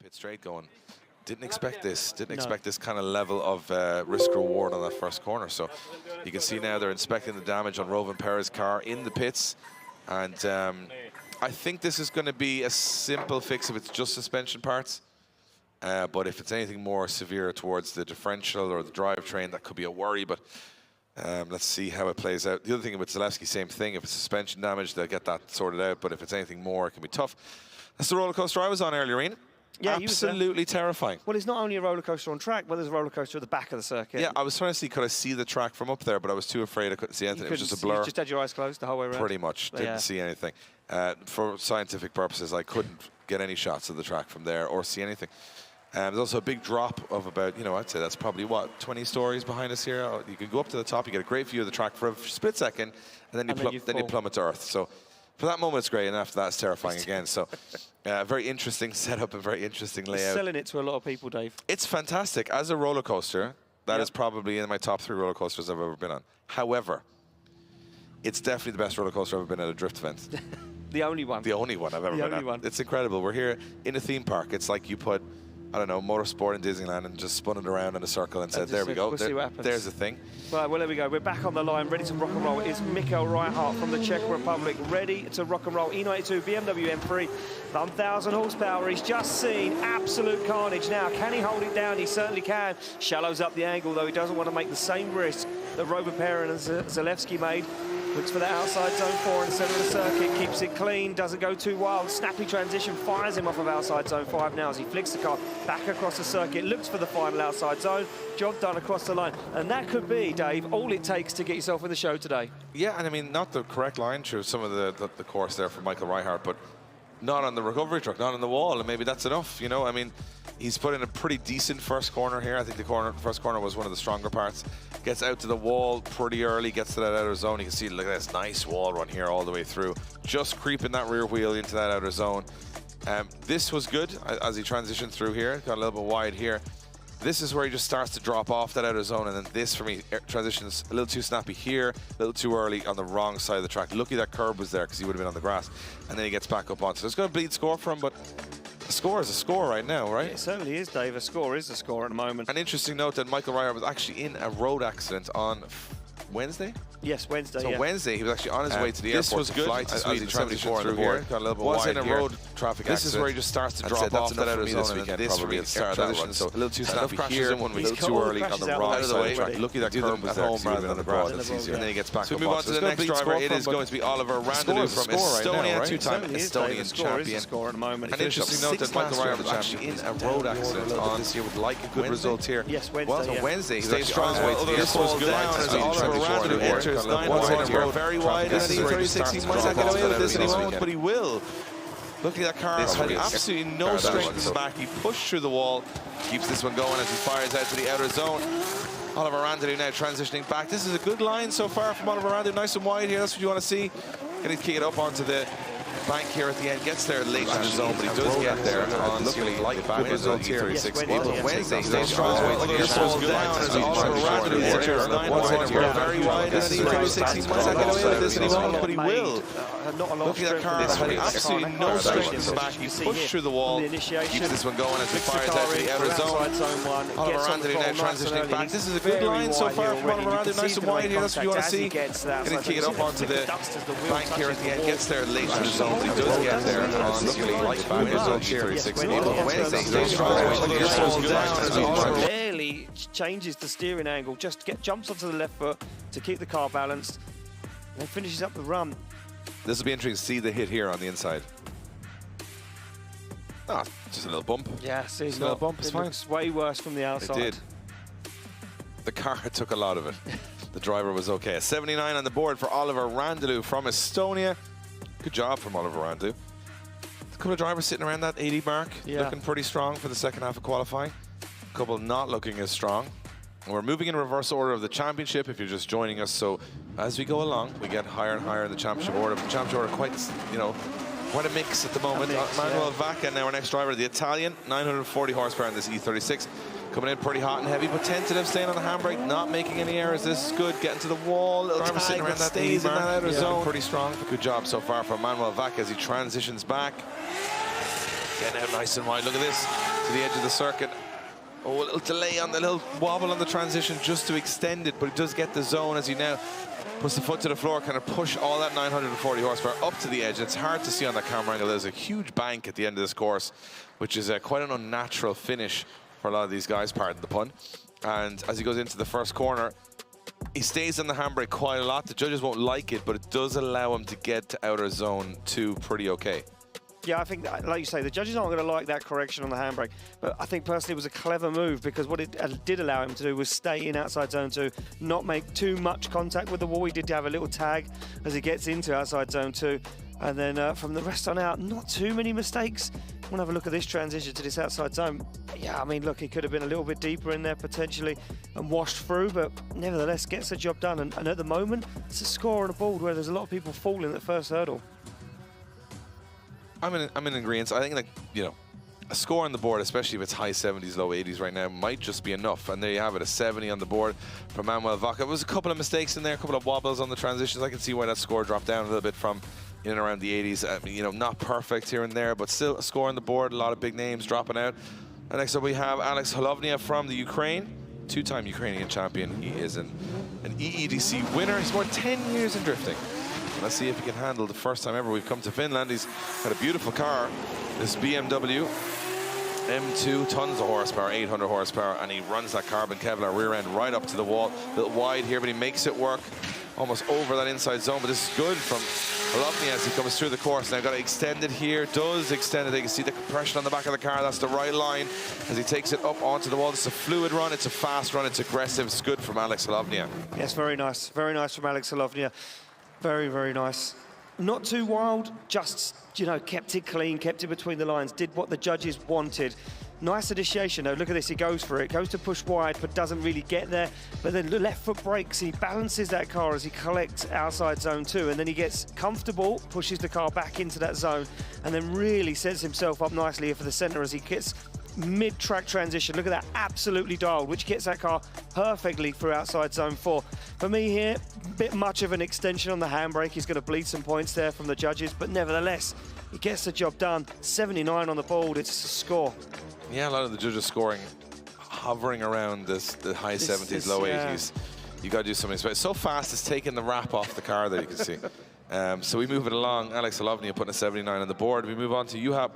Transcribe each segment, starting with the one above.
pit straight going. Didn't expect this. Didn't expect this kind of level of risk-reward on that first corner. So you can see now they're inspecting the damage on Roman Perez's car in the pits. And I think this is going to be a simple fix if it's just suspension parts. But if it's anything more severe towards the differential or the drivetrain, that could be a worry. But let's see how it plays out. The other thing with Zalewski, same thing. If it's suspension damage, they'll get that sorted out. But if it's anything more, it can be tough. That's the roller coaster I was on earlier, Ian. Yeah, absolutely terrifying. Well, it's not only a roller coaster on track, but there's a roller coaster at the back of the circuit. Yeah, I was trying to see, could I see the track from up there, but I was too afraid I couldn't see anything. It was just a blur. You just had your eyes closed the whole way around? Pretty much. Didn't see anything. For scientific purposes, I couldn't get any shots of the track from there or see anything. There's also a big drop of about, I'd say that's probably, what, 20 stories behind us here. You can go up to the top, you get a great view of the track for a split second, and then you plummet to earth. So for that moment, it's great, and after that, it's terrifying again. So very interesting setup, a very interesting layout. It's selling it to a lot of people, Dave. It's fantastic. As a roller coaster, that is probably in my top 3 roller coasters I've ever been on. However, it's definitely the best roller coaster I've ever been at a drift event. The only one. The only one I've ever been at. It's incredible. We're here in a theme park. It's like you put, I don't know, motorsport in Disneyland and just spun it around in a circle and said, there we go. We'll see what happens. There's the thing. Right, well, there we go. We're back on the line, ready to rock and roll. It's Michael Reichardt from the Czech Republic, ready to rock and roll. E92 BMW M3, 1,000 horsepower. He's just seen absolute carnage now. Can he hold it down? He certainly can. Shallows up the angle, though he doesn't want to make the same risk that Roman Perez and Zalewski made. Looks for the outside zone 4 in the centre of the circuit, keeps it clean, doesn't go too wild. Snappy transition, fires him off of outside zone 5 now as he flicks the car back across the circuit, looks for the final outside zone. Job done across the line. And that could be, Dave, all it takes to get yourself in the show today. Yeah, and I mean, not the correct line through some of the course there for Michael Reichardt, but not on the recovery truck, not on the wall, and maybe that's enough, I mean, he's put in a pretty decent first corner here. I think the first corner was one of the stronger parts. Gets out to the wall pretty early, gets to that outer zone. You can see, look at this nice wall run here all the way through. Just creeping that rear wheel into that outer zone. This was good as he transitioned through here. Got a little bit wide here. This is where he just starts to drop off that outer zone, and then this, for me, transitions a little too snappy here, a little too early on the wrong side of the track. Lucky that curb was there because he would have been on the grass. And then he gets back up on. So it's going to bleed score for him, but a score is a score right now, right? It certainly is, Dave. A score is a score at the moment. An interesting note that Michael Reichardt was actually in a road accident on Wednesday? Yes, Wednesday, So Wednesday, he was actually on his way to the airport. This was good. Fly to Sweden, 74 through here. Got a little bit was in a road traffic accident. This is where he just starts to drop off that outer zone, and then this for me at start that run. So a little too snappy here, a little too early on the wrong side of the track. Lucky that curb was there, rather than the broad. And then he gets back up. So we move on to the next driver. It is going to be Oliver Randalou from Estonia, two-time Estonian champion. An interesting note that Michael Reichardt was actually in a road accident on this year, would like a good result here. Yes, Wednesday. Well, Wednesday, he stays strong. This was good as Oliver Randalou enters 9 wide. Very wide, and he 36. He might not get away with this, and he won't, but he will. Look at that car. Had absolutely no strength in the back. He pushed through the wall, keeps this one going as he fires out to the outer zone. Oliver Randalou now transitioning back. This is a good line so far from Oliver Randalou. Nice and wide here. That's what you want to see. Getting to kick it up onto the bank here at the end. Gets there late in the zone, but he does get there on looking like good results here. Wednesday, stays strong. This was good as Oliver Randalou enters 9 wide here. Very wide, and he 36. He might not get away with this, and he won't, but he will. Look at that car. Had absolutely no strength in the back. He pushed through the wall, keeps this one going as he fires out to the outer zone. Oliver Randalou now transitioning back. This is a good line so far from Oliver Randalou. Nice and wide here. That's what you want to see. Getting to kick it up onto the bank here at the end. Gets there late in the zone. He does get there on looking like good results here. Wednesday, stays strong. Barely changes the steering angle. Just jumps onto the left foot to keep the car balanced, and then finishes up the run. This will be interesting to see the hit here on the inside. Ah, just a little bump. Yeah, see, just a little bump. It's fine. Looks way worse from the outside. It did. The car took a lot of it. The driver was okay. A 79 on the board for Oliver Randalou from Estonia. Good job from Oliver Randalou. A couple of drivers sitting around that 80 mark, looking pretty strong for the second half of qualifying. A couple not looking as strong. We're moving in reverse order of the championship if you're just joining us. So as we go along, we get higher and higher in the championship order. The championship order quite, quite a mix at the moment. Manuel Vacca, now our next driver, the Italian, 940 horsepower in this E36. Coming in pretty hot and heavy, but tentative, staying on the handbrake, not making any errors. This is good. Getting to the wall. Little driver sitting around that stays in that outer zone. Pretty strong. Good job so far from Manuel Vacca as he transitions back. Getting out nice and wide. Look at this. to the edge of the circuit. Oh, a little delay on the little wobble on the transition just to extend it, but he does get the zone as he now puts the foot to the floor, kind of push all that 940 horsepower up to the edge. It's hard to see on that camera angle. There's a huge bank at the end of this course, which is quite an unnatural finish for a lot of these guys, pardon the pun. And as he goes into the first corner, he stays on the handbrake quite a lot. The judges won't like it, but it does allow him to get to outer zone 2 pretty okay. Yeah, I think, that, like you say, the judges aren't going to like that correction on the handbrake. But I think personally it was a clever move, because what it did allow him to do was stay in outside zone 2, not make too much contact with the wall. He did have a little tag as he gets into outside zone 2. And then from the rest on out, not too many mistakes. We'll have a look at this transition to this outside zone. Yeah, I mean, look, he could have been a little bit deeper in there potentially and washed through, but nevertheless gets the job done. And at the moment, it's a score on the board where there's a lot of people falling at the first hurdle. I'm in agreement. I think, like, you know, a score on the board, especially if it's high 70s, low 80s right now, might just be enough. And there you have it, a 70 on the board for Manuel Vaca. There was a couple of mistakes in there, a couple of wobbles on the transitions. I can see why that score dropped down a little bit from in and around the 80s. I mean, you know, not perfect here and there, but still a score on the board. A lot of big names dropping out. And next up we have Alex Holovnia from the Ukraine, two-time Ukrainian champion. He is an EEDC winner. He's more 10 years in drifting. Let's see if he can handle the first time ever we've come to Finland. He's got a beautiful car, this BMW M2, tons of horsepower, 800 horsepower, and he runs that carbon Kevlar rear end right up to the wall. A little wide here, but he makes it work almost over that inside zone. But this is good from Holovnia as he comes through the course. Now got to extend it here, does extend it. You can see the compression on the back of the car. That's the right line as he takes it up onto the wall. It's a fluid run, it's a fast run, it's aggressive. It's good from Alex Holovnia. Yes, very nice from Alex Holovnia. Very, very nice. Not too wild, just, you know, kept it clean, kept it between the lines, did what the judges wanted. Nice initiation, though. Look at this, he goes for it. Goes to push wide, but doesn't really get there. But then the left foot brakes, he balances that car as he collects outside zone 2. And then he gets comfortable, pushes the car back into that zone, and then really sets himself up nicely here for the center as he gets mid-track transition. Look at that, absolutely dialed, which gets that car perfectly through outside zone 4. For me here, a bit much of an extension on the handbrake. He's going to bleed some points there from the judges, but nevertheless, he gets the job done. 79 on the board, it's a score. Yeah, a lot of the judges scoring hovering around the high 70s, low 80s. You got to do something special. So fast, it's taking the wrap off the car that you can see. So we move it along. Alex Holovnia putting a 79 on the board. We move on to Juha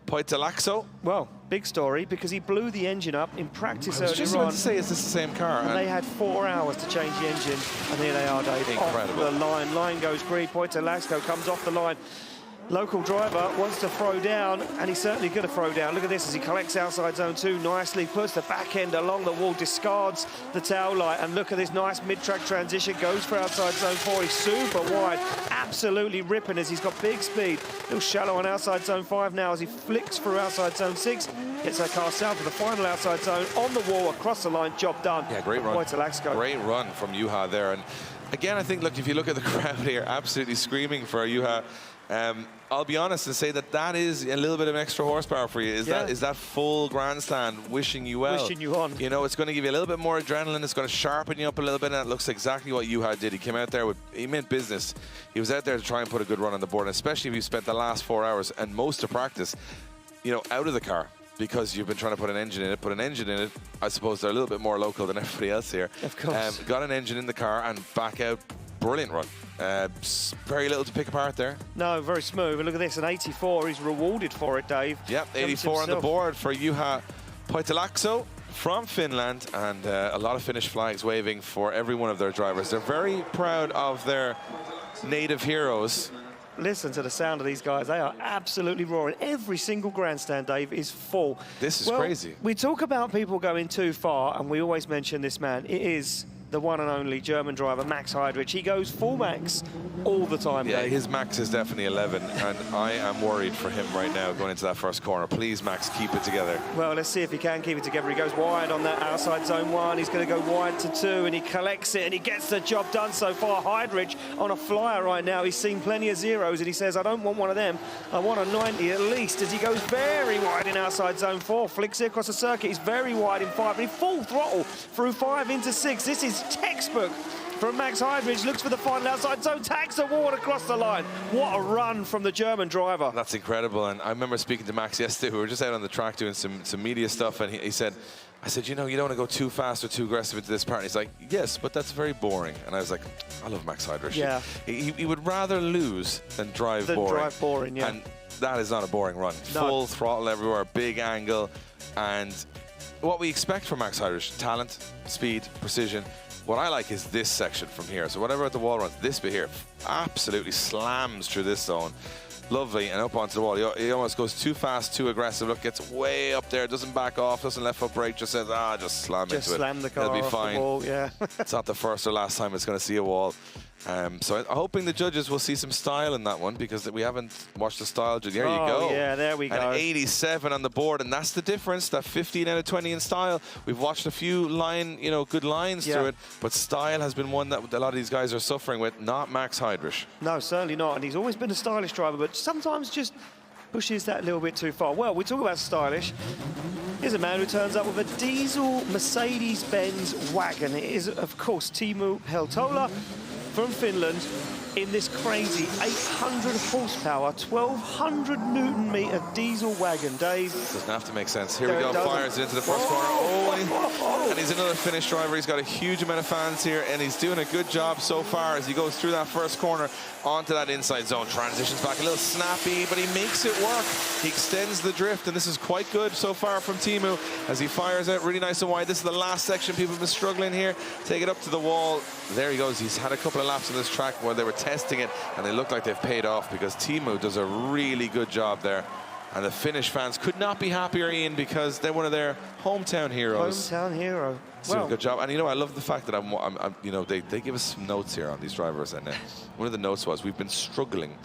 Poitalaxo. Well, big story, because he blew the engine up in practice earlier on. I was just about to say, is this the same car? And they had 4 hours to change the engine, and here they are, Dave. Incredible. Off the line. Line goes green. Poitalaxo comes off the line. Local driver wants to throw down, and he's certainly going to throw down. Look at this as he collects outside zone 2 nicely, puts the back end along the wall, discards the tail light, and look at this nice mid-track transition, goes for outside zone 4. He's super wide, absolutely ripping as he's got big speed. A little shallow on outside zone 5 now as he flicks through outside zone 6, gets that car south for the final outside zone, on the wall, across the line, job done. Yeah, great run. Great run from Juha there. And again, I think, look, if you look at the crowd here, absolutely screaming for Juha. I'll be honest and say that that is a little bit of extra horsepower for you. Is that full grandstand wishing you well? Wishing you on. You know, it's going to give you a little bit more adrenaline. It's going to sharpen you up a little bit, and it looks exactly what Juha did. He came out there he meant business. He was out there to try and put a good run on the board, and especially if you spent the last 4 hours and most of practice, you know, out of the car, because you've been trying to put an engine in it. I suppose they're a little bit more local than everybody else here. Of course. Got an engine in the car and back out. Brilliant run. Very little to pick apart there. No, very smooth. And look at this, an 84. He's rewarded for it, Dave. Yep, 84 on the board for Juha Poitalaxo from Finland, and a lot of Finnish flags waving for every one of their drivers. They're very proud of their native heroes. Listen to the sound of these guys. They are absolutely roaring. Every single grandstand, Dave, is full. This is crazy. We talk about people going too far, and we always mention this man. It is the one and only German driver, Max Heidrich. He goes full max all the time, Yeah, Dave. his max is definitely 11, and I am worried for him right now going into that first corner. Please, Max, keep it together. Well, let's see if he can keep it together. He goes wide on that outside zone 1. He's going to go wide to 2, and he collects it, and he gets the job done so far. Heidrich on a flyer right now. He's seen plenty of zeros, and he says, I don't want one of them. I want a 90 at least, as he goes very wide in outside zone 4. Flicks it across the circuit. He's very wide in 5, and he full throttle through 5 into 6. This is textbook from Max Heidrich. Looks for the final outside zone, tags the wall across the line. What a run from the German driver. That's incredible. And I remember speaking to Max yesterday. We were just out on the track doing some media stuff, and he said, I said, you know, you don't want to go too fast or too aggressive into this part. And he's like, yes, but that's very boring. And I was like, I love Max Heidrich. Yeah. He would rather lose than drive boring. Yeah. And that is not a boring run. No. Full throttle everywhere, big angle. And what we expect from Max Heidrich, talent, speed, precision. What I like is this section from here. So whatever at the wall runs, this bit here absolutely slams through this zone. Lovely, and up onto the wall. He almost goes too fast, too aggressive. Look, gets way up there, doesn't back off, doesn't left foot brake, just says, just slam into it. Just slam the car It'll be off fine. the wall, yeah. It's not the first or last time it's going to see a wall. So I'm hoping the judges will see some style in that one, because we haven't watched the style. There you go. Yeah, there we go. And 87 on the board, and that's the difference. That 15 out of 20 in style. We've watched a few good lines through it, but style has been one that a lot of these guys are suffering with. Not Max Heidrich. No, certainly not. And he's always been a stylish driver, but sometimes just pushes that a little bit too far. Well, we talk about stylish. Here's a man who turns up with a diesel Mercedes-Benz wagon. It is, of course, Teemu Peltola from Finland in this crazy 800 horsepower, 1,200 Newton-meter diesel wagon. Dave. Doesn't have to make sense. Here we go, fires it into the first corner. And he's another Finnish driver. He's got a huge amount of fans here, and he's doing a good job so far as he goes through that first corner onto that inside zone. Transitions back a little snappy, but he makes it work. He extends the drift, and this is quite good so far from Teemu as he fires out really nice and wide. This is the last section. People have been struggling here. Take it up to the wall. There he goes. He's had a couple of laps on this track where they were testing it, and they look like they've paid off, because Teemu does a really good job there. And the Finnish fans could not be happier, Ian, because they're one of their hometown heroes. Hometown hero. Well, good job. And you know, I love the fact that you know, they give us some notes here on these drivers, and one of the notes was, we've been struggling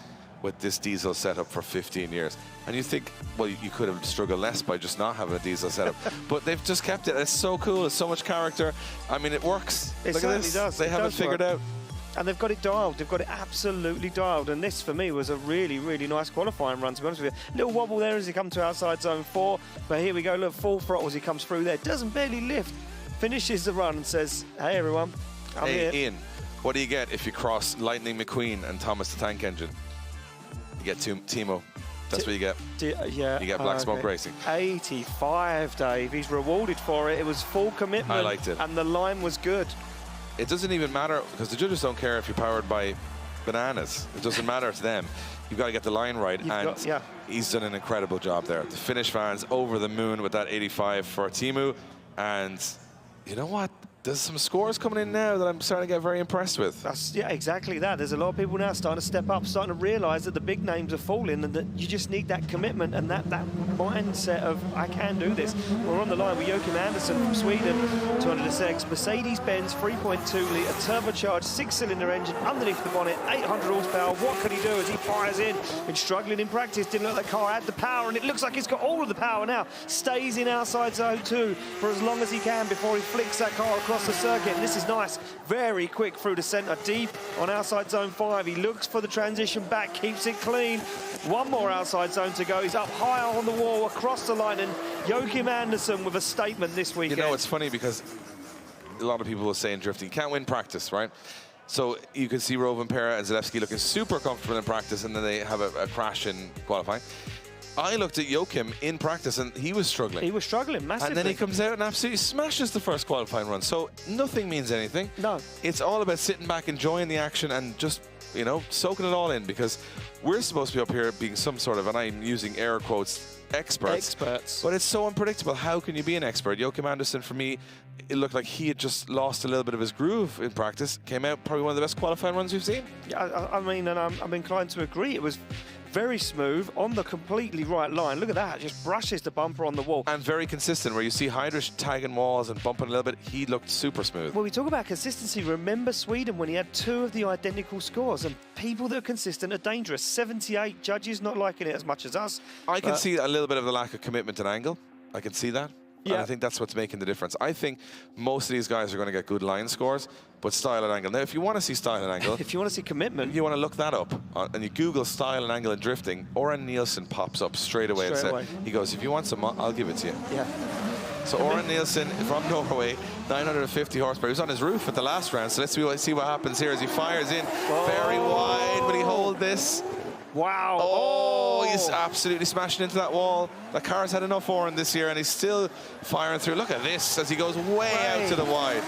with this diesel setup for 15 years. And you think, well, you could have struggled less by just not having a diesel setup. But they've just kept it. It's so cool. It's so much character. I mean, it works. It Look at this. Does. They have it figured out. And they've got it dialed. They've got it absolutely dialed. And this, for me, was a really, really nice qualifying run, to be honest with you. Little wobble there as he comes to outside zone 4. But here we go. Look, full throttle as he comes through there. Doesn't barely lift. Finishes the run and says, hey, everyone, I'm here. Ian, what do you get if you cross Lightning McQueen and Thomas the Tank Engine? You get Teemu. That's what you get. Yeah. You get Black Smoke Racing. 85, Dave. He's rewarded for it. It was full commitment. I liked it. And the line was good. It doesn't even matter, because the judges don't care if you're powered by bananas. It doesn't matter to them. You've got to get the line right. He's done an incredible job there. The Finnish fans over the moon with that 85 for Teemu. And you know what? There's some scores coming in now that I'm starting to get very impressed with. Yeah, exactly that. There's a lot of people now starting to step up, starting to realise that the big names are falling, and that you just need that commitment and that mindset of, I can do this. We're on the line with Joachim Andersson from Sweden, 200SX, Mercedes-Benz 3.2-litre turbocharged 6-cylinder engine underneath the bonnet, 800 horsepower. What can he do as he fires in? Been struggling in practice, didn't look like the car had the power, and it looks like he's got all of the power now. Stays in outside zone 2 for as long as he can before he flicks that car across the circuit. And this is nice, very quick through the centre, deep on outside zone 5. He looks for the transition back, keeps it clean. One more outside zone to go. He's up high on the wall, across the line, and Joachim Andersson with a statement this weekend. You know, it's funny because a lot of people will say in drifting, you can't win practice, right? So you can see Rovanperä and Zalewski looking super comfortable in practice, and then they have a crash in qualifying. I looked at Joachim in practice, and he was struggling. He was struggling massively. And then he comes out and absolutely smashes the first qualifying run. So nothing means anything. No. It's all about sitting back, enjoying the action, and just, you know, soaking it all in, because we're supposed to be up here being some sort of, and I'm using air quotes, experts. But it's so unpredictable. How can you be an expert? Joachim Andersson, for me, it looked like he had just lost a little bit of his groove in practice. Came out probably one of the best qualifying runs we've seen. Yeah, I mean, and I'm inclined to agree. It was very smooth, on the completely right line. Look at that, just brushes the bumper on the wall. And very consistent, where you see Heidrich tagging walls and bumping a little bit. He looked super smooth. Well, we talk about consistency. Remember Sweden when he had 2 of the identical scores, and people that are consistent are dangerous. 78, judges not liking it as much as us. I can see a little bit of the lack of commitment and angle. I can see that. Yeah. And I think that's what's making the difference. I think most of these guys are going to get good line scores, but style and angle. Now, if you want to see style and angle, if you want to see commitment, you want to look that up. And you Google style and angle and drifting, Oren Nielsen pops up straight away. He goes, if you want some, I'll give it to you. Yeah. So Oren Nielsen from Norway, 950 horsepower. He was on his roof at the last round, so let's see what happens here as he fires in. Very wide, but he hold this. Wow. Oh, he's absolutely smashing into that wall. The car's had enough Oren this year, and he's still firing through. Look at this as he goes way out to the wide.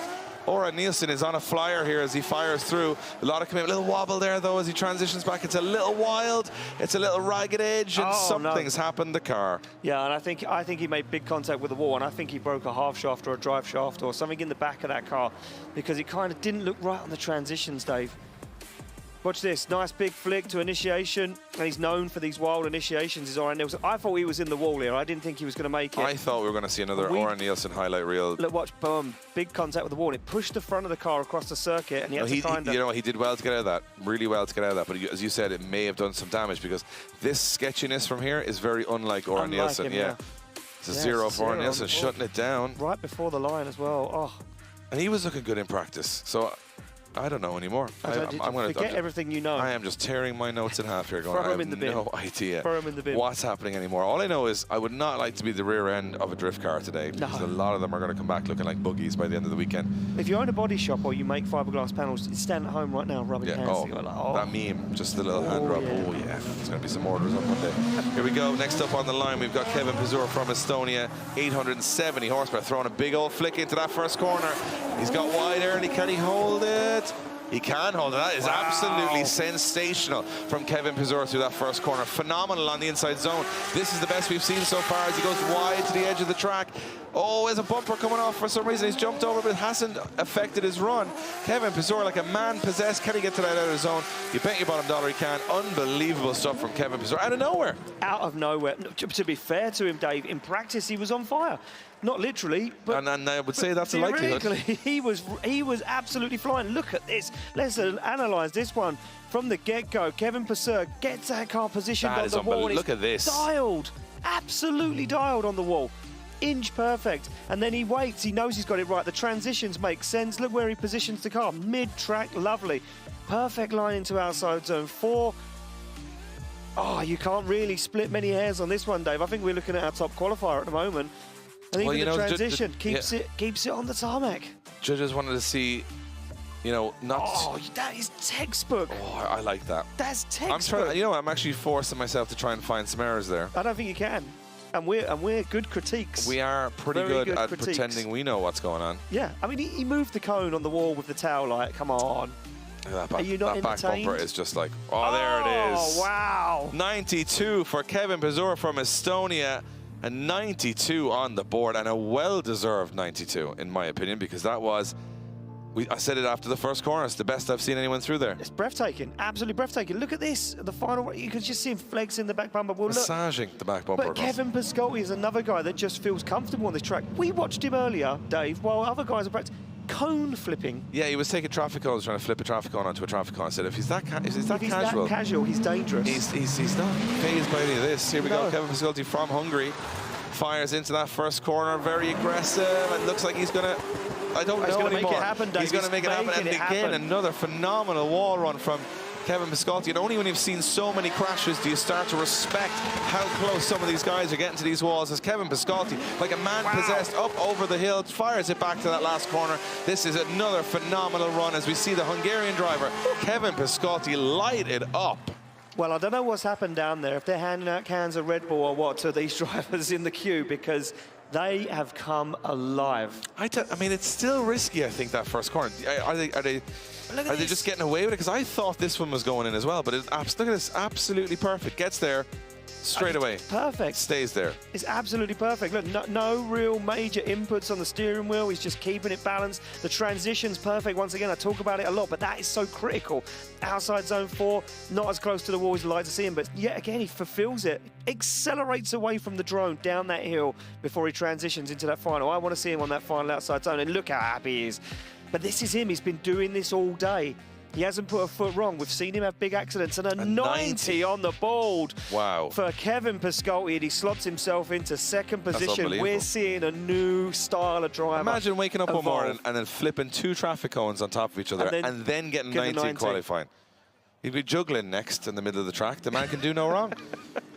Oren Nielsen is on a flyer here as he fires through. A lot of commitment, a little wobble there though as he transitions back. It's a little wild, it's a little ragged edge, and something's happened to the car. Yeah, and I think he made big contact with the wall, and I think he broke a half shaft or a drive shaft or something in the back of that car because it kind of didn't look right on the transitions, Dave. Watch this, nice big flick to initiation, and he's known for these wild initiations, is Oren Nielsen. I thought he was in the wall here. I didn't think he was going to make it. I thought we were going to see another Oren Nielsen highlight reel. Look, watch, boom, big contact with the wall. It pushed the front of the car across the circuit, and he had to kind of... You know, he did well to get out of that, really well to get out of that, but as you said, it may have done some damage because this sketchiness from here is very unlike Oren Nielsen. Yeah. It's a zero for Oren Nielsen, shutting it down. Right before the line as well. Oh. And he was looking good in practice, so... I don't know anymore. I'm going to forget everything you know. I am just tearing my notes in half here going, I have no idea what's happening anymore. All I know is I would not like to be the rear end of a drift car today because a lot of them are going to come back looking like buggies by the end of the weekend. If you own a body shop or you make fiberglass panels, stand at home right now rubbing hands. That meme, just the little hand rub. Oh, yeah. There's going to be some orders on Monday. Here we go. Next up on the line, we've got Kevin Pizur from Estonia, 870 horsepower, throwing a big old flick into that first corner. He's got wide early. Can he hold it? He can hold it. That is absolutely sensational from Kevin Pizur through that first corner. Phenomenal on the inside zone. This is the best we've seen so far as he goes wide to the edge of the track. Oh, there's a bumper coming off for some reason. He's jumped over, but it hasn't affected his run. Kevin Pizur, like a man possessed. Can he get to that outer zone? You bet your bottom dollar he can. Unbelievable stuff from Kevin Pizur. Out of nowhere. Out of nowhere. To be fair to him, Dave, in practice he was on fire. Not literally, but and I would say that's a likelihood. He was absolutely flying. Look at this. Let's analyze this one from the get-go. Kevin Pizur gets that car positioned on the wall. Look at this. Dialed, absolutely dialed on the wall. Inch perfect, and then he waits. He knows he's got it right. The transitions make sense. Look where he positions the car. Mid-track, lovely. Perfect line into outside zone 4. Oh, you can't really split many hairs on this one, Dave. I think we're looking at our top qualifier at the moment. And even the transition keeps it on the tarmac. Judges wanted to see, not... Oh, that is textbook. Oh, I like that. That's textbook. I'm actually forcing myself to try and find some errors there. I don't think you can. And we're good critiques. We are pretty good at pretending we know what's going on. Yeah, I mean, he moved the cone on the wall with the tail light. Come on. Are you not entertained? That back bumper is just like, there it is. Oh, wow. 92 for Kevin Pizur from Estonia. A 92 on the board, and a well-deserved 92, in my opinion, because that was... I said it after the first corner. It's the best I've seen anyone through there. It's breathtaking, absolutely breathtaking. Look at this, the final. You can just see him flexing the back bumper. Well, massaging the back bumper. But Kevin Piscotty is another guy that just feels comfortable on this track. We watched him earlier, Dave, while other guys are practicing cone flipping. Yeah, he was taking traffic cones, trying to flip a traffic cone onto a traffic cone. I said, if he's that casual, he's dangerous. He's not phased by any of this. Here we go, Kevin Piscotty from Hungary. Fires into that first corner, very aggressive. It looks like he's going to... I don't know anymore. Make it happen, Dave. He's going to make it happen. And again, another phenomenal wall run from Kevin Piscotty. And only when you've seen so many crashes do you start to respect how close some of these guys are getting to these walls. As Kevin Piscotty, like a man possessed, up over the hill, fires it back to that last corner. This is another phenomenal run as we see the Hungarian driver, Kevin Piscotty, light it up. Well, I don't know what's happened down there, if they're handing out cans of Red Bull or what to these drivers in the queue, because they have come alive. I mean, it's still risky, I think, that first corner. Are they just getting away with it? Because I thought this one was going in as well, but look at this, absolutely perfect. Gets there straight away. Perfect. Stays there. It's absolutely perfect. Look, no real major inputs on the steering wheel. He's just keeping it balanced. The transition's perfect. Once again, I talk about it a lot, but that is so critical. Outside zone 4, not as close to the wall as you'd like to see him, but yet again, he fulfills it. Accelerates away from the drone down that hill before he transitions into that final. I want to see him on that final outside zone, and look how happy he is. But this is him. He's been doing this all day. He hasn't put a foot wrong. We've seen him have big accidents, and a 90 on the board. Wow. For Kevin Piscotty, and he slots himself into second position. We're seeing a new style of driver. Imagine waking up one morning and then flipping 2 traffic cones on top of each other and then getting 90 qualifying. He'd be juggling next in the middle of the track. The man can do no wrong.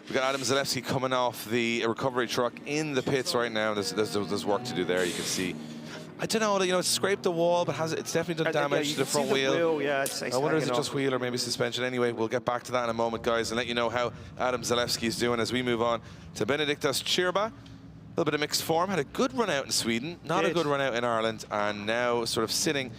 We've got Adam Zalewski coming off the recovery truck in the pits right now. There's work to do there. You can see. I don't know, you know, it's scraped the wall, but it's definitely done damage to the front wheel. I wonder, is it just wheel or maybe suspension? Anyway, we'll get back to that in a moment, guys, and let you know how Adam Zalewski is doing as we move on to Benediktas Chirba. A little bit of mixed form, had a good run out in Sweden, not a good run out in Ireland, and now sort of sitting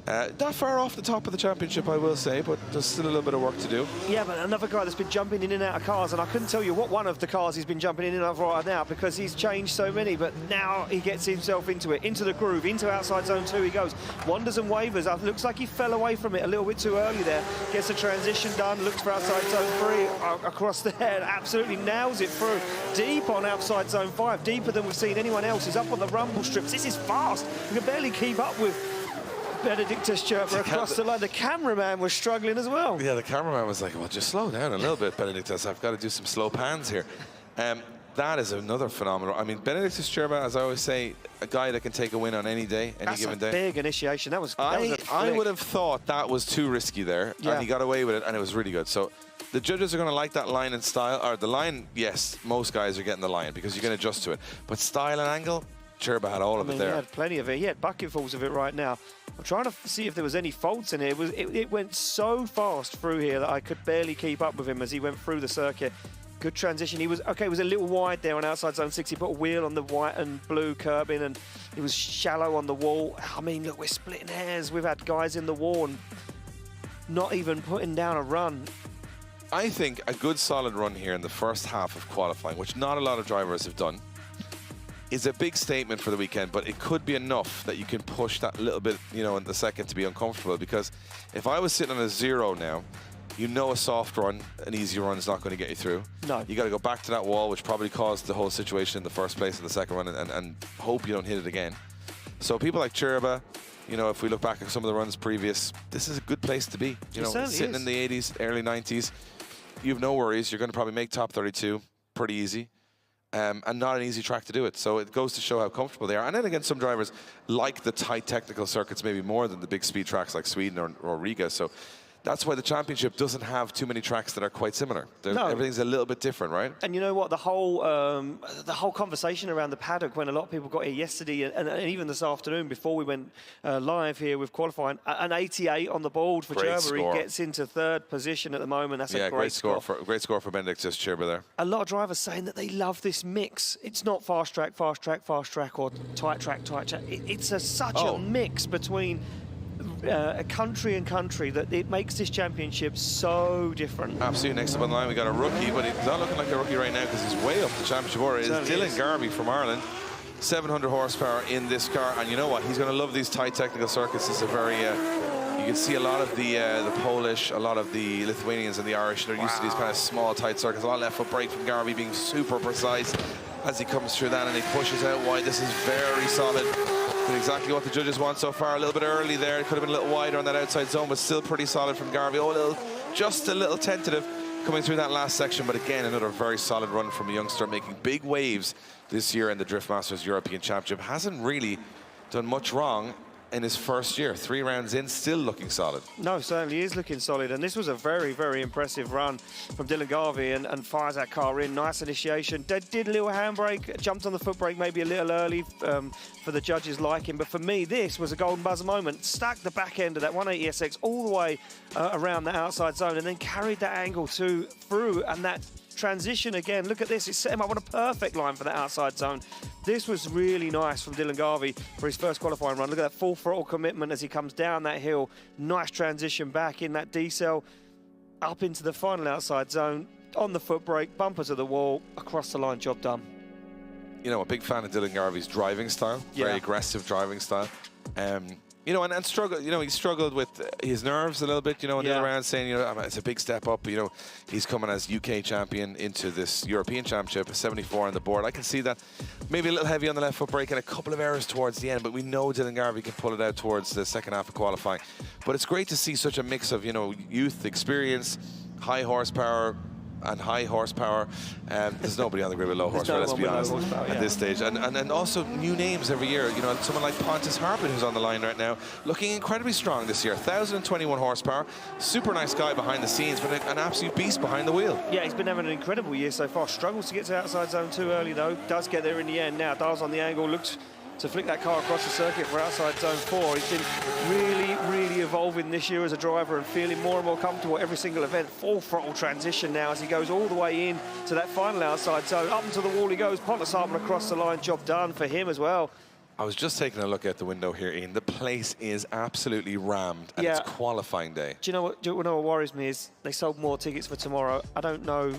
not far off the top of the championship, I will say, but there's still a little bit of work to do. Yeah, but another guy that's been jumping in and out of cars, and I couldn't tell you what one of the cars he's been jumping in and out of right now because he's changed so many, but now he gets himself into it, into the groove, into outside zone 2 he goes. Wanders and wavers. Looks like he fell away from it a little bit too early there. Gets the transition done, looks for outside zone 3 across the head, absolutely nails it through. Deep on outside zone 5, deeper than we've seen anyone else. He's up on the rumble strips. This is fast. We can barely keep up with Benediktas Chirba across the line. The cameraman was struggling as well. Yeah, the cameraman was like, well, just slow down a little bit, Benediktas. I've got to do some slow pans here. That is another phenomenal. I mean, Benediktas Chirba, as I always say, a guy that can take a win on any day, any given day. That's a big initiation. That was I would have thought that was too risky there, and he got away with it, and it was really good. So the judges are going to like that line and style. Or the line, yes, most guys are getting the line because you can adjust to it. But style and angle, Chirba had all of it there. He had plenty of it. He had bucketfuls of it right now. I'm trying to see if there was any faults in it. It went so fast through here that I could barely keep up with him as he went through the circuit. Good transition. He was okay. It was a little wide there on outside zone 6. He put a wheel on the white and blue curbing, and it was shallow on the wall. I mean, look, we're splitting hairs. We've had guys in the wall and not even putting down a run. I think a good solid run here in the first half of qualifying, which not a lot of drivers have done, is a big statement for the weekend, but it could be enough that you can push that little bit, you know, in the second to be uncomfortable. Because if I was sitting on a 0 now, you know a soft run, an easy run is not going to get you through. No. You got to go back to that wall, which probably caused the whole situation in the first place in the second run, and hope you don't hit it again. So people like Chirba, you know, if we look back at some of the runs previous, this is a good place to be. You know, sitting in the 80s, early 90s, you have no worries. You're going to probably make top 32 pretty easy. And not an easy track to do it. So it goes to show how comfortable they are. And then again, some drivers like the tight technical circuits maybe more than the big speed tracks like Sweden or Riga. So that's why the championship doesn't have too many tracks that are quite similar. No. Everything's a little bit different, right? And you know what? The whole conversation around the paddock when a lot of people got here yesterday and even this afternoon before we went live here with qualifying, an 88 on the board for Chirba. He gets into 3rd position at the moment. That's a great score. Great score for Benediktas Chirba there. A lot of drivers saying that they love this mix. It's not fast track, fast track, fast track, or tight track, tight track. It's such a mix between a country and country that it makes this championship so different. Absolutely. Next up on the line, we got a rookie, but he's not looking like a rookie right now because he's way up the championship order. It's Dylan Garvey from Ireland. 700 horsepower in this car, and you know what? He's going to love these tight technical circuits. It's a very you can see a lot of the Polish, a lot of the Lithuanians and the Irish. They're used to these kind of small, tight circuits. A lot of left foot brake from Garvey being super precise as he comes through that, and he pushes out wide. This is very solid. Exactly what the judges want so far. A little bit early there. It could have been a little wider on that outside zone, but still pretty solid from Garvey. Just a little tentative coming through that last section, but again, another very solid run from a youngster making big waves this year in the Drift Masters European Championship. Hasn't really done much wrong in his first year. 3 rounds in, still looking solid. No, certainly is looking solid, and this was a very, very impressive run from Dylan Garvey and fires that car in. Nice initiation. Did a little handbrake, jumped on the foot brake maybe a little early for the judges' liking, but for me, this was a golden buzzer moment. Stacked the back end of that 180SX all the way around the outside zone and then carried that angle through, and that transition again. Look at this. It set him up on a perfect line for the outside zone. This was really nice from Dylan Garvey for his first qualifying run. Look at that full throttle commitment as he comes down that hill. Nice transition back in that decel up into the final outside zone on the foot brake, bumper to the wall, across the line, job done. You know, a big fan of Dylan Garvey's driving style, very aggressive driving style. You know, and struggle. You know, he struggled with his nerves a little bit. You know, in the other round, saying, you know, it's a big step up. You know, he's coming as UK champion into this European Championship, a 74 on the board. I can see that. Maybe a little heavy on the left foot brake and a couple of errors towards the end, but we know Dylan Garvey can pull it out towards the second half of qualifying. But it's great to see such a mix of, you know, youth, experience, high horsepower, and high horsepower. There's nobody on the grid with low horsepower, let's be honest, at this stage. And also new names every year. You know, someone like Pontus Hartman, who's on the line right now, looking incredibly strong this year. 1,021 horsepower. Super nice guy behind the scenes, but an absolute beast behind the wheel. Yeah, he's been having an incredible year so far. Struggles to get to outside zone too early, though. Does get there in the end now. Dials on the angle, looks to flick that car across the circuit for outside zone 4. He's been really evolving this year as a driver and feeling more and more comfortable every single event. Full throttle transition now as he goes all the way in to that final outside zone. Up into the wall he goes. Pontus Hartman across the line. Job done for him as well. I was just taking a look out the window here, Ian. The place is absolutely rammed, and it's qualifying day. Do you know what worries me is they sold more tickets for tomorrow. I don't know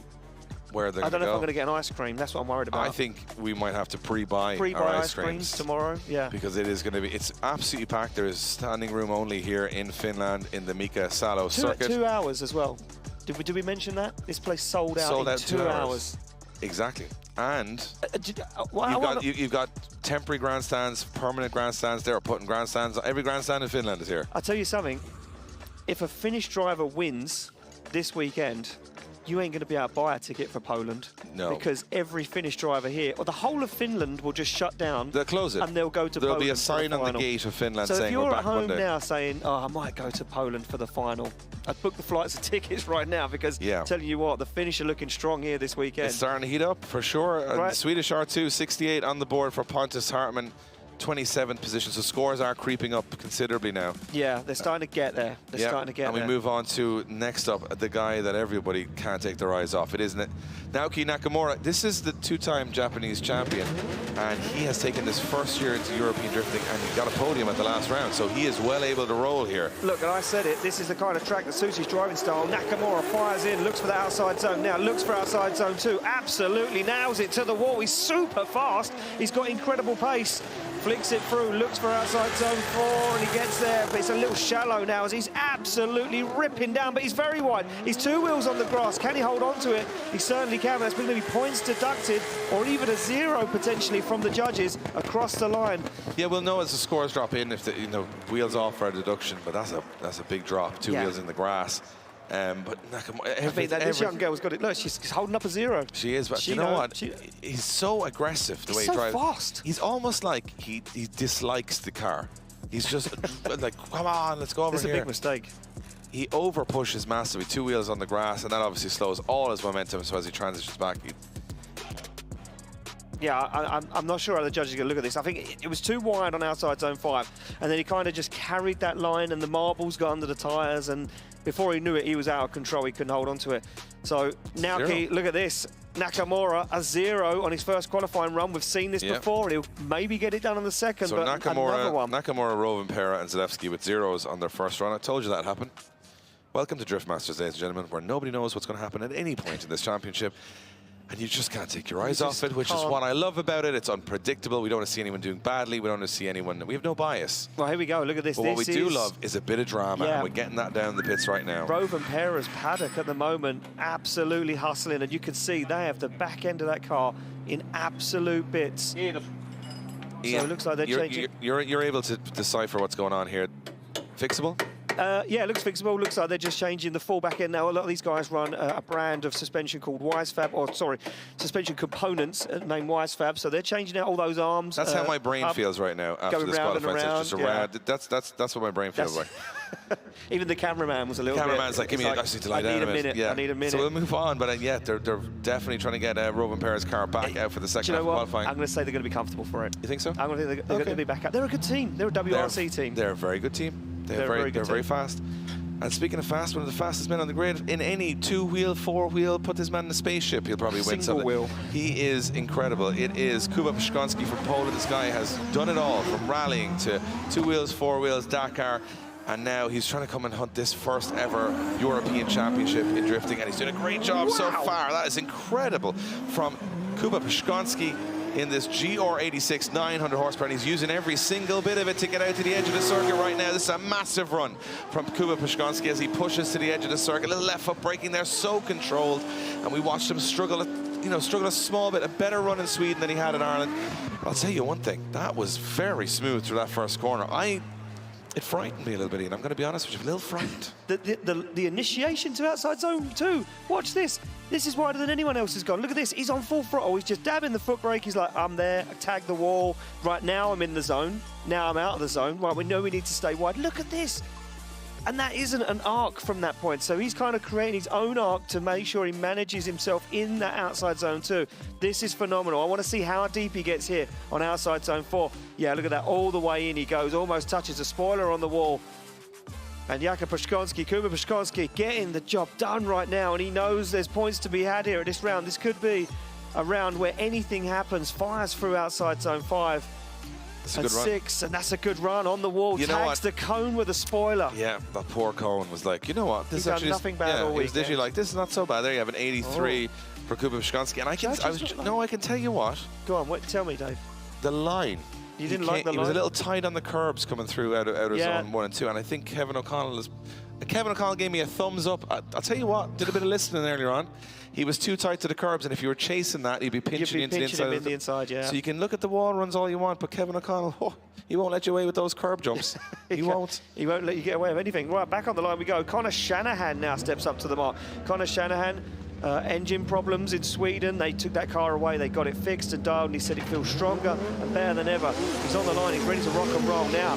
where they're I don't know go. if I'm going to get an ice cream. That's what I'm worried about. I think we might have to pre-buy our ice creams tomorrow. Yeah, because it is going to be. It's absolutely packed. There is standing room only here in Finland in the Mika Salo circuit. 2 hours as well. Did we mention that this place sold out in 2 hours? Exactly. And you've got temporary grandstands, permanent grandstands. They're putting grandstands. Every grandstand in Finland is here. I'll tell you something. If a Finnish driver wins this weekend, you ain't going to be able to buy a ticket for Poland. No. Because every Finnish driver here, or the whole of Finland will just shut down. They'll close it. And they'll go to There'll Poland. There'll be a sign on the gate of Finland saying we're back one day. So if you're at home now saying, oh, I might go to Poland for the final, I'd book the flights and tickets right now because telling you what, the Finnish are looking strong here this weekend. It's starting to heat up for sure. Right. Swedish R2, 68 on the board for Pontus Hartman. 27th position, so scores are creeping up considerably now. Yeah, they're starting to get there. They're starting to get there. And we move on to next up, the guy that everybody can't take their eyes off. It isn't it? Naoki Nakamura. This is the two-time Japanese champion, and he has taken this first year into European drifting, and he got a podium at the last round, so he is well able to roll here. Look, and I said it, this is the kind of track that suits his driving style. Nakamura fires in, looks for the outside zone now, looks for outside zone 2, absolutely nails it to the wall. He's super fast. He's got incredible pace. Flicks it through, looks for outside zone 4, and he gets there, but it's a little shallow now as he's absolutely ripping down, but he's very wide. He's 2 wheels on the grass. Can he hold on to it? He certainly can. That's going to be points deducted, or even a 0 potentially from the judges across the line. Yeah, we'll know as the scores drop in if the wheels off for a deduction, but that's a big drop. 2 wheels in the grass. But Nakamura, this young girl's got it. Look, she's holding up a 0. She is, but you know what? He's so aggressive the way he drives. He's so fast. He's almost like he dislikes the car. He's just like, come on, let's go over here. It's a big mistake. He over pushes massively. 2 wheels on the grass, and that obviously slows all his momentum. So as he transitions back, yeah, I'm not sure how the judges are going to look at this. I think it was too wide on outside zone 5, and then he kind of just carried that line, and the marbles got under the tyres, and before he knew it, he was out of control. He couldn't hold on to it. So now, look at this. Nakamura, a 0 on his first qualifying run. We've seen this before, and he'll maybe get it done on the second, so but another one. Nakamura, Rovenpera, and Zalewski with 0s on their first run. I told you that happened. Welcome to Drift Masters, ladies and gentlemen, where nobody knows what's going to happen at any point in this championship. And you just can't take your eyes off it, which is what I love about it. It's unpredictable. We don't want to see anyone doing badly. We don't want to see anyone. We have no bias. Well, here we go. Look at this. But what we do love is a bit of drama, and we're getting that down the pits right now. Rovenpera's paddock at the moment, absolutely hustling, and you can see they have the back end of that car in absolute bits. So it looks like they're changing. You're able to decipher what's going on here. Fixable? Yeah, it looks fixable. Looks like they're just changing the full back end now. A lot of these guys run a brand of suspension called Wisefab, or sorry, suspension components named Wisefab. So they're changing out all those arms. That's how my brain feels right now after this qualifying. It's just around. That's what my brain feels like. Even the cameraman was a little. Cameraman's like, give me. I just need to lie down a minute. I need a minute. So we'll move on. But yeah, they're definitely trying to get Rovenpera's car back out for the second half of qualifying. I'm going to say they're going to be comfortable for it. You think so? I'm going to think they're going to be back up. They're a good team. They're a WRC team. They're a very good team. They're very fast. And speaking of fast, one of the fastest men on the grid in any 2-wheel, 4-wheel, put this man in a spaceship, he'll probably win something. Wheel. He is incredible. It is Kuba Pszczonski from Poland. This guy has done it all, from rallying to 2 wheels, 4 wheels, Dakar. And now he's trying to come and hunt this first ever European Championship in drifting. And he's doing a great job so far. That is incredible from Kuba Pszczonski in this GR86 900 horsepower, and he's using every single bit of it to get out to the edge of the circuit right now. This is a massive run from Kuba Pszczonski as he pushes to the edge of the circuit. A little left foot braking there, so controlled, and we watched him struggle a small bit, a better run in Sweden than he had in Ireland. I'll tell you one thing, that was very smooth through that first corner. It frightened me a little bit, Ian. I'm going to be honest with you, a little frightened. The initiation to outside zone 2. Watch this. This is wider than anyone else has gone. Look at this. He's on full throttle. He's just dabbing the foot brake. He's like, I'm there. I tagged the wall. Right now, I'm in the zone. Now I'm out of the zone. Right, we know we need to stay wide. Look at this. And that isn't an arc from that point. So he's kind of creating his own arc to make sure he manages himself in that outside zone 2. This is phenomenal. I want to see how deep he gets here on outside zone 4. Yeah, look at that. All the way in he goes. Almost touches a spoiler on the wall. And Jakub Kuba Pszczonski getting the job done right now. And he knows there's points to be had here at this round. This could be a round where anything happens. Fires through outside zone 5. And 6, and that's a good run on the wall. You tags the cone with a spoiler. Yeah, that poor cone was like, you know what? This actually nothing bad all week. He was literally like, this is not so bad. There you have an 83 for Kuba Pszczonski. And I can tell you what. Go on, tell me, Dave. The line. You didn't like the line? He was a little tight on the curbs coming through out of zone 1 and 2. And I think Kevin O'Connell gave me a thumbs up. I'll tell you what, did a bit of listening earlier on. He was too tight to the curbs, and if you were chasing that, he'd be pinching into the inside. Yeah. So you can look at the wall runs all you want, but Kevin O'Connell, he won't let you away with those curb jumps. He won't. He won't let you get away with anything. Right, back on the line we go. Connor Shanahan now steps up to the mark. Connor Shanahan, engine problems in Sweden. They took that car away. They got it fixed and dialed, and he said it feels stronger and better than ever. He's on the line. He's ready to rock and roll now.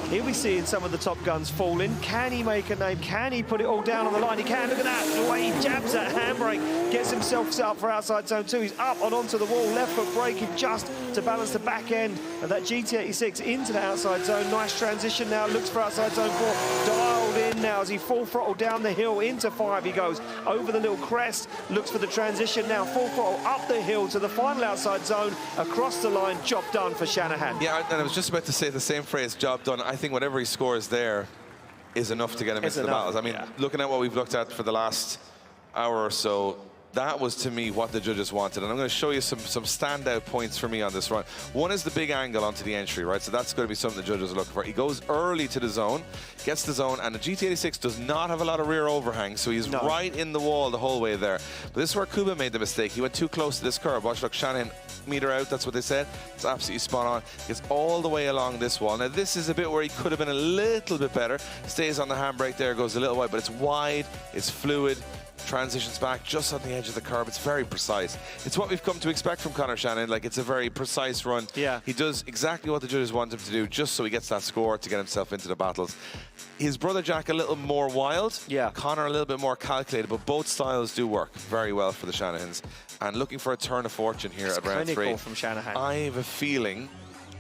Here we see some of the top guns falling. Can he make a name? Can he put it all down on the line? He can. Look at that. The way he jabs that handbrake, gets himself set up for outside zone 2. He's up and onto the wall. Left foot braking just to balance the back end of that GT86 into the outside zone. Nice transition now. Looks for outside zone 4. Dialed in now as he full throttle down the hill into 5. He goes over the little crest. Looks for the transition now. Full throttle up the hill to the final outside zone. Across the line. Job done for Shanahan. Yeah, and I was just about to say the same phrase, job done. I think whatever he scores there is enough to get him into the battles. I mean, looking at what we've looked at for the last hour or so, that was, to me, what the judges wanted. And I'm going to show you some standout points for me on this run. One is the big angle onto the entry, right? So that's going to be something the judges are looking for. He goes early to the zone, gets the zone, and the GT86 does not have a lot of rear overhang, so he's right in the wall the whole way there. But this is where Kuba made the mistake. He went too close to this curve. Watch, look, Shanahan, meter out, that's what they said. It's absolutely spot on. Gets all the way along this wall. Now, this is a bit where he could have been a little bit better. Stays on the handbrake there, goes a little wide, but it's wide, it's fluid. Transitions back just on the edge of the curb. It's very precise. It's what we've come to expect from Connor Shanahan. Like, it's a very precise run. Yeah. He does exactly what the judges want him to do, just so he gets that score to get himself into the battles. His brother Jack a little more wild. Yeah. Connor a little bit more calculated, but both styles do work very well for the Shanahans. And looking for a turn of fortune here at round 3. From Shanahan. I have a feeling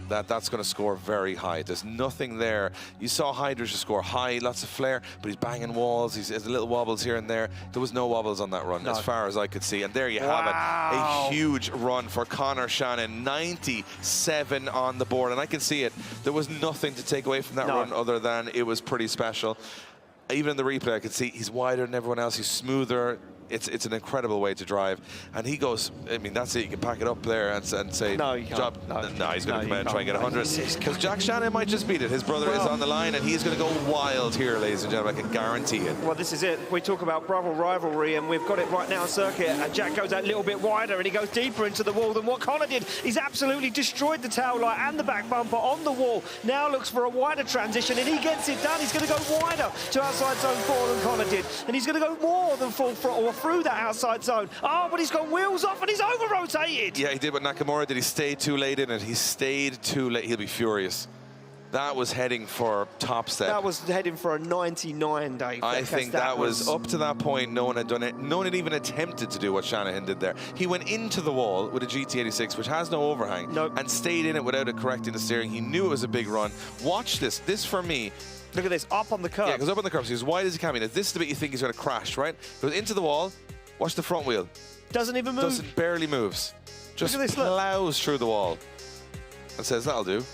that's going to score very high. There's nothing there. You saw Hydra just score high, lots of flair, but he's banging walls. He's little wobbles here and there. There was no wobbles on that run, as far as I could see. And there you have it. A huge run for Connor Shanahan. 97 on the board, and I can see it. There was nothing to take away from that run other than it was pretty special. Even in the replay, I could see he's wider than everyone else. He's smoother. It's an incredible way to drive. And he goes, I mean, that's it. You can pack it up there and say, no, you can't. No, he's going to come out and try and get 100. Because Jack Shanahan might just beat it. His brother is on the line, and he's going to go wild here, ladies and gentlemen. I can guarantee it. Well, this is it. We talk about brother rivalry, and we've got it right now on circuit. And Jack goes that little bit wider, and he goes deeper into the wall than what Connor did. He's absolutely destroyed the tail light and the back bumper on the wall. Now looks for a wider transition, and he gets it done. He's going to go wider to outside zone 4 than Connor did. And he's going to go more than full throttle or through that outside zone. Oh, but he's got wheels off and he's over-rotated. Yeah, he did what Nakamura did. He stayed too late in it. He stayed too late. He'll be furious. That was heading for top step. That was heading for a 99, Dave. I think that was up to that point. No one had done it. No one had even attempted to do what Shanahan did there. He went into the wall with a GT86, which has no overhang, and stayed in it without it correcting the steering. He knew it was a big run. Watch this. This, for me, look at this, up on the curb. Yeah, it goes up on the curb. So he's as wide as he can be. Now, this is the bit you think he's going to crash, right? Goes into the wall. Watch the front wheel. Doesn't even move. Barely moves. Just plows through the wall. And says, that'll do.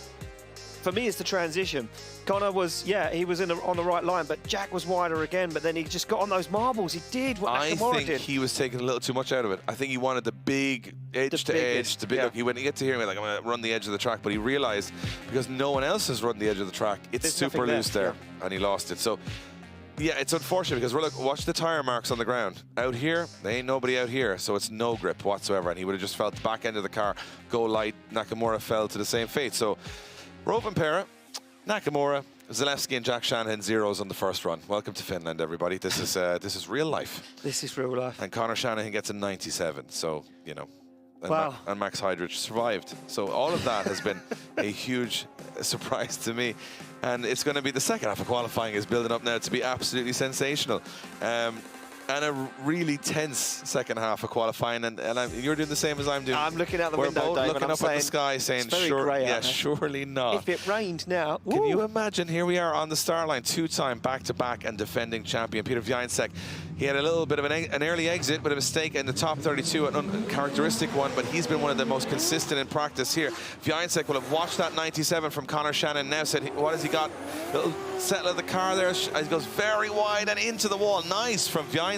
For me, it's the transition. Connor was, he was on the right line, but Jack was wider again, but then he just got on those marbles. He did what Nakamura did. I think he was taking a little too much out of it. I think he wanted the big edge to edge. Look, he went to get to here and like, I'm going to run the edge of the track, but he realized because no one else has run the edge of the track, it's super loose there, and he lost it. So, yeah, it's unfortunate because watch the tire marks on the ground. Out here, there ain't nobody out here, so it's no grip whatsoever, and he would have just felt the back end of the car go light. Nakamura fell to the same fate. So, Roving Pera, Nakamura, Zalewski and Jack Shanahan zeros on the first run. Welcome to Finland, everybody. This is real life. This is real life. And Conor Shanahan gets a 97. So, you know. And, wow. And Max Heidrich survived. So all of that has been a huge surprise to me. And it's going to be the second half of qualifying is building up now to be absolutely sensational. And a really tense second half of qualifying, and you're doing the same as I'm doing. I'm looking out the We're window, both Dave, looking up at the sky, saying, surely not. If it rained now, can you imagine? Here we are on the start line, two-time back-to-back and defending champion Peter Wiańczek. He had a little bit of an early exit, but a mistake in the top 32, an uncharacteristic one, but he's been one of the most consistent in practice here. Wiańczek will have watched that 97 from Conor Shanahan now, said, what has he got? Little settle of the car there, he goes very wide and into the wall. Nice from Wiańczek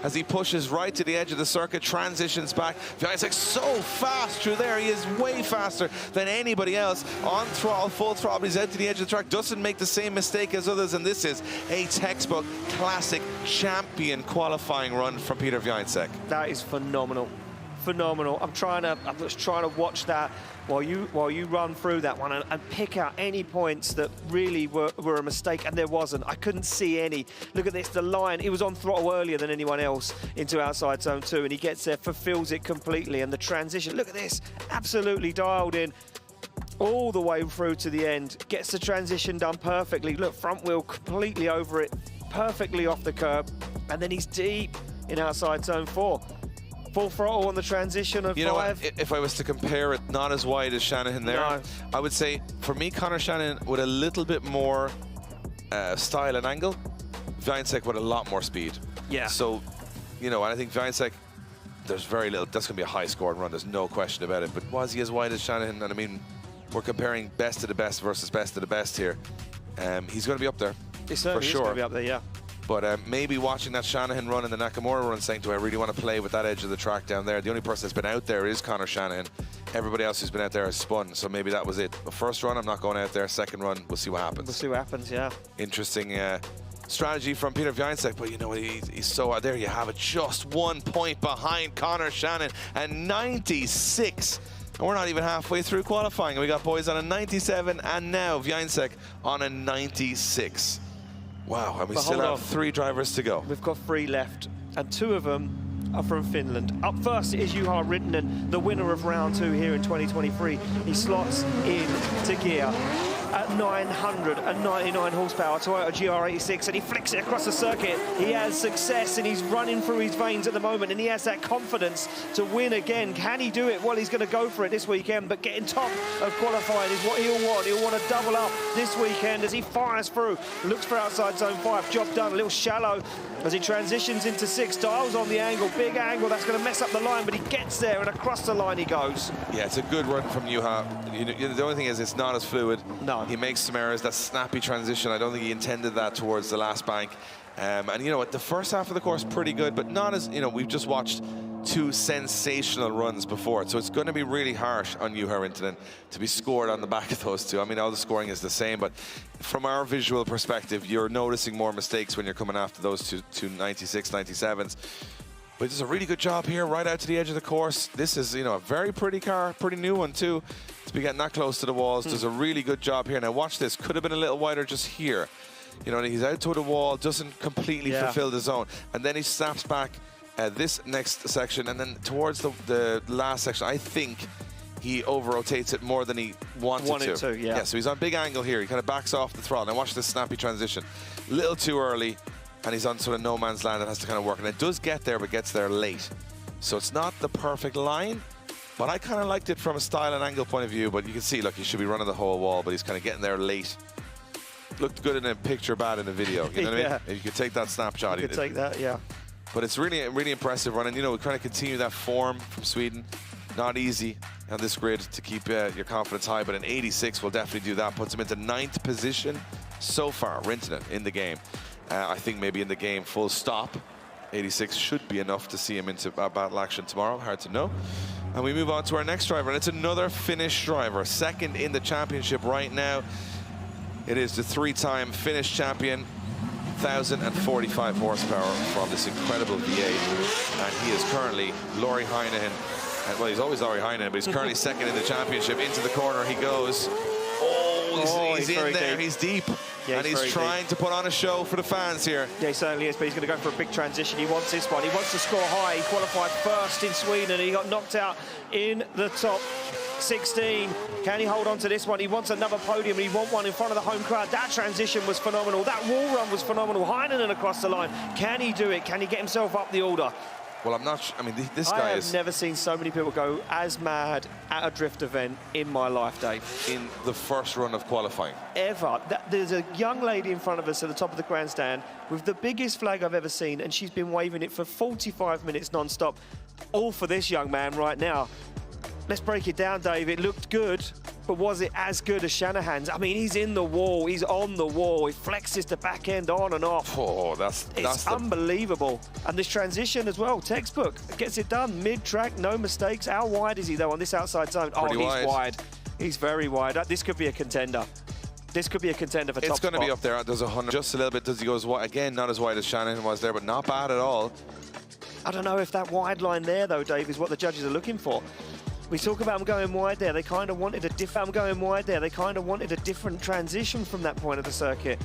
as he pushes right to the edge of the circuit, transitions back. Wiańczek so fast through there. He is way faster than anybody else. On throttle, full throttle, he's out to the edge of the track, doesn't make the same mistake as others, and this is a textbook classic champion qualifying run from Peter Wiańczek. That is phenomenal. Phenomenal. I'm just trying to watch that while you run through that one and pick out any points that really were a mistake, and there wasn't. I couldn't see any. Look at this, the line. He was on throttle earlier than anyone else into outside zone 2, and he gets there, fulfills it completely, and the transition. Look at this, absolutely dialed in all the way through to the end. Gets the transition done perfectly. Look, front wheel completely over it, perfectly off the curb, and then he's deep in outside zone 4. Full throttle on the transition of 5. You know what, if I was to compare it, not as wide as Shanahan there, no. I would say, for me, Conor Shanahan with a little bit more style and angle, Wiańczek with a lot more speed. Yeah. So, you know, and I think Wiańczek, there's very little, that's going to be a high-scoring run, there's no question about it, but was he as wide as Shanahan? And I mean, we're comparing best of the best versus best of the best here. He's going to be up there, for sure. Going to be up there, yeah. But maybe watching that Shanahan run and the Nakamura run, saying, do I really want to play with that edge of the track down there? The only person that's been out there is Conor Shanahan. Everybody else who's been out there has spun, so maybe that was it. The first run, I'm not going out there. Second run, we'll see what happens. We'll see what happens, yeah. Interesting strategy from Peter Wiańczek, but you know, he's so, there you have it, just 1 point behind Conor Shanahan and 96. And we're not even halfway through qualifying. We got boys on a 97 and now Wiańczek on a 96. Wow, and we still have 3 drivers to go. We've got 3 left, and 2 of them are from Finland. Up first is Juha Rintanen, the winner of round 2 here in 2023. He slots into gear at 999 horsepower, Toyota GR86, and he flicks it across the circuit. He has success, and he's running through his veins at the moment, and he has that confidence to win again. Can he do it? Well, he's going to go for it this weekend, but getting top of qualifying is what he'll want. He'll want to double up this weekend as he fires through, looks for outside zone 5. Job done, a little shallow as he transitions into 6. Dials on the angle, big angle, that's going to mess up the line, but he gets there, and across the line he goes. Yeah, it's a good run from Juha. The only thing is it's not as fluid. No. He makes some errors. That snappy transition, I don't think he intended that towards the last bank. And you know what, the first half of the course pretty good, but not as, you know, we've just watched 2 sensational runs before, so it's going to be really harsh on Juha Rintanen to be scored on the back of those 2. I mean, all the scoring is the same, but from our visual perspective, you're noticing more mistakes when you're coming after those two 96, 97s. But it's a really good job here, right out to the edge of the course. This is, you know, a very pretty car, pretty new one too, to be getting that close to the walls. Does a really good job here. Now watch this, could have been a little wider just here. You know, he's out to the wall, doesn't completely fulfill the zone. And then he snaps back this next section, and then towards the last section, I think he over-rotates it more than he wanted to. Yeah, so he's on big angle here. He kind of backs off the throttle. Now watch this snappy transition. A little too early, and he's on sort of no man's land and has to kind of work. And it does get there, but gets there late. So it's not the perfect line, but I kind of liked it from a style and angle point of view. But you can see, look, he should be running the whole wall, but he's kind of getting there late. Looked good in a picture, bad in a video. You know what I mean? If you could take that snapshot. You could take that, yeah. But it's really, really impressive run. And, you know, we kind of continue that form from Sweden. Not easy on this grid to keep your confidence high, but an 86 will definitely do that. Puts him into 9th position so far, Rintanen, in the game. I think maybe in the game, full stop. 86 should be enough to see him into battle action tomorrow. Hard to know. And we move on to our next driver, and it's another Finnish driver. 2nd in the championship right now. It is the 3-time Finnish champion. 1,045 horsepower from this incredible V8. And he is currently Lauri Heinonen. Well, he's always Lauri Heinonen, but he's currently 2nd in the championship. Into the corner he goes. Oh, he's in there. Deep. He's deep. Yeah, and he's trying to put on a show for the fans here. Yeah, he certainly is, but he's going to go for a big transition. He wants this one. He wants to score high. He qualified first in Sweden. He got knocked out in the top 16. Can he hold on to this one? He wants another podium, and he wants one in front of the home crowd. That transition was phenomenal. That wall run was phenomenal. Heinonen across the line. Can he do it? Can he get himself up the order? Well, I'm not. I mean, this guy is. I have never seen so many people go as mad at a drift event in my life, Dave. In the first run of qualifying. Ever. There's a young lady in front of us at the top of the grandstand with the biggest flag I've ever seen, and she's been waving it for 45 minutes non-stop. All for this young man right now. Let's break it down, Dave. It looked good, but was it as good as Shanahan's? I mean, he's in the wall. He's on the wall. He flexes the back end on and off. Oh, that's unbelievable. And this transition as well, textbook. Gets it done. Mid-track, no mistakes. How wide is he, though, on this outside zone? Pretty he's wide. He's very wide. This could be a contender. This could be a contender for top spot. It's going to be up there. There's 100. Just a little bit. Does he go as wide? Again, not as wide as Shanahan was there, but not bad at all. I don't know if that wide line there, though, Dave, is what the judges are looking for. We talk about them going wide there. They kind of wanted a different. different transition from that point of the circuit.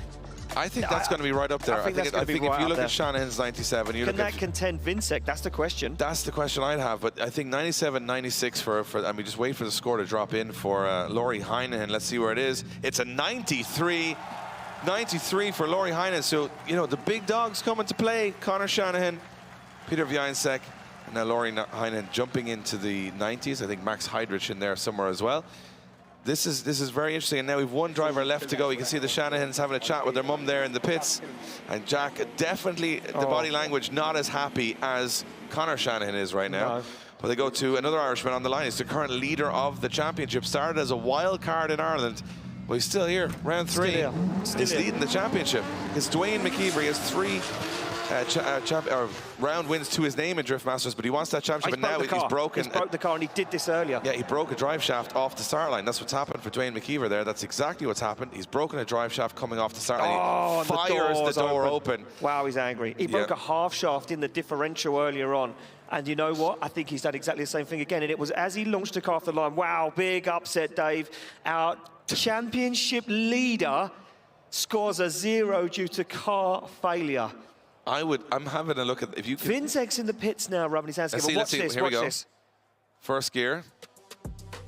I think that's going to be right up there. I think if you look at Shanahan's 97, can that contend Vinsec? That's the question. That's the question I'd have. But I think 97, 96 for I mean, just wait for the score to drop in for Lauri Heinonen. Let's see where it is. It's a 93. 93 for Lauri Heinonen. So, you know, the big dogs coming to play. Connor Shanahan, Peter Wiańczek. Now Lauri Heinonen jumping into the 90s. I think Max Heidrich in there somewhere as well. This is very interesting. And now we've one driver left to go. You can see the Shanahans having a chat with their mum there in the pits. And Jack, definitely the body language not as happy as Connor Shanahan is right now. No. But they go to another Irishman on the line. He's the current leader of the championship. Started as a wild card in Ireland. Well, he's still here. Round 3. He's leading the championship. It's Dwayne McKeever. He has 3 round wins to his name in Drift Masters, but he wants that championship, and now he's broken. He's broke the car, and he did this earlier. Yeah, he broke a drive shaft off the start line. That's what's happened for Dwayne McKeever there. That's exactly what's happened. He's broken a drive shaft coming off the start line. He fires the door open. Wow, he's angry. He broke a half shaft in the differential earlier on. And you know what? I think he's done exactly the same thing again. And it was as he launched the car off the line. Wow, big upset, Dave. Our championship leader scores a 0 due to car failure. I'm having a look at if you can. Vinsec's in the pits now, rubbing his hands together. Watch this, Here we go. This. First gear,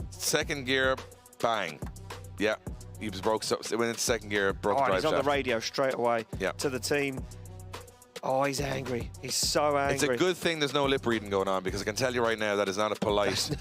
second gear, bang. Yeah, he was broke. So when it's second gear, broke the drive he's shaft. on the radio straight away to the team. Oh, he's angry. He's so angry. It's a good thing there's no lip reading going on, because I can tell you right now that is not a polite.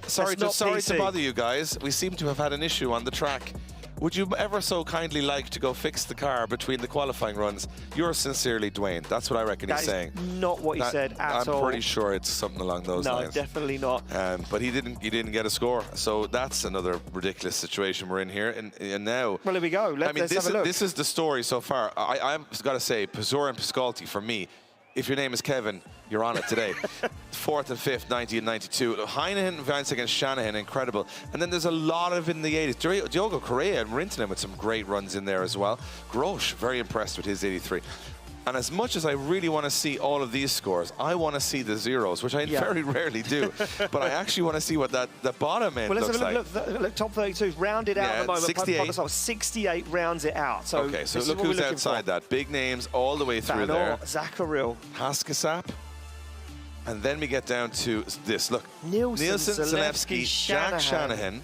sorry to bother you guys. We seem to have had an issue on the track. Would you ever so kindly like to go fix the car between the qualifying runs? Yours sincerely, Dwayne. That's what I reckon he's saying. Not what he said at all. I'm pretty sure it's something along those lines. No, definitely not. But he didn't get a score. So that's another ridiculous situation we're in here. And now, well, here we go. Let's have a look. This is the story so far. I've got to say, Pazur and Piscalti for me. If your name is Kevin, you're on it today. 4th and 5th, 90 and 92. Heinonen, Wiańczek and Shanahan, incredible. And then there's a lot of in the 80s. Diogo Correa and Rintanen with some great runs in there as well. Grosch, very impressed with his 83. And as much as I really want to see all of these scores, I want to see the zeros, which I very rarely do. But I actually want to see what the bottom end looks like. Look, top 32 is rounded out at the moment. 68. 68 rounds it out. So okay, so look who's outside that. Big names all the way through there. Zacharil. Haskasap. And then we get down to this. Look, Nielsen, Zalewski, Jack Shanahan,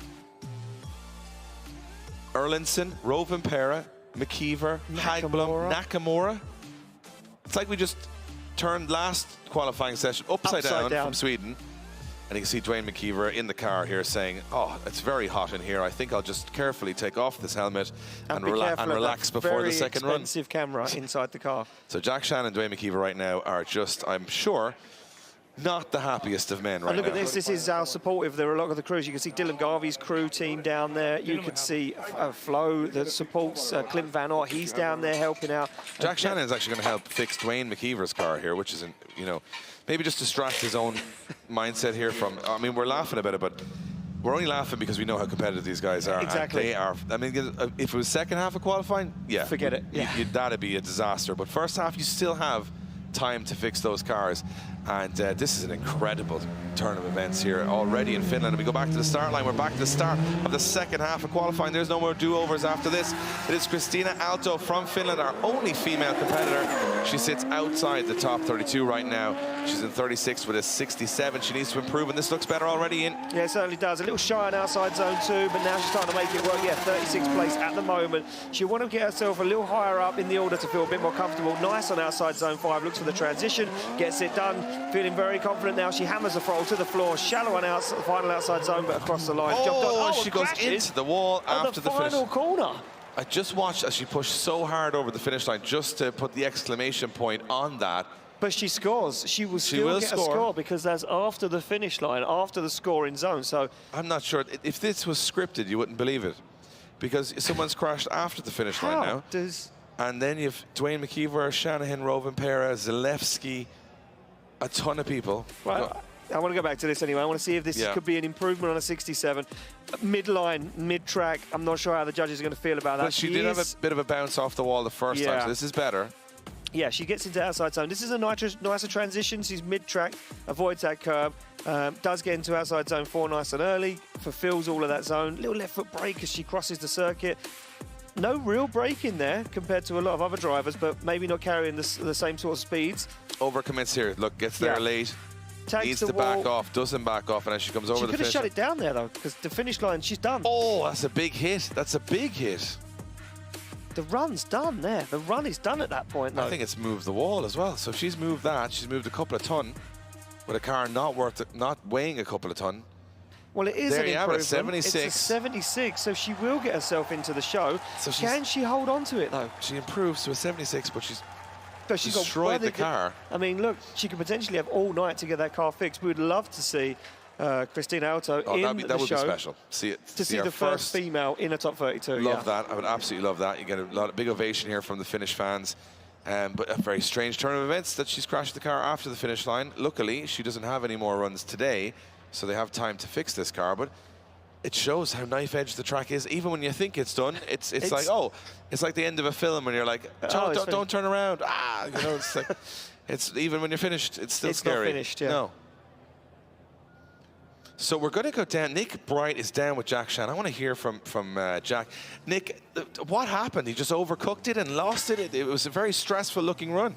Erlinson, Rovanperä, McKeever, Hagblom, Nakamura. It's like we just turned last qualifying session upside down from Sweden. And you can see Dwayne McKeever in the car here saying, oh, it's very hot in here. I think I'll just carefully take off this helmet and relax before the second run. Very expensive camera inside the car. So Jack Shannon and Dwayne McKeever right now are just, I'm sure, not the happiest of men right now. Look at this. This is how supportive there are a lot of the crews. You can see Dylan Garvey's crew team down there. You can see Flo that supports Clint Van Ort. He's down there helping out. Jack Shannon is actually going to help fix Dwayne McKeever's car here, which isn't, you know, maybe just distract his own mindset here from, I mean, we're laughing about it, but we're only laughing because we know how competitive these guys are. Exactly. They are. I mean, if it was second half of qualifying, yeah. Forget it. That'd be a disaster. But first half, you still have time to fix those cars. And this is an incredible turn of events here already in Finland. And we go back to the start line. We're back to the start of the second half of qualifying. There's no more do-overs after this. It is Kristiina Aalto from Finland, our only female competitor. She sits outside the top 32 right now. She's in 36 with a 67. She needs to improve, and this looks better already in. Yeah, it certainly does. A little shy on outside zone 2, but now she's starting to make it work. Yeah, 36th place at the moment. She'll want to get herself a little higher up in the order to feel a bit more comfortable. Nice on outside zone 5. Looks for the transition, gets it done. Feeling very confident now. She hammers the throttle to the floor. Shallow on the final outside zone, but across the line. She goes into the wall after the final corner. I just watched as she pushed so hard over the finish line just to put the exclamation point on that. But she scores. She will still get a score because that's after the finish line, after the scoring zone. So I'm not sure. If this was scripted, you wouldn't believe it. Because someone's crashed after the finish line now. And then you've Dwayne McKeever, Shanahan, Rovanperä, Zalewski, a ton of people. Right. I want to go back to this anyway. I want to see if this could be an improvement on a 67. Midline, mid-track, I'm not sure how the judges are going to feel about that. But she did have a bit of a bounce off the wall the first time, so this is better. Yeah, she gets into outside zone. This is a nicer transition. She's mid-track, avoids that curb, does get into outside zone 4 nice and early, fulfills all of that zone. Little left foot brake as she crosses the circuit. No real brake in there compared to a lot of other drivers, but maybe not carrying the same sort of speeds. Overcommits here. Look, gets there late. Needs to back off, doesn't back off, and as she comes over the finish. She could have shut it down there, though, because the finish line, she's done. Oh, that's a big hit. That's a big hit. The run's done there. The run is done at that point, though. I think it's moved the wall as well. So if she's moved that, she's moved a couple of ton with a car not weighing a couple of ton. Well, it is an improvement. 76. It's a 76, so she will get herself into the show. So can she hold on to it, though? She improves to a 76, but she's she's destroyed the car. I mean, look, she could potentially have all night to get that car fixed. We would love to see Kristiina Aalto in the show. That would be special. To see the first female in a top 32. Love that. I would absolutely love that. You get a lot of big ovation here from the Finnish fans. But a very strange turn of events that she's crashed the car after the finish line. Luckily, she doesn't have any more runs today, so they have time to fix this car. But it shows how knife-edge the track is. Even when you think it's done, it's like, it's like the end of a film when you're like, don't turn around. You know, it's like, it's even when you're finished, it's still scary. It's not finished, yeah. No. So we're going to go down. Nick Bright is down with Jack Shan. I want to hear from Jack. Nick, what happened? He just overcooked it and lost it. It was a very stressful-looking run.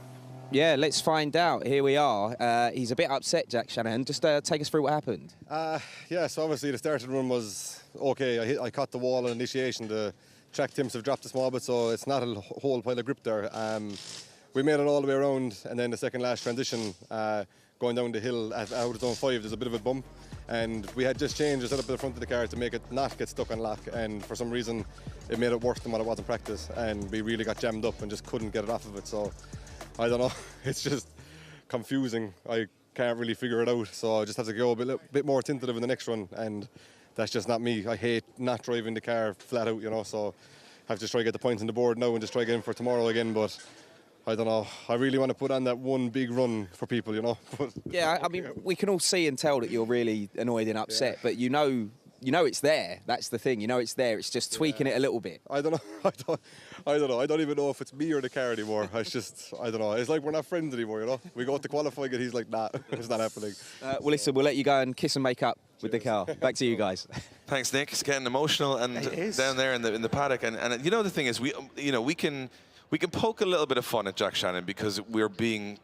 Yeah, let's find out. Here we are. He's a bit upset, Jack Shanahan. Just take us through what happened. Yeah, so obviously the start of the run was okay. I caught the wall on initiation. The track temps have dropped a small bit, so it's not a whole pile of grip there. We made it all the way around, and then the second last transition, going down the hill out of zone 5, there's a bit of a bump. And we had just changed the setup at the front of the car to make it not get stuck on lock, and for some reason it made it worse than what it was in practice, and we really got jammed up and just couldn't get it off of it. So I don't know, it's just confusing. I can't really figure it out, so I just have to go a bit more tentative in the next run, and that's just not me. I hate not driving the car flat out, you know, so I have to try to get the points on the board now and just try to get in for tomorrow again. But I don't know. I really want to put on that one big run for people, you know. Yeah, I mean, we can all see and tell that you're really annoyed and upset, but you know it's there. That's the thing. You know it's there. It's just tweaking it a little bit. I don't know. I don't know. I don't even know if it's me or the car anymore. It's just, I don't know. It's like we're not friends anymore, you know. We go to qualifying and he's like, nah, it's not happening. Well, listen, we'll let you go and kiss and make up with the car. Back to you guys. Thanks, Nick. It's getting emotional and down there in the paddock. And you know the thing is, we can poke a little bit of fun at Jack Shannon because we're being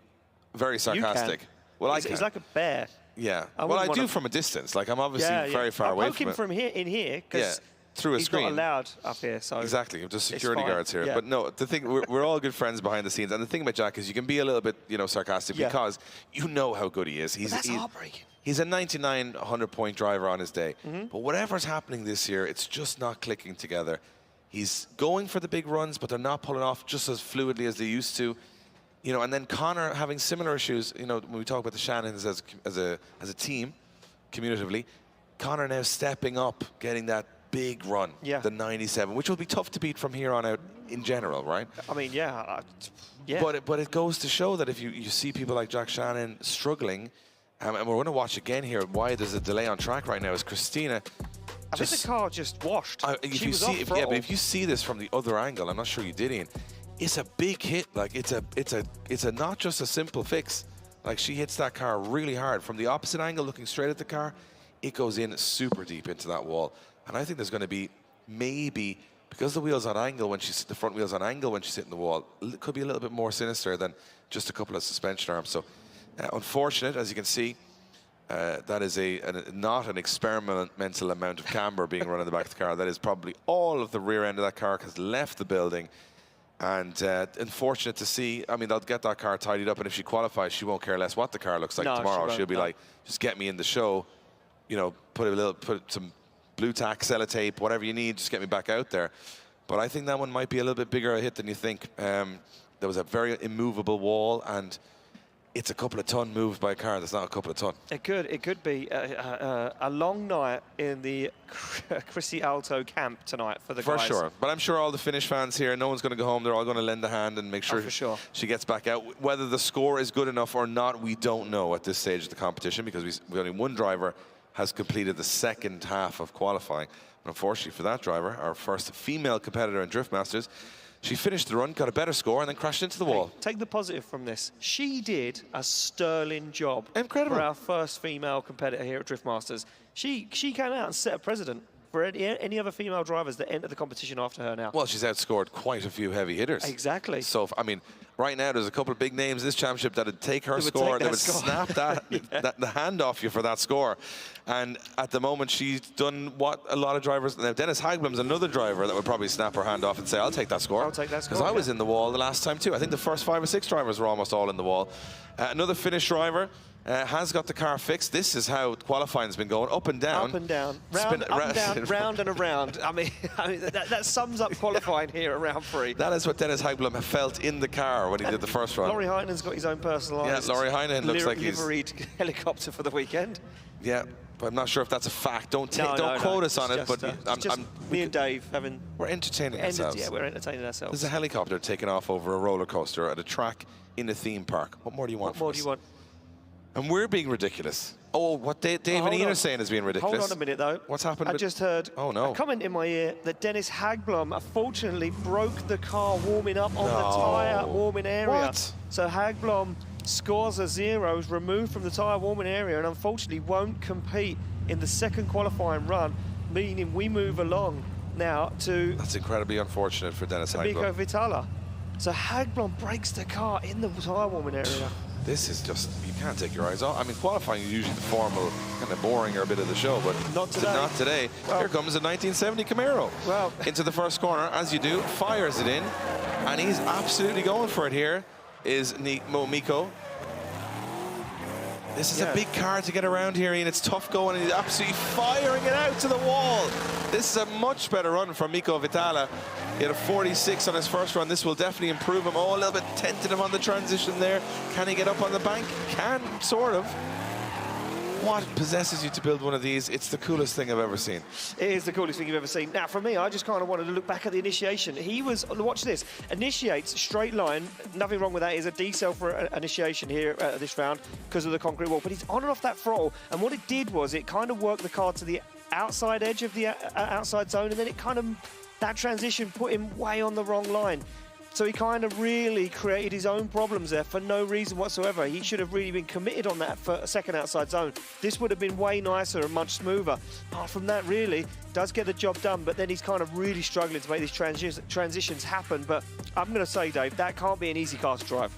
very sarcastic. Well, he's like a bear. Yeah. Well, I do from a distance. Like, I'm obviously very far away from it. I'll poke him from here because through a screen. He's not allowed up here. So exactly. Just security guards here. Yeah. But no, the thing, we're all good friends behind the scenes. And the thing about Jack is you can be a little bit, sarcastic because you know how good he is. That's heartbreaking. He's a 99, 100-point driver on his day. But whatever's happening this year, it's just not clicking together. He's going for the big runs, but they're not pulling off just as fluidly as they used to. And then Connor having similar issues. When we talk about the Shannons as a team, commutatively, Connor now stepping up, getting that big run, the 97, which will be tough to beat from here on out in general, right? I mean, yeah. But it goes to show that if you see people like Jack Shannon struggling, and we're going to watch again here why there's a delay on track right now, is Kristiina. I think the car just washed. But if you see this from the other angle, I'm not sure you did, Ian. it's a big hit. Like it's a not just a simple fix. Like she hits that car really hard from the opposite angle, looking straight at the car. It goes in super deep into that wall, and I think there's going to be maybe, because the wheel's on angle when she's the front wheel's on angle when she's hitting the wall, it could be a little bit more sinister than just a couple of suspension arms. So unfortunate, as you can see. That is not an experimental amount of camber being run in the back of the car. That is probably all of the rear end of that car has left the building. And unfortunate to see. I mean, they'll get that car tidied up, and if she qualifies, she won't care less what the car looks like tomorrow. She'll be like, just get me in the show. You know, put some blue tack, sellotape, whatever you need, just get me back out there. But I think that one might be a little bit bigger a hit than you think. There was a very immovable wall, and it's a couple of ton moved by a car that's not a couple of ton. It could be a long night in the Chrissy Alto camp tonight for the guys. For sure. But I'm sure all the Finnish fans here, no one's going to go home. They're all going to lend a hand and make sure, she gets back out. Whether the score is good enough or not, we don't know at this stage of the competition, because we only one driver has completed the second half of qualifying. And unfortunately for that driver, our first female competitor in Drift Masters, she finished the run, got a better score, and then crashed into the wall. Take the positive from this. She did a sterling job. Incredible. For our first female competitor here at Drift Masters. She came out and set a precedent for any other female drivers that enter the competition after her now. Well, she's outscored quite a few heavy hitters. Exactly. So, I mean, right now there's a couple of big names in this championship that would take her score, that would snap the hand off you for that score. And at the moment, she's done what a lot of drivers... Now, Dennis Hagblom's another driver that would probably snap her hand off and say, I'll take that score. I'll take that score. Because I was in the wall the last time, too. I think the first 5 or 6 drivers were almost all in the wall. Another Finnish driver has got the car fixed. This is how qualifying's been going, up and down. Up and down. Round, up and down, round and around. I mean that sums up qualifying here at round 3. That is what Dennis Hagblom felt in the car when he did the first run. Laurie Heinen's got his own personalised... Yeah, Laurie Heinen looks like he's... liveried helicopter for the weekend. Yeah, but I'm not sure if that's a fact. Don't quote us on it, but me and Dave we're entertaining ourselves. Yeah, we're entertaining ourselves. There's a helicopter taking off over a roller coaster at a track in a theme park. What more do you want from us? What more do you want? And we're being ridiculous. Oh, what Dave and Ian are saying is being ridiculous. Hold on a minute, though. What's happened? I just heard a comment in my ear that Dennis Hagblom unfortunately broke the car warming up on the tyre warming area. What? So Hagblom scores a 0, is removed from the tyre warming area, and unfortunately won't compete in the second qualifying run, meaning we move along now to... That's incredibly unfortunate for Dennis Hagblom. Mikko Vitala. So Hagblom breaks the car in the tyre warming area. This is just, you can't take your eyes off. I mean, qualifying is usually the formal, kind of boring or a bit of the show, but not today. Not today. Well, here comes a 1970 Camaro. Well, into the first corner, as you do, fires it in, and he's absolutely going for it here, is Mikko. This is a big car to get around here, Ian. It's tough going, and he's absolutely firing it out to the wall. This is a much better run from Mikko Vitala. He had a 46 on his first run. This will definitely improve him. Oh, a little bit tentative on the transition there. Can he get up on the bank? Can, sort of. What possesses you to build one of these? It's the coolest thing I've ever seen. It is the coolest thing you've ever seen. Now, for me, I just kind of wanted to look back at the initiation. He was, watch this, initiates straight line. Nothing wrong with that. Is a decel for initiation here this round because of the concrete wall. But he's on and off that throttle. And what it did was it kind of worked the car to the outside edge of the outside zone. And then it kind of, that transition put him way on the wrong line. So he kind of really created his own problems there for no reason whatsoever. He should have really been committed on that for a second outside zone. This would have been way nicer and much smoother. Apart from that, really, does get the job done, but then he's kind of really struggling to make these transitions happen. But I'm going to say, Dave, that can't be an easy car to drive.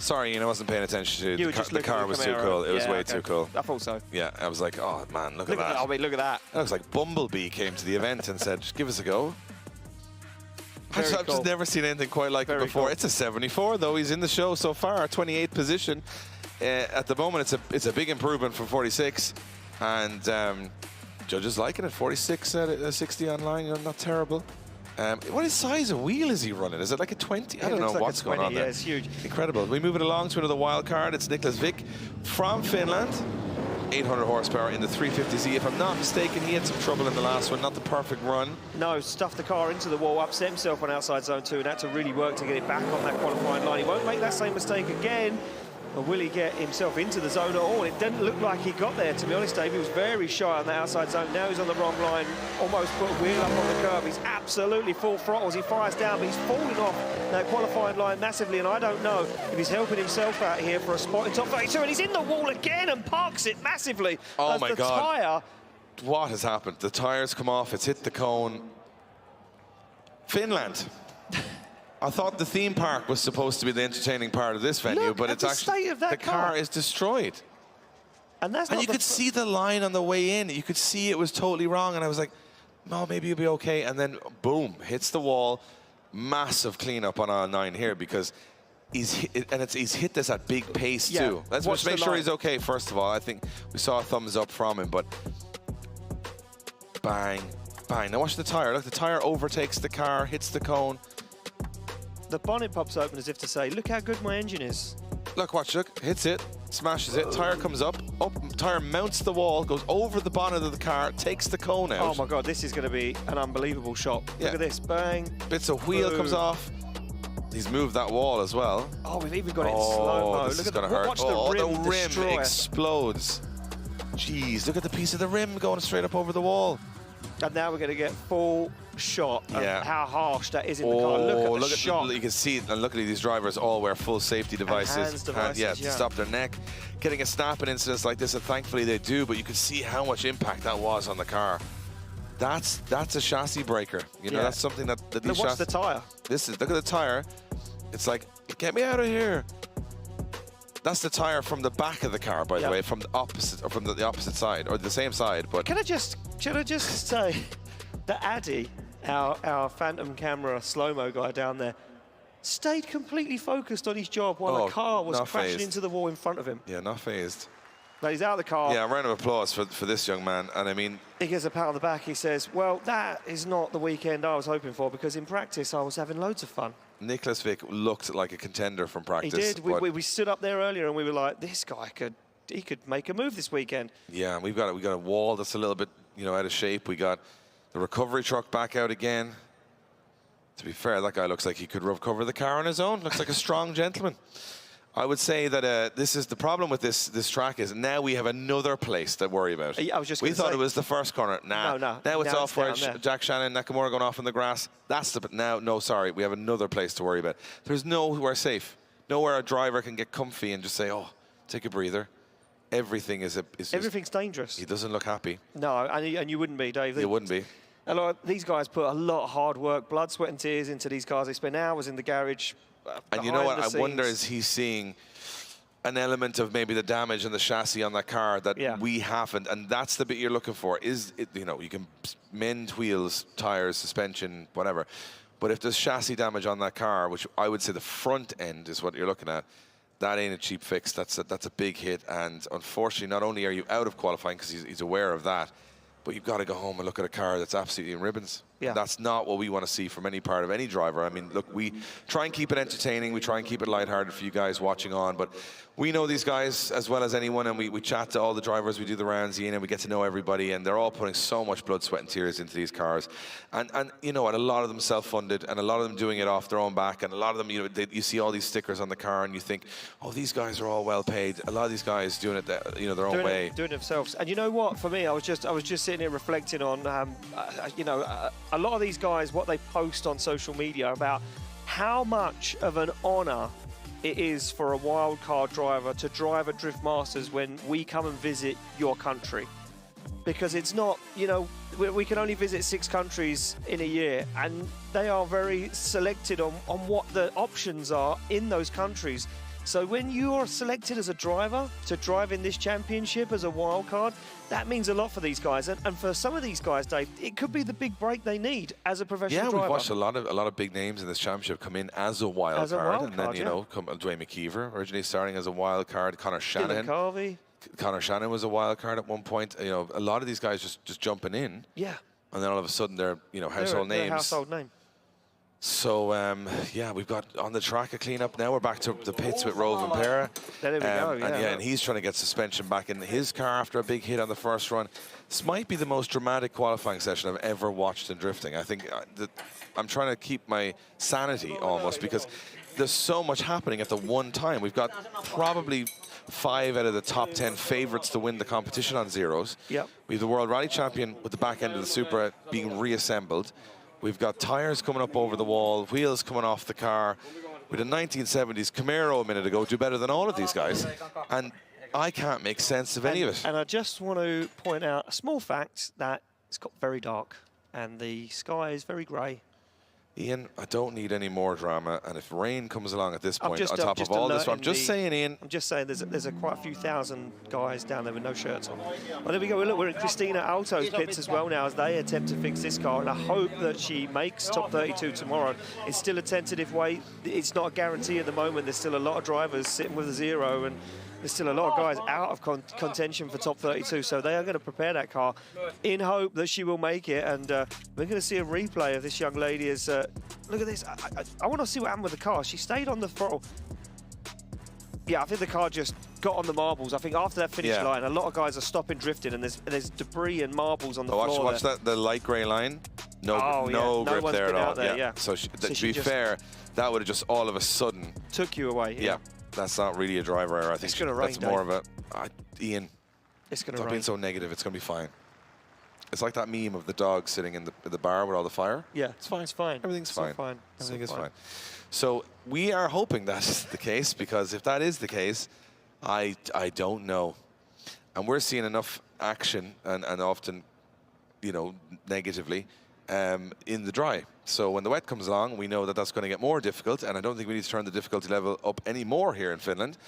Sorry, I wasn't paying attention to the car was too cool. It was way too cool. I thought so. Yeah, I was like, oh, man, look at that. I mean, look at that. That looks like Bumblebee came to the event and said, just give us a go. I've just never seen anything quite like it before. Cool. It's a 74, though. He's in the show so far, 28th position. At the moment, it's a big improvement from 46. And judges liking it. 46 out of 60 online, you know, not terrible. What size of wheel is he running? Is it like a 20? I don't know what's going on there. Yeah, it's huge. Incredible. We move it along to another wild card. It's Niklas Vick from Finland. 800 horsepower in the 350Z. If I'm not mistaken, he had some trouble in the last one. Not the perfect run. No, stuffed the car into the wall, upset himself on outside zone 2, and had to really work to get it back on that qualifying line. He won't make that same mistake again. But will he get himself into the zone at all? It didn't look like he got there, to be honest, Dave. He was very shy on the outside zone. Now he's on the wrong line, almost put a wheel up on the curb. He's absolutely full throttle as he fires down, but he's falling off that qualifying line massively, and I don't know if he's helping himself out here for a spot in top 32, and he's in the wall again and parks it massively. Oh, my God. Tyre. What has happened? The tyres come off, it's hit the cone. Finland. I thought the theme park was supposed to be the entertaining part of this venue, but it's actually the car is destroyed. And that's you could see the line on the way in. You could see it was totally wrong, and I was like, no, maybe you'll be okay. And then boom, hits the wall. Massive cleanup on aisle 9 here because he's hit this at big pace too. Let's just make sure he's okay first of all. I think we saw a thumbs up from him, but bang, bang. Now watch the tire. Look, the tire overtakes the car, hits the cone. The bonnet pops open as if to say, look how good my engine is. Look, watch, look, hits it, smashes it, tire comes up, tire mounts the wall, goes over the bonnet of the car, takes the cone out. Oh my God, this is going to be an unbelievable shot. Look at this, bang. Bits of wheel comes off. He's moved that wall as well. Oh, we've even got it in slow-mo. This Look is going to hurt. Watch the rim explodes. Jeez, look at the piece of the rim going straight up over the wall. And now we're going to get full shot of how harsh that is in the car. Look at the shot. You can see it, and luckily these drivers all wear full safety devices. To stop their neck. Getting a snap in incidents like this, and thankfully they do, but you can see how much impact that was on the car. That's a chassis breaker. You know, that's something that these chassis... Watch the tire. Look at the tire. It's like, get me out of here. That's the tire from the back of the car, by the way, from the opposite, or from the opposite side, or the same side. But should I just say that Addy, our phantom camera slow-mo guy down there, stayed completely focused on his job while the car was crashing into the wall in front of him. Yeah, not phased. Now he's out of the car. Yeah, a round of applause for this young man. And I mean, he gives a pat on the back. He says, well, that is not the weekend I was hoping for, because in practice I was having loads of fun. Nicholas Vick looked like a contender from practice. He did. We stood up there earlier and we were like, this guy could make a move this weekend. Yeah, we got a wall that's a little bit, out of shape. We got the recovery truck back out again. To be fair, that guy looks like he could recover the car on his own. Looks like a strong gentleman. I would say that this is the problem with this track is now we have another place to worry about. We thought it was the first corner. Now it's off where Jack Shannon, Nakamura going off in the grass. Sorry, we have another place to worry about. There's nowhere safe, nowhere a driver can get comfy and just say, oh, take a breather. Everything's dangerous. He doesn't look happy. No, and you wouldn't be, Dave. You wouldn't be. These guys put a lot of hard work, blood, sweat and tears into these cars. They spend hours in the garage. And you know what? I wonder, is he seeing an element of maybe the damage in the chassis on that car that we haven't? And that's the bit you're looking for. Is it, you can mend wheels, tires, suspension, whatever. But if there's chassis damage on that car, which I would say the front end is what you're looking at, that ain't a cheap fix. That's a big hit. And unfortunately, not only are you out of qualifying because he's aware of that, but you've got to go home and look at a car that's absolutely in ribbons. Yeah. That's not what we want to see from any part of any driver. I mean, look, we try and keep it entertaining. We try and keep it lighthearted for you guys watching on. But we know these guys as well as anyone, and we chat to all the drivers. We do the rounds, Ian, and we get to know everybody. And they're all putting so much blood, sweat, and tears into these cars. And you know what? A lot of them self-funded, and a lot of them doing it off their own back. And a lot of them, you see all these stickers on the car, and you think, oh, these guys are all well paid. A lot of these guys doing it, their own way, doing it themselves. And you know what? For me, I was just sitting here reflecting on, a lot of these guys, what they post on social media about how much of an honour it is for a wildcard driver to drive a Drift Masters when we come and visit your country. Because it's not, we can only visit 6 countries in a year, and they are very selected on what the options are in those countries. So when you are selected as a driver to drive in this championship as a wild card, that means a lot for these guys. And for some of these guys, Dave, it could be the big break they need as a professional driver. Yeah, we've watched a lot of big names in this championship come in as a wild card. And then, come Dwayne McKeever, originally starting as a wild card. Connor Shanahan. Connor Shanahan was a wild card at one point. A lot of these guys just jumping in. Yeah. And then all of a sudden they're, household names. They're a household name. So, we've got on the track a clean-up now. We're back to the pits with Rovan Pera. There we go, and he's trying to get suspension back in his car after a big hit on the first run. This might be the most dramatic qualifying session I've ever watched in drifting. I think I'm trying to keep my sanity almost, because there's so much happening at the one time. We've got probably 5 out of the top 10 favourites to win the competition on zeros. Yep. We have the World Rally Champion with the back end of the Supra being reassembled. We've got tyres coming up over the wall, wheels coming off the car. With a 1970s Camaro a minute ago, do better than all of these guys. And I can't make sense of any of it. And I just want to point out a small fact that it's got very dark and the sky is very grey. Ian, I don't need any more drama, and if rain comes along at this point, on top just of all this, I'm just saying, Ian. I'm just saying there's quite a few thousand guys down there with no shirts on. Well, there we go. Look, we're at Christina Alto's pits as well now as they attempt to fix this car, and I hope that she makes top 32 tomorrow. It's still a tentative weight. It's not a guarantee at the moment. There's still a lot of drivers sitting with a 0, and there's still a lot of guys out of contention for top 32, so they are going to prepare that car in hope that she will make it. And we're going to see a replay of this young lady as, look at this. I want to see what happened with the car. She stayed on the throttle. Yeah, I think the car just got on the marbles. I think after that finish line, a lot of guys are stopping drifting, and there's debris and marbles on the floor. Watch that, the light grey line. No grip there at all. There, So to be fair, that would have just all of a sudden took you away. Yeah. That's not really a driver error. I think that's more of a... Ian, it's going to rain. Don't be so negative. It's going to be fine. It's like that meme of the dog sitting in the bar with all the fire. Yeah, it's fine. It's fine. Everything's fine. Everything's fine. So we are hoping that's the case, because if that is the case, I don't know. And we're seeing enough action and often, you know, negatively in the dry. So when the wet comes along, we know that that's going to get more difficult, and I don't think we need to turn the difficulty level up any more here in Finland.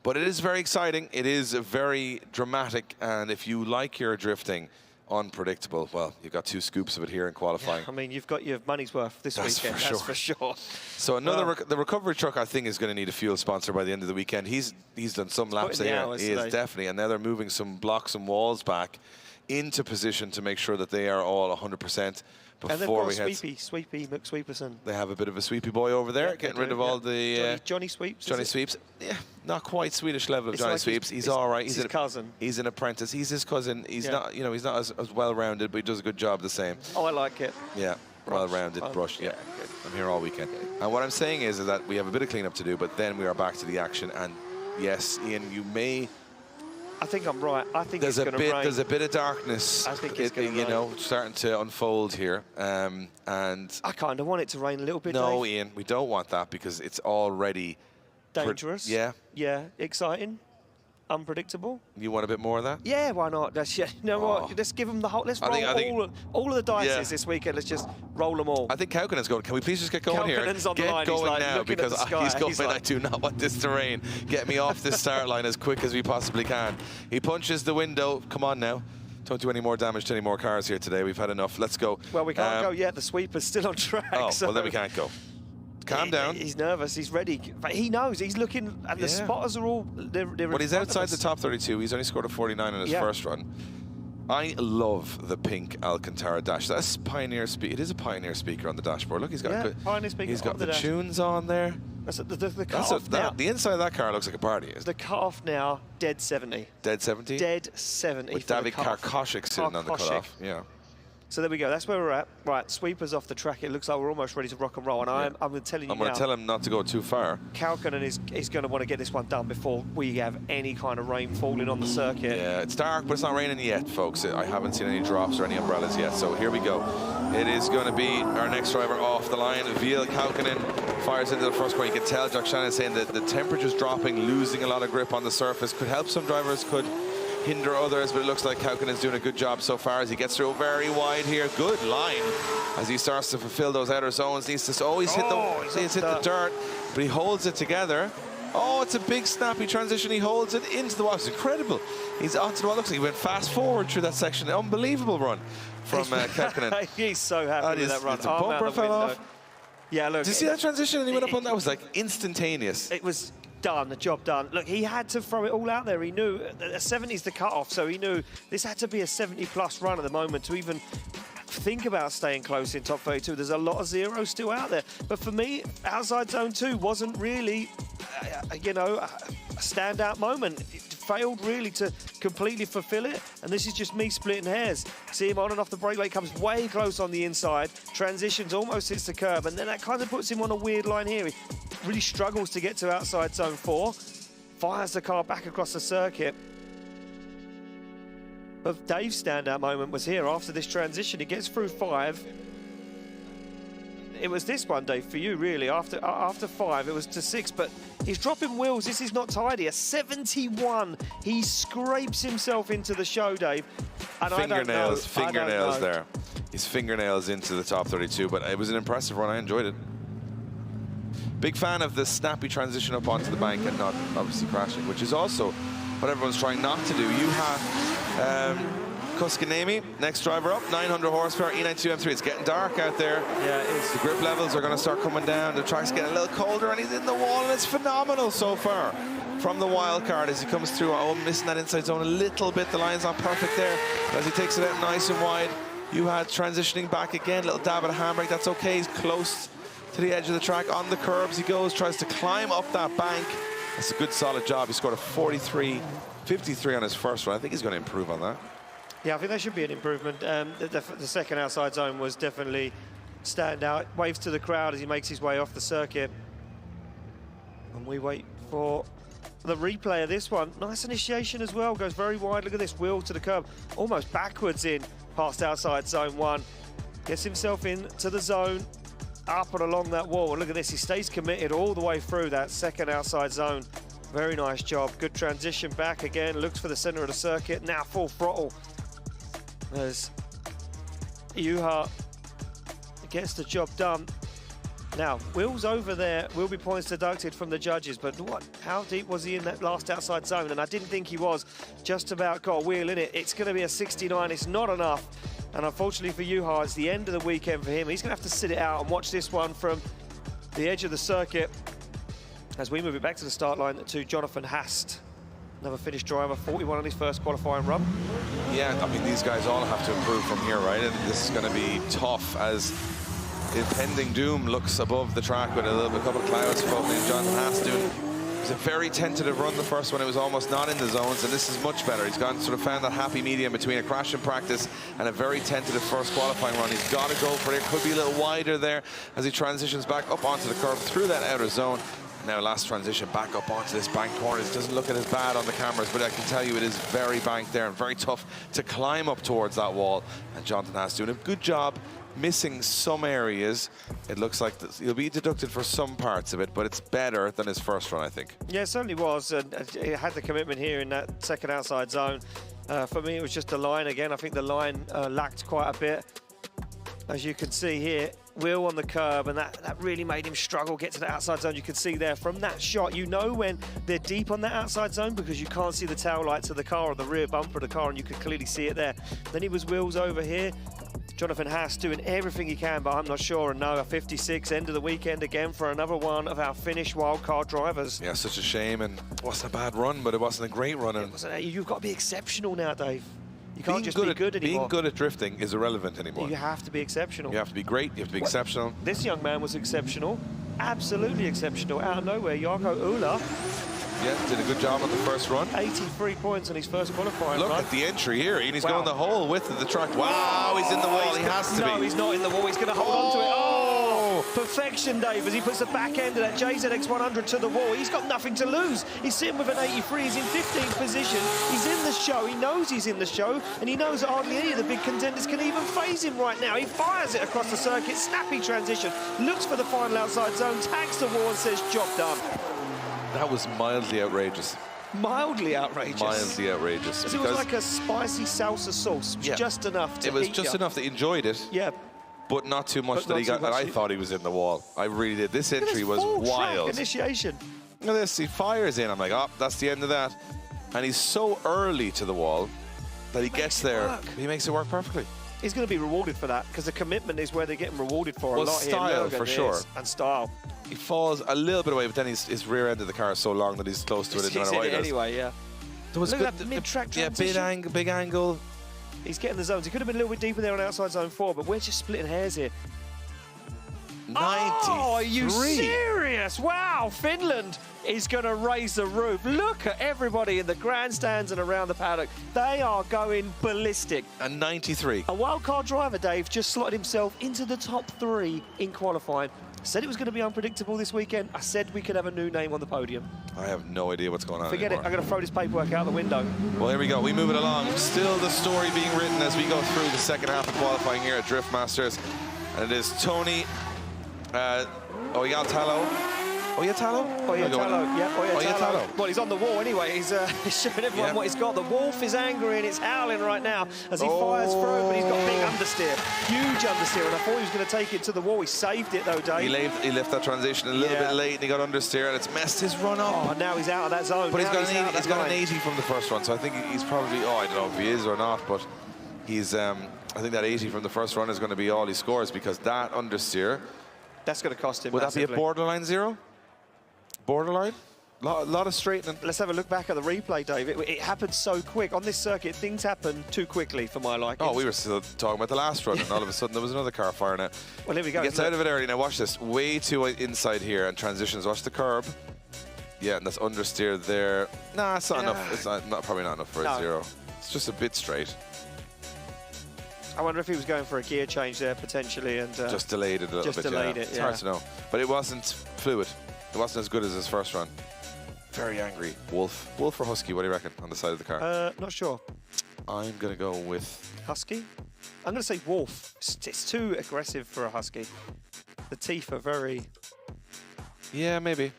But it is very exciting. It is very dramatic, and if you like your drifting unpredictable, well, you've got 2 scoops of it here in qualifying. Yeah, I mean, you've got your money's worth this weekend, that's for sure. So the recovery truck, I think, is going to need a fuel sponsor by the end of the weekend. He's done some laps here. He is definitely, and now they're moving some blocks and walls back into position to make sure that they are all 100%. Before we had Sweepy McSweeperson. They have a bit of a sweepy boy over there, getting rid of all the Johnny Sweeps. Johnny Sweeps, yeah, not quite Swedish level of Johnny Sweeps. He's all right. He's his cousin. He's an apprentice. He's his cousin. He's not, you know, he's not as well-rounded, but he does a good job the same. Oh, I like it. Yeah, well-rounded, brushed. Yeah, good. I'm here all weekend. And what I'm saying is that we have a bit of cleanup to do, but then we are back to the action. And yes, Ian, you may. I think I'm right. I think it's going to rain. There's a bit of darkness, I think it's going to you know, starting to unfold here. And I kind of want it to rain a little bit, No, Dave. Ian, we don't want that, because it's already dangerous. Yeah. Exciting, unpredictable. You want a bit more of that? Yeah, why not? You know what? Let's give them the whole. Let's roll all of the dices this weekend. Let's just roll them all. I think Kaukonen's going. Can we please just get going here? On the line. Get going now, because he's going. Like, I do not want this to rain. Get me off this start line as quick as we possibly can. He punches the window. Come on now. Don't do any more damage to any more cars here today. We've had enough. Let's go. Well, we can't go yet. The sweeper's still on track. Oh, so well, then we can't go. Calm down. He's nervous. He's ready. But he knows. He's looking, and the spotters are all. They're well, he's outside the top 32. He's only scored a 49 in his first run. I love the pink Alcantara dash. That's Pioneer speaker. It is a Pioneer speaker on the dashboard. Look, he's got Pioneer speaker. He's got the tunes on there. That's the cut-off now. The inside of that car looks like a party. The cut-off now, dead 70. Dead 70? Dead 70. With David Karkoshik sitting on the cut-off. Yeah. So there we go. That's where we're at. Right, sweepers off the track. It looks like we're almost ready to rock and roll. And I'm telling you now. I'm going to tell him not to go too far. Kaukonen is going to want to get this one done before we have any kind of rain falling on the circuit. Yeah, it's dark, but it's not raining yet, folks. I haven't seen any drops or any umbrellas yet. So here we go. It is going to be our next driver off the line. Ville Kaukonen fires into the first corner. You can tell Jack Shannon saying that the temperature's dropping, losing a lot of grip on the surface. Could help some drivers, could hinder others, but it looks like Kaukonen's doing a good job so far as he gets through very wide here. Good line as he starts to fulfill those outer zones. Needs to always hit the dirt, but he holds it together. Oh, it's a big snappy transition. He holds it into the wall. It's incredible. He's onto the wall. Looks like he went fast forward through that section. Unbelievable run from Kaukonen. He's so happy with that run. The bumper fell off. Yeah, look. Did you see that transition? And he went up on that. It was like instantaneous. It was done, the job done. Look, he had to throw it all out there. He knew a 70 is the cut-off, so he knew this had to be a 70-plus run at the moment to even think about staying close in top 32. There's a lot of zeros still out there. But for me, outside zone 2 wasn't really, you know, a standout moment. It failed really to completely fulfill it. And this is just me splitting hairs. See him on and off the brake light, comes way close on the inside, transitions, almost hits the curb, and then that kind of puts him on a weird line here. really struggles to get to outside zone 4. Fires the car back across the circuit. But Dave's standout moment was here after this transition. He gets through 5. It was this one, Dave, for you, really. After 5, it was to 6, but he's dropping wheels. This is not tidy. A 71. He scrapes himself into the show, Dave. And fingernails there. His fingernails into the top 32, but it was an impressive run. I enjoyed it. Big fan of the snappy transition up onto the bank and not obviously crashing, which is also what everyone's trying not to do. You have Kuskanemi, next driver up, 900 horsepower, E92 M3. It's getting dark out there. Yeah, it is. The grip levels are going to start coming down. The track's getting a little colder, and he's in the wall, and it's phenomenal so far. From the wild card as he comes through, missing that inside zone a little bit. The line's not perfect there. But as he takes it out nice and wide, you had transitioning back again, little dab at a handbrake. That's okay. He's close to the edge of the track. On the curbs he goes, tries to climb up that bank. That's a good solid job. He scored a 43.53 on his first run. I think he's going to improve on that. Yeah, I think that should be an improvement. The second outside zone was definitely standout. Waves to the crowd as he makes his way off the circuit. And we wait for the replay of this one. Nice initiation as well. Goes very wide. Look at this, wheel to the curb. Almost backwards in past outside zone 1. Gets himself into the zone. Up and along that wall. Look at this. He stays committed all the way through that second outside zone. Very nice job. Good transition back again. Looks for the center of the circuit. Now full throttle. As Juha gets the job done. Now, wheels over there will be points deducted from the judges, but how deep was he in that last outside zone? And I didn't think he was. Just about got a wheel in it. It's going to be a 69. It's not enough. And unfortunately for Juha, it's the end of the weekend for him. He's going to have to sit it out and watch this one from the edge of the circuit as we move it back to the start line to Jonathan Hast. Another Finnish driver, 41 on his first qualifying run. Yeah, I mean, these guys all have to improve from here, right? And this is going to be tough as impending doom looks above the track with a couple of clouds floating in. Jonathan Hast doing it was a very tentative run. The first one, it was almost not in the zones, and this is much better. He's gone sort of found that happy medium between a crash in practice and a very tentative first qualifying run. He's got to go for it. Could be a little wider there as he transitions back up onto the curve through that outer zone. Now last transition back up onto this bank corner. It doesn't look as bad on the cameras, but I can tell you it is very banked there and very tough to climb up towards that wall. And Jonathan Hast doing a good job missing some areas. It looks like he'll be deducted for some parts of it, but it's better than his first run, I think. Yeah, it certainly was. It had the commitment here in that second outside zone. For me, it was just the line again. I think the line lacked quite a bit. As you can see here, wheel on the curb, and that really made him struggle get to the outside zone. You can see there from that shot, you know when they're deep on that outside zone because you can't see the tail lights of the car or the rear bumper of the car, and you can clearly see it there. Then he was wheels over here. Jonathan Hast doing everything he can, but I'm not sure. And no, a 56, end of the weekend again for another one of our Finnish wildcard drivers. Yeah, such a shame, and it wasn't a bad run, but it wasn't a great run. You've got to be exceptional now, Dave. You can't just be good anymore. Being good at drifting is irrelevant anymore. You have to be exceptional. You have to be great, you have to be exceptional. This young man was exceptional, absolutely exceptional. Out of nowhere, Jarkko Ulla. Yeah, did a good job on the first run. 83 points on his first qualifying run. Look at the entry here, and he's going the whole width of the track. Wow, he's in the wall, he has to be. No, he's not in the wall, he's going to hold on to it. Oh, perfection, Dave, as he puts the back end of that JZX 100 to the wall. He's got nothing to lose. He's sitting with an 83, he's in 15th position. He's in the show, he knows he's in the show, and he knows that hardly any of the big contenders can even phase him right now. He fires it across the circuit, snappy transition, looks for the final outside zone, tags the wall and says, job done. That was mildly outrageous. Mildly outrageous. Mildly outrageous. It was like a spicy salsa sauce, just enough to It was just enough that he enjoyed it. Yeah. But not too much that he got. And I thought he was in the wall. I really did. This entry was wild. Initiation. Look at this. He fires in. I'm like, oh, that's the end of that. And he's so early to the wall that he gets there. He makes it work perfectly. He's going to be rewarded for that because the commitment is where they're getting rewarded for a lot here. Style, for sure. And style. He falls a little bit away, but then his rear end of the car is so long that he's close to it. He's in it anyway, yeah. Look at that mid-track transition. Yeah, big angle. He's getting the zones. He could have been a little bit deeper there on outside zone 4, but we're just splitting hairs here. 93. Oh, are you serious? glorious. Wow, Finland is going to raise the roof. Look at everybody in the grandstands and around the paddock. They are going ballistic. And 93. A wildcard driver, Dave, just slotted himself into the top 3 in qualifying. Said it was going to be unpredictable this weekend. I said we could have a new name on the podium. I have no idea what's going on Forget anymore. it. I'm going to throw this paperwork out the window. Well, here we go. We move it along. Still the story being written as we go through the second half of qualifying here at Drift Masters. And it is Tony Oyatalo. Oyatalo? Oyatalo, yeah, Oyatalo. Well, he's on the wall anyway. He's showing everyone what he's got. The wolf is angry and it's howling right now as he fires through, but he's got big understeer, huge understeer, and I thought he was going to take it to the wall. He saved it though, Dave. He left that transition a little bit late and he got understeer and it's messed his run up. Oh, now he's out of that zone. But he's got an 80 80 from the first run, so I think he's probably, I don't know if he is or not, but he's, I think that 80 from the first run is going to be all he scores because that understeer. That's going to cost him Would massively. that be a borderline 0? Borderline? Lot of straightening. Let's have a look back at the replay, Dave. It happened so quick. On this circuit, things happen too quickly for my liking. Oh, we were still talking about the last run, and all of a sudden there was another car firing out. Well, here we go. He gets out of it early. Now watch this. Way too inside here and transitions. Watch the curb. Yeah, and that's understeer there. Nah, it's not enough. It's probably not enough for a 0. It's just a bit straight. I wonder if he was going for a gear change there, potentially, and just delayed it a little bit. Just delayed it, It's hard to know. But it wasn't fluid. It wasn't as good as his first run. Very angry. Wolf. Wolf or Husky, what do you reckon on the side of the car? Not sure. I'm going to go with... Husky? I'm going to say Wolf. It's too aggressive for a Husky. The teeth are very... Yeah, maybe.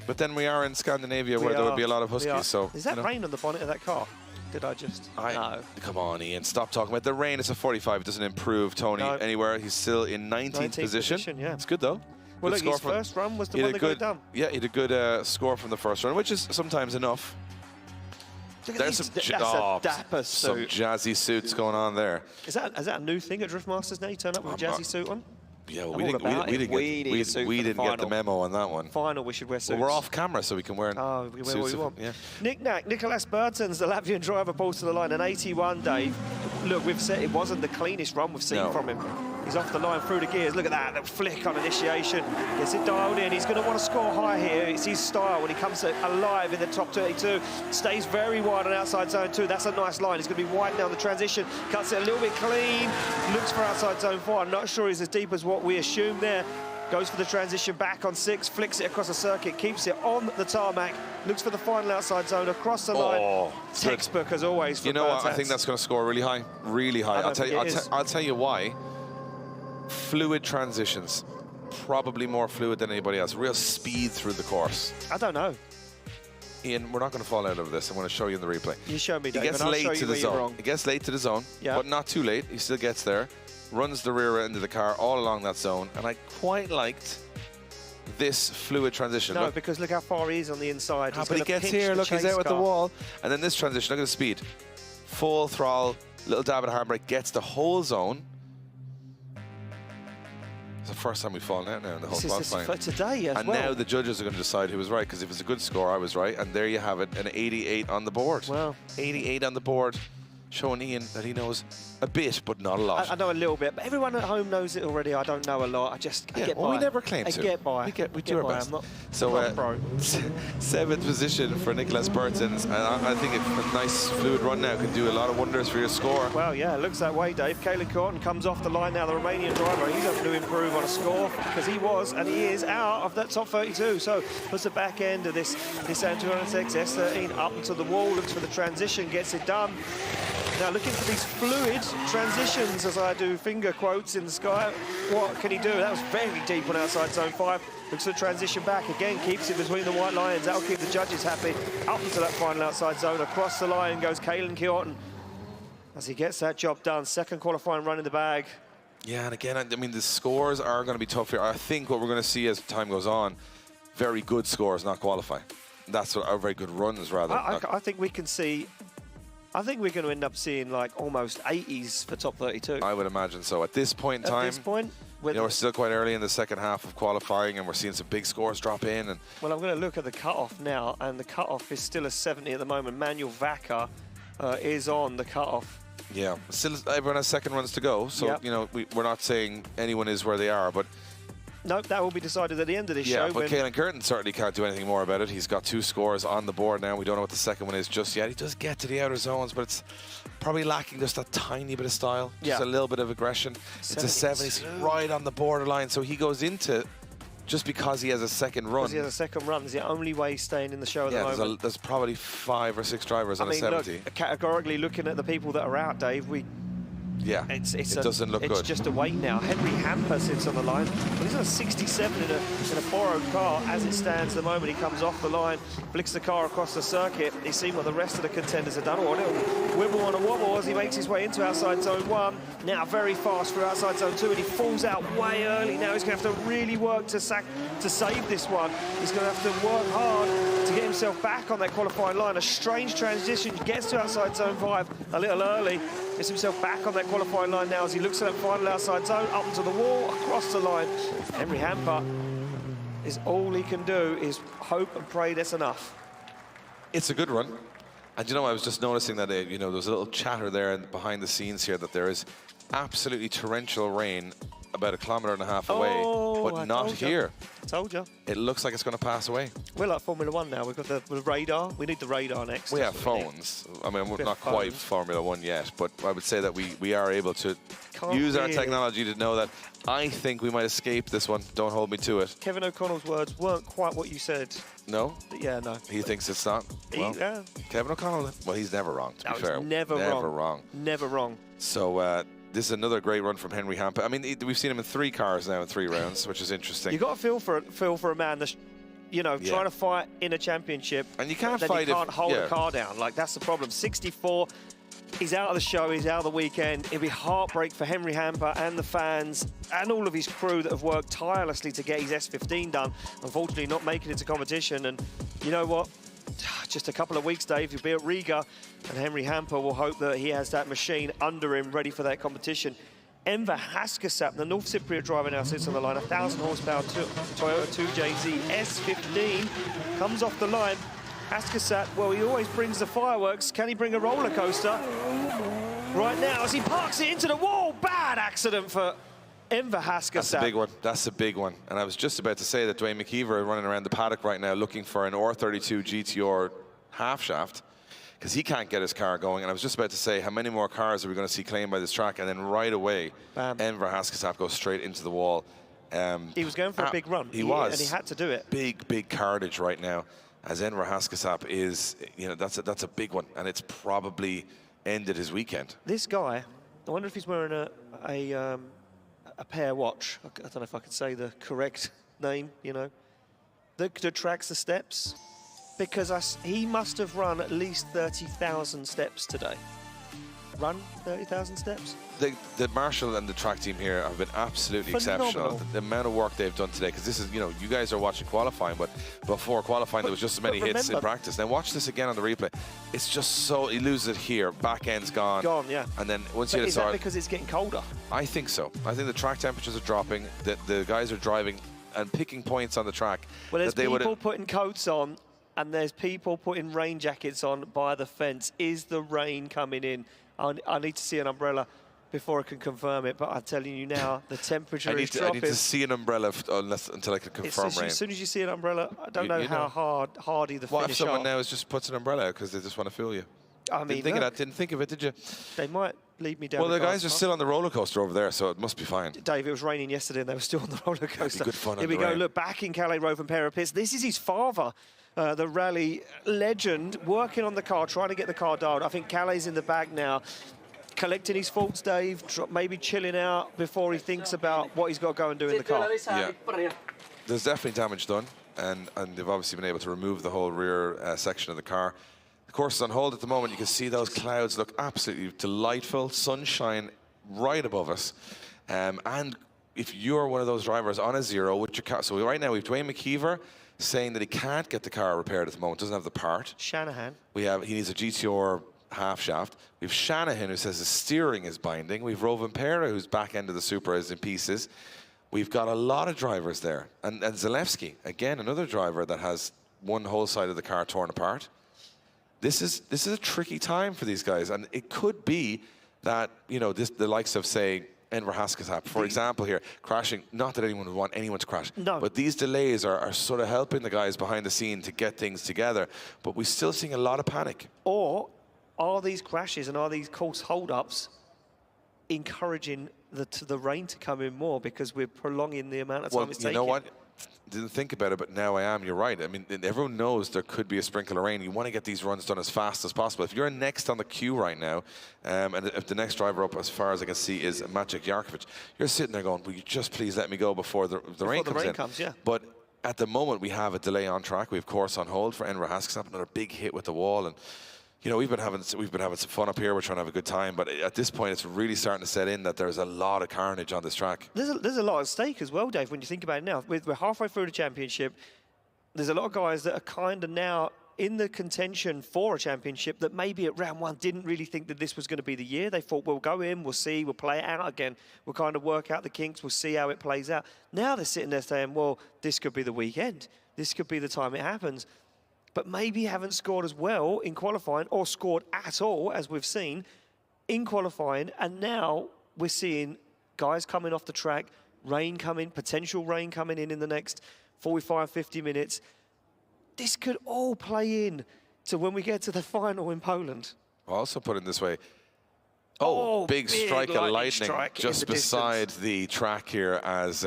But then we are in Scandinavia where there would be a lot of Huskies, so... Is that rain on the bonnet of that car? Did I just... No. Come on, Ian. Stop talking about the rain. It's a 45. It doesn't improve Tony anywhere. He's still in 19th position. Yeah. It's good, though. Well, look, his first run was the one that got it done. Yeah, he had a good score from the first run, which is sometimes enough. There's some dapper suit. Some jazzy suits going on there. Is that a new thing at Drift Masters now? You turn up with a jazzy suit on? Yeah, well, we didn't get the memo on that one. Final, we should wear suits. Well, we're off camera, so we can wear we can wear what we want. Yeah. Nicholas Bertens, the Latvian driver, pulls to the line, an 81, Dave. Look, we've said it wasn't the cleanest run we've seen from him. He's off the line through the gears. Look at that, that flick on initiation. Gets it dialed in. He's going to want to score high here. It's his style when he comes alive in the top 32. Stays very wide on outside zone 2. That's a nice line. He's going to be wide now the transition. Cuts it a little bit clean. Looks for outside zone 4. I'm not sure he's as deep as what we assumed there. Goes for the transition back on 6, flicks it across the circuit, keeps it on the tarmac, looks for the final outside zone across the line. Textbook as always. You know what? I think that's going to score really high, really high. I'll tell you why. Fluid transitions, probably more fluid than anybody else. Real speed through the course. I don't know. Ian, we're not going to fall out of this. I'm going to show you in the replay. You show me, David. He gets late to the zone. He gets late to the zone, but not too late. He still gets there. Runs the rear end of the car all along that zone, and I quite liked this fluid transition. No, because look how far he is on the inside. But he gets here, look, he's out at the wall, and then this transition, look at the speed. Full throttle, little dab at handbrake, gets the whole zone. It's the first time we've fallen out now in the whole qualifying. For today as and now the judges are going to decide who was right, because if it's a good score, I was right, and there you have it, an 88 on the board. Wow. 88 on the board, showing Ian that he knows a bit, but not a lot. I know a little bit, but everyone at home knows it already. I don't know a lot. I get by. We never claim to. I get by. We do our best. I'm not pro. 7th position for Nicholas Bertens, and I think a nice fluid run now can do a lot of wonders for your score. Well, yeah, it looks that way, Dave. Calin Ciortan comes off the line now, the Romanian driver. He's hoping to improve on a score because he was, and he is, out of that top 32. So puts the back end of this Nissan 206 S13 up into the wall, looks for the transition, gets it done. Now looking for these fluid transitions, as I do finger quotes in the sky. What can he do? That was very deep on outside zone 5. Looks for the transition back again, keeps it between the white lines. That'll keep the judges happy. Up into that final outside zone, across the line goes Calin Ciortan as he gets that job done. Second qualifying run in the bag. Yeah, and again, I mean, the scores are going to be tough here. I think what we're going to see as time goes on, very good scores, not qualifying. That's what are very good runs, rather. I think we can see. I think we're going to end up seeing like almost 80s for top 32. I would imagine so. At this point in time, at this point, we're still quite early in the second half of qualifying, and we're seeing some big scores drop in. And well, I'm going to look at the cutoff now, and the cutoff is still a 70 at the moment. Manuel Vaca is on the cutoff. Yeah, still everyone has second runs to go, so you know we're not saying anyone is where they are, but No, that will be decided at the end of this show. Yeah, but CALIN CIORTAN certainly can't do anything more about it. He's got 2 scores on the board now. We don't know what the second one is just yet. He does get to the outer zones, but it's probably lacking just a tiny bit of style, just a little bit of aggression. It's a 70, right on the borderline. So he goes into, just because he has a second run. Because he has a second run. It's the only way he's staying in the show at the moment. There's probably 5 or 6 drivers on a 70. Look, categorically looking at the people that are out, Dave, it doesn't look good. It's just a wait now. Henry Hamper sits on the line. He's on a 67 in a borrowed car as it stands at the moment. He comes off the line, flicks the car across the circuit. He's seen what the rest of the contenders have done. Or a little wibble on a wobble as he makes his way into outside zone 1. Now very fast through outside zone 2, and he falls out way early. Now he's going to have to really work to save this one. He's going to have to work hard to get himself back on that qualifying line. A strange transition. He gets to outside zone 5 a little early. Gets himself back on that qualifying line now as he looks at that final outside zone, up to the wall, across the line. Henry Hamper is all he can do is hope and pray that's enough. It's a good run. And you know, I was just noticing that, you know, there's a little chatter there behind the scenes here that there is absolutely torrential rain about 1.5 kilometers away, but not here. I told you. It looks like it's going to pass away. We're like Formula 1 now. We've got the radar. We need the radar next. We have phones. I mean, we're not quite Formula 1 yet, but I would say that we are able to use our technology to know that I think we might escape this one. Don't hold me to it. Kevin O'Connell's words weren't quite what you said. No? Yeah, no. He thinks it's not? Well, Kevin O'Connell, well, he's never wrong, to be fair. Never wrong. Never wrong. So, this is another great run from Henry Hamper. I mean, we've seen him in 3 cars now in 3 rounds, which is interesting. You've got to feel for a man that's, you know, trying to fight in a championship. And you can't fight if you can't hold a car down. Like, that's the problem. 64, he's out of the show, he's out of the weekend. It'll be heartbreak for Henry Hamper and the fans and all of his crew that have worked tirelessly to get his S15 done. Unfortunately, not making it to competition. And you know what? Just a couple of weeks, Dave, he'll be at Riga, and Henry Hamper will hope that he has that machine under him ready for that competition. Enver Haskasap, the North Cypriot driver, now sits on the line. 1,000 horsepower Toyota 2JZ S15 comes off the line. Haskasap, well, he always brings the fireworks. Can he bring a roller coaster? Right now, as he parks it into the wall, bad accident for Enver Haskasap. That's a big one. That's a big one. And I was just about to say that Dwayne McKeever is running around the paddock right now looking for an R32 GTR half shaft because he can't get his car going. And I was just about to say, how many more cars are we going to see claimed by this track? And then right away, Enver Haskasap goes straight into the wall. He was going for a big run. He was. And he had to do it. Big carnage right now. As Enver Haskasap is, you know, that's a big one. And it's probably ended his weekend. This guy, I wonder if he's wearing a pair watch. I don't know if I could say the correct name, you know, that tracks the steps, because he must have run at least 30,000 steps today. Run 30,000 steps? The Marshall and the track team here have been absolutely exceptional. The amount of work they've done today, because this is, you know, you guys are watching qualifying, but before qualifying there was just as many hits in practice. Now watch this again on the replay. It's just so, he loses it here, back end's gone. Gone, yeah. And then once you hit it, is that because it's getting colder? I think so. I think the track temperatures are dropping, the guys are driving and picking points on the track. Well, there's people putting coats on, and there's people putting rain jackets on by the fence. Is the rain coming in? I need to see an umbrella before I can confirm it, but I'm telling you now, the temperature is dropping. I need to see an umbrella until I can confirm rain. As soon as you see an umbrella, I don't know how hardy the finish are. What if someone now has just puts an umbrella because they just want to fool you? I mean, didn't think of it, did you? They might lead me down. Well, the guys are still on the roller coaster over there, so it must be fine. Dave, it was raining yesterday and they were still on the roller coaster. Good fun. Here we go. Look, back in Calais Road and Parapets. This is his father, the rally legend, working on the car, trying to get the car dialed. I think Calais in the bag now, collecting his faults, Dave, maybe chilling out before he thinks about what he's got to go and do in the car. Yeah. There's definitely damage done, and they've obviously been able to remove the whole rear section of the car. The course is on hold at the moment. You can see those clouds look absolutely delightful. Sunshine right above us. And if you're one of those drivers on a zero with your car, so right now we have Dwayne McKeever saying that he can't get the car repaired at the moment, doesn't have the part. Shanahan. He needs a GTR half shaft. We've Shanahan, who says the steering is binding. We've Rovanperä, whose back end of the Supra is in pieces. We've got a lot of drivers there. And Zalewski, again, another driver that has one whole side of the car torn apart. This is a tricky time for these guys. And it could be that, you know, the likes of, say, Enver Haskasap, for example, here, crashing. Not that anyone would want anyone to crash. No. But these delays are sort of helping the guys behind the scene to get things together. But we're still seeing a lot of panic. Or are these crashes and are these course hold-ups encouraging the rain to come in more because we're prolonging the amount of time it's taking? You know what? Didn't think about it, but now I am. You're right. I mean, everyone knows there could be a sprinkle of rain. You want to get these runs done as fast as possible. If you're next on the queue right now, and if the next driver up, as far as I can see, is Maciej Jarkovic, you're sitting there going, will you just please let me go before the rain comes in? Yeah. But at the moment, we have a delay on track. We have course on hold for Enver Haskasap, another big hit with the wall. And you know, we've been having some fun up here. We're trying to have a good time, but at this point, it's really starting to set in that there's a lot of carnage on this track. There's a lot at stake as well, Dave. When you think about it now, we're halfway through the championship. There's a lot of guys that are kind of now in the contention for a championship that maybe at round one didn't really think that this was going to be the year. They thought, we'll go in, we'll see, we'll play it out again. We'll kind of work out the kinks, we'll see how it plays out. Now they're sitting there saying, well, this could be the weekend. This could be the time it happens. But maybe haven't scored as well in qualifying or scored at all, as we've seen, in qualifying. And now we're seeing guys coming off the track, rain coming, potential rain coming in the next 45, 50 minutes. This could all play in to when we get to the final in Poland. I'll also put it this way. Big strike of lightning just beside the track here as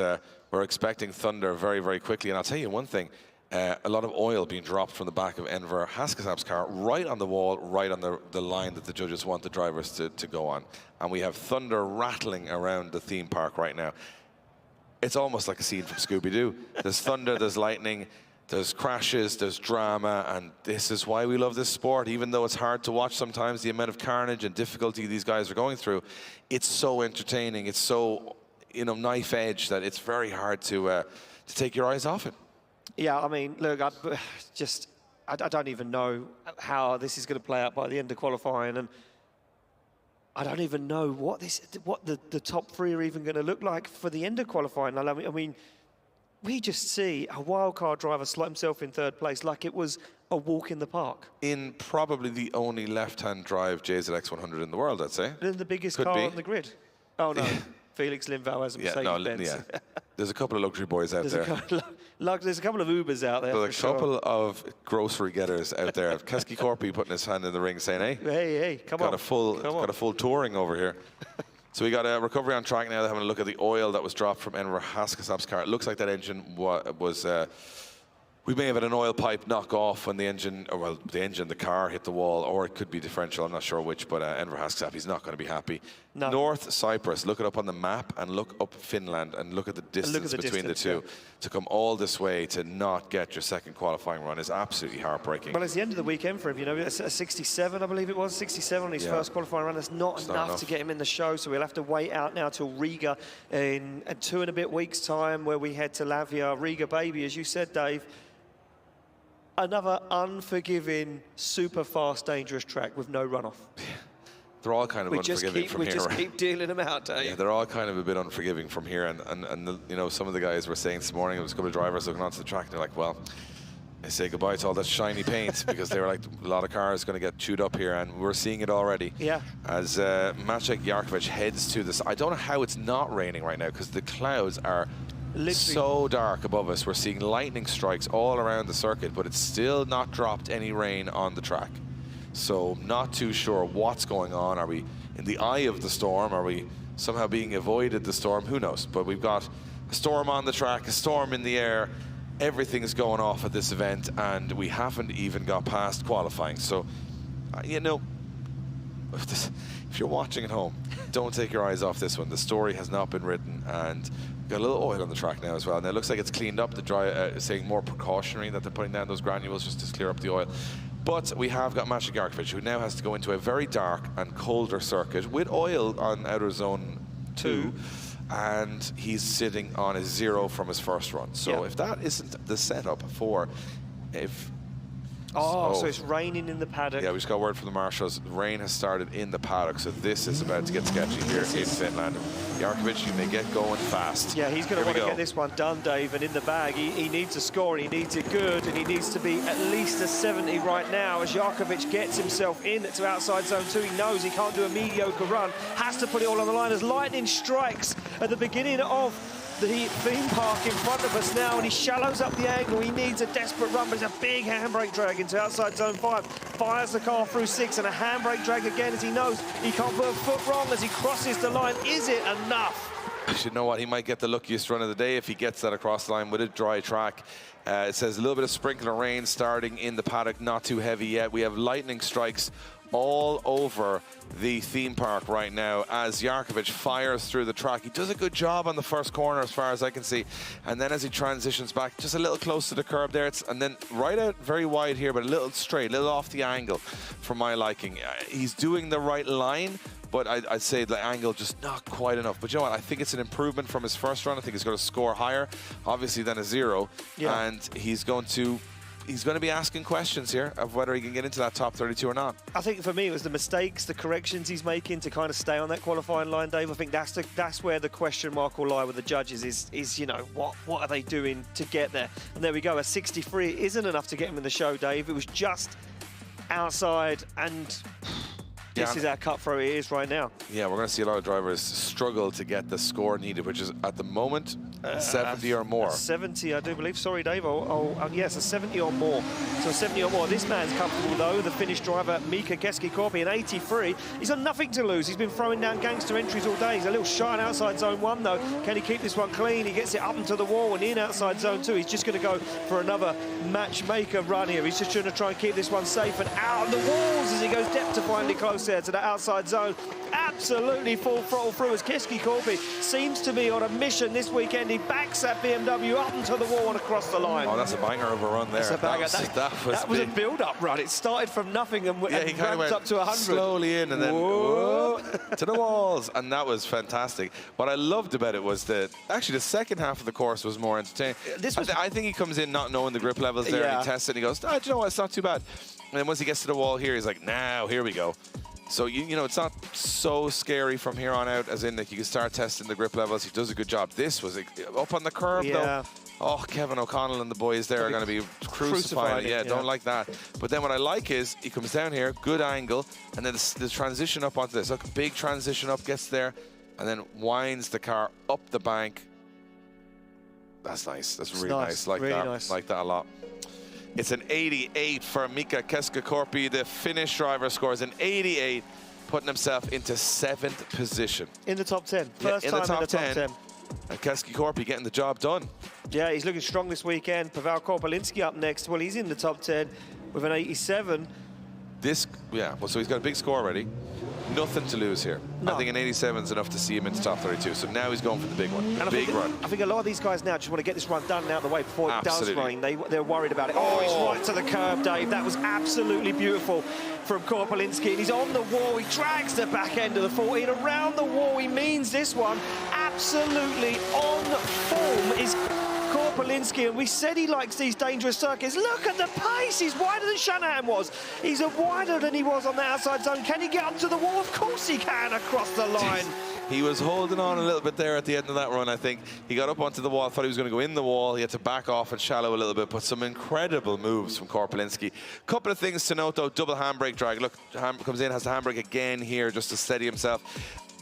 we're expecting thunder very, very quickly. And I'll tell you one thing. A lot of oil being dropped from the back of Enver Haskasap's car right on the wall, right on the line that the judges want the drivers to go on. And we have thunder rattling around the theme park right now. It's almost like a scene from Scooby-Doo. There's thunder, there's lightning, there's crashes, there's drama, and this is why we love this sport. Even though it's hard to watch sometimes, the amount of carnage and difficulty these guys are going through, it's so entertaining, it's so, you know, knife edge that it's very hard to take your eyes off it. Yeah, I mean, look, I don't even know how this is going to play out by the end of qualifying, and I don't even know what the top three are even going to look like for the end of qualifying. I mean, we just see a wildcard driver slot himself in third place like it was a walk in the park. In probably the only left-hand drive JZX 100 in the world, I'd say. And the biggest car on the grid. Oh, no. Felix Lindvall has a Mercedes-Benz. Yeah. There's a couple of luxury boys out there. There's a couple of Ubers out there. There's a couple of grocery getters out there. Keski Korpi putting his hand in the ring saying, hey, come on. Got a full touring over here. So we got a recovery on track now. They're having a look at the oil that was dropped from Enver Haskasap's car. It looks like that engine was we may have had an oil pipe knock off when the car hit the wall, or it could be differential, I'm not sure which, but Enver Haskasap, he's not going to be happy. No. North Cyprus, look it up on the map and look up Finland and look at the distance between the two. Yeah. To come all this way to not get your second qualifying run is absolutely heartbreaking. Well, it's the end of the weekend for him, you know, it's a 67, I believe it was, 67 on his first qualifying run. That's not enough to get him in the show, so we'll have to wait out now till Riga in 2 and a bit weeks' time, where we head to Lavia. Riga, baby, as you said, Dave. Another unforgiving, super fast, dangerous track with no runoff. They're all kind of unforgiving from here. We just keep dealing them out, Dave. Yeah, they're all kind of a bit unforgiving from here. And you know, some of the guys were saying this morning, there was a couple of drivers looking onto the track, and they're like, well, they say goodbye to all that shiny paint, because they were like, a lot of cars going to get chewed up here, and we're seeing it already. Yeah. As Maciej Jarkovic heads to this, I don't know how it's not raining right now, because the clouds are literally so dark above us. We're seeing lightning strikes all around the circuit, but it's still not dropped any rain on the track. So not too sure what's going on. Are we in the eye of the storm? Are we somehow being avoided the storm? Who knows? But we've got a storm on the track, a storm in the air. Everything's going off at this event, and we haven't even got past qualifying. So, you know, if you're watching at home, don't take your eyes off this one. The story has not been written, and got a little oil on the track now as well. Now it looks like it's cleaned up. The saying more precautionary, that they're putting down those granules just to clear up the oil. But we have got Maciej Jarkovic, who now has to go into a very dark and colder circuit with oil on outer zone 2. And he's sitting on a 0 from his first run. So if that isn't the setup for, if Oh, so it's raining in the paddock. Yeah, we just got word from the marshals. Rain has started in the paddock, so this is about to get sketchy here in Finland. Jarkovic, you may get going fast. Yeah, he's going to want to get this one done, Dave, and in the bag, he needs a score, and he needs it good, and he needs to be at least a 70 right now as Jarkovic gets himself in to outside zone 2. He knows he can't do a mediocre run, has to put it all on the line as lightning strikes at the beginning of the theme park in front of us now, and he shallows up the angle. He needs a desperate run, but it's a big handbrake drag into outside zone 5. Fires the car through 6, and a handbrake drag again as he knows he can't put a foot wrong as he crosses the line. Is it enough? You should know what, he might get the luckiest run of the day if he gets that across the line with a dry track. It says a little bit of sprinkler rain starting in the paddock, not too heavy yet. We have lightning strikes all over the theme park right now as Jarkovic fires through the track. He does a good job on the first corner as far as I can see, and then as he transitions back just a little close to the curb there, and then right out very wide here, but a little straight, a little off the angle for my liking. He's doing the right line, but I'd say the angle just not quite enough. But you know what, I think it's an improvement from his first run. I think he's going to score higher obviously than a 0, and he's going to be asking questions here of whether he can get into that top 32 or not. I think for me it was the mistakes, the corrections he's making to kind of stay on that qualifying line, Dave. I think that's where the question mark will lie with the judges is you know, what are they doing to get there? And there we go, a 63 isn't enough to get him in the show, Dave. It was just outside, and this is how cutthroat it is right now. Yeah, we're going to see a lot of drivers struggle to get the score needed, which is at the moment 70 or more. 70, I do believe. Sorry, Dave. Yes, a 70 or more. So 70 or more. This man's comfortable, though. The Finnish driver, Mika Keskikorpi, an 83. He's got nothing to lose. He's been throwing down gangster entries all day. He's a little shy on outside zone 1, though. Can he keep this one clean? He gets it up into the wall and in outside zone 2. He's just going to go for another matchmaker run here. He's just going to try and keep this one safe and out of the walls as he goes depth to finally close there to the outside zone. Absolutely full throttle through as Keskikorpi seems to be on a mission this weekend. He backs that BMW up into the wall and across the line. Oh, that's a banger of a run there. That was a build-up run. It started from nothing and ramped up to 100. Slowly in and then whoa, to the walls. And that was fantastic. What I loved about it was that actually the second half of the course was more entertaining. I think he comes in not knowing the grip levels there, and he tests it and he goes, oh, do you know what, it's not too bad. And then once he gets to the wall here, he's like, now, here we go. So, you know, it's not so scary from here on out, as in that you can start testing the grip levels. He does a good job. This was up on the curb, though. Oh, Kevin O'Connell and the boys there are going to be crucifying it. Yeah, don't like that. But then what I like is he comes down here, good angle, and then the transition up onto this. Look, big transition up, gets there, and then winds the car up the bank. That's nice. That's really nice. Like really that. Nice. Like that a lot. It's an 88 for Mika Keskikorpi. The Finnish driver scores an 88, putting himself into 7th position. In the top 10. First time in the top 10. And Keskikorpi getting the job done. Yeah, he's looking strong this weekend. Pavel Korpelinski up next. Well, he's in the top 10 with an 87. Well, so he's got a big score already. Nothing to lose here. No. I think an 87 is enough to see him into top 32. So now he's going for the big one. And big run. I think a lot of these guys now just want to get this run done and out of the way before it does rain. They're worried about it. Oh, he's right to the curb, Dave. That was absolutely beautiful from Korpelinski. And he's on the wall. He drags the back end of the 14 around the wall. He means this one. Absolutely on form is Korpelinski, and we said he likes these dangerous circuits. Look at the pace. He's wider than Shanahan was. He's wider than he was on the outside zone. Can he get up to the wall? Of course he can across the line. He was holding on a little bit there at the end of that run, I think. He got up onto the wall, thought he was going to go in the wall. He had to back off and shallow a little bit, but some incredible moves from Korpelinski. Couple of things to note, though. Double handbrake drag. Look, comes in, has the handbrake again here just to steady himself,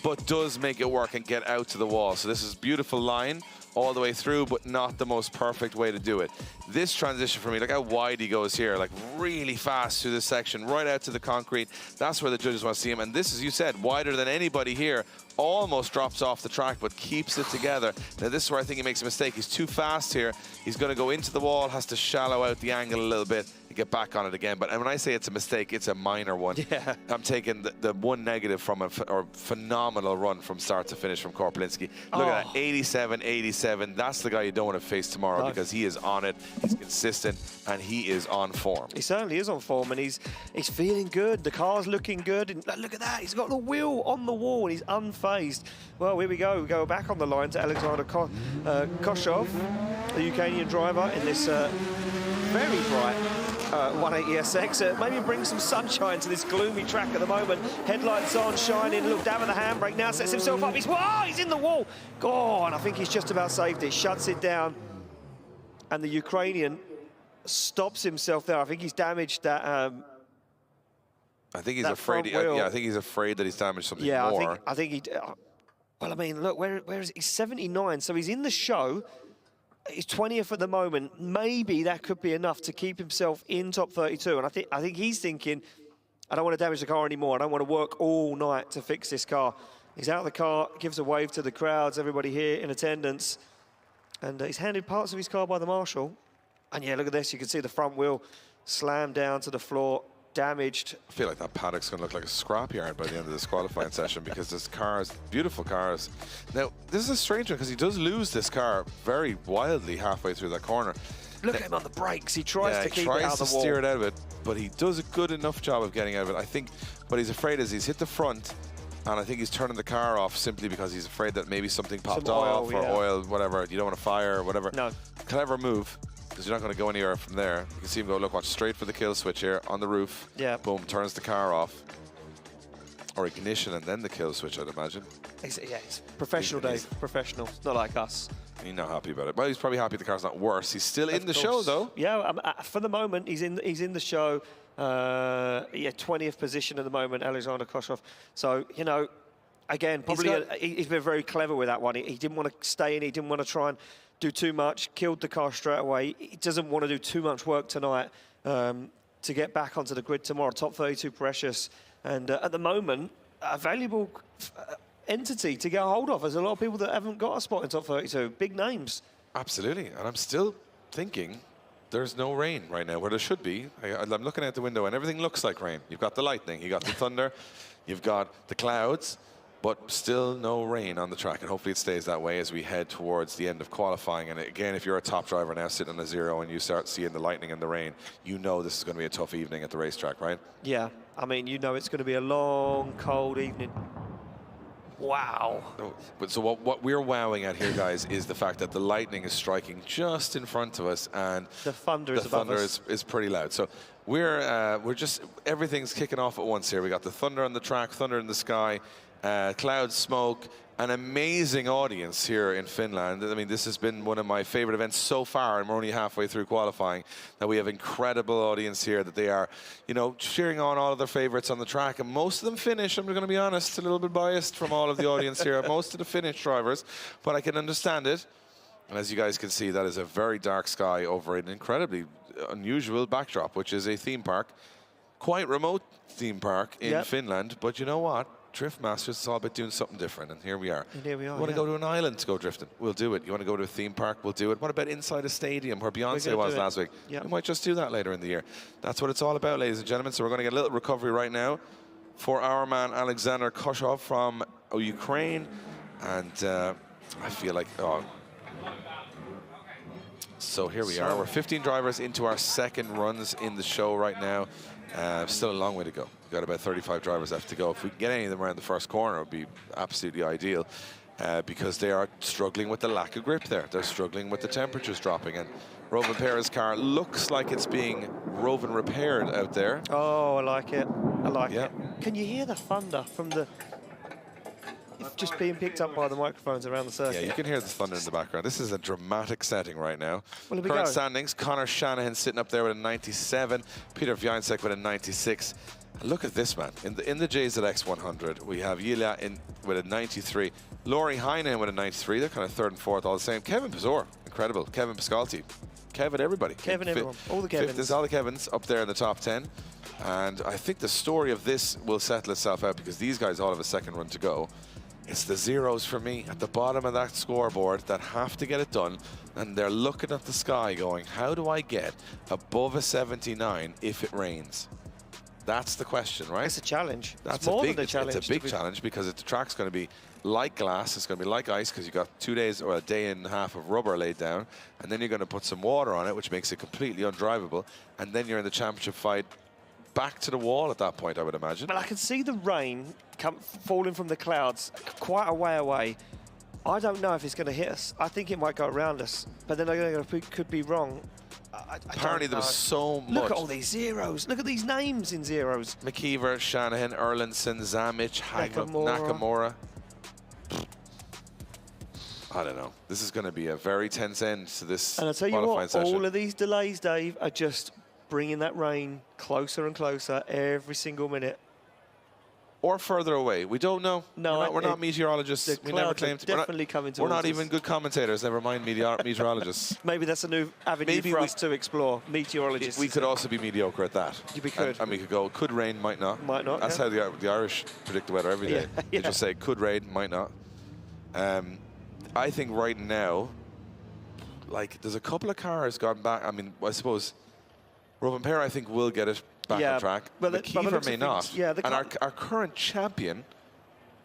but does make it work and get out to the wall. So this is beautiful line all the way through, but not the most perfect way to do it. This transition for me, look how wide he goes here, like really fast through this section, right out to the concrete. That's where the judges want to see him. And this, as you said, wider than anybody here, almost drops off the track, but keeps it together. Now, this is where I think he makes a mistake. He's too fast here. He's going to go into the wall, has to shallow out the angle a little bit and get back on it again. But when I say it's a mistake, it's a minor one. Yeah. I'm taking the one negative from a phenomenal run from start to finish from Korpelinski. Look at that, 87, 87. That's the guy you don't want to face tomorrow because he is on it, he's consistent, and he is on form. He certainly is on form, and he's feeling good. The car's looking good. And look at that, he's got the wheel on the wall, and he's unfazed. Well, here we go. We go back on the line to Alexander Koshov, the Ukrainian driver, in this very bright 180SX. Maybe bring some sunshine to this gloomy track at the moment. Headlights on, shining. Look down at the handbrake now, sets himself up. He's in the wall. God, I think he's just about saved it. Shuts it down. And the Ukrainian stops himself there. I think he's damaged that. I think he's afraid. Yeah, I think he's afraid that he's damaged something more. Yeah, I think he. Well, I mean, look, where is he? He's 79, so he's in the show. He's 20th at the moment. Maybe that could be enough to keep himself in top 32. And I think he's thinking, I don't want to damage the car anymore. I don't want to work all night to fix this car. He's out of the car, gives a wave to the crowds, everybody here in attendance. And he's handed parts of his car by the marshal. And yeah, look at this. You can see the front wheel slammed down to the floor, damaged. I feel like that paddock's going to look like a scrapyard by the end of this qualifying session, because there's cars, beautiful cars. Now, this is a strange one because he does lose this car very wildly halfway through that corner. Look at him on the brakes. He tries to keep it out of the wall. He tries to steer it out of it, but he does a good enough job of getting out of it. I think what he's afraid is he's hit the front, and I think he's turning the car off simply because he's afraid that maybe something popped off, or oil, whatever. You don't want to fire or whatever. No. Clever move, because you're not going to go anywhere from there. You can see him go, look, watch, straight for the kill switch here on the roof. Yeah. Boom, turns the car off. Or ignition and then the kill switch, I'd imagine. It's professional, Dave. Professional. Not like us. He's not happy about it. Well, he's probably happy the car's not worse. He's still in the show, though. Yeah, for the moment, he's in the show. 20th position at the moment, Alexander Koshov. So, you know, again, probably he's been very clever with that one. He didn't want to stay in. He didn't want to try and do too much. Killed the car straight away. He doesn't want to do too much work tonight to get back onto the grid tomorrow. Top 32 precious. And at the moment, a valuable entity to get a hold of. There's a lot of people that haven't got a spot in top 32. Big names. Absolutely. And I'm still thinking there's no rain right now where there should be. I'm looking out the window and everything looks like rain. You've got the lightning, you've got the thunder, you've got the clouds, but still no rain on the track. And hopefully it stays that way as we head towards the end of qualifying. And again, if you're a top driver now sitting on a zero and you start seeing the lightning and the rain, you know this is going to be a tough evening at the racetrack, right? Yeah. I mean, you know it's going to be a long, cold evening. Wow. So what we're wowing at here, guys, is the fact that the lightning is striking just in front of us, and the thunder is pretty loud. So we're just, everything's kicking off at once here. We got the thunder on the track, thunder in the sky, clouds, smoke, an amazing audience here in Finland. I mean, this has been one of my favorite events so far, and we're only halfway through qualifying, that we have incredible audience here, that they are, you know, cheering on all of their favorites on the track, and most of them Finnish. I'm going to be honest, a little bit biased from all of the audience here, most of the Finnish drivers, but I can understand it. And as you guys can see, that is a very dark sky over an incredibly unusual backdrop, which is a theme park, quite remote theme park in Finland, but you know what? Drift Masters is all about doing something different, and here we are. And here we are. You want to go to an island to go drifting? We'll do it. You want to go to a theme park? We'll do it. What about inside a stadium where Beyonce was last week? Yep. We might just do that later in the year. That's what it's all about, ladies and gentlemen. So we're going to get a little recovery right now for our man Alexander Koshov from Ukraine, and I feel like, so here we are. We're 15 drivers into our second runs in the show right now. Still a long way to go. We've got about 35 drivers left to go. If we can get any of them around the first corner, it would be absolutely ideal, because they are struggling with the lack of grip there. They're struggling with the temperatures dropping, and Roman Perez's car looks like it's being Rovan repaired out there. Oh, I like it. I like it. Can you hear the thunder from the... It's just being picked up by the microphones around the circuit. Yeah, you can hear the thunder in the background. This is a dramatic setting right now. Well, current standings, Connor Shanahan sitting up there with a 97, Peter Wiancek with a 96. Look at this, man. In the JZX 100, we have Yulia with a 93, Laurie Heinen with a 93. They're kind of third and fourth, all the same. Kevin Pazor, incredible. Kevin Pascalti. Kevin, everybody. Kevin, everyone. All the Kevins. There's all the Kevins up there in the top 10. And I think the story of this will settle itself out, because these guys all have a second run to go. It's the zeros for me at the bottom of that scoreboard that have to get it done, and they're looking at the sky going, how do I get above a 79 if it rains? That's the question, right? It's a challenge. That's more than a challenge. It's a big challenge, because the track's going to be like glass, it's going to be like ice, because you've got 2 days or a day and a half of rubber laid down, and then you're going to put some water on it, which makes it completely undrivable, and then you're in the championship fight back to the wall at that point, I would imagine. But I can see the rain falling from the clouds quite a way away. I don't know if it's going to hit us. I think it might go around us, but then I could be wrong. Apparently there was so much. Look at all these zeros. Look at these names in zeros. McKeever, Shanahan, Erlandson, Zamic, Nakamura. I don't know. This is going to be a very tense end to this And I'll tell you what, session. all of these delays, Dave, are just bringing that rain closer and closer every single minute. Or further away. We don't know. No, we're not meteorologists. We never claimed to. Definitely coming towards We're not us. even good commentators. Never mind meteorologists. Maybe that's a new avenue for us to explore. Meteorologists. We could also be mediocre at that. We could. And we could go, could rain, might not. Might not. That's how the Irish predict the weather every day. They just say, could rain, might not. I think right now, like, there's a couple of cars gone back. I mean, I suppose Rovanperä, I think, will get it back on track. But McKeever may not. Yeah, and our current champion,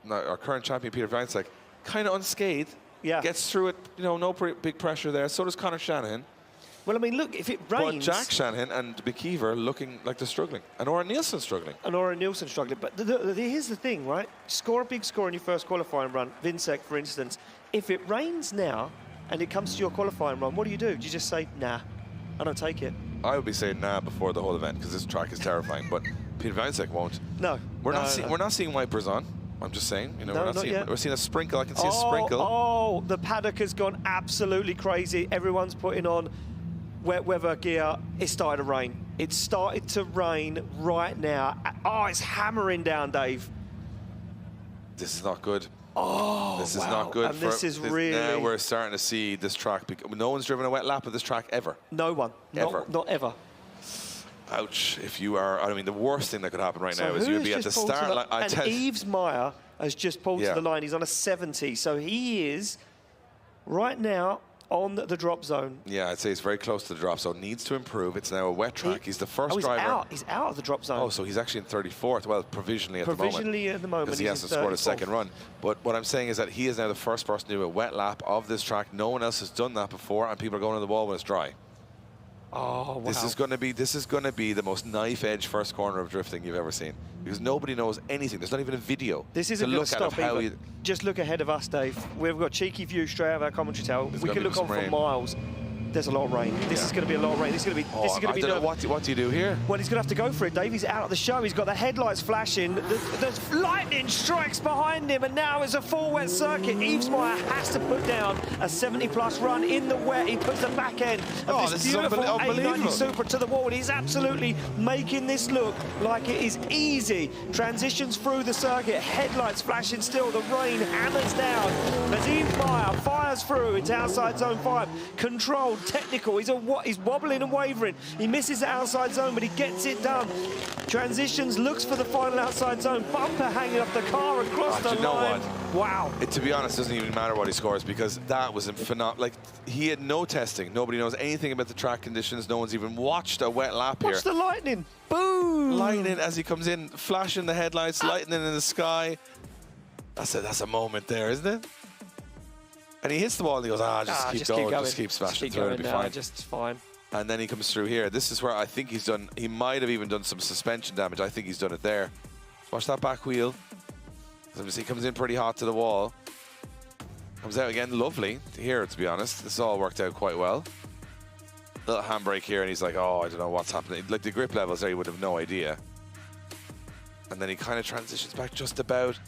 Peter Vajcek, kind of unscathed. Yeah. Gets through it, no big pressure there. So does Conor Shanahan. Well, I mean, look, if it rains... But Jack Shanahan and McKeever looking like they're struggling. And Oren Nielsen struggling. And Oren Nielsen struggling. But here's the thing, right? Score a big score in your first qualifying run. Vincek, for instance. If it rains now and it comes to your qualifying run, what do? Do you just say, nah, I don't take it? I would be saying nah before the whole event because this track is terrifying. But Peter Vajcek won't. No. We're not seeing wipers on. I'm just saying, we're seeing a sprinkle. I can see a sprinkle. Oh, the paddock has gone absolutely crazy. Everyone's putting on wet weather gear. It started to rain. It started to rain right now. Oh, it's hammering down, Dave. This is not good. Oh, this is not good. And this is really... Now we're starting to see this track. No one's driven a wet lap of this track ever. No one. Ever. Not ever. Ouch. If you are... I mean, the worst thing that could happen right now is you'd be at the start line. And Yves Meyer has just pulled to the line. He's on a 70. So he is right now on the drop zone. Yeah, I'd say he's very close to the drop zone. Needs to improve. It's now a wet track. He's the first driver. He's out of the drop zone. Oh, so he's actually in 34th. Well, provisionally at the moment. Provisionally at the moment. Because he hasn't scored a second run. But what I'm saying is that he is now the first person to do a wet lap of this track. No one else has done that before, and people are going on the wall when it's dry. Oh, wow. This is going to be the most knife-edge first corner of drifting you've ever seen, because nobody knows anything. There's not even a video. This isn't going to stop either. Just look ahead of us, Dave. We've got a cheeky view straight out of our commentary tower. We can look on for miles. There's a lot of rain. This is going to be a lot of rain. This is going to be. This is going to be. What do you do here? Well, he's going to have to go for it, Dave. He's out of the show. He's got the headlights flashing. The lightning strikes behind him, and now it's a full wet circuit. Yves Meyer has to put down a 70-plus run in the wet. He puts the back end of this beautiful 890 Super to the wall, and he's absolutely making this look like it is easy. Transitions through the circuit, headlights flashing still. The rain hammers down as Yves Meyer fires through. It's outside zone 5, controlled. Technical, he's wobbling and wavering. He misses the outside zone, but he gets it done. Transitions, looks for the final outside zone. Bumper hanging off the car across the line. You know what? Wow. To be honest, it doesn't even matter what he scores, because that was phenomenal. Like, he had no testing. Nobody knows anything about the track conditions. No one's even watched a wet lap here. Watch the lightning. Boom. Lightning as he comes in, flashing the headlights, lightning in the sky. That's a moment there, isn't it? And he hits the wall and he goes, just keep going. Just keep smashing through, it'll be fine. Just fine. And then he comes through here. This is where I think he might have even done some suspension damage. I think he's done it there. Watch that back wheel. He comes in pretty hot to the wall. Comes out again, lovely here, to be honest. This all worked out quite well. Little handbrake here, and he's like, oh, I don't know what's happening. Like, the grip levels there, he would have no idea. And then he kind of transitions back just about.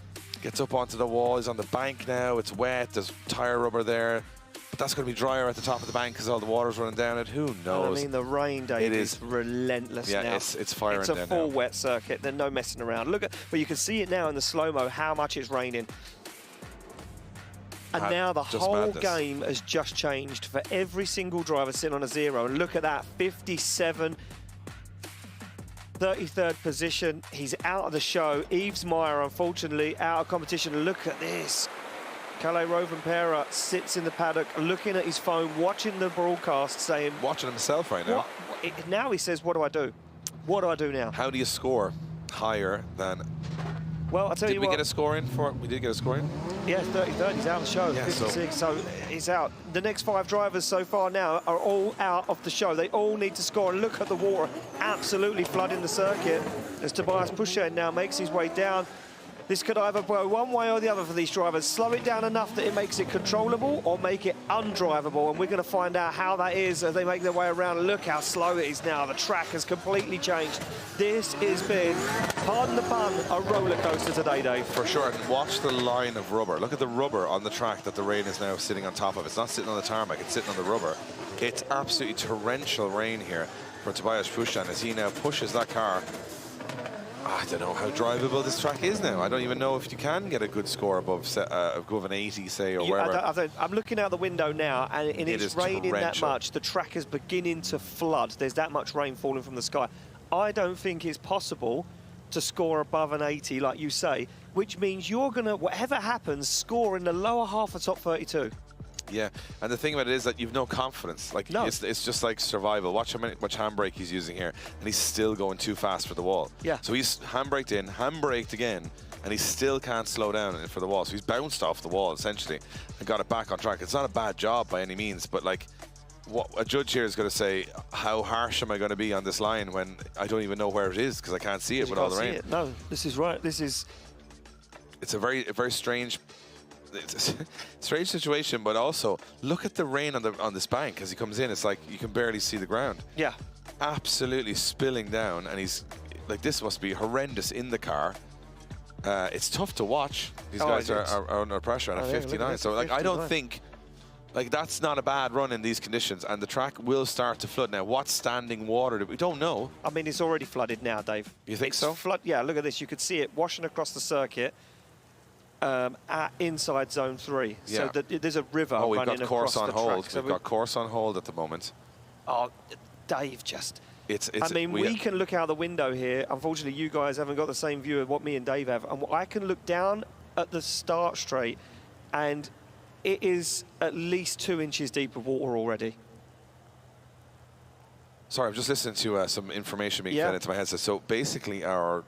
Gets up onto the wall. He's on the bank now. It's wet. There's tire rubber there. But that's going to be drier at the top of the bank because all the water's running down it. Who knows? I mean, the rain, Dave, is relentless now. Yeah, it's firing down now. It's a full wet circuit. There's no messing around. Look at, well, you can see it now in the slow-mo how much it's raining. And now the whole game has just changed for every single driver sitting on a 0. And look at that, 57. 33rd position, he's out of the show. Yves Meyer, unfortunately, out of competition. Look at this. Kalle Rovanperä sits in the paddock, looking at his phone, watching the broadcast, saying... Watching himself right now. Now he says, what do I do? What do I do now? How do you score higher than... Well, I'll tell you what. Did we get a score in for it? We did get a score in? Yeah, 33rd, he's out of the show. Yeah, 56, so he's out. The next 5 drivers so far now are all out of the show. They all need to score. And look at the water absolutely flooding the circuit as Tobias Pucher now makes his way down. This could either go one way or the other for these drivers. Slow it down enough that it makes it controllable or make it undrivable. And we're going to find out how that is as they make their way around. Look how slow it is now. The track has completely changed. This has been, pardon the pun, a roller coaster today, Dave. For sure. And watch the line of rubber. Look at the rubber on the track that the rain is now sitting on top of. It's not sitting on the tarmac, it's sitting on the rubber. It's absolutely torrential rain here for Tobias Puszczan as he now pushes that car. I don't know how drivable this track is now. I don't even know if you can get a good score above an 80, say, or wherever. I'm looking out the window now, and it's raining that much. The track is beginning to flood. There's that much rain falling from the sky. I don't think it's possible to score above an 80, like you say, which means you're going to, whatever happens, score in the lower half of top 32. Yeah, and the thing about it is that you've no confidence. Like, no. It's just like survival. Watch how much handbrake he's using here, and he's still going too fast for the wall. Yeah. So he's handbraked in, handbraked again, and he still can't slow down for the wall. So he's bounced off the wall, essentially, and got it back on track. It's not a bad job by any means, but, like, what a judge here is going to say, how harsh am I going to be on this line when I don't even know where it is because I can't see it with all the rain? No, this is right. It's a very strange... It's a strange situation, but also look at the rain on this bank as he comes in. It's like you can barely see the ground. Yeah, absolutely spilling down, and he's like, this must be horrendous in the car. It's tough to watch. These guys are under pressure and at 59. So like, 59. I don't think like that's not a bad run in these conditions, and the track will start to flood now. What's standing water? We don't know. I mean, it's already flooded now, Dave. You think so? Yeah, look at this. You could see it washing across the circuit. Inside zone 3, yeah. So there's a river running across the track. We've got course on hold. We've got course on hold at the moment. Oh, Dave, I mean, we can look out the window here. Unfortunately, you guys haven't got the same view of what me and Dave have. And I can look down at the start straight, and it is at least 2 inches deep of water already. Sorry, I'm just listening to some information being fed into my headset. So basically, our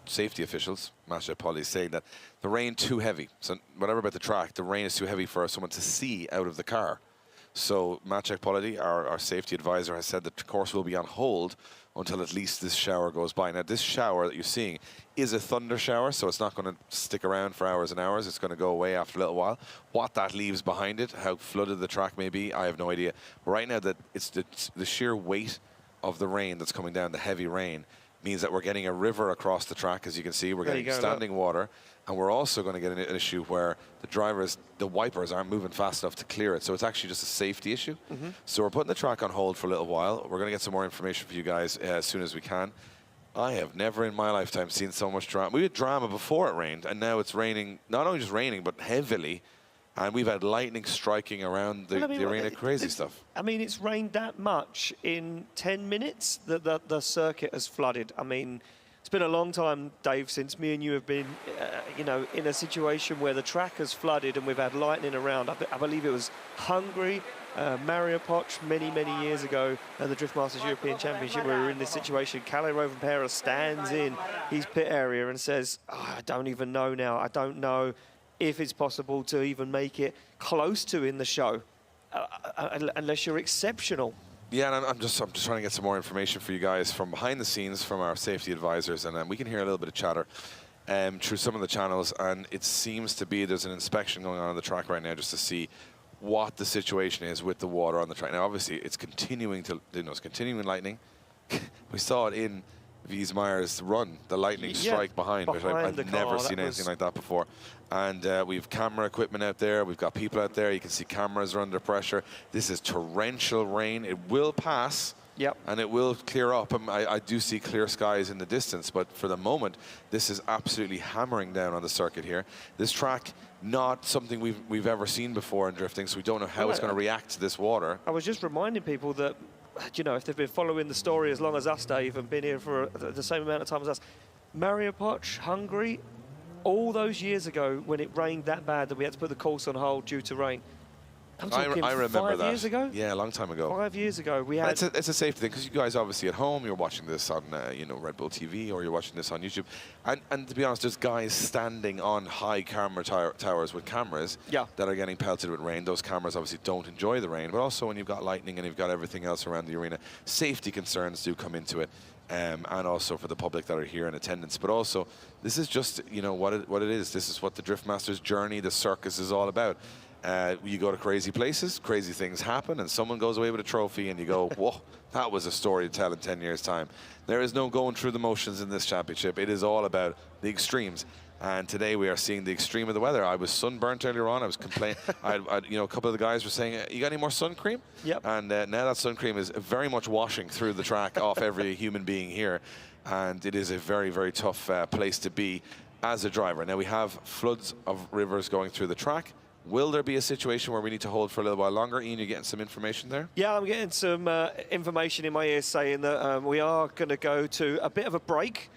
safety officials, Masha Polly, is saying that the rain too heavy. So whatever about the track, the rain is too heavy for someone to see out of the car. So Maciek Polity, our safety advisor, has said that the course will be on hold until at least this shower goes by. Now, this shower that you're seeing is a thunder shower, so it's not going to stick around for hours and hours. It's going to go away after a little while. What that leaves behind it, how flooded the track may be, I have no idea. But right now, that it's the sheer weight of the rain that's coming down, the heavy rain, means that we're getting a river across the track. As you can see, we're getting standing water, and we're also going to get an issue where the wipers aren't moving fast enough to clear it. So it's actually just a safety issue. So we're putting the track on hold for a little while. We're going to get some more information for you guys as soon as we can. I have never in my lifetime seen so much drama. We had drama before it rained, and now it's raining, not only just raining, but heavily. And we've had lightning striking around the arena, crazy stuff. I mean, it's rained that much in 10 minutes that the circuit has flooded. I mean, it's been a long time, Dave, since me and you have been, you know, in a situation where the track has flooded and we've had lightning around. I believe it was Hungary, Mariupol, many years ago at the Drift Masters European Championship, where we were in this situation. Kalle Rovanperä stands in his pit area and says, oh, I don't even know now. I don't know if it's possible to even make it close to in the show, unless you're exceptional. Yeah, and I'm just trying to get some more information for you guys from behind the scenes from our safety advisors, and we can hear a little bit of chatter through some of the channels, and it seems to be there's an inspection going on the track right now just to see what the situation is with the water on the track. Now, obviously, it's continuing to, it's continuing lightning. We saw it in Wiesmeyer's run, the lightning strike behind which I've never seen anything like that before. And we've camera equipment out there. We've got people out there. You can see cameras are under pressure. This is torrential rain. It will pass. Yep. And it will clear up. I do see clear skies in the distance, but for the moment, this is absolutely hammering down on the circuit here. This track, not something we've ever seen before in drifting, so we don't know how it's going to react to this water. I was just reminding people that, you know, if they've been following the story as long as us, Dave, and been here for the same amount of time as us, Mariupol, Hungary, all those years ago when it rained that bad that we had to put the course on hold due to rain, I'm talking I remember 5 years ago? Yeah, a long time ago. 5 years ago, we had... It's a safety thing, because you guys obviously at home, you're watching this on you know, Red Bull TV, or you're watching this on YouTube. And to be honest, there's guys standing on high camera towers with cameras that are getting pelted with rain. Those cameras obviously don't enjoy the rain, but also when you've got lightning and you've got everything else around the arena, safety concerns do come into it. And also for the public that are here in attendance. But also, this is just, you know, what it is. This is what the Driftmasters journey, the circus, is all about. You go to crazy places, crazy things happen, and someone goes away with a trophy, and you go, whoa, that was a story to tell in 10 years' time. There is no going through the motions in this championship. It is all about the extremes. And today we are seeing the extreme of the weather. I was sunburnt earlier on. I was complaining. You know, a couple of the guys were saying, "You got any more sun cream?" Yep. And now that sun cream is very much washing through the track off every human being here, and it is a very, very tough place to be as a driver. Now we have floods of rivers going through the track. Will there be a situation where we need to hold for a little while longer? Ian, you're getting some information there? Yeah, I'm getting some information in my ears saying that we are going to go to a bit of a break.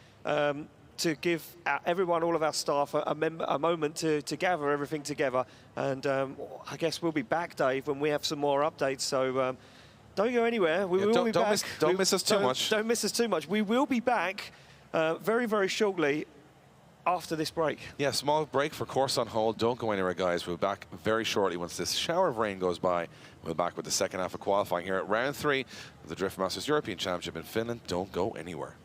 To give everyone, all of our staff, a moment to gather everything together. And I guess we'll be back, Dave, when we have some more updates. So don't go anywhere. We will be back. Don't miss us too much. Don't miss us too much. We will be back very, very shortly after this break. Yeah, small break for course on hold. Don't go anywhere, guys. We'll be back very shortly once this shower of rain goes by. We'll be back with the second half of qualifying here at round 3 of the Driftmasters European Championship in Finland. Don't go anywhere.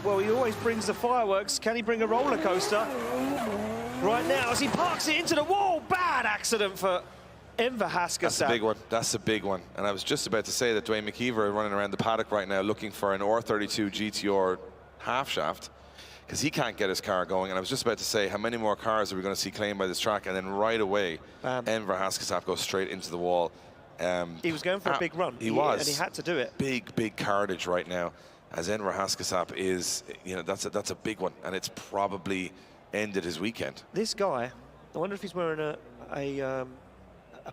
Well, he always brings the fireworks. Can he bring a roller coaster? Right now, as he parks it into the wall. Bad accident for Enver Haskasap. That's a big one. That's a big one. And I was just about to say that Dwayne McKeever is running around the paddock right now looking for an R32 GTR half shaft because he can't get his car going. And I was just about to say, how many more cars are we going to see claimed by this track? And then right away, Enver Haskasap goes straight into the wall. He was going for a big run. He was. And he had to do it. Big carnage right now. As Enver Haskasap is, you know, that's a big one. And it's probably ended his weekend. This guy, I wonder if he's wearing a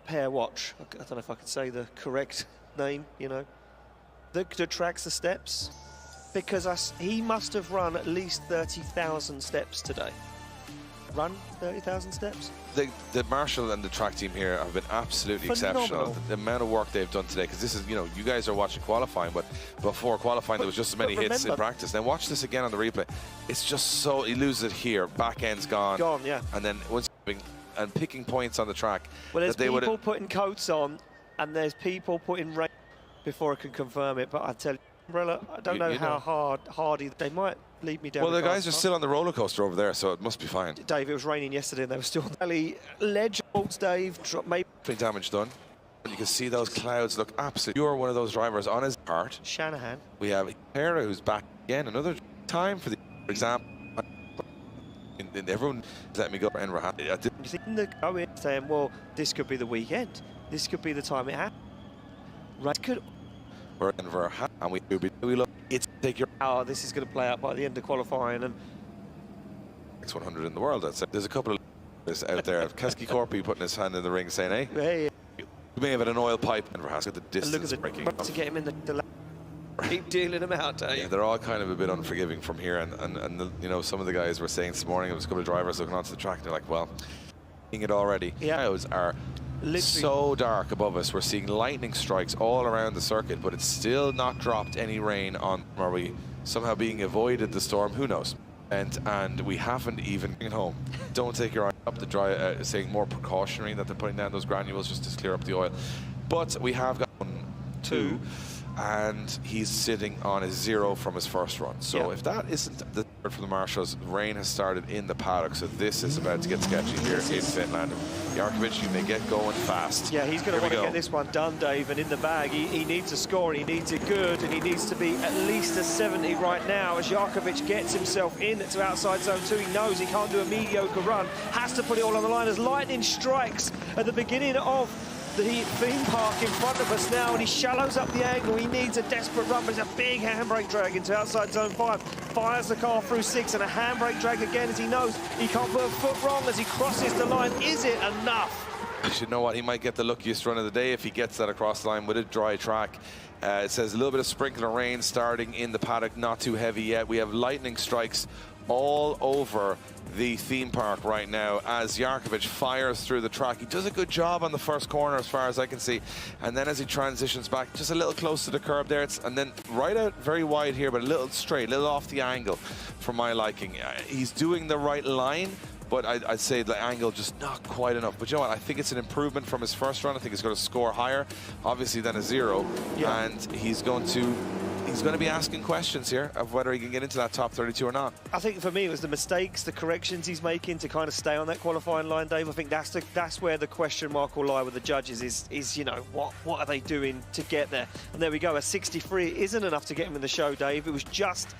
pair watch. I don't know if I could say the correct name, you know. That tracks the steps. Because he must have run at least 30,000 steps today. Run 30,000 steps? The Marshall and the track team here have been absolutely exceptional. The amount of work they've done today, because this is, you know, you guys are watching qualifying, but before qualifying there was just as many hits in practice. Then watch this again on the replay. It's just so, he loses it here, back end's gone. Gone, yeah. And then once and picking points on the track. Well, there's people putting coats on, and there's people putting rain before I can confirm it, but I tell you, Umbrella, I don't know how hardy they might lead me down. Well, the guys are still on the roller coaster over there, so it must be fine. Dave, it was raining yesterday, and they were still on the ledge. Dave, maybe damage done. You can see those clouds look absolutely. You're one of those drivers on his part. Shanahan. We have Hera, who's back again. Another time for the example. Everyone let me go for Enver. You see the go in saying, well, this could be the weekend. This could be the time it happened. Right, could. We're Enver, and we look. It's take your. Oh, this is going to play out by the end of qualifying and. Next 100 in the world. I'd say. There's a couple of out there. Keski Corpy putting his hand in the ring, saying, "Hey, you may have had an oil pipe." Enver has got the distance breaking. To get him in the keep dealing him out. Yeah, they're all kind of a bit unforgiving from here, and the, you know, some of the guys were saying this morning. There was a couple of drivers looking onto the track. And they're like, "Well, seeing it already." Yeah. Clouds are literally so dark above us. We're seeing lightning strikes all around the circuit, but it's still not dropped any rain on. Are we somehow being avoided the storm? Who knows? And we haven't even been home. Don't take your eye up the dry, saying more precautionary that they're putting down those granules just to clear up the oil. But we have got 1, 2, and he's sitting on a 0 from his first run. So if that isn't the third for the Marshals, rain has started in the paddock. So this is about to get sketchy here in Finland. Jarkovic, you may get going fast. Yeah, he's going to want to get this one done, Dave, and in the bag, he needs a score, and he needs it good, and he needs to be at least a 70 right now as Jarkovic gets himself in to outside zone 2. He knows he can't do a mediocre run, has to put it all on the line as lightning strikes at the beginning of the theme park in front of us now, and he shallows up the angle. He needs a desperate run, but it's a big handbrake drag into outside zone 5. Fires the car through 6, and a handbrake drag again as he knows he can't put a foot wrong as he crosses the line. Is it enough? You should know what, he might get the luckiest run of the day if he gets that across the line with a dry track. It says a little bit of sprinkler rain starting in the paddock, not too heavy yet. We have lightning strikes all over the theme park right now as Jarkovic fires through the track. He does a good job on the first corner as far as I can see, and then as he transitions back just a little close to the curb there, and then right out very wide here, but a little straight, a little off the angle for my liking. He's doing the right line, but I'd say the angle just not quite enough. But you know what, I think it's an improvement from his first run. I think he's going to score higher, obviously, than a 0, and he's going to be asking questions here of whether he can get into that top 32 or not. I think for me it was the mistakes, the corrections he's making to kind of stay on that qualifying line, Dave. I think that's where the question mark will lie with the judges is you know, what are they doing to get there? And there we go, a 63 isn't enough to get him in the show, Dave. It was just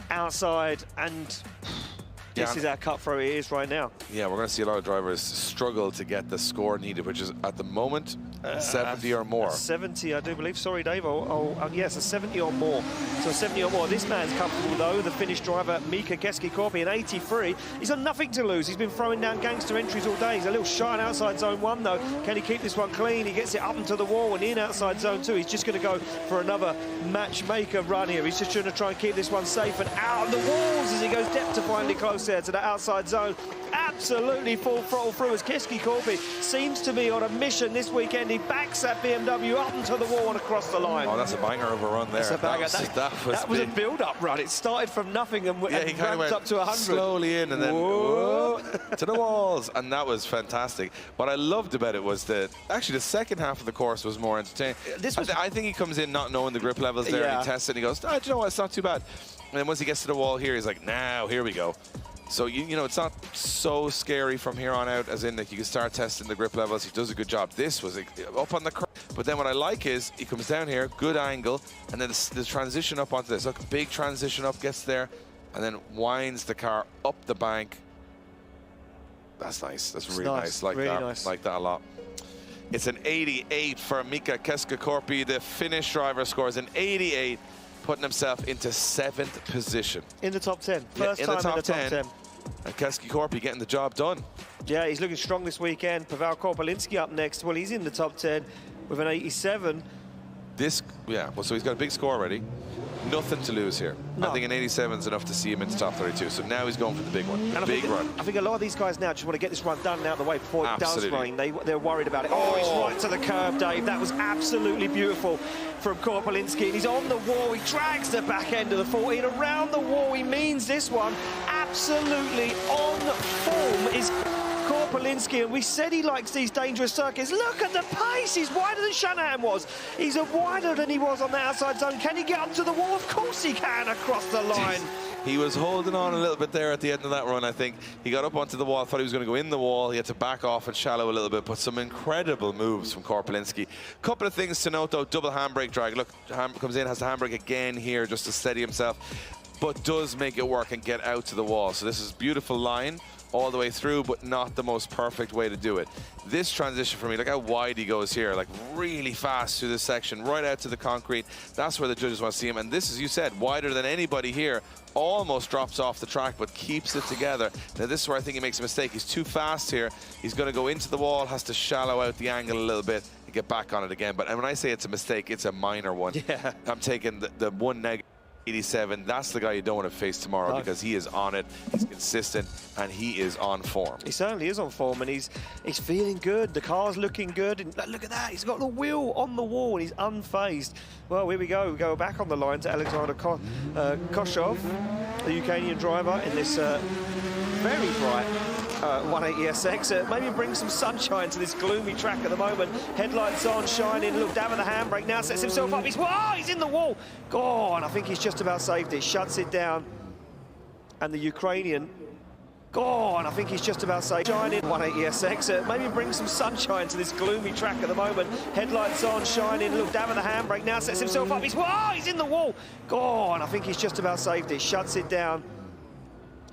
outside, and this is how cutthroat it is right now. Yeah, we're going to see a lot of drivers struggle to get the score needed, which is at the moment 70 or more. 70, I do believe. Sorry, Dave. Yes, a 70 or more. So a 70 or more. This man's comfortable, though. The Finnish driver, Mika Keski-Korpi, an 83. He's got nothing to lose. He's been throwing down gangster entries all day. He's a little shy on outside zone 1, though. Can he keep this one clean? He gets it up into the wall and in outside zone 2. He's just going to go for another matchmaker run here. He's just going to try and keep this one safe and out on the walls as he goes depth to finally close there to the outside zone. Absolutely full throttle through as Keski-Korpi seems to be on a mission this weekend. He backs that BMW up into the wall and across the line. Oh, that's a banger of a run there. That was a build-up run. It started from nothing and ramped up to 100. Slowly in and then whoa, to the walls. And that was fantastic. What I loved about it was that actually the second half of the course was more entertaining. I think he comes in not knowing the grip levels there and he tests it and he goes, oh, do you know what, it's not too bad. And then once he gets to the wall here, he's like, now, here we go. So, you know, it's not so scary from here on out, as in, like, you can start testing the grip levels. He does a good job. This was up on the curve. But then what I like is he comes down here, good angle, and then the transition up onto this. Look, big transition up, gets there, and then winds the car up the bank. That's nice. That's really nice. Like really that. Nice. Like that a lot. It's an 88 for Mika Keskakorpi. The Finnish driver scores an 88, putting himself into 7th position. In the top 10. First in time the top in the top 10. 10. And Keskakorpi getting the job done. Yeah, he's looking strong this weekend. Pavel Korpolinski up next. Well, he's in the top 10 with an 87. Yeah, well, so he's got a big score already. Nothing to lose here. No. I think an 87 is enough to see him in the top 32. So now he's going for the big one, the big run. I think a lot of these guys now just want to get this run done and out of the way before it does rain. They're worried about it. Oh, he's right to the curb, Dave. That was absolutely beautiful from Korpolinski. And he's on the wall. He drags the back end of the 14 around the wall. He means this one. Absolutely on form is Korpolinski, and we said he likes these dangerous circuits. Look at the pace. He's wider than Shanahan was. He's wider than he was on the outside zone. Can he get up to the wall? Of course he can across the line. He was holding on a little bit there at the end of that run, I think. He got up onto the wall, thought he was going to go in the wall. He had to back off and shallow a little bit, but some incredible moves from Korpolinski. Couple of things to note, though. Double handbrake drag. Look, comes in, has the handbrake again here just to steady himself, but does make it work and get out to the wall. So this is beautiful line all the way through, but not the most perfect way to do it. This transition for me, look how wide he goes here, like really fast through this section, right out to the concrete. That's where the judges want to see him. And this, as you said, wider than anybody here, almost drops off the track, but keeps it together. Now this is where I think he makes a mistake. He's too fast here. He's going to go into the wall, has to shallow out the angle a little bit and get back on it again. But when I say it's a mistake, it's a minor one. Yeah. I'm taking the one negative. 87, that's the guy you don't want to face tomorrow, because he is on it, he's consistent, and he is on form. He certainly is on form, and he's feeling good. The car's looking good, and look at that, he's got the wheel on the wall, and he's unfazed. Well, here we go back on the line to Alexander Koshov, the Ukrainian driver, in this very bright 180SX. Maybe bring some sunshine to this gloomy track at the moment. Headlights on, shining. Look down at the handbrake now, sets himself up. He's in the wall. Gone. I think he's just about saved it. Shuts it down. And the Ukrainian, gone. I think he's just about saved. Shining 180SX. Maybe bring some sunshine to this gloomy track at the moment. Headlights on, shining. Look down at the handbrake now, sets himself up. He's in the wall. Gone. I think he's just about saved it. Shuts it down.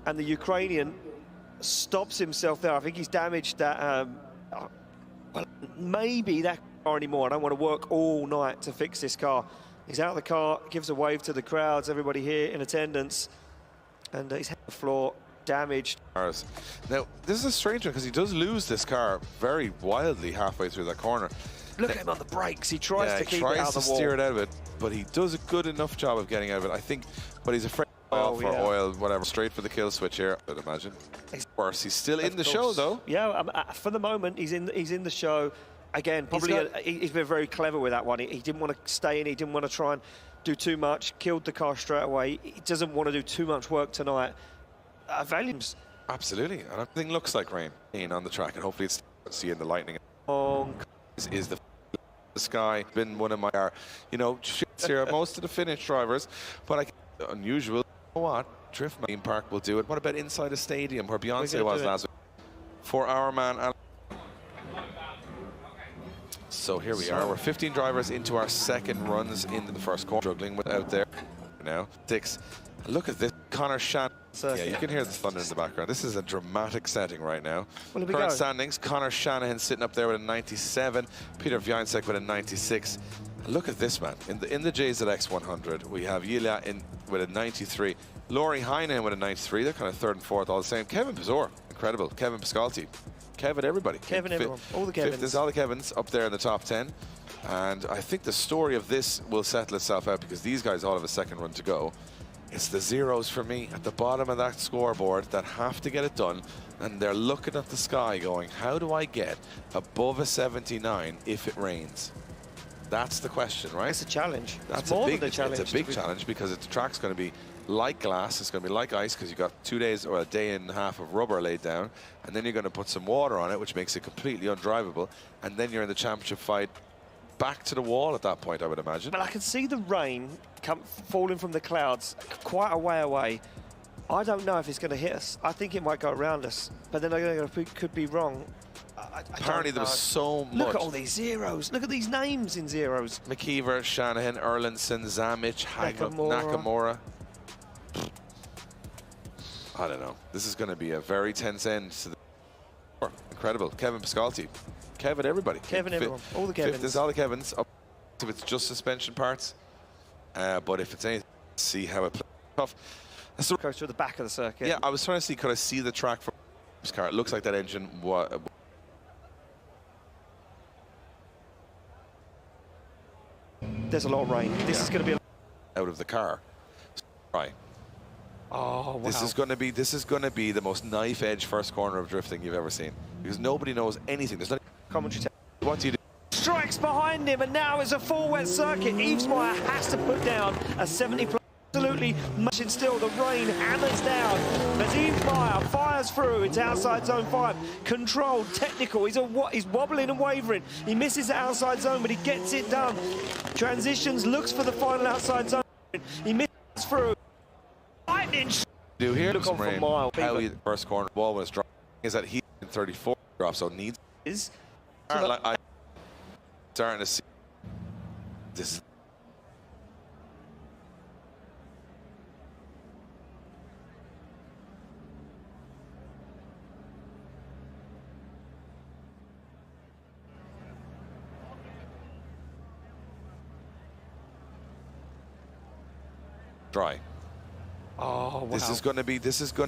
And the Ukrainian stops himself there. I think he's damaged that. Well, maybe that car anymore. I don't want to work all night to fix this car. He's out of the car, gives a wave to the crowds, everybody here in attendance, and he's hit the floor, damaged. Now, this is a strange one because he does lose this car very wildly halfway through that corner. Look at him on the brakes. He tries to keep it out of the wall. He tries to steer it out of it, but he does a good enough job of getting out of it, I think. But he's afraid of oil, whatever. Straight for the kill switch here, I'd imagine. Worse, he's still in the show, though. Yeah, for the moment, he's in the show. Again, probably he's been very clever with that one. He didn't want to stay in. He didn't want to try and do too much. Killed the car straight away. He doesn't want to do too much work tonight. Valiums. Absolutely, and everything looks like rain on the track, and hopefully it's seeing the lightning. Is the sky been one of my, shits here? Most of the Finnish drivers, but unusual. You know what? Drift Theme Park will do it. What about inside a stadium where Beyonce was last week? For our man. So here we are. We're 15 drivers into our second runs into the first corner. Struggling with out there now. 6. Look at this. Connor Shannon. Yeah, you can hear the thunder in the background. This is a dramatic setting right now. Well, current standings, Connor Shanahan sitting up there with a 97, Peter Wiancek with a 96. Look at this, man. In the JZX 100, we have Yulia with a 93, Laurie Heinen with a 93. They're kind of third and fourth, all the same. Kevin Pizor, incredible. Kevin Pascalti. Kevin, everybody. Kevin, everyone. All the Kevins. There's all the Kevins up there in the top 10. And I think the story of this will settle itself out because these guys all have a second run to go. It's the zeros for me at the bottom of that scoreboard that have to get it done, and they're looking at the sky going, how do I get above a 79 if it rains? That's the question, right? It's a challenge. That's more than a challenge. It's a big challenge because the track's going to be like glass, it's going to be like ice because you've got 2 days or a day and a half of rubber laid down, and then you're going to put some water on it, which makes it completely undrivable, and then you're in the championship fight back to the wall at that point, I would imagine. But I can see the rain falling from the clouds, quite a way away. I don't know if it's going to hit us. I think it might go around us, but then I could be wrong. Apparently there was so much. Look at all these zeros. Look at these names in zeros. McKeever, Shanahan, Erlinson, Zamic, Nakamura. I don't know. This is going to be a very tense end to the incredible. Kevin Pascalti. Kevin, everybody. Kevin, everyone. All the Kevins. There's all the Kevins. Up if it's just suspension parts. But if it's anything, see how it plays off. So goes through the back of the circuit. Yeah, I was trying to see, could I see the track from this car? It looks like that engine was. There's a lot of rain. This is going to be out of the car. Right. Oh, wow. This is going to be the most knife-edge first corner of drifting you've ever seen, because nobody knows anything. There's not commentary. What do you do? Strikes behind him, and now it's a full wet circuit. Yves Meyer has to put down a 70. Absolutely much in still. The rain hammers down as Yves Meyer fires through. It's outside zone 5. Controlled, technical. He's wobbling and wavering. He misses the outside zone, but he gets it done. Transitions, looks for the final outside zone. He misses through. Lightning. Do here look on for mile. How he first corner ball was dropped is that he's in 34 drop, so needs. I'm starting to see this. Dry. Oh, wow. This is going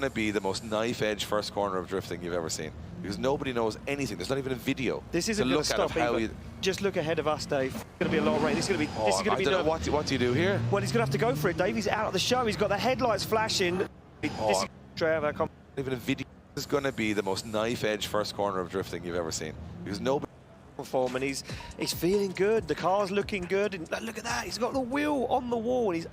to be the most knife-edge first corner of drifting you've ever seen, because nobody knows anything. There's not even a video. This isn't going to stop either. Just look ahead of us, Dave. It's going to be a lot of rain. This is going to be. This is going to be. I don't know what do you do here? Well, he's going to have to go for it, Dave. He's out of the show. He's got the headlights flashing. This is Trevor. Not even a video. This is going to be the most knife-edge first corner of drifting you've ever seen, because nobody. Form, and he's feeling good. The car's looking good, and look at that. He's got the wheel on the wall, and he's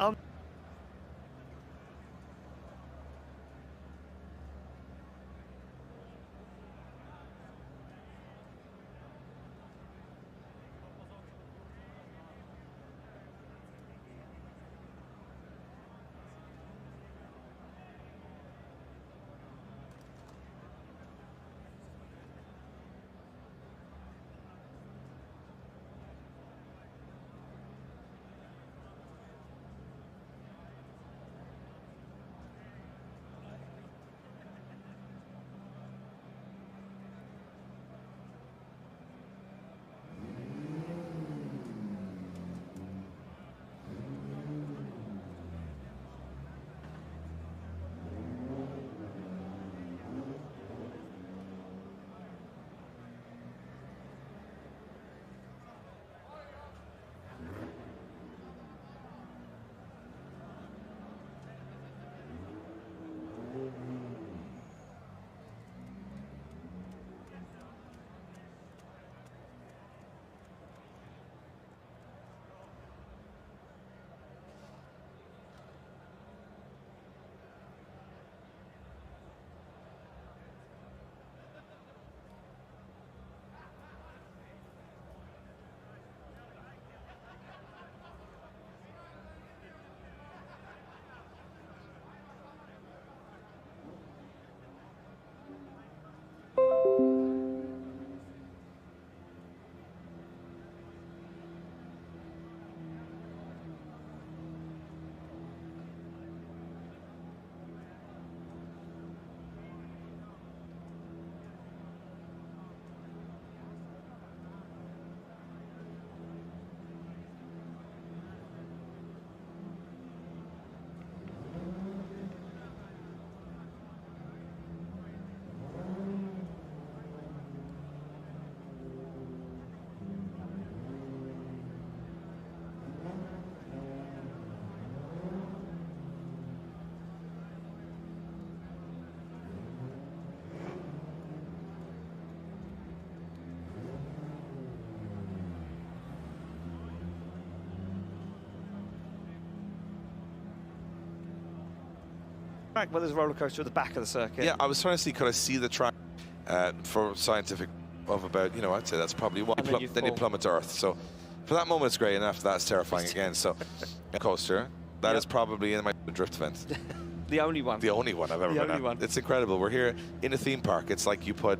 track, but there's a roller coaster at the back of the circuit. Yeah, I was trying to see, could I see the track for scientific of about, I'd say that's probably one. Then you plummet to Earth. So For that moment, it's great, and after that, it's terrifying again. So, coaster, that is probably in my drift event. The only one. The only one I've ever been on. It's incredible. We're here in a theme park. It's like you put,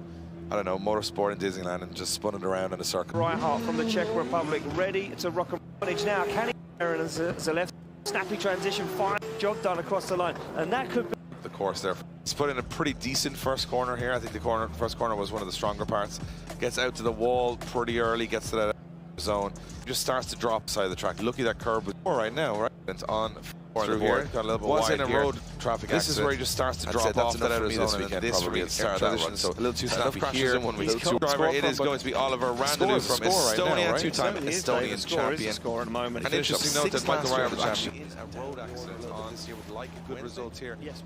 I don't know, motorsport in Disneyland and just spun it around in a circle. Reinhardt from the Czech Republic, ready to rock and roll now. Can he as a left snappy transition, fine job done across the line, and that could be the course there. He's put in a pretty decent first corner here. I think the first corner was one of the stronger parts. Gets out to the wall pretty early, gets to that zone, just starts to drop side of the track. Lucky that curb was right now, right? It's on through here. Got a little bit was wide in a here. Road traffic accident. This is where he just starts to drop off that outer zone, and this weekend start that run. So a little too snappy here. One week. Driver, it is going to be Oliver Randalou from Estonia, two-time Estonian champion. Score at the moment. An interesting note that Michael Ryan was actually in a road accident on this year. Would like a good result here. Yes,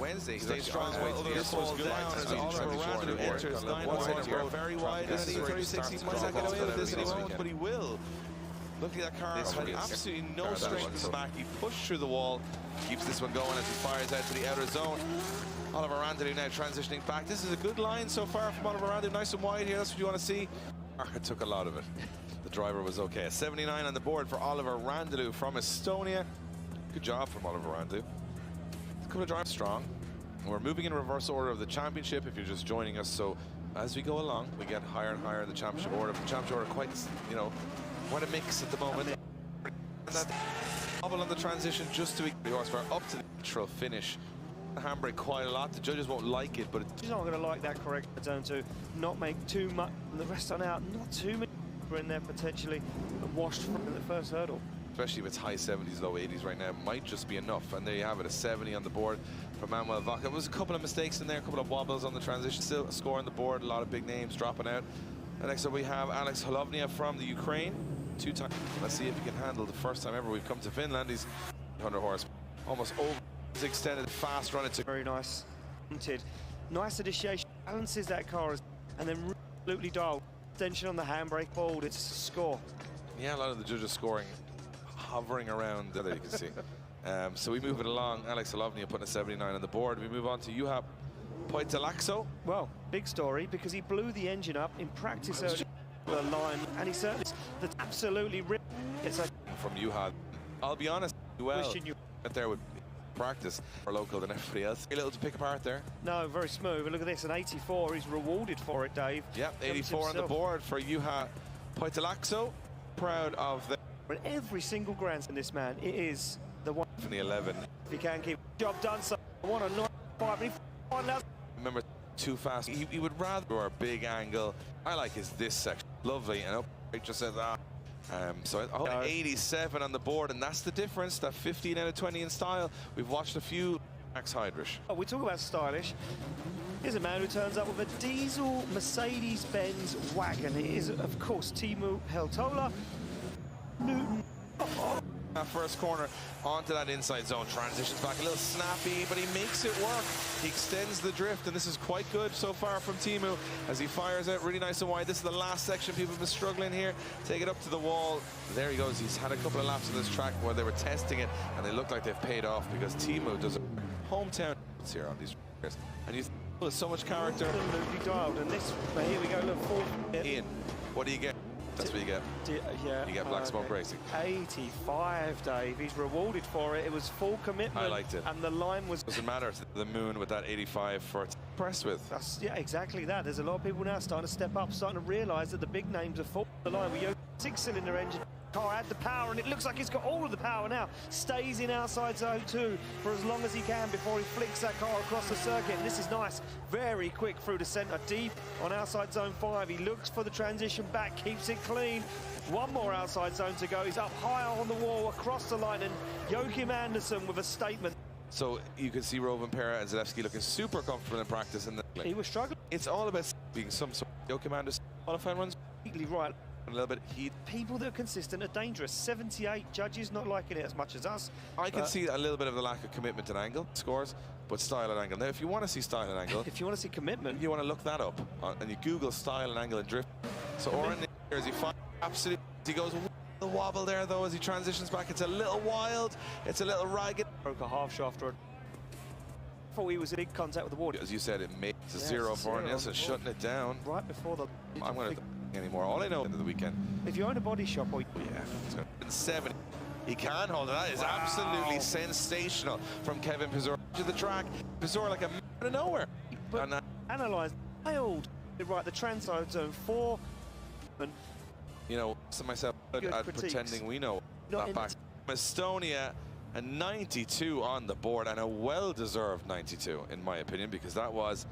Wednesday. Stays strong way to the air. Falls down as Oliver Randalou enters 9 wide here. Very wide. This is where he starts to drop off that outer zone, but he will. Look at that car, had absolutely no strength in the back. He pushed through the wall, keeps this one going as he fires out to the outer zone. Oliver Randalou now transitioning back. This is a good line so far from Oliver Randalou, nice and wide here, that's what you want to see. It took a lot of it. The driver was okay. A 79 on the board for Oliver Randalou from Estonia. Good job from Oliver Randalou. A couple of drivers strong. We're moving in reverse order of the championship if you're just joining us. So as we go along, we get higher and higher in the championship order. The championship order quite, you know, what a mix at the moment. And that bubble on the transition just to the horsepower up to the neutral finish. The handbrake quite a lot. The judges won't like it, but he's not going to like that correct zone to not make too much. The rest on out, not too many in there potentially washed from the first hurdle. Especially if it's high 70s, low 80s right now, might just be enough. And there you have it, a 70 on the board for Manuel Vaca. There was a couple of mistakes in there, a couple of wobbles on the transition. Still a score on the board, a lot of big names dropping out. And next up we have Alex Holovnia from the Ukraine. Two-time. Let's see if he can handle the first time ever we've come to Finland. He's 100 horse, almost over his extended fast run. It's very nice. Nice initiation, balances that car, and then absolutely dialed. Tension on the handbrake, bold. It's a score. Yeah, a lot of the judges scoring, hovering around there. You can see. So we move it along. Alex Holovnia putting a 79 on the board. We move on to Juha Poitalaxo. Well, big story because he blew the engine up in practice early. The line, and he certainly that's absolutely ripped. It's a from Juha. I'll be honest, well, there would practice more local than everybody else. A little to pick apart there. No, very smooth. But look at this, an 84. He's rewarded for it, Dave. Yep, 84 on the board for Juha Poitalaxo. Proud of the. In every single grand in this man, it is the one. From the 11. If he can keep the job done, so I want a 95. Remember, too fast. He would rather go a big angle. I like this section. Lovely, and it just says that. So 87 on the board, and that's the difference. That 15 out of 20 in style. We've watched a few Max Heidrich. Oh, we talk about stylish. Here's a man who turns up with a diesel Mercedes-Benz wagon. It is, of course, Teemu Peltola. Newton. That first corner onto that inside zone, transitions back a little snappy, but he makes it work. He extends the drift, and this is quite good so far from Teemu as he fires out really nice and wide. This is the last section. People have been struggling here. Take it up to the wall. There he goes. He's had a couple of laps on this track where they were testing it, and they look like they've paid off because Teemu does a hometown here on these races. And you there's so much character. Absolutely dialed, and this, here we go, look, 4 in. What do you get? That's what you get. Yeah, you get Black Smoke Racing. 85, Dave. He's rewarded for it. It was full commitment. I liked it. And the line was. Doesn't matter to the moon with that 85 for impressed with. Yeah, exactly that. There's a lot of people now starting to step up, starting to realise that the big names are full the line. We 6-cylinder engine. Car had the power, and it looks like it's got all of the power now. Stays in outside zone 2 for as long as he can before he flicks that car across the circuit. And this is nice, very quick through the centre, deep on outside zone 5. He looks for the transition back, keeps it clean. One more outside zone to go. He's up higher on the wall, across the line, and Joachim Andersen with a statement. So you can see Rovan Pera and Zalewski looking super comfortable in practice. He was struggling. It's all about being some sort of Joachim Andersen qualifying runs. Completely right. A little bit heat. People that are consistent are dangerous. 78 judges not liking it as much as us. I can see a little bit of the lack of commitment and angle scores, but style and angle. Now, if you want to see style and angle, if you want to see commitment, you want to look that up and you Google style and angle and drift. So Oren as he absolutely, he goes a wobble there though as he transitions back. It's a little wild. It's a little ragged. Broke a half shaft. I thought he was in big contact with the water. As you said, it made a 0 for him. Yes, and shutting it down. Right before the. I'm going to. anymore. All I know at the weekend. If you own a body shop, or Yeah, it's 70. He can hold it. That is absolutely sensational from Kevin Pizor to the track. Pizor like a man out of nowhere. But analysed, nailed. Right, the transite zone 4. And you know, to myself at pretending we know that back. Estonia, a 92 on the board, and a well-deserved 92 in my opinion, because that was,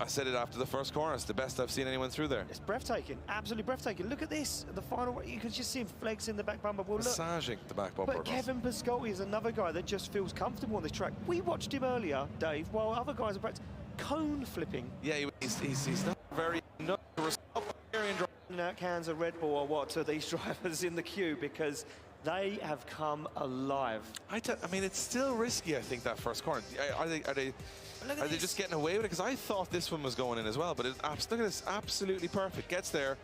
I said it after the first corner, it's the best I've seen anyone through there. It's breathtaking, absolutely breathtaking. Look at this, the final, you can just see him flexing the back bumper. Well, massaging the back bumper. But Kevin Pascotti is another guy that just feels comfortable on this track. We watched him earlier, Dave, while other guys are practicing cone flipping. Yeah, he's not very out cans of Red Bull or what to these drivers in the queue, because they have come alive. I mean, it's still risky, I think, that first corner. Are they just getting away with it? Because I thought this one was going in as well, but look at this, absolutely perfect. Gets there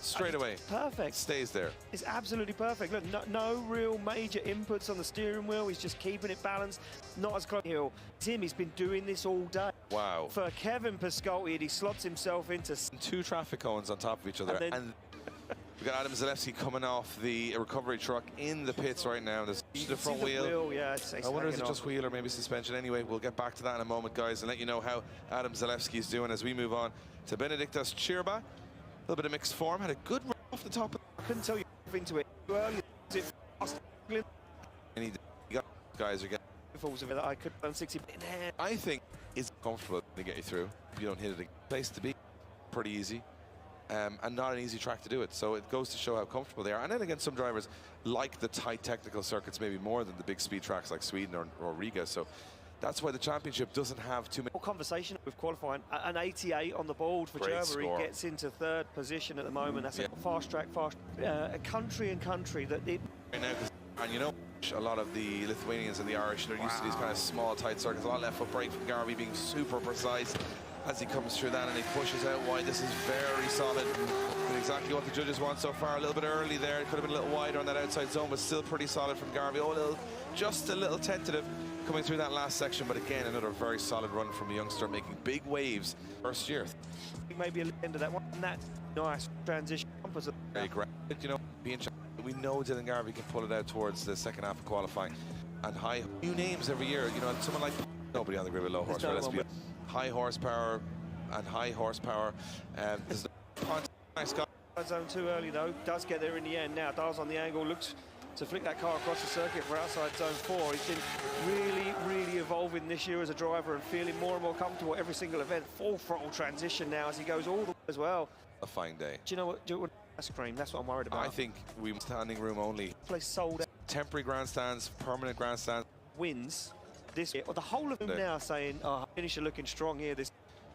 straight away. Perfect. Stays there. It's absolutely perfect. Look, no real major inputs on the steering wheel. He's just keeping it balanced. Not as close. Tim, he's been doing this all day. Wow. For Kevin Pascotti, he slots himself into 2 traffic cones on top of each other. And we've got Adam Zalewski coming off the recovery truck in the pits right now. There's the front wheel. Yeah, it's I wonder is it just wheel or maybe suspension. Anyway, we'll get back to that in a moment, guys, and let you know how Adam Zalewski is doing as we move on to Benediktas Chirba. A little bit of mixed form. Had a good run off the top. I couldn't tell you into it too early. And guys are getting falls of it. I could run 60 in hand. I think it's comfortable to get you through. If you don't hit it, a place to be. Pretty easy. And not an easy track to do it. So it goes to show how comfortable they are. And then again, some drivers like the tight technical circuits maybe more than the big speed tracks like Sweden or Riga. So that's why the championship doesn't have too many. Conversation with qualifying. An 88 on the board for Germany. He gets into 3rd position at the moment. That's a fast track, country and country that it. Right now, and you know, a lot of the Lithuanians and the Irish, they're used to these kind of small, tight circuits. A lot of left foot brake from Garvey being super precise as he comes through that, and he pushes out wide. This is very solid. And exactly what the judges want so far. A little bit early there. It could have been a little wider on that outside zone, but still pretty solid from Garvey. Just a little tentative coming through that last section, but again, another very solid run from a youngster making big waves first year. Maybe a little end of that one. And that nice transition. Very great. You know, we know Dylan Garvey can pull it out towards the second half of qualifying. And new names every year. You know, someone like nobody on the grid with low horsepower. Let's be high horsepower and high horsepower. There's no nice guy. Zone 2 early though. Does get there in the end now. Dials on the angle. Looks to flick that car across the circuit for outside zone 4. He's been really evolving this year as a driver and feeling more and more comfortable every single event. Full throttle transition now as he goes all the way as well. A fine day. Do you know what? Ice cream. That's what I'm worried about. I think we standing room only. Place sold out. Temporary grandstands, permanent grandstands. Wins this year. Well, the whole of them now saying, "Oh, finisher looking strong here." This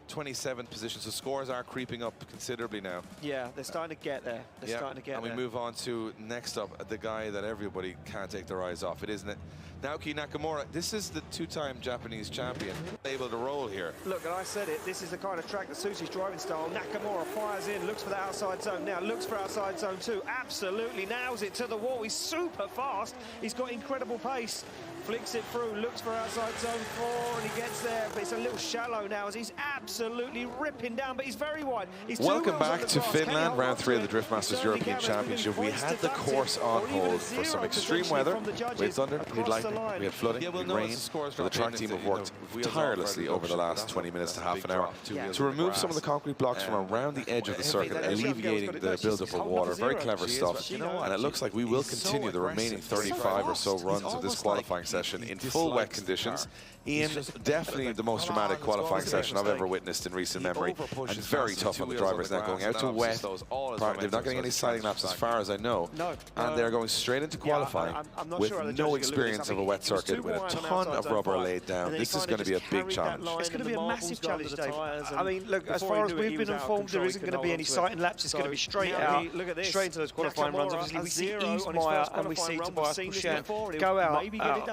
27th position, so scores are creeping up considerably now. Yeah, they're starting to get there. They're starting to get there. And we move on to next up, the guy that everybody can't take their eyes off. It isn't Naoki Nakamura. This is the 2-time Japanese champion, able to roll here. Look, and I said it, this is the kind of track that suits his driving style. Nakamura fires in, looks for the outside zone now, looks for outside zone 2, absolutely nails it to the wall. He's super fast, he's got incredible pace. Flicks it through, looks for outside zone 4, and he gets there, but it's a little shallow now as he's absolutely ripping down, but he's very wide. Welcome back to Finland, round 3 of the Drift Masters European Championship. We had the course on hold for some extreme weather. We had thunder, we had lightning, we had flooding, we had rain. The track team have worked tirelessly over the last 20 minutes to half an hour to remove some of the concrete blocks from around the edge of the circuit, alleviating the buildup of water. Very clever stuff. And it looks like we will continue the remaining 35 or so runs of this qualifying session in full wet conditions. Ian, definitely the most dramatic qualifying session I've ever witnessed in recent memory, and very tough on the drivers now, going out to wet. They're not getting any siding laps as far as I know, and they're going straight into qualifying with no experience of a wet circuit, with a ton of rubber laid down. This is going to be a big challenge. It's going to be a massive challenge, Dave. I mean, look, as far as we've been informed, there isn't going to be any sighting laps. It's going to be straight out, straight into those qualifying runs. Obviously, we see Ismaier and we see Tobias Buschan go out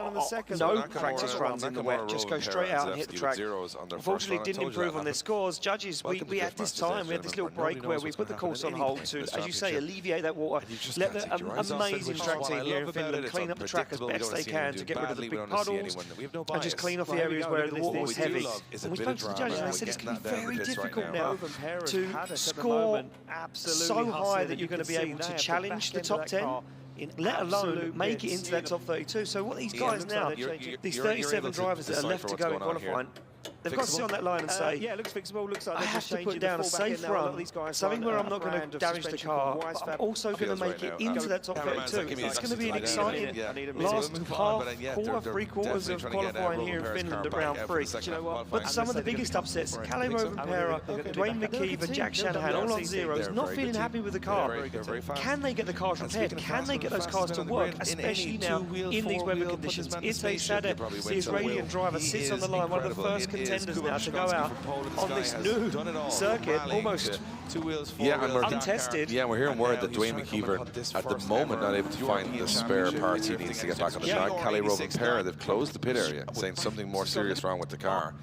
on the second. No practice runs in the wet, just go straight out and hit the track. Unfortunately, didn't improve on their scores. Judges, we had this time, we had this little break where we put the course on hold to, as you say, alleviate that water, let the amazing track team here in Finland clean up the track as best they can to get rid of the big puddles and just clean off the areas where the water was heavy. And we spoke to the judges and they said it's going to be very difficult now to score so high that you're going to be able to challenge the top 10, let alone make it into that top 32. So what these guys now, these 37 drivers that are left to go in qualifying, they've got to sit on that line and say, yeah, it looks fixable, looks like I have to put down a safe run, something where I'm not going to damage the car, but I'm also going to make it into that top 32. It's going to be an exciting last half, quarter, three-quarters of qualifying here in Finland at round 3. But some of the biggest upsets, Kalle Rovanperä, Dwayne McKeever, Jack Shanahan, all on zeros, not feeling happy with the car. Can they get the cars repaired? Can they get those cars to work, especially now in these weather conditions? Itay Sade, the Israeli driver, sits on the line, one of the first contenders now to go out on this new circuit, almost untested. Yeah, we're hearing word that Dwayne McKeever, at the moment, not able to find the spare parts he needs to get back on the track. Kalle Rovanperä, they've closed the pit area, saying something more serious wrong with the car.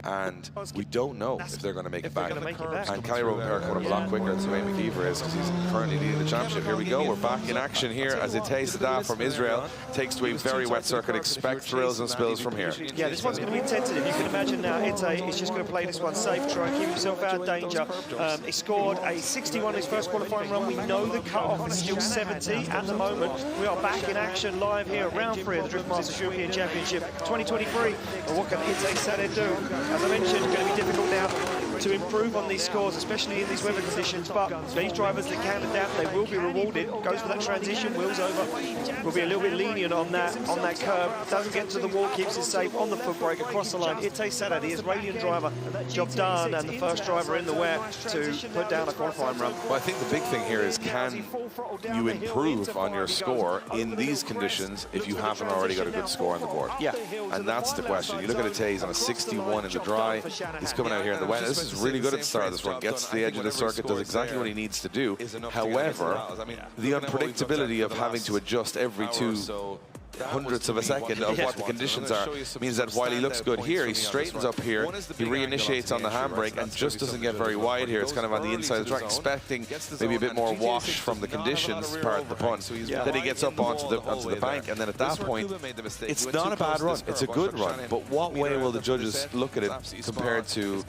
And we don't know if they're going to make it back. And Kalle Rovanperä coming up a lot quicker than Dwayne McKeever is, because he's currently leading the championship. Here we go, we're back in action here as Itay Sade from Israel takes to a very wet circuit. Expect thrills and spills from here. Yeah, this one's going to be tentative. You can imagine now Itay is just going to play this one safe, try and keep himself out of danger. He scored a 61 in his first qualifying run. We know the cut-off is still 70 at the moment. We are back in action live here at round 3 of the Drift Masters European Championship 2023. And what can Itay Sade do? As I mentioned, it's going to be difficult now to improve on these scores, especially in these weather conditions. But these drivers that can adapt, they will be rewarded. Goes for that transition, wheels over. Will be a little bit lenient on that curve. Doesn't get to the wall, keeps it safe on the foot brake across the line. Itay Sade, the Israeli driver, job done, and the first driver in the wet to put down a qualifying run. Well, I think the big thing here is, can you improve on your score in these conditions if you haven't already got a good score on the board? Yeah. And that's the question. You look at Itay, he's on a 61 in the dry. He's coming out here in the wet. This is really good at the start of this run. Gets to the edge of the circuit, does exactly what he needs to do. However, the unpredictability of having to adjust every 2 hundredths of a second of what the conditions are means that while he looks good here, he straightens up here, he reinitiates on the handbrake and just doesn't get very wide here. It's kind of on the inside of the track, expecting maybe a bit more wash from the conditions, part of the pun. Then he gets up onto the bank, and then at that point, it's not a bad run, it's a good run. But what way will the judges look at it compared to,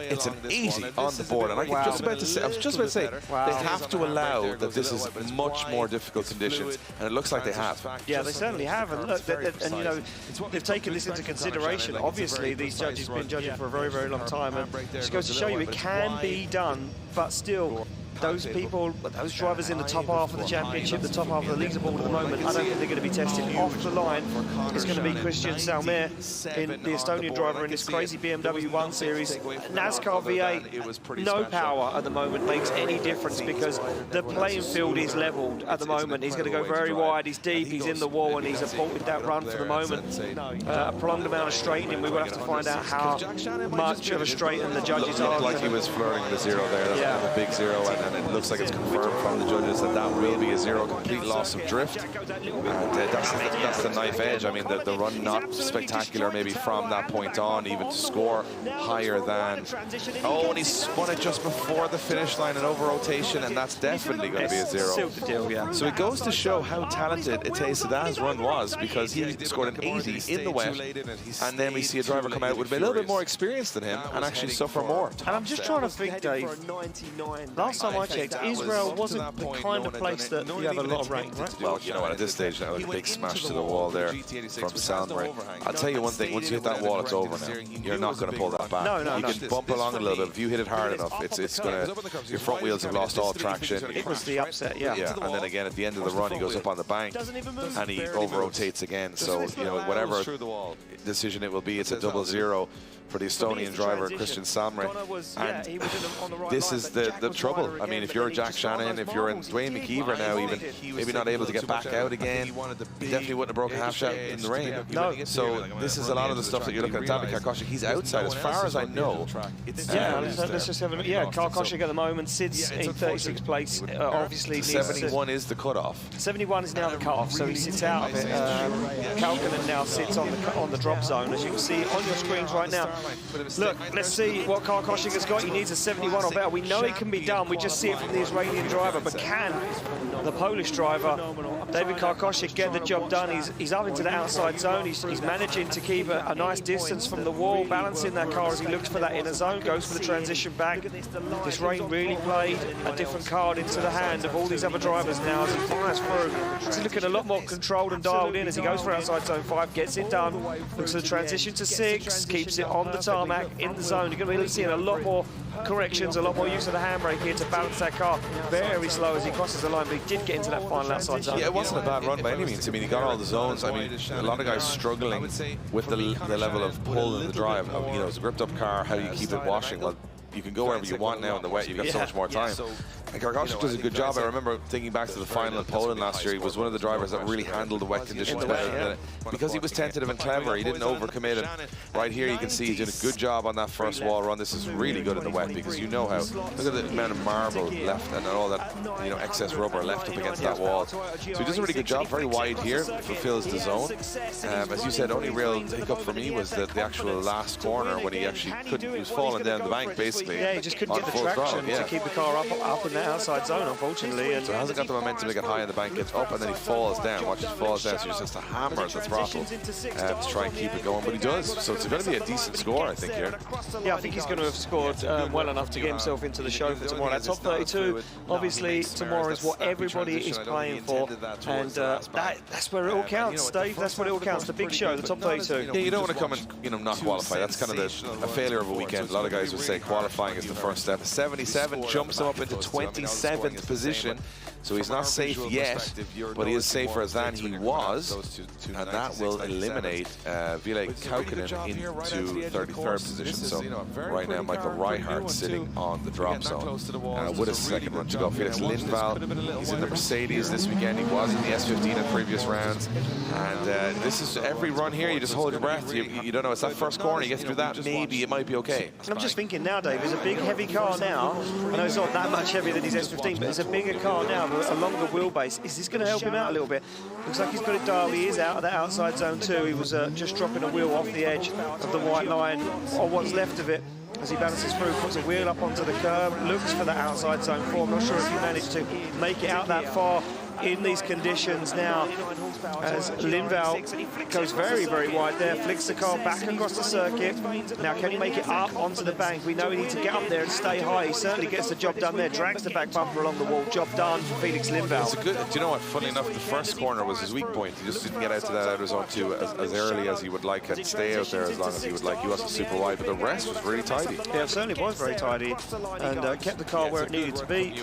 it's an 80 on the board? And I was just about to say, they have to allow that this is much more difficult conditions, and it looks like they have. Yeah, they certainly have, and look, and you know, they've taken this into consideration. Obviously, these judges have been judging for a very, very long time, and it just goes to show you it can be done, but still, those people, those drivers in the top half of the championship, the top half of the leaderboard at the moment, I don't think they're going to be tested. Off the line is going to be Christian Salmer, the Estonian driver in this crazy BMW 1 Series. NASCAR V8, no power at the moment makes any difference because the playing field is leveled at the moment. He's going to go very wide, he's deep, he's in the wall, and he's aborted that run for the moment. A prolonged amount of straightening. We will have to find out how much of a straighten the judges are. Like he was flirting with a zero there, that's a big zero. And it looks like it's confirmed from the judges that that will be a zero, complete loss of drift. And that's the knife edge. I mean, the run not spectacular maybe from that point on, even to score higher than... Oh, and he spun it just before the finish line and over rotation, and that's definitely going to be a zero. So it goes to show how talented Itay Sade's run was, because he scored an 80 in the wet, and then we see a driver come out with a little bit more experience than him and actually suffer more. And I'm just trying to think, Dave, last time I checked, Israel wasn't the kind of place that you have a lot of rain, right? Well, you know what, at this stage now, a big smash to the wall there from Salmer. I'll tell you one thing, once you hit that wall, it's over now. You're not going to pull that back. No. You can bump along a little bit. If you hit it hard enough, it's going to, your front wheels have lost all traction. It was the upset, yeah. And then again, at the end of the run, he goes up on the bank and he over-rotates again. So, you know, whatever decision it will be, it's a double zero for the Estonian driver, Christian Salmer. And this is the trouble. I mean, if you're Jack Shannon, if you're in Dwayne McKeever now, even maybe not able to get back out again, he definitely woun't have broken half shot in the rain. No. So this is a lot of the stuff that you're looking at. David Karkoshik, he's outside as far as I know. Yeah, let's just have a look. Yeah, Karkoshik at the moment sits in 36th place. Obviously, 71 is the cutoff. 71 is now the cutoff, so he sits out of it. Kalkanen now sits on the drop zone, as you can see on your screens right now. Look, let's see what Karkoshik has got. He needs a 71 or better. We know it can be done. We just see it from the Israeli driver, but can the Polish driver, David Karkoshik, get the job done? He's up into the outside zone. He's managing to keep a nice distance from the wall, balancing that car as he looks for that inner zone, goes for the transition back. This rain really played a different card into the hand of all these other drivers now as he fires through. He's looking a lot more controlled and dialed in as he goes for outside zone 5, gets it done, looks for the transition to 6, keeps it on the tarmac in the zone. You're going to be seeing a lot more corrections, a lot more use of the handbrake here to balance that car very slow as he crosses the line, but he did get into that final outside zone. Yeah, it wasn't a bad run by any means. I mean, he got all the zones. I mean, a lot of guys struggling with the level of pull in the drive. You know, it's a gripped up car, how do you keep it washing? Well, you can go wherever you want now in the wet. You've got so much more time. And Karkoshik does a good job. I remember thinking back to the final in Poland last year, he was one of the drivers that really handled the wet conditions better. Because he was tentative and clever, he didn't overcommit. And right here you can see he did a good job on that first wall run. This is really good in the wet because you know how, look at the amount of marble left and all that, you know, excess rubber left up against that wall. So he does a really good job, very wide here, fulfills the zone. As you said, only real hiccup for me was the actual last corner when he actually couldn't, he was falling down the bank basically. Yeah, he just couldn't get the traction to keep the car up in the outside zone, unfortunately. And so he hasn't got the momentum to get high in the bank, gets up and then he falls down. Watch, he falls down, so he just has to hammer the throttle to try and keep it going, but he does. So it's going to be a decent score, I think, here. Yeah, I think he's going to have scored well enough to get himself into the show for tomorrow. That top 32, obviously, tomorrow is what everybody is playing for, and that's where it all counts, Dave. That's what it all counts. The big show, the top 32. Yeah, you don't want to come and not qualify. That's kind of a failure of a weekend. A lot of guys would say qualifying is the first step. 77 jumps him up into 27th position. So he's not safe yet, but he is safer than he was, and that will eliminate Ville Kaukonen into 33rd position. So right now, Michael Reichardt sitting on the drop zone with a second run to go. Felix Lindvall, he's in the Mercedes this weekend. He was in the S15 in previous rounds, and this is every run here. You just hold your breath. You don't know. It's that first corner. You get through that, maybe it might be okay. And I'm just thinking now, Dave, it's a big, heavy car now. I know it's not that much heavier than his S15, but it's a bigger car now. A longer wheelbase. Is this going to help him out a little bit? Looks like he's got it dialed. He is out of that outside zone too. He was just dropping a wheel off the edge of the white line, or what's left of it, as he balances through, puts a wheel up onto the curb, looks for the outside zone 4. I'm not sure if he managed to make it out that far in these conditions now, as Lindvall goes very wide there, flicks the car back across the circuit. Now, can he make it up onto the bank? We know he needs to get up there and stay high. He certainly gets the job done there, drags the back bumper along the wall. Job done for Felix Lindvall. It's a good, do you know what, funny enough, the first corner was his weak point. He just didn't get out to that outer zone 2 as early as he would like and stay out there as long as he would like. He wasn't super wide, but the rest was really tidy. Yeah, it certainly was very tidy, and kept the car where it needed to be.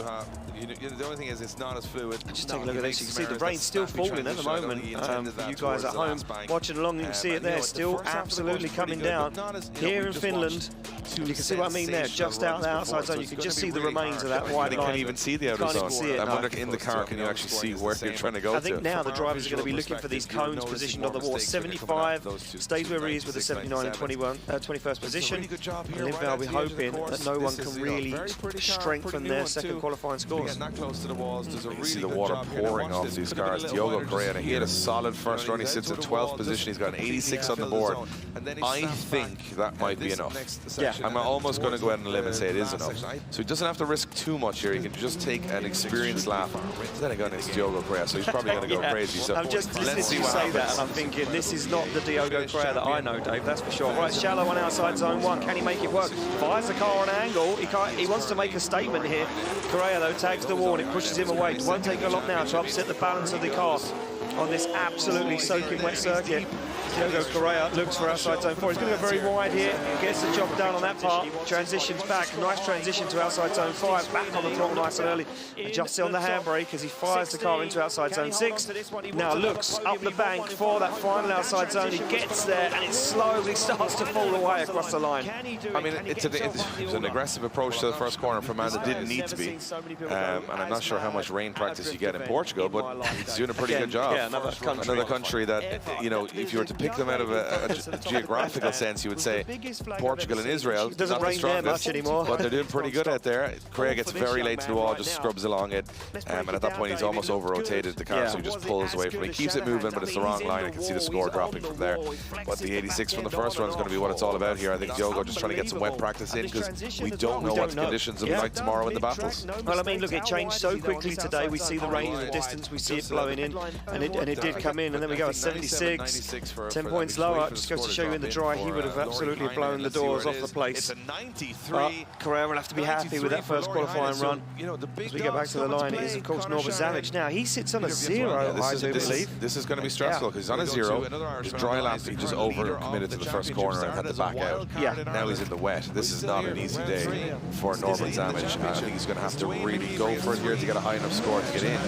The only thing is, it's not as fluid. Just take a look at this. You can see the rain's still falling at the moment. For you guys at home watching along, you can see it there. Still absolutely coming down. Here in Finland, you can see what I mean there. Just out the outside zone, you can just see the remains of that white line. You can't even see the outer zone. I wonder, in the car, can you actually see where you're trying to go to? I think now the drivers are going to be looking for these cones positioned on the wall. 75 stays where he is with the 79 and 21st position. And Lindvall will be hoping that no one can really strengthen their second qualifying scores. That close to the walls, you can see the water pouring off these cars. Diogo Correa, he had a solid first run. He sits in 12th position. He's got an 86 on the board. I think that might be enough. Yeah. I'm almost going to go out on a limb and say it is enough. So he doesn't have to risk too much here. He can just take an experienced lap. Then again, it's Diogo Correa, so he's probably going to go crazy. So I'm just listening to you say that, and I'm thinking, this is not the Diogo Correa that I know, Dave, that's for sure. Right, shallow on outside zone 1. Can he make it work? Fires the car on an angle. He wants to make a statement here. Correa, though, tags the wall and it pushes him away. It won't take a lot now to upset the balance of the car on this absolutely soaking wet circuit. Diogo Correa looks for outside zone 4. He's going to go very wide here. Gets the job done on that part. Transitions back. Nice transition to outside zone 5. Back on the throttle nice and early. Adjusts it on the handbrake as he fires the car into outside zone 6. Now looks up the bank for that final outside zone. He gets there and it slowly starts to fall away across the line. I mean, it was an aggressive approach to the first corner for a man that didn't need to be. And I'm not sure how much rain practice you get in Portugal, but he's doing a pretty good job. Yeah, another country that, you know, if you were to pick them out of a geographical sense, you would say Portugal and Israel. Doesn't rain there much anymore. But they're doing pretty good out there. Correa gets very late to the wall, just scrubs along it. And at that point, he's almost over-rotated the car, so he just pulls away from it. He keeps it moving, but it's the wrong line. You can see the score dropping from there. But the 86 from the first run is going to be what it's all about here. I think Diogo just trying to get some wet practice in because we don't know what the conditions will be like tomorrow in the battles. Well, I mean, look, it changed so quickly today. We see the rain in the distance, we see it blowing in, and it did come in, and then we go at 76, 10 points lower. Just goes to show you in the dry, he would have absolutely blown the doors off the place. But Correa will have to be happy with that first qualifying run. As we get back to the line, it is, of course, Norbert Zavic. Now, he sits on a 0, I do believe. This is going to be stressful because he's on a 0. His dry lap, he just over-committed to the first corner and had to back out. Yeah. Now he's in the wet. This is not an easy day for Norbert Zavic. I think he's going to have to really go for it here to get a high enough score to get in.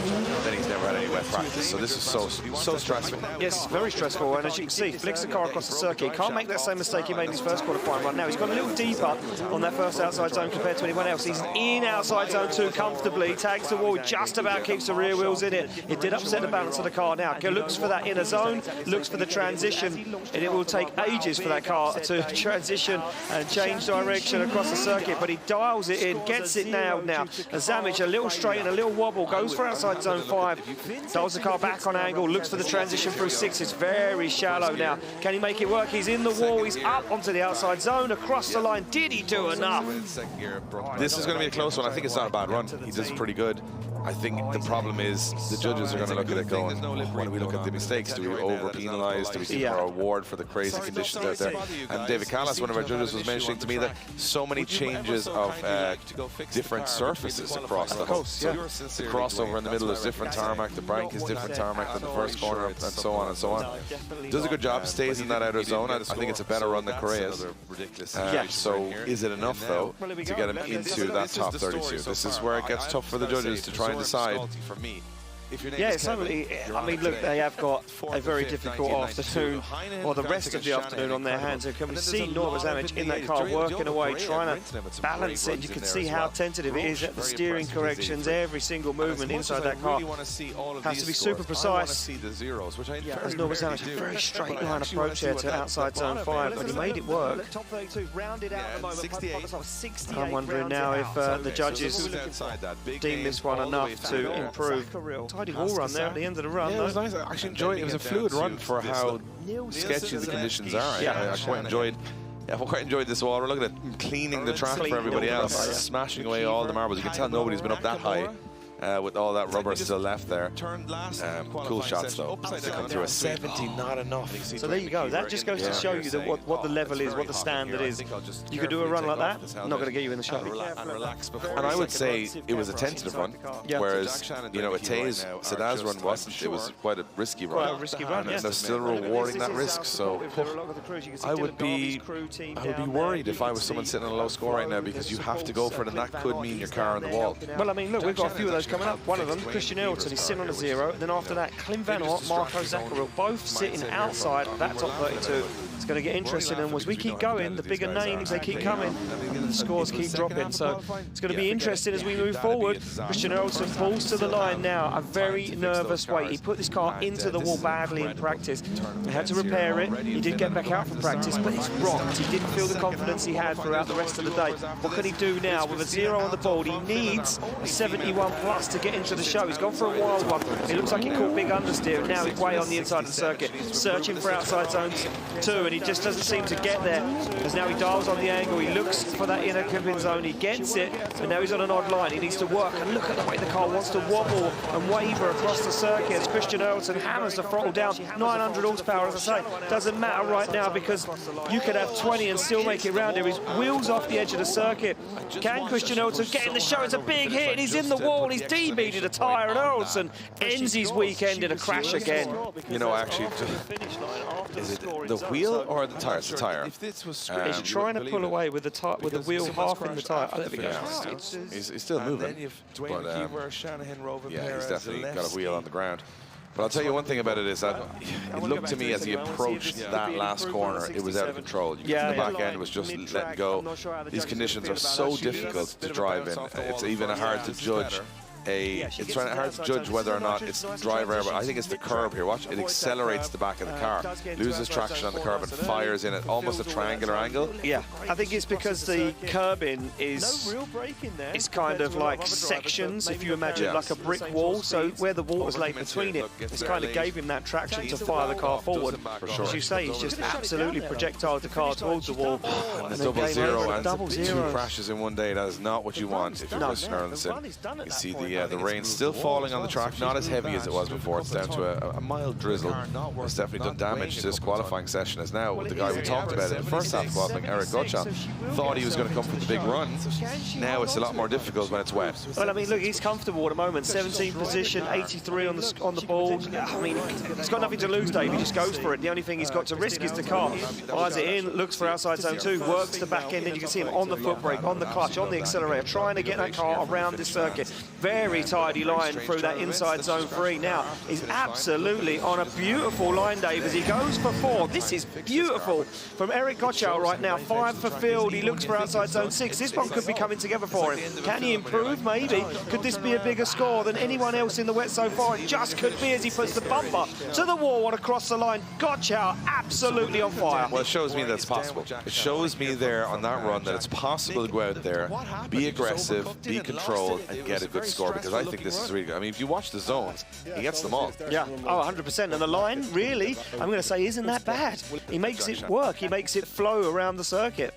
Then he's never had any wet practice. So this is so stressful. Yes, very stressful. And as you can see, flicks the car across the circuit. He can't make that same mistake he made in his first qualifying run. Now he's gone a little deeper on that first outside zone compared to anyone else. He's in outside zone 2 comfortably. Tags the wall, just about keeps the rear wheels in it. It did upset the balance of the car. Now looks for that inner zone, looks for the transition, and it will take ages for that car to transition and change direction across the circuit. But he dials it in, gets it nailed now. Zavic a little straight and a little wobble, goes for outside zone 5, dials the car back on angle, looks for the transition through 6. It's very shallow now. Can he make it work? He's in the wall, he's up onto the outside zone, across the line. Did he do enough? This is going to be a close one. I think it's not a bad run. He does pretty good. I think the problem is the judges are going to look at it going, when we look at the mistakes, do we over-penalise? Do we give our award for the crazy conditions out there? And David Callis, one of our judges, was mentioning to me that so many changes of different surfaces across the hull. So the crossover in the middle is different tarmac, the bank is different tarmac than the first corner, and so on and so on. Does a good job, stays in that outer zone. I think it's a better run than Correa's. So is it enough, though, to get him into that top 32? This is where it gets tough for the judges to try and decide. Yeah, it's certainly, I mean, look, they have got a very difficult afternoon, or the rest of the afternoon on their hands. And can we see Norbert Zavic in that car working away, trying to balance it? You can see how tentative it is at the steering corrections. Every single movement inside that car has to be super precise. As Norbert Zavic had a very straight line approach here to outside zone 5, but he made it work. I'm wondering now if the judges deem this one enough to improve. Tidy wall run there at the end of the run. Yeah, it was nice. I actually enjoyed it. It was a fluid run for how sketchy the conditions are. I quite enjoyed this wall. Look at it, cleaning the track for everybody else, smashing away all the marbles. You can tell nobody's been up that high. With all that rubber still left there. Cool shots though. To come through a 70, not enough. So there you go. That just goes to show you that what the level is, what the standard is. You could do a run like that, not going to get you in the show. And I would say it was a tentative run, whereas, you know, Atay's Sedaz run wasn't. It was quite a risky run. Quite a risky run, and they're still rewarding that risk. So I would be worried if I was someone sitting on a low score right now, because you have to go for it, and that could mean your car on the wall. Well, I mean, look, we've got a few of those coming up. One of them, Christian Hilton, he's sitting on a 0. And then after that, Klim Van Ort, Marco Zaccaril, both sitting outside that top 32. It's going to get interesting, and as we keep going, the bigger names, they keep coming, and the scores keep dropping. So it's going to be interesting as we move forward. Christian Hilton falls to the line now, a very nervous weight. He put this car into the wall badly in practice. He had to repair it. He did get back out from practice, but it's rocked. He didn't feel the confidence he had throughout the rest of the day. What can he do now? With a 0 on the board, he needs a 71 plus to get into the show. He's gone for a wild one. It looks like he caught big understeer, and now he's way on the inside of the circuit, searching for outside zones 2, and he just doesn't seem to get there, as now he dials on the angle. He looks for that in a clipping zone. He gets it, but now he's on an odd line. He needs to work, and look at the way the car wants to wobble and waver across the circuit as Christian Eriksen hammers the throttle down. 900 horsepower, as I say. Doesn't matter right now because you could have 20 and still make it round here. His wheels off the edge of the circuit. Can Christian Eriksen get in the show? It's a big hit, and he's in the wall. He's debeated a tyre, and Eriksen ends his weekend in a crash again. You know, actually, is it the wheel or the tyre? It's the tyre. He's trying to pull away with the wheel half in the tyre. Oh, there we go. He's still moving. But, yeah, he's definitely got a wheel on the ground. But I'll tell you one thing about it is that it looked to me as he approached that last corner, it was out of control. The back end was just letting go. These conditions are so difficult to drive in. It's even hard to judge. It's hard to judge whether or not it's driver error, but I think it's the curb here. Watch, it accelerates the back of the car, loses traction on the curb and fires in at almost a triangular angle. Yeah, I think it's because the curbing is kind of like sections, if you imagine like a brick wall, so where the water's laid between it, it's kind of gave him that traction to fire the car forward. As you say, he's just absolutely projectiled the car towards the wall. And the double zero and 2 crashes in one day, that is not what you want if you're Christian Eriksen. You see the rain's still falling on the track, not as heavy as it was before. It's down to a mild drizzle. It's definitely done damage to this qualifying session, as now the guy we talked about in the first half of qualifying, Eric Gottschalk, thought he was going to come for the big run. Now it's a lot more difficult when it's wet. Well, I mean, look, he's comfortable at the moment. 17th position, 83 on the board. I mean, he's got nothing to lose, Dave. He just goes for it. The only thing he's got to risk is the car. Fires it in, looks for outside zone 2, works the back end, and you can see him on the foot brake, on the clutch, on the accelerator, trying to get that car around this circuit. Very tidy line through that inside zone 3. Now he's absolutely on a beautiful line, Dave, as he goes for 4. This is beautiful from Eric Gottschalk right now. 5 for field. He looks for outside zone 6. This one could be coming together for him. Can he improve? Maybe. Could this be a bigger score than anyone else in the wet so far? It just could be as he puts the bumper to the wall and across the line. Gottschalk absolutely on fire. Well, it shows me that it's possible. It shows me there on that run that it's possible to go out there, be aggressive, be controlled, and get a good score, because I think this is really good. I mean, if you watch the zones, he gets them all. Yeah, oh, 100%. And the line, really, I'm going to say, isn't that bad. He makes it work. He makes it flow around the circuit.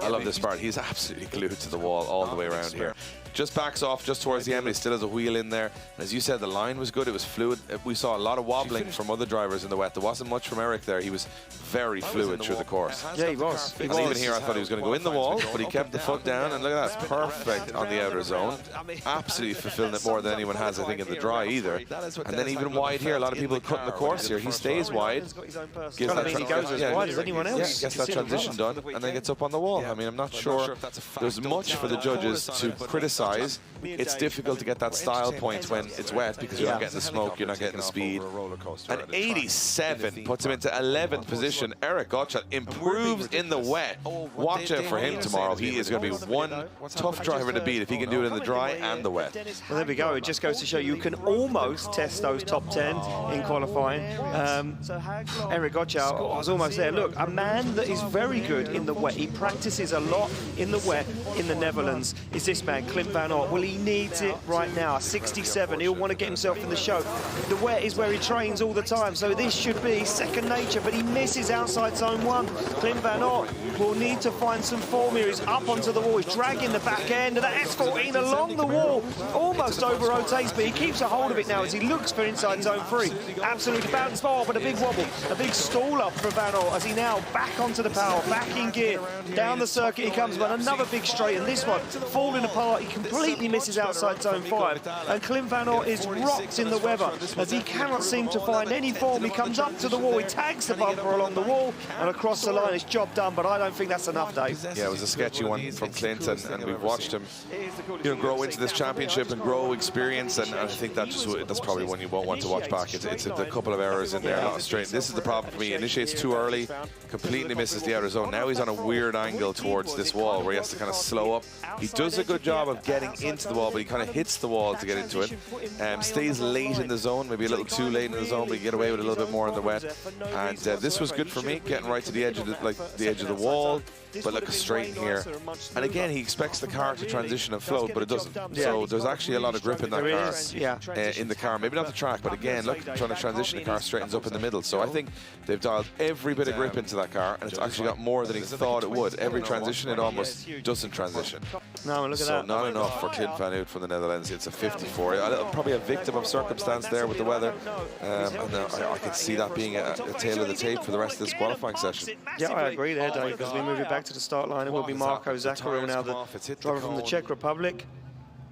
I love this part. He's absolutely glued to the wall all the way around here. Just backs off just towards the end, but he still has a wheel in there. And as you said, the line was good. It was fluid. We saw a lot of wobbling from other drivers in the wet. There wasn't much from Eric there. He was very fluid through the course. Yeah, he was. And even here, I thought he was going to go in the wall, but he kept the foot down. And look at that, it's perfect on the outer zone. Absolutely fulfilling it more than anyone has, I think, in the dry either. And then even wide here, a lot of people cutting the course here. He stays wide. He goes as wide as anyone else. Gets that transition done, and then gets up on the wall. I mean, I'm not sure there's much for the judges to criticize. It's difficult to get that style point when it's wet because you're not getting the smoke, you're not getting the speed. And 87 puts him into 11th position. Eric Gottschalk improves in the wet. Watch out for him tomorrow. He is going to be one tough driver to beat if he can do it in the dry and the wet. Well, there we go. It just goes to show you can almost test those top 10 in qualifying. Eric Gottschalk was almost there. Look, a man that is very good in the wet. He practices a lot in the wet in the Netherlands. Is this man, Clint Van Aert? Well, he needs it right now. 67. He'll want to get himself in the show. The wet is where he trains all the time, so this should be second nature, but he misses outside zone 1. Clint Van Aert will need to find some form here. He's up onto the wall. He's dragging the back end of that S14 along the wall. Almost over-rotates, but he keeps a hold of it now as he looks for inside zone 3. Absolutely bounced ball, but a big wobble. A big stall up for Van Aert as he now back onto the power, back in gear. Down the circuit he comes, but another big straight, and this one falling apart. He completely misses outside zone 5, and Clint Van Aert is rocked in the weather as he cannot seem to find any form. He comes up to the wall, he tags the bumper along the wall and across the line. It's job done, but I don't think that's enough, Dave. Yeah, it was a sketchy one from Clint, and we've watched him grow into this championship and grow experience, and I think that's probably one you won't want to watch back. It's a couple of errors in there, a lot of straight. This is the problem for me. Initiates too early, completely misses the outer zone. Now he's on a weird angle towards this wall where he has to kind of slow up. He does a good job of getting into the wall, but he kind of hits the wall to get into it. Stays late in the zone, maybe a little too late in the zone, but you get away with a little bit more in the wet. And this was good for me, getting right to the edge of the wall, but look straight in here. And again, he expects the car to transition and float, but it doesn't. So there's actually a lot of grip in that car, in the car. Maybe not the track, but again, look, trying to transition, the car straightens up in the middle. So I think they've dialed every bit of grip into that car, and it's actually got more than he thought it would. Every transition, it almost doesn't transition. No, look at so that. Not enough for Clint Van Hout from the Netherlands. It's a 54. Probably a victim of circumstance there with the weather. And I can see that being a tail of the tape for the rest of this qualifying session. Yeah, I agree there, Dave, because we move it back to the start line. It will be Marko Zakaril now, the driver from the Czech Republic,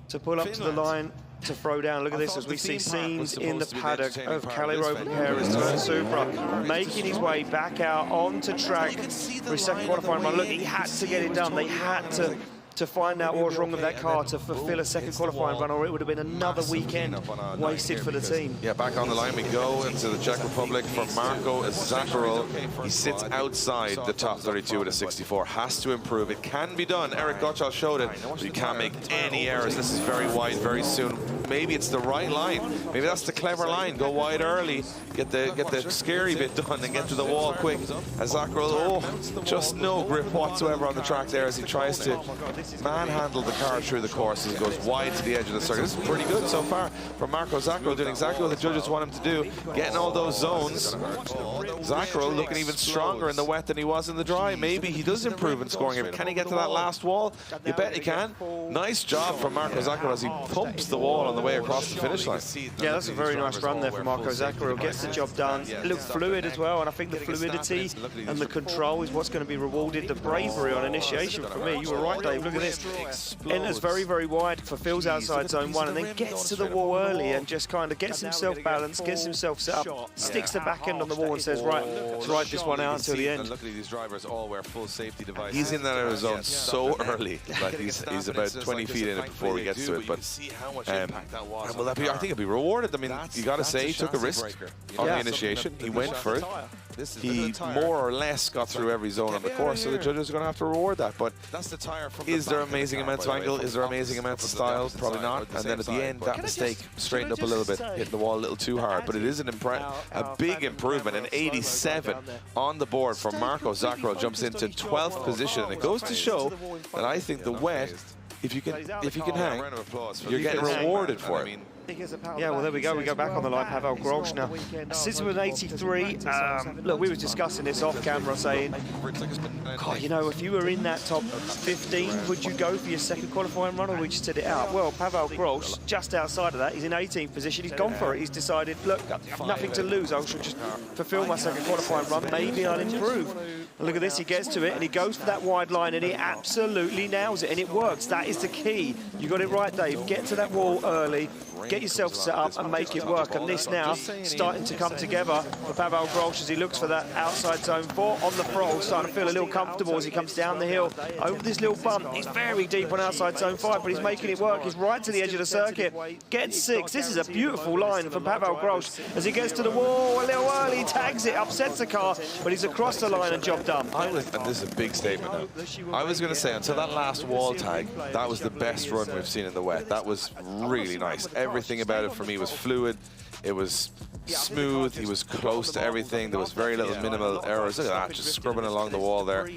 to pull up to the line to throw down. Look at this as we see scenes in the paddock of Calificare turn Supra, making his way back out onto track for his second qualifying run. Look, he had to get it done. They had to find out what was wrong with that car to fulfill a second qualifying run, or it would have been another weekend wasted for the team. Yeah, back on the line we go into the Czech Republic for Marko Zakaril. He sits outside the top 32 with a 64. Has to improve. It can be done. Eric Gottschall showed it, but you can't make any errors. This is very wide very soon. Maybe it's the right line. Maybe that's the clever line. Go wide early, get the scary bit done, and get to the wall quick. As Zakaril, just no grip whatsoever on the track there as he tries to manhandle the car through the course as it goes wide to the edge of the circuit. This is pretty good so far from Marko Zakaril, doing exactly what the judges want him to do, getting all those zones. Zakaril looking even stronger in the wet than he was in the dry. Maybe he does improve in scoring here. Can he get to that last wall? You bet he can. Nice job from Marko Zakaril as he pumps the wall on the way across the finish line. Yeah, that's a very nice run there for Marko Zakaril. Gets the job done. It looked fluid as well, and I think the fluidity and the control is what's going to be rewarded. The bravery on initiation for me. You were right, Dave. Look at this. Enters very, very wide, fulfills outside zone 1, and then gets to the wall early and just kind of gets himself balanced, gets himself set up, sticks the back end on the wall and says, right, let's ride this one out until the end. Luckily, these drivers all wear full safety devices. He's in that out of zone so early. Like he's about 20 feet in it before he gets to it. But will that be? I think it'll be rewarded. I mean, you got to say he took a risk on the initiation. He went for it. He more or less got through every zone on the course, so the judges are going to have to reward that. But is there amazing amounts of angle? Is there amazing amounts of style? Probably not. And then at the end, that mistake straightened up a little bit, hitting the wall a little too hard. But it is a big improvement. An 87 on the board for Marko Zakaril, jumps into 12th position. And it goes to show that I think the wet, if you can hang, you're getting rewarded for it. Yeah, well, there we go. We go back on the line. Pavel Grosz now. Sits with an 83. Look, we were discussing this off camera, saying, God, you know, if you were in that top 15, would you go for your second qualifying run, or would you sit it out? Well, Pavel Grosz, just outside of that, he's in 18th position. He's gone for it. He's decided, look, nothing to lose. I should just fulfill my second qualifying run. Maybe I'll improve. And look at this. He gets to it, and he goes for that wide line, and he absolutely nails it, and it works. That is the key. You got it right, Dave. Get to that wall early. Get yourself set up and make it work. And this now starting to come together for Pavel Grosz as he looks for that outside zone 4 on the throttle, starting to feel a little comfortable as he comes down the hill over this little bump. He's very deep on outside zone 5, but he's making it work. He's right to the edge of the circuit. Gets 6. This is a beautiful line for Pavel Grosz as he gets to the wall a little early, tags it, upsets the car, but he's across the line and job done. And this is a big statement now. I was going to say, until that last wall tag, that was the best run we've seen in the wet. That was really nice. Everything about it for me was fluid. It was smooth. He was close to everything. There was very little minimal errors. Look at that, just scrubbing along the wall there.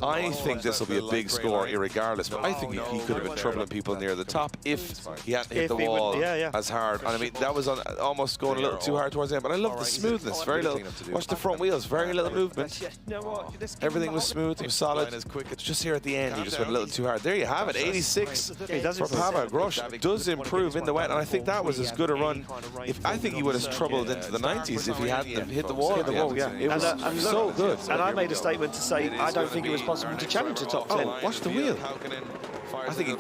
I think this will be a big score irregardless, but I think he could have been troubling people near the top if he hadn't hit the wall as hard. And I mean, that was almost going a little too hard towards the end, but I love the smoothness. Very little. Watch the front wheels. Very little movement. Everything was smooth. It was solid. It's just here at the end, he just went a little too hard. There you have it. 86 for Pavel Grosz. Does improve in the wet, and I think that was as good a run. I think he would have troubled into the 90s if he hadn't hit the wall. It was so good. And I made a statement to say I don't think it was possible to challenge the top 10. Watch the wheel. I think he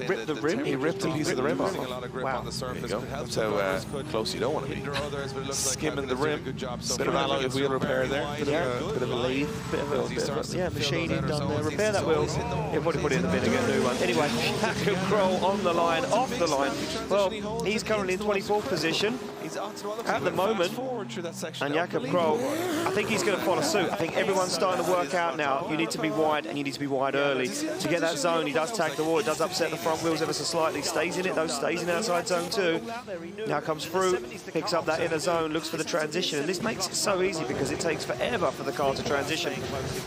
ripped the rim. He ripped a piece of the rim off. Wow. There you go. That's how close you don't want to be. Skimming the rim. Bit of alloy wheel repair there. Bit of a lathe. Bit of machining done there. Repair that wheel. He'll probably put it in the bin and get a new one. Anyway, Jakob Kroll on the line, off the line. Well, he's currently in 24th position at the moment. And Jakob Kroll, I think he's going to follow suit. I think everyone's starting to work out now. You need to be wide, and you need to be wide early to get that zone zone. He does tag the wall. It does upset the front wheels ever so slightly. Stays in it, though. Stays in outside zone 2. Now comes through, picks up that inner zone, looks for the transition. And this makes it so easy because it takes forever for the car to transition.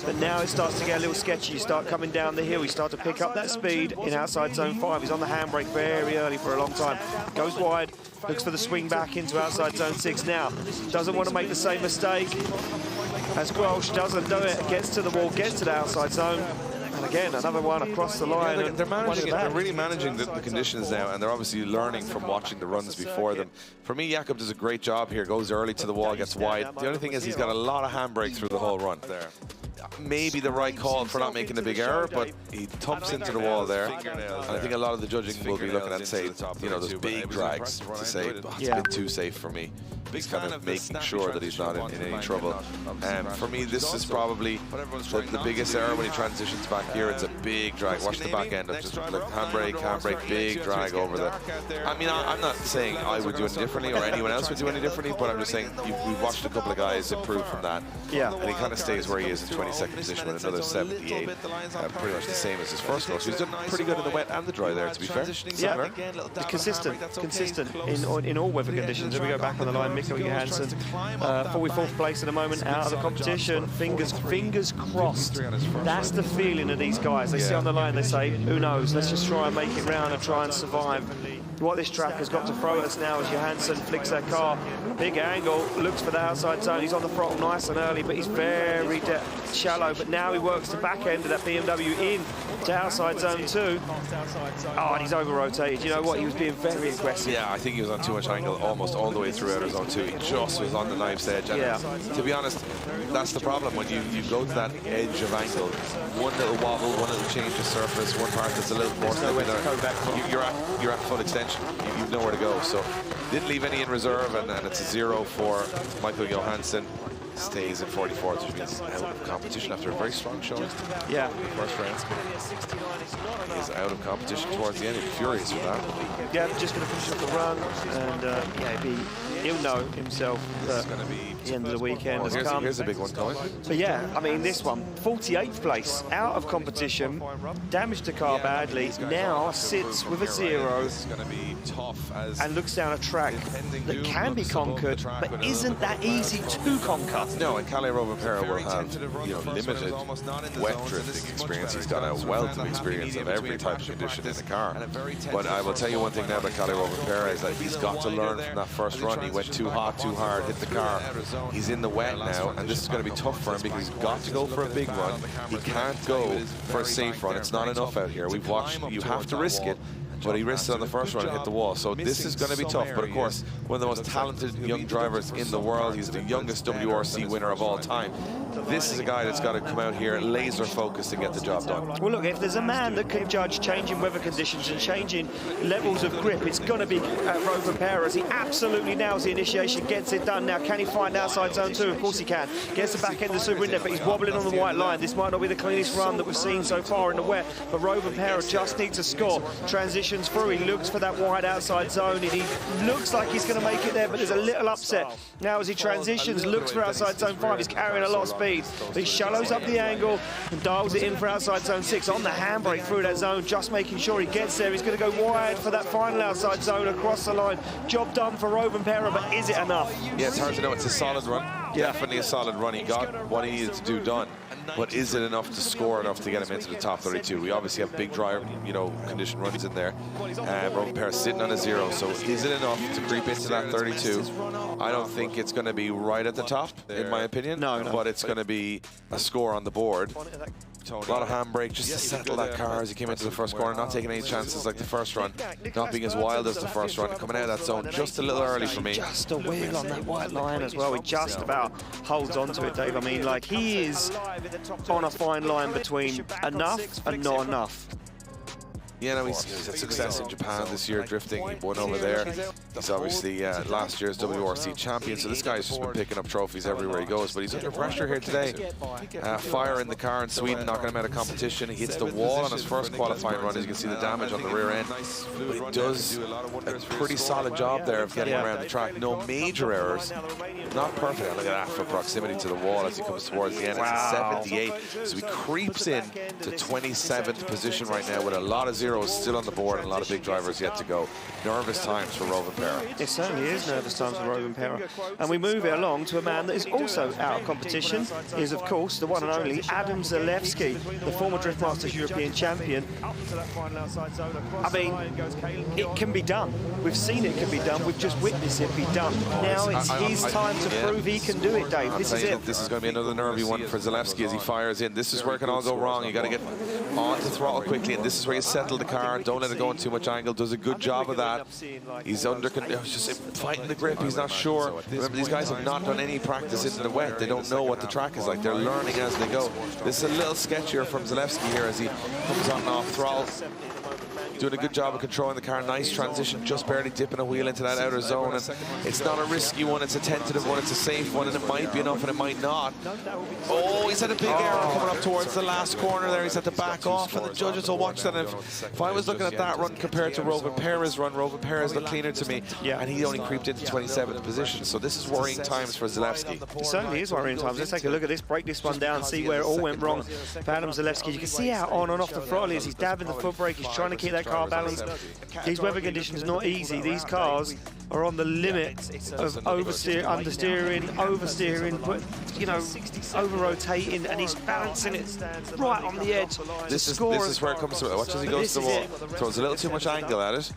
But now it starts to get a little sketchy. You start coming down the hill. You start to pick up that speed in outside zone 5. He's on the handbrake very early for a long time. Goes wide. Looks for the swing back into outside zone 6 now. Doesn't want to make the same mistake as Welsh. Doesn't do it. Gets to the wall, gets to the outside zone. And again, another one across the line. Yeah, they're managing it. They're really managing the conditions now, and they're obviously learning from watching the runs before them. For me, Jakob does a great job here. Goes early to the wall, gets wide. The only thing is he's got a lot of handbrake through the whole run there. Maybe the right call for not making a big error, but he thumps into the wall there. And I think a lot of the judging will be looking at, say, you know, those big drags to say, oh, it's been too safe for me. He's kind of making sure that he's not in any trouble. For me, this is probably the biggest error when he transitions back here. It's a big drag. Watch the back end of just like handbrake, big drag over there. I mean, I'm not saying I would do it differently or anyone else would do any differently, but I'm just saying we've watched a couple of guys improve from that. Yeah. And he kind of stays where he is in 22nd position with another 78. Pretty much the same as his first course. He's done pretty good in the wet and the dry there, to be fair. Yeah, consistent in all weather conditions. If we go back on the line, Mikkel Johansson, 44th place at the moment, out of the competition. Fingers crossed. That's the feeling of these guys. They sit on the line, they say, who knows, let's just try and make it round and try and survive. What this track has got to throw at us now as Johansson flicks that car. Big angle, looks for the outside zone. He's on the throttle nice and early, but he's very shallow. But now he works the back end of that BMW in to outside zone 2. Oh, and he's over-rotated. You know what? He was being very aggressive. Yeah, I think he was on too much angle almost all the way through outer zone 2. He just was on the knife's edge. And yeah. To be honest, that's the problem. When you go to that edge of angle, one little wobble, one little change of surface, one part that's a little more you're at full extension. You've nowhere to go. So didn't leave any in reserve, and it's a 0 for Michael Johansson. Stays at 44th, which means out of competition after a very strong showing. Yeah. First round. He's out of competition towards the end. He's furious with that. Yeah, just going to finish up the run, and yeah, he'll know himself that the end of the weekend has come. Here's a big one coming. But yeah, I mean, this one, 48th place, out of competition, damaged the car badly, now sits with a 0 and looks down a track that can be conquered, but isn't that easy to conquer. No, and Kalle Rovanperä will have, you know, limited wet drifting experience. He's got a wealth of experience of every type of condition in the car. But I will tell you one thing now about Kalle Rovanperä is that he's got to learn from that first run. He went too hot, too hard, hit the car. He's in the wet now, and this is going to be tough for him because he's got to go for a big run. He can't go for a safe run. It's not enough out here. We've watched, you have to risk it. But he risked it on the first run and hit the wall. So this is going to be tough. But of course, one of the most talented young drivers in the world. He's the youngest WRC winner of all time. This is a guy that's got to come out here laser focused and get the job done. Well, look, if there's a man that can judge changing weather conditions and changing levels of grip, it's going to be Rovanperä, as he absolutely nails the initiation, gets it done. Now, can he find outside zone 2? Of course he can. Gets the back end of the super index, but he's wobbling on the white line. This might not be the cleanest run that we've seen so far in the wet, but Rovanperä just needs to score. Transitions through, he looks for that wide outside zone, and he looks like he's going to make it there, but there's a little upset. Now as he transitions, looks for outside zone 5, he's carrying a lot of speed. He shallows up the angle and dials it in for outside zone 6 on the handbrake through that zone, just making sure he gets there. He's going to go wide for that final outside zone across the line. Job done for Rovanperä, but is it enough? Yeah, it's hard to know. It's a solid run. Yeah. Definitely a solid run. He got what he needed to do done. But is it enough to score enough to get him into the top 32? We obviously have big dry, you know, condition runs in there. Rovanperä sitting on a 0. So is it enough to creep into that 32? I don't think it's going to be right at the top, in my opinion. No. But it's going to be a score on the board. A lot of handbrake just to settle that car as he came into the first corner, not taking any chances like the first run, not being as wild as the first run, coming out of that zone just a little early for me. Just a wheel on that white line as well. He just about holds on to it, Dave. I mean, like, he is on a fine line between enough and not enough. Yeah, no, he's had success in Japan this year, drifting. He won over there. He's obviously last year's WRC champion, so this guy's just been picking up trophies everywhere he goes. But he's under pressure here today. Fire in the car in Sweden, knocking him out of competition. He hits the wall on his first qualifying run. As you can see the damage on the rear end. But he does a pretty solid job there of getting around the track. No major errors. Not perfect. Look at that for proximity to the wall as he comes towards the end. It's a 78. So he creeps in to 27th position right now with a lot of zeros still on the board and a lot of big drivers yet to go. Nervous times for Rovanperä. It certainly is nervous times for Rovanperä. And we move it along to a man that is also out of competition, is of course the one and only Adam Zalewski, the former Drift Masters European champion. I mean, it can be done. We've seen it can be done. We've just witnessed it be done. Now it's his time to prove he can do it, Dave. This is it. This is going to be another nervy one for Zalewski as he fires in. This is where it can all go wrong. You got to get onto throttle quickly, and this is where you settle the car. Don't let it go in too much angle. Does a good job of that. He's under control. He's just fighting the grip. He's not sure. Remember, these guys have not done any practice in the wet. They don't know what the track is like. They're learning as they go. This is a little sketchier from Zalewski here as he comes on and off throttle. Doing a good job of controlling the car. Nice transition, just barely dipping a wheel into that outer zone. And it's not a risky one, it's a tentative one, it's a safe one, and it might be enough and it might not. Oh, he's had a big error coming up towards the last corner there. He's had to back off, and the judges will watch that. And if I was looking at that run compared to Rovanperä's run, Rovanperä's looked cleaner to me, and he only creeped into 27th position. So this is worrying times for Zalewski. It certainly is worrying times. Let's take a look at this, break this one down, see where it all went wrong for Adam Zalewski. You can see how on and off the throttle is. He's dabbing the foot brake, he's trying to keep that car balanced. These weather conditions are not easy. These cars are on the limit of understeering, oversteering, but you know, over-rotating, and he's balancing it right on the edge. This is where it comes to it. Watch as he goes to the wall. Throws a little too much angle at it.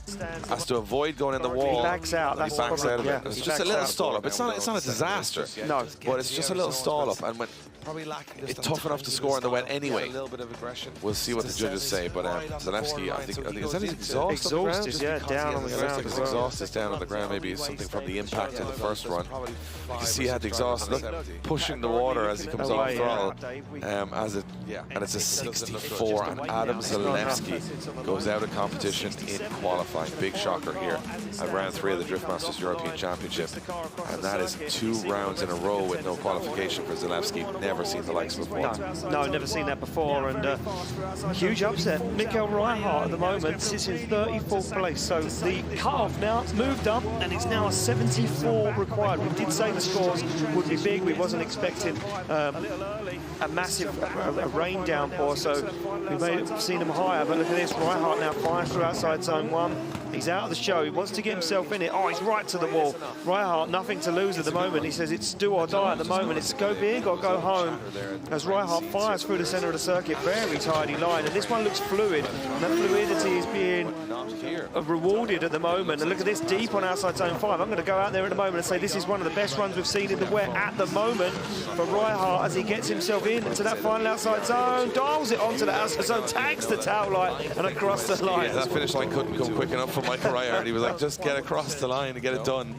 Has to avoid going in the wall. He backs out. He backs out of it. It's just a little stall up. It's not a disaster. No, but it's just a little stall up, and when it's tough enough to score in the wet anyway. We'll see what the judges say, but Zalewski, I think is that his exhaust? Exhaust is down on the ground. His exhaust is down on the ground. Maybe it's something from the impact in the first run. You can see he had the exhaust pushing the water as he comes off throttle. And it's a 64, and Adam Zalewski goes out of competition in qualifying. Big shocker here at round 3 of the Drift Masters European Championship, and that is 2 rounds in a row with no qualification for Zalewski. Never seen the likes before. No, never seen that before, and huge upset. Mikael Reichardt at the moment sits in 34th place, so the cut-off now moved up, and it's now a 74 required. We did say the scores would be big. We wasn't expecting a massive rain downpour, so we may have seen them higher, but look at this. Reichardt now fires through outside zone 1. He's out of the show. He wants to get himself in it. Oh, he's right to the wall. Reichardt, nothing to lose at the moment. He says it's do or die at the moment. It's go big or go home. As Reichardt fires through the centre of the circuit, very tidy line. And this one looks fluid. And that fluidity is being rewarded at the moment. And look at this, deep on outside zone 5. I'm going to go out there at the moment and say this is one of the best runs we've seen in the wet at the moment for Reichardt as he gets himself into that final outside zone, dials it onto the outside zone, tags the tail light and across the line. Yeah, that finish line couldn't come quick enough for Michael Reichardt. He was like, just get across the line and get it done.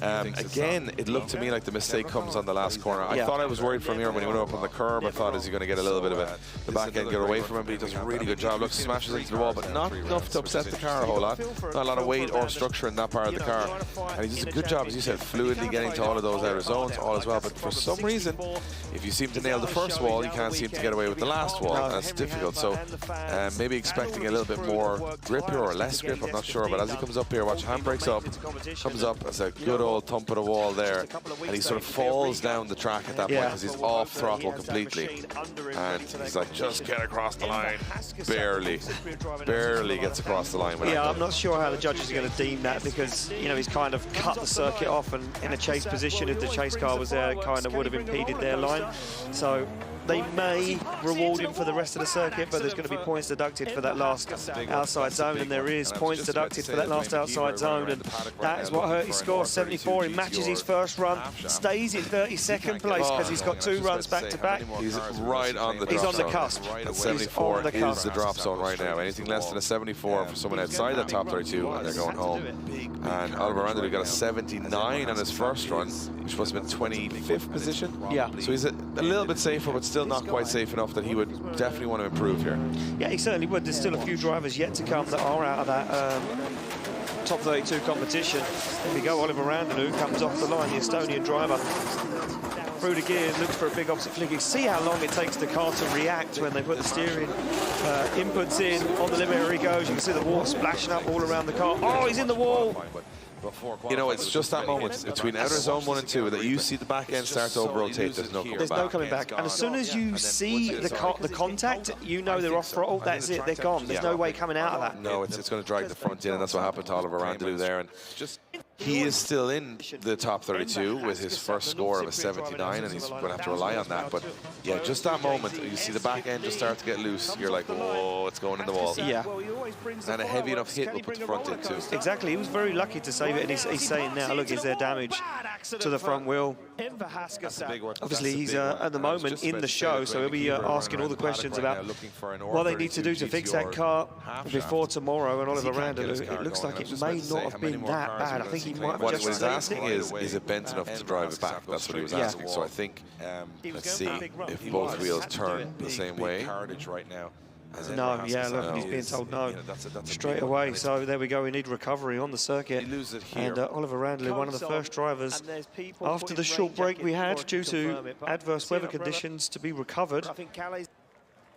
Again, it looked to me like the mistake comes on the last corner. I thought I was worried from here when he went up on the curb. I thought, is he going to get a little bit of the back end get away from him? But he does a really good job. Looks, smashes into the wall, but not enough to upset the car a whole lot. Not a lot of weight or structure in that part of the car. And he does a good job, as you said, fluidly getting to all of those outer zones, all as well. But for some reason, if you seem to nail the first wall, you can't seem to get away with the last wall. That's difficult. So maybe expecting a little bit more grip here or less grip, I'm not sure. But as he comes up here, watch, handbrakes up, comes up as a good old thump of the wall there. And he sort of falls down the track at that point because he's off throttle completely. And he's like, just get across the line. Barely gets across the line. Yeah, I'm not sure how the judges are going to deem that, because, you know, he's kind of cut the circuit off, and in a chase position, if the chase car was there, it kind of would have impeded their line. So they may reward him for the rest of the circuit, but there's going to be points deducted for that last outside zone, and there is points deducted for that last outside zone, and that is what hurt his score, 74. He matches his first run, stays in 32nd place because he's got 2 runs back-to-back. He's right on the He's on the cusp. And 74 is the drop zone right now. Anything less than a 74 for someone outside that top 32, and they're going home. And Oliver Runda got a 79 on his first run, which must have been 25th position. Yeah. So he's a little bit safer, but still still not quite safe enough that he would definitely want to improve here. Yeah, he certainly would. There's still a few drivers yet to come that are out of that top 32 competition. There we go, Oliver Randall comes off the line, the Estonian driver. Through the gears, looks for a big opposite flick. You see how long it takes the car to react when they put the steering inputs in. On the limiter he goes. You can see the water splashing up all around the car. Oh, he's in the wall. You know, it's just that moment between outer zone 1 and 2 that you see the back end start to over-rotate. There's no coming back. There's no coming back. And as soon as you see the contact, you know they're off throttle. That's it. They're gone. There's no way coming out of that. No, it's going to drag the front in, and that's what happened to Oliver Randall there. And he is still in the top 32 with his first score of a 79, and he's going to have to rely on that. But yeah, just that moment, you see the back end just start to get loose. You're like, oh, it's going in the wall. Yeah. And a heavy enough hit will put the front in too. Exactly. He was very lucky to save it, and he's saying now, look, is there damage to the front wheel? Obviously, he's at the moment in the show, so he'll be asking all the questions about what they need to do to fix that car before tomorrow. And Oliver Randall, it looks like it may not have been that bad. I think he might have just what he's asking is it bent enough to drive it back? That's what he was asking. So I think, let's see if both wheels turn the same way. No, yeah, look, he's being told no straight away. So there we go. We need recovery on the circuit. And Oliver Randall, one of the first drivers after the short break we had due to adverse weather conditions to be recovered.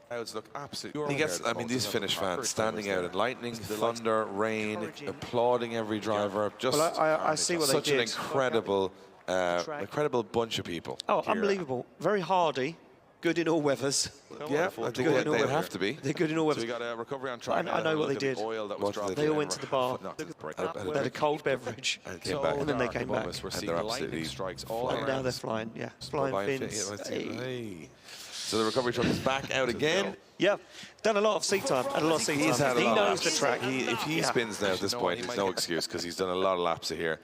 Crowds look absolutely. He gets, I mean, these Finnish fans standing out in lightning, thunder, rain, applauding every driver. Just I see what such they did. An incredible bunch of people. Oh, unbelievable. Very hardy. Good in all weathers. Yeah, I think they have to be. They're good in all weathers. So we got a recovery on track. I know what they did. They all went to the bar. They had a cold beverage. And came back. And then they came back. And they're absolutely strikes all and now they're flying. Yeah, flying fins. Hey. So the recovery truck is back out again. Yeah, done a lot of seat time. He knows the track. If he spins now at this point, he's no excuse because he's done a lot of laps here.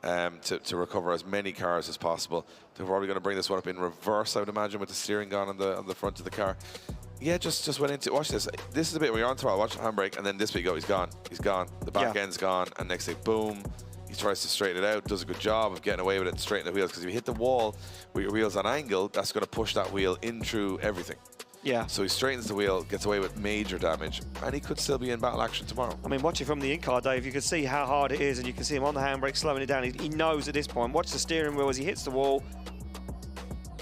To recover as many cars as possible. They're probably going to bring this one up in reverse, I would imagine, with the steering gone on the front of the car. Yeah, just went into, watch this. This is the bit where you're on throttle, watch the handbrake, and then this bit you go, he's gone. He's gone. The back end's gone, and next thing, boom. He tries to straighten it out, does a good job of getting away with it and straighten the wheels, because if you hit the wall with your wheels on angle, that's going to push that wheel in through everything. Yeah. So he straightens the wheel, gets away with major damage, and he could still be in battle action tomorrow. I mean, watch it from the in-car, Dave. You can see how hard it is, and you can see him on the handbrake slowing it down. He knows at this point. Watch the steering wheel as he hits the wall.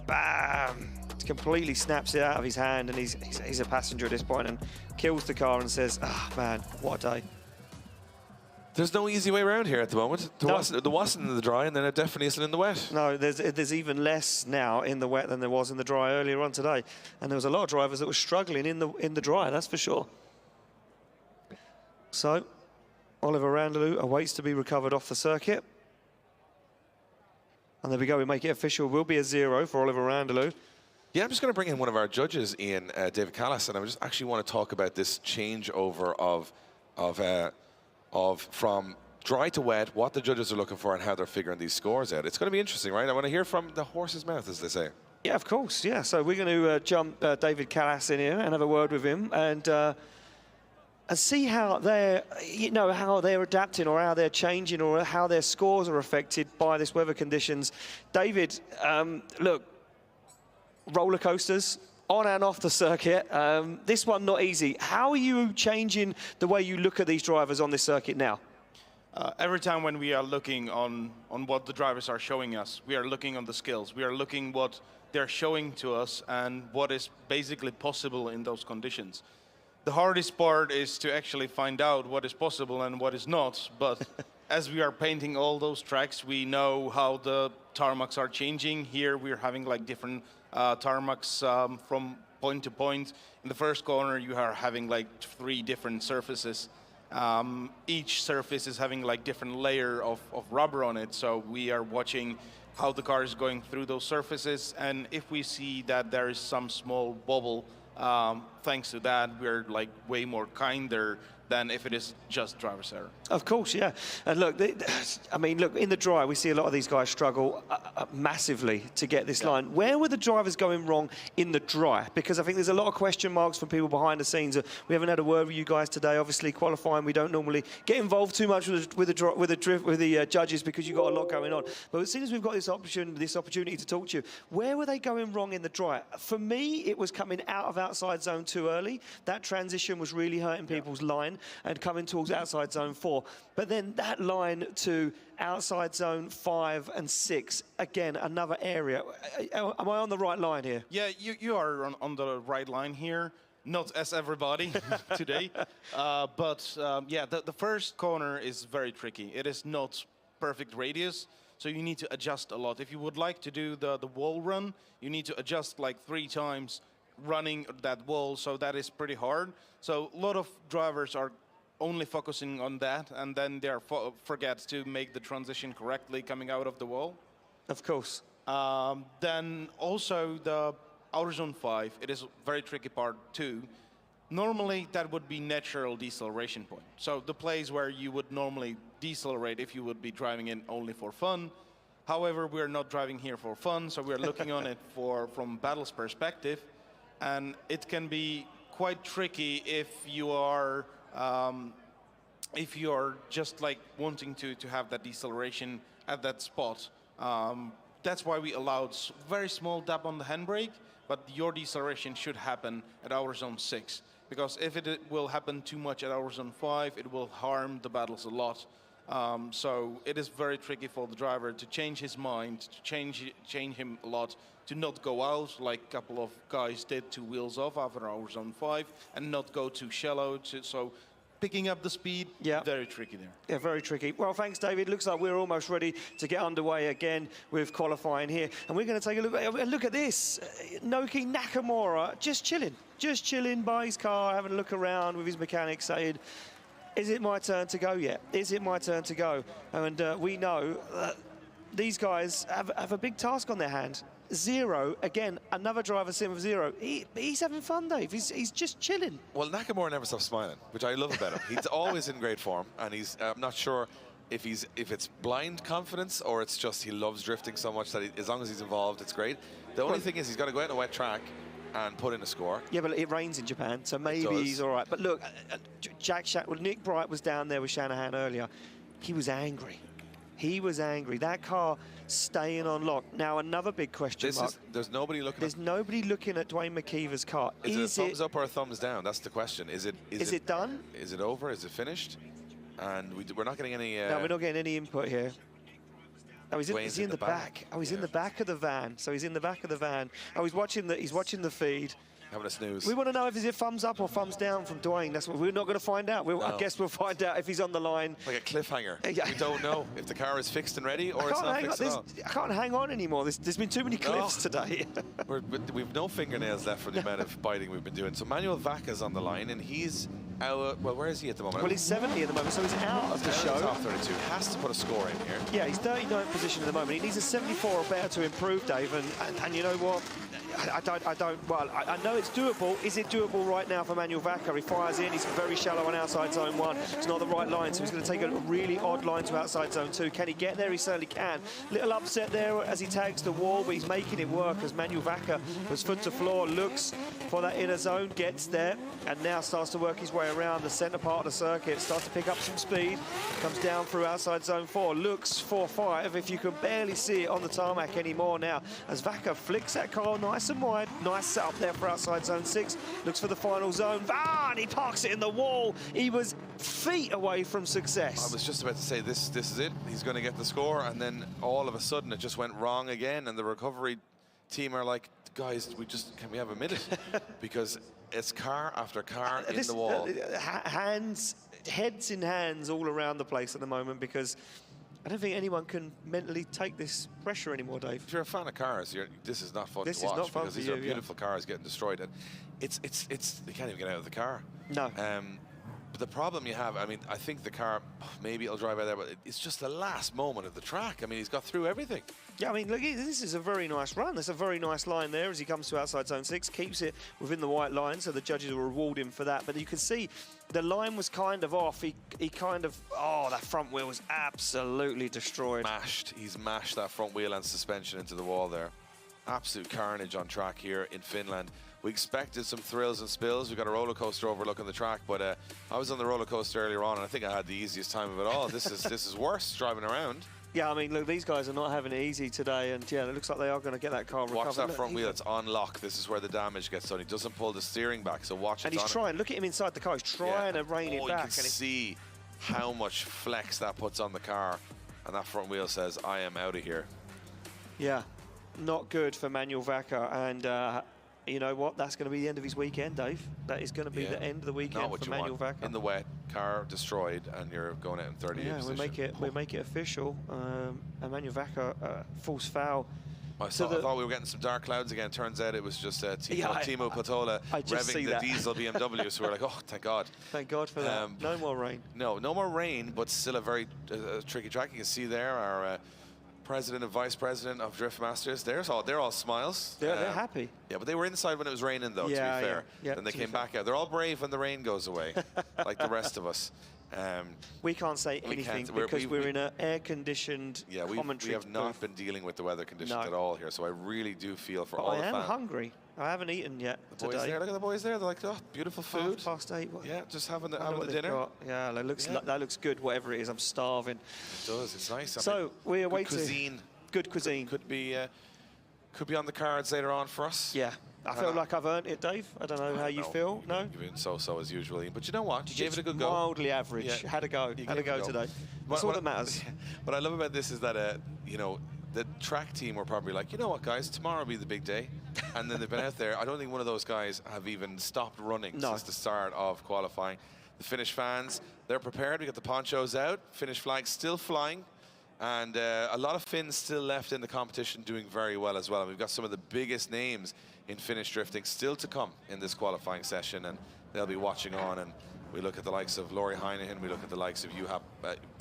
Bam! Completely snaps it out of his hand, and he's a passenger at this point and kills the car and says, ah, man, what a day. There's no easy way around here at the moment. There wasn't in the dry, and then it definitely isn't in the wet. No, there's even less now in the wet than there was in the dry earlier on today. And there was a lot of drivers that were struggling in the dry, that's for sure. So, Oliver Randall awaits to be recovered off the circuit. And there we go, we make it official. Will be a 0 for Oliver Randall. Yeah, I'm just going to bring in one of our judges, Ian, David Callis, and I just actually want to talk about this changeover from dry to wet, what the judges are looking for and how they're figuring these scores out. It's going to be interesting, right? I want to hear from the horse's mouth, as they say. Yeah, of course, yeah. So we're going to jump David Callis in here and have a word with him and see how they're, how they're adapting or how they're changing or how their scores are affected by this weather conditions. David, look, roller coasters, on and off the circuit. This one not easy. How are you changing the way you look at these drivers on this circuit now? Every time when we are looking on what the drivers are showing us, we are looking on the skills. We are looking what they're showing to us and what is basically possible in those conditions. The hardest part is to actually find out what is possible and what is not. But as we are painting all those tracks, we know how the tarmacs are changing. Here we're having like different tarmacs from point to point. In the first corner, you are having like 3 different surfaces. Each surface is having like different layer of rubber on it. So we are watching how the car is going through those surfaces. And if we see that there is some small bubble, thanks to that, we're like way more kinder than if it is just driver's error. Of course, yeah. And look, I mean, look, in the dry, we see a lot of these guys struggle massively to get this line. Where were the drivers going wrong in the dry? Because I think there's a lot of question marks from people behind the scenes. We haven't had a word with you guys today. Obviously, qualifying, we don't normally get involved too much with the judges because you've got a lot going on. But as soon as we've got this opportunity to talk to you, where were they going wrong in the dry? For me, it was coming out of outside zone too early. That transition was really hurting people's line and coming towards outside zone 4. But then that line to outside zone 5 and 6, again, another area. Am I on the right line here? Yeah, you are on the right line here. Not as everybody today. Yeah, the first corner is very tricky. It is not perfect radius, so you need to adjust a lot. If you would like to do the wall run, you need to adjust like 3 times running that wall, so that is pretty hard. So a lot of drivers are only focusing on that, and then they forget to make the transition correctly coming out of the wall. Of course. Then also the outer zone 5, it is a very tricky part too. Normally that would be natural deceleration point. So the place where you would normally decelerate if you would be driving in only for fun. However, we're not driving here for fun, so we're looking on it from battle's perspective. And it can be quite tricky if you are just like wanting to have that deceleration at that spot. That's why we allowed very small dab on the handbrake, but your deceleration should happen at our zone 6. Because if it will happen too much at our zone 5, it will harm the battles a lot. So it is very tricky for the driver to change his mind, to change him a lot, to not go out like a couple of guys did 2 wheels off after our zone 5, and not go too shallow. So picking up the speed, very tricky there. Yeah, very tricky. Well, thanks, David. Looks like we're almost ready to get underway again with qualifying here. And we're going to take a look at this. Naoki Nakamura just chilling by his car, having a look around with his mechanic saying, is it my turn to go yet? Is it my turn to go? And we know that these guys have a big task on their hands. Zero, again, another driver sim of Zero. He's having fun, Dave. He's just chilling. Well, Nakamura never stops smiling, which I love about him. He's always in great form, and I'm not sure if it's blind confidence or it's just he loves drifting so much that as long as he's involved, it's great. The only thing is he's got to go out on a wet track and put in a score. Yeah, but it rains in Japan, so maybe he's all right. But look, Nick Bright was down there with Shanahan earlier. He was angry. He was angry. That car staying on lock. Now, another big question mark. There's nobody looking. There's nobody looking at Dwayne McKeever's car. Is it a thumbs up or a thumbs down? That's the question. Is it done? Is it over? Is it finished? And we're not getting any... No, we're not getting any input here. Oh, is he in the back? Oh, he's in the back of the van. So he's in the back of the van. Oh, he's watching the feed. Having a snooze. We want to know if it's a thumbs up or thumbs down from Dwayne. That's what we're not going to find out. I guess we'll find out if he's on the line. Like a cliffhanger. We don't know if the car is fixed and ready or it's not fixed at all. I can't hang on anymore. There's been too many cliffs today. We've no fingernails left for the amount of biting we've been doing. So Manuel Vacca's on the line, and he's out. Well, where is he at the moment? Well, he's 70 at the moment, so he's out of the show. Top 32. Has to put a score in here. Yeah, he's 39th position at the moment. He needs a 74 or better to improve, Dave. And you know what? I know it's doable. Is it doable right now for Manuel Vacca? He fires in. He's very shallow on outside zone 1. It's not the right line, so he's going to take a really odd line to outside zone 2. Can he get there? He certainly can. Little upset there as he tags the wall, but he's making it work as Manuel Vacca was foot to floor, looks for that inner zone, gets there, and now starts to work his way around the centre part of the circuit, starts to pick up some speed, comes down through outside zone 4, looks for 5, if you can barely see it on the tarmac anymore now, as Vacca flicks that car nice and wide, nice setup there for outside zone 6, looks for the final zone, and he parks it in the wall. He was feet away from success. I was just about to say, this is it, he's going to get the score, and then all of a sudden it just went wrong again, and the recovery team are like, guys, can we have a minute? Because it's car after car in the wall. Heads in hands all around the place at the moment, because I don't think anyone can mentally take this pressure anymore, Dave. If you're a fan of cars, this is not fun to watch. This is not fun because these are beautiful cars getting destroyed, and they can't even get out of the car. No. But the problem you have, I mean, I think the car, maybe it'll drive out there, but it's just the last moment of the track. I mean, he's got through everything. Yeah, I mean, look, this is a very nice run. There's a very nice line there as he comes to outside zone 6, keeps it within the white line, so the judges will reward him for that. But you can see the line was kind of off. He kind of, oh, that front wheel was absolutely destroyed. He's mashed that front wheel and suspension into the wall there. Absolute carnage on track here in Finland. We expected some thrills and spills. We got a roller coaster overlooking the track, but I was on the roller coaster earlier on, and I think I had the easiest time of it all. This is worse driving around. Yeah, I mean, look, these guys are not having it easy today, and yeah, it looks like they are going to get that car recovered. Watch that front wheel, it's on lock. This is where the damage gets done. He doesn't pull the steering back, so watch it. And he's trying, look at him inside the car, he's trying to rein it back. You can see how much flex that puts on the car, and that front wheel says, I am out of here. Yeah, not good for Manuel Vaca, and you know what? That's going to be the end of his weekend, Dave. That is going to be the end of the weekend for Manuel Vaca. In the wet, car destroyed, and you're going out in 30th position. we make it official. And Manuel Vaca false foul. I thought we were getting some dark clouds again. Turns out it was just Timo Patola revving the diesel BMW. So we're like, oh, thank God. Thank God for that. No more rain. No more rain, but still a very tricky track. You can see there our president and vice president of Drift Masters. They're all smiles. They're happy. Yeah, but they were inside when it was raining, though, to be fair. Yeah, then they came back out. They're all brave when the rain goes away, like the rest of us. We can't say anything because we're in an air-conditioned commentary. We have not been dealing with the weather conditions at all here, so I really do feel for all the fans. I am hungry. I haven't eaten yet today. Boys there, look at the boys there. They're like, oh, beautiful food. 8:30. Yeah, just having the dinner. Yeah, that looks good. Whatever it is, I'm starving. It does. It's nice. So we're waiting. Cuisine. Good cuisine. Could be on the cards later on for us. Yeah. I feel like I've earned it, Dave. I don't know how you feel. No? You've been so as usual. But you know what? You gave it a good go. Mildly average. Yeah. Had a go. Had a go today. That's all that matters. What I love about this is that, you know, the track team were probably like, you know what, guys, tomorrow will be the big day. And then they've been out there. I don't think one of those guys have even stopped running since the start of qualifying. The Finnish fans, they're prepared. We got the ponchos out. Finnish flag still flying. And a lot of Finns still left in the competition doing very well as well. And we've got some of the biggest names in Finnish drifting still to come in this qualifying session. And they'll be watching on. And we look at the likes of Lauri Heinichen. We look at the likes of Juha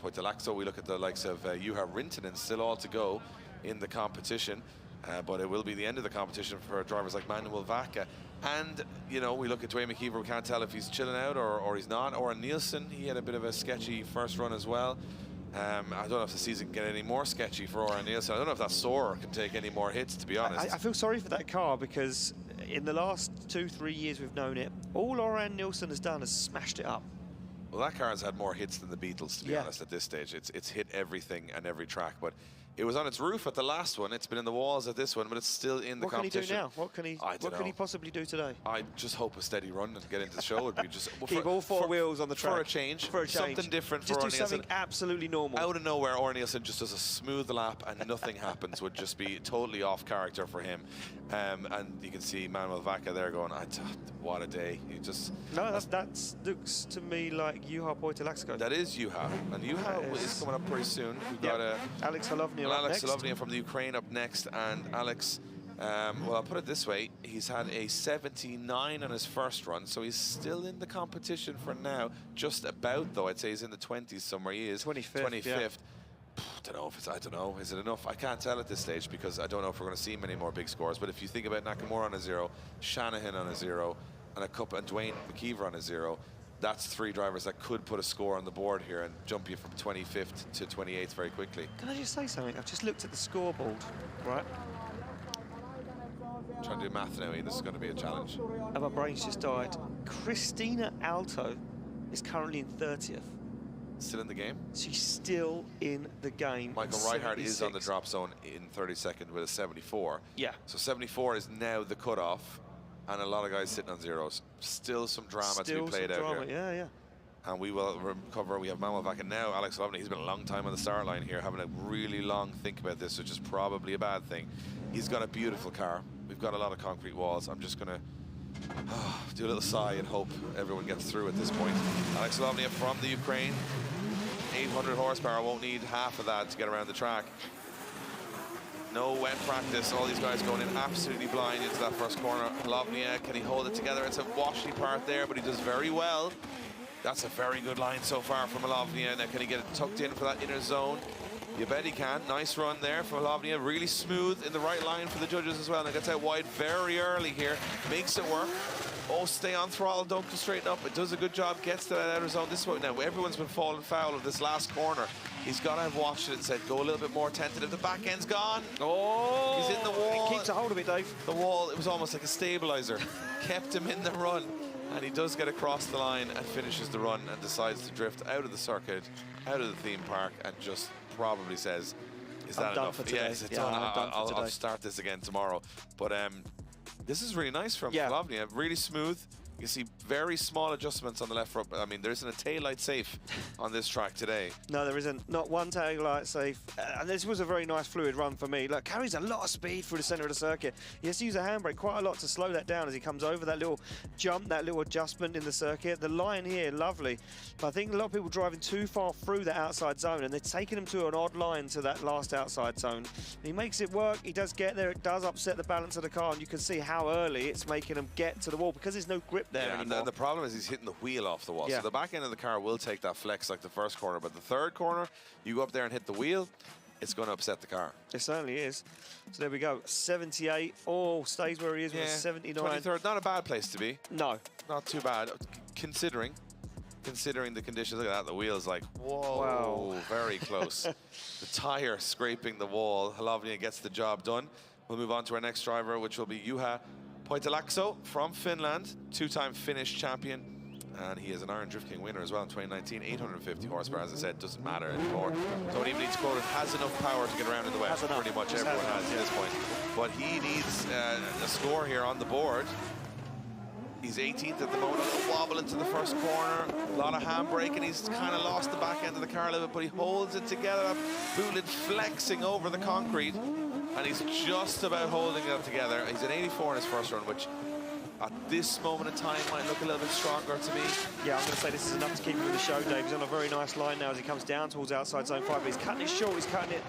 Poitalakso. We look at the likes of Juha Rintanen still all to go in the competition. But it will be the end of the competition for drivers like Manuel Vaca. And, you know, we look at Dwayne McKeever. We can't tell if he's chilling out or he's not. Oren Nielsen, he had a bit of a sketchy first run as well. I don't know if the season can get any more sketchy for Oren Nielsen. I don't know if that Soarer can take any more hits, to be honest. I feel sorry for that car because in the last 2-3 years we've known it, all Oren Nielsen has done is smashed it up. Well, that car has had more hits than the Beatles, to be honest, at this stage. It's hit everything and every track, but it was on its roof at the last one. It's been in the walls at this one, but it's still in the competition. What can he do now? What can he possibly do today? I just hope a steady run and get into the show would be just keep all four wheels on the track for a change. Something different for Oren Nielsen. Just do something absolutely normal. Out of nowhere, Oren Nielsen just does a smooth lap and nothing happens. Would just be totally off character for him. And you can see Manuel Vaca there going, what a day. That looks to me like Juha Poitalakso. That is Juha, and Juha is coming up pretty soon. We've got Alex Halovny from the Ukraine up next, and Alex, well, I'll put it this way, he's had a 79 on his first run, so he's still in the competition for now, just about, though. I'd say he's in the 20s somewhere. He is 25th. Yeah. I don't know, is it enough? I can't tell at this stage because I don't know if we're going to see many more big scores, but if you think about Nakamura on a 0, Shanahan on a 0, and Dwayne McKeever on a 0, that's 3 drivers that could put a score on the board here and jump you from 25th to 28th very quickly. Can I just say something? I've just looked at the scoreboard, right? I'm trying to do math now, Ian. This is going to be a challenge. And my brain's just died. Christina Alto is currently in 30th. Still in the game? She's still in the game. Michael Reichardt is on the drop zone in 32nd with a 74. Yeah. So 74 is now the cutoff. And a lot of guys sitting on zeros. Still some drama to be played out here. Yeah. And we will recover. We have Manuel Vaca now. Alex Halovny, he's been a long time on the start line here, having a really long think about this, which is probably a bad thing. He's got a beautiful car. We've got a lot of concrete walls. I'm just going to do a little sigh and hope everyone gets through at this point. Alex Halovny from the Ukraine. 800 horsepower. Won't need half of that to get around the track. No wet practice. All these guys going in absolutely blind into that first corner. Halovny, can he hold it together? It's a washy part there, but he does very well. That's a very good line so far from Malovnia. Now, can he get it tucked in for that inner zone? You bet he can. Nice run there from Malovnia. Really smooth in the right line for the judges as well. And gets out wide very early here. Makes it work. Oh, stay on throttle. Don't go straighten up. It does a good job. Gets to that outer zone. This way now. Everyone's been falling foul of this last corner. He's got to have watched it and said, go a little bit more tentative. The back end's gone. Oh! He's in the wall. He keeps a hold of it, Dave. The wall, it was almost like a stabilizer. Kept him in the run. And he does get across the line and finishes the run and decides to drift out of the circuit, out of the theme park, and just probably says, is that enough? For today. Yes, it's done. I'll start this again tomorrow. But this is really nice from Malovnia. Really smooth. You see very small adjustments on the left front. I mean, there isn't a taillight safe on this track today. No, there isn't. Not one taillight safe. And this was a very nice fluid run for me. Look, carries a lot of speed through the centre of the circuit. He has to use a handbrake quite a lot to slow that down as he comes over that little jump, that little adjustment in the circuit. The line here, lovely. But I think a lot of people driving too far through the outside zone, and they're taking him to an odd line to that last outside zone. He makes it work. He does get there. It does upset the balance of the car, and you can see how early it's making him get to the wall because there's no grip there anymore. And the problem is he's hitting the wheel off the wall. Yeah. So the back end of the car will take that flex like the first corner, but the third corner, you go up there and hit the wheel, it's going to upset the car. It certainly is. So there we go. 78. Oh, stays where he is with a 79. 23rd, not a bad place to be. No. Not too bad, considering the conditions. Look at that, the wheel's like, whoa, wow. Very close. The tyre scraping the wall. Malovnia gets the job done. We'll move on to our next driver, which will be Juha Poitalakso from Finland, two-time Finnish champion, and he is an Iron Drift King winner as well in 2019. 850 horsepower, as I said, doesn't matter anymore. Don't even need to quote it. Has enough power to get around in the wet. Pretty much everyone has at this point. But he needs a score here on the board. He's 18th at the moment. A wobble into the first corner. A lot of handbrake, and he's kind of lost the back end of the car a little bit, but he holds it together. Boot lid flexing over the concrete. And he's just about holding it together. He's an 84 in his first run, which at this moment in time might look a little bit stronger to me. Yeah, I'm going to say this is enough to keep him in the show, Dave. He's on a very nice line now as he comes down towards outside zone 5. But he's cutting it short. He's cutting it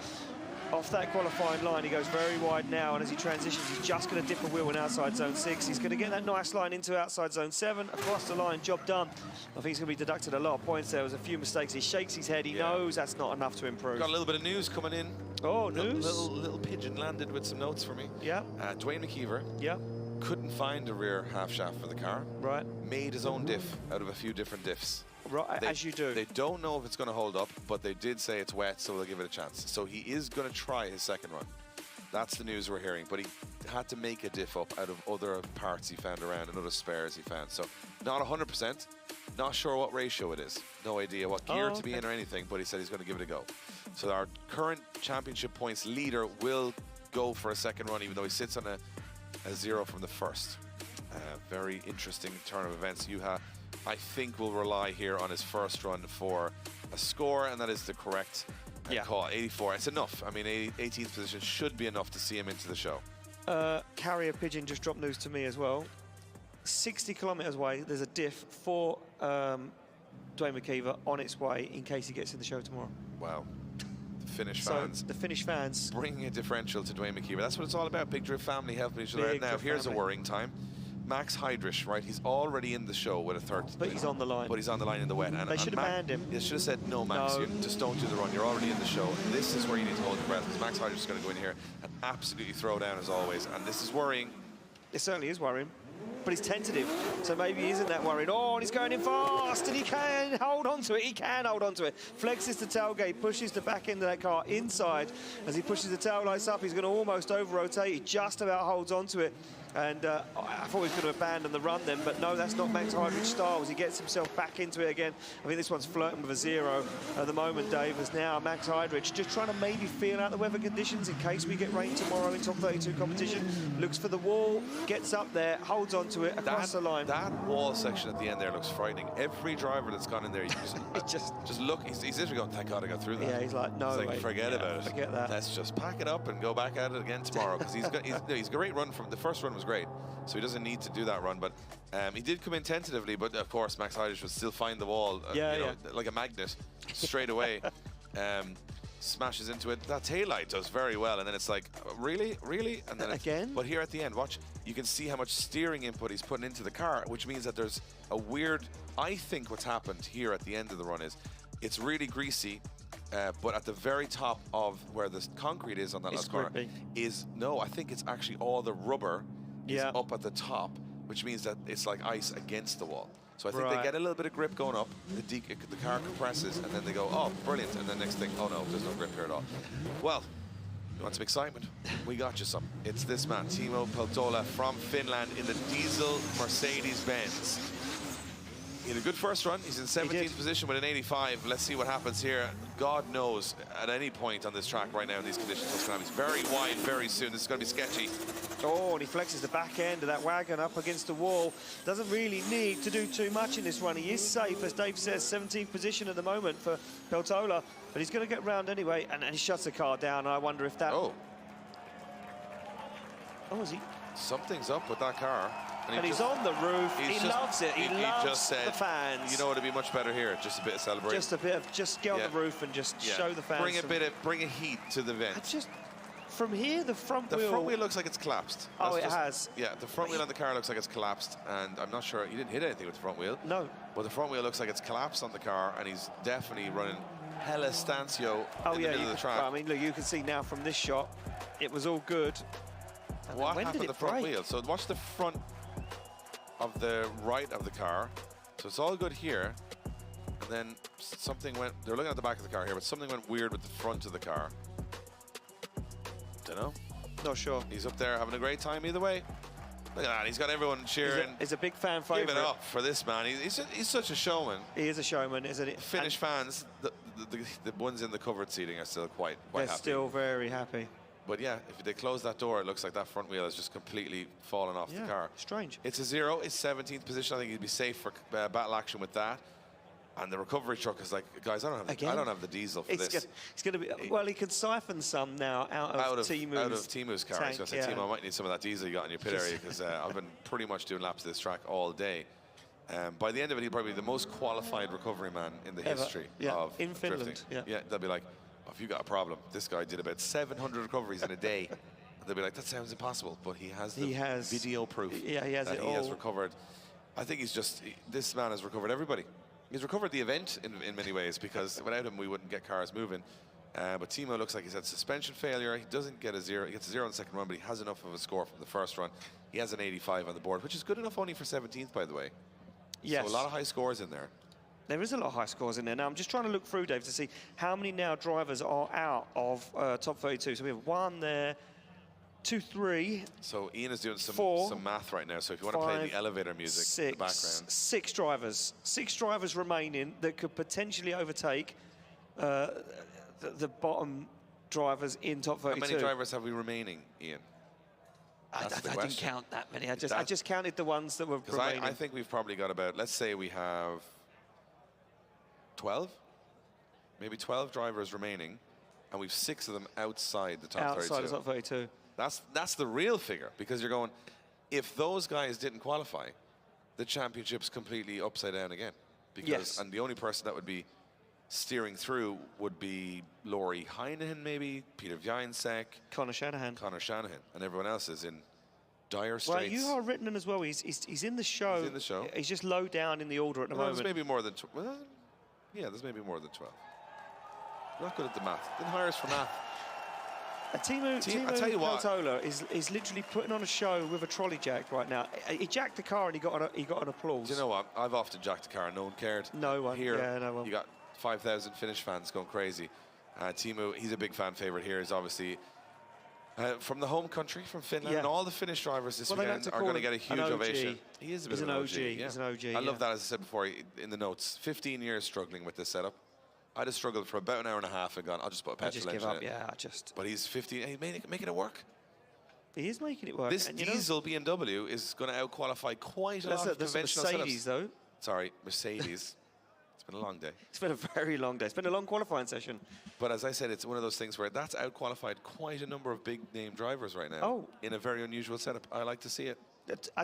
off that qualifying line. He goes very wide now, and as he transitions, he's just going to dip a wheel in outside zone 6. He's going to get that nice line into outside zone 7, across the line, job done. I think he's going to be deducted a lot of points. There was a few mistakes. He shakes his head. He knows that's not enough to improve. Got a little bit of news coming in. Oh, news? Little pigeon landed with some notes for me. Yeah. Dwayne McKeever. Yeah. Couldn't find a rear half shaft for the car. Right. Made his own diff out of a few different diffs. Right, as you do. They don't know if it's going to hold up, but they did say it's wet, so they'll give it a chance. So he is going to try his second run. That's the news we're hearing. But he had to make a diff up out of other parts he found around and other spares he found. So not 100%. Not sure what ratio it is. No idea what gear to be in or anything, but he said he's going to give it a go. So our current championship points leader will go for a second run, even though he sits on a 0 from the first. Very interesting turn of events. Juha, I think, will rely here on his first run for a score, and that is the correct call. 84. It's enough. I mean, 18th position should be enough to see him into the show. Carrier Pigeon just dropped news to me as well. 60 kilometres away, there's a diff for Dwayne McKeever on its way in case he gets in the show tomorrow. Wow. The Finnish fans. The Finnish fans. Bringing a differential to Dwayne McKeever. That's what it's all about. Big Drift family helping each other out. Now, here's a worrying time. Max Heidrich, right? He's already in the show with a third. But he's on the line. But he's on the line in the wet. And they should have banned him. They should have said, no, Max, you just don't do the run. You're already in the show. This is where you need to hold your breath, because Max Heidrich is going to go in here and absolutely throw down as always. And this is worrying. It certainly is worrying. But he's tentative, so maybe he isn't that worried. Oh, and he's going in fast, and he can hold on to it. He can hold on to it. Flexes the tailgate, pushes the back end of that car inside. As he pushes the tail lights up, he's going to almost over-rotate. He just about holds on to it. And I thought he was going to abandon the run then, but no, that's not Max Heidrich's style. As he gets himself back into it again. I think this one's flirting with a 0 at the moment, Dave, as now Max Heidrich just trying to maybe feel out the weather conditions in case we get rain tomorrow in top 32 competition. Looks for the wall, gets up there, holds on to it across the line. That wall section at the end there looks frightening. Every driver that's gone in there, you just look. He's literally going, thank God I got through that. Yeah, he's like, no, he's like, forget about it. Forget that. Let's just pack it up and go back at it again tomorrow, because he's a great run from the first run was great, so he doesn't need to do that run. But he did come in tentatively, but of course Max Heidrich would still find the wall, like a magnet, straight away. Smashes into it. That taillight does very well, and then it's like, really? And then again? But here at the end, watch, you can see how much steering input he's putting into the car, which means that there's a weird I think what's happened here at the end of the run is it's really greasy, but at the very top of where the concrete is on that last corner I think it's actually all the rubber is up at the top, which means that it's like ice against the wall. So I think they get a little bit of grip going up, the car compresses, and then they go, oh, brilliant, and then next thing, oh no, there's no grip here at all. Well, you want some excitement? We got you some. It's this man, Timo Peltola from Finland in the diesel Mercedes-Benz. He had a good first run. He's in 17th position with an 85. Let's see what happens here. God knows at any point on this track right now in these conditions what's going to happen. It's very wide very soon. This is going to be sketchy. Oh, and he flexes the back end of that wagon up against the wall. Doesn't really need to do too much in this run. He is safe, as Dave says, 17th position at the moment for Peltola. But he's going to get round anyway, and he shuts the car down. I wonder if that... Oh, is he? Something's up with that car. And he's on the roof. He loves it. He loves just said, the fans. You know what would be much better here? Just a bit of celebration. Just get on the roof and just show the fans. Bring a heat to the vent. From here, the front wheel... The front wheel looks like it's collapsed. Oh, it has. Yeah, the front wheel on the car looks like it's collapsed, and I'm not sure, he didn't hit anything with the front wheel. No. But the front wheel looks like it's collapsed on the car, and he's definitely running hella stancio in the middle of the track. I mean, look, you can see now from this shot, it was all good. And what happened to the front wheel? So watch the front of the right of the car. So it's all good here, and then something went, they're looking at the back of the car here, but something went weird with the front of the car. Don't know. Not sure. He's up there having a great time either way. Look at that, he's got everyone cheering. He's a big fan favourite. Give it up for this man. He's such a showman. He is a showman, isn't it? Finnish fans, the ones in the covered seating are still quite happy. They're still very happy. But yeah, if they close that door, it looks like that front wheel has just completely fallen off the car. Strange. It's a 0. It's 17th position. I think he'd be safe for battle action with that. And the recovery truck is like, guys, I don't have the diesel for this. It's going to be. Well, he can siphon some now out of Timu's car. Tank, so I said, Timo, I might need some of that diesel you got in your pit area, because I've been pretty much doing laps of this track all day. By the end of it, he'll probably be the most qualified recovery man in the history of in Finland. Drifting. Yeah, they'll be like, oh, if you got a problem, this guy did about 700 recoveries in a day. And they'll be like, that sounds impossible, but he has video proof that he has recovered. I think this man has recovered everybody. He's recovered the event in many ways, because without him we wouldn't get cars moving. But Timo looks like he's had suspension failure. He doesn't get a 0. He gets a 0 on the second run, but he has enough of a score from the first run. He has an 85 on the board, which is good enough only for 17th, by the way. Yes. So a lot of high scores in there. There is a lot of high scores in there. Now, I'm just trying to look through, Dave, to see how many now drivers are out of top 32. So we have 1 there, 2, 3. So Ian is doing some 4, some math right now. So if you want to play the elevator music 6, in the background. 6 drivers. 6 drivers remaining that could potentially overtake the bottom drivers in top 32. How many drivers have we remaining, Ian? I didn't count that many. I just counted the ones that were remaining. I think we've probably got about, let's say we have 12? Maybe 12 drivers remaining, and we've 6 of them outside the top 32. Outside the top 32. That's the real figure, because you're going, if those guys didn't qualify, the championship's completely upside down again. Because and the only person that would be steering through would be Laurie Heinen, maybe Peter Vjainsek, Connor Shanahan, and everyone else is in dire straits. Well, you are written as well. He's in the show. He's in the show. He's just low down in the order at the moment. There's maybe more than there's maybe more than 12. I'm not good at the math. Didn't hire us for math. Timo Peltola is literally putting on a show with a trolley jack right now. He jacked the car and he got an applause. Do you know what? I've often jacked the car and no one cared. No one. Here, no one. You got 5,000 Finnish fans going crazy. Timo, he's a big fan favourite here. He's obviously from the home country, from Finland, and all the Finnish drivers this weekend are going to get a huge ovation. He is a bit of an OG. He's an OG. I love that, as I said before in the notes. 15 years struggling with this setup. I'd have struggled for about an hour and a half and gone, I'll just put a petrol engine in. But he's 15, he's making it work. He is making it work. This diesel BMW is going to out-qualify quite a lot of conventional Mercedes, though. Sorry, Mercedes. It's been a long day. It's been a very long day. It's been a long qualifying session. But as I said, it's one of those things where that's out-qualified quite a number of big-name drivers right now in a very unusual setup. I like to see it.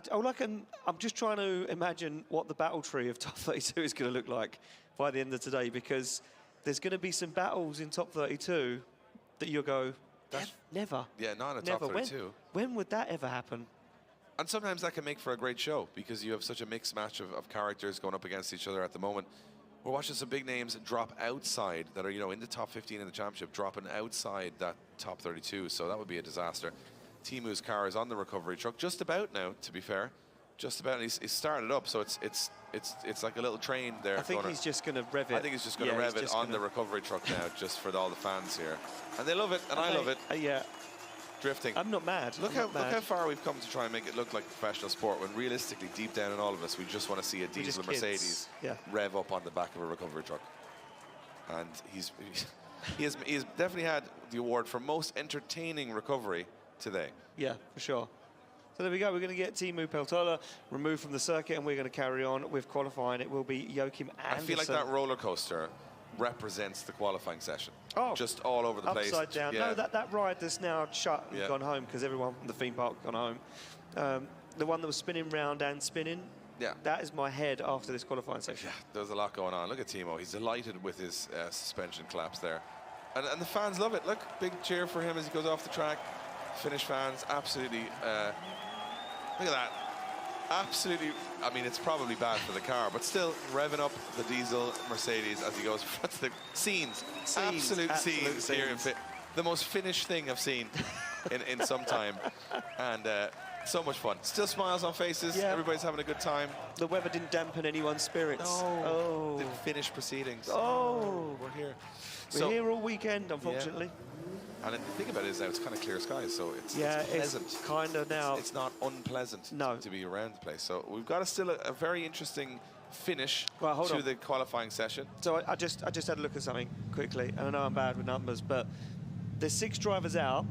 I'm just trying to imagine what the battle tree of top 32 is going to look like by the end of today, because there's going to be some battles in top 32 that you'll go, never. Yeah, not in a top 32. When would that ever happen? And sometimes that can make for a great show because you have such a mixed match of characters going up against each other at the moment. We're watching some big names drop outside that are, you know, in the top 15 in the championship, dropping outside that top 32. So that would be a disaster. Timu's car is on the recovery truck, just about now, to be fair. Just about. And he's started up, so it's like a little train there. I think he's just going to rev it. I think he's just going to rev it on the recovery truck now, just for all the fans here. And they love it, and I love it. Yeah. Drifting. I'm not mad. Look how far we've come to try and make it look like professional sport, when realistically, deep down in all of us, we just want to see a diesel Mercedes rev up on the back of a recovery truck. And he has definitely had the award for most entertaining recovery today. Yeah, for sure. So there we go. We're going to get Timu Peltola removed from the circuit, and we're going to carry on with qualifying. It will be Joachim Andersen. I feel like that roller coaster represents the qualifying session. Oh, just all over the place. Upside down. No, that ride that's now shut and gone home because everyone from the theme park gone home. The one that was spinning round and spinning. Yeah. That is my head after this qualifying section. Yeah, there's a lot going on. Look at Timo. He's delighted with his suspension collapse there. And the fans love it. Look, big cheer for him as he goes off the track. Finnish fans, absolutely. Look at that. Absolutely, I mean, it's probably bad for the car, but still revving up the diesel Mercedes as he goes front to the scenes. Absolute scenes here in the most Finnish thing I've seen in some time. And so much fun. Still smiles on faces. Yeah. Everybody's having a good time. The weather didn't dampen anyone's spirits. No. Oh. The Finnish proceedings. Oh. We're here. We're here all weekend, unfortunately. Yeah. And the thing about it is now it's kind of clear skies, so it's pleasant. It's kind of now. It's not unpleasant to be around the place. So we've got still a very interesting finish to the qualifying session. So I just had a look at something quickly, and I know I'm bad with numbers, but there's 6 drivers out.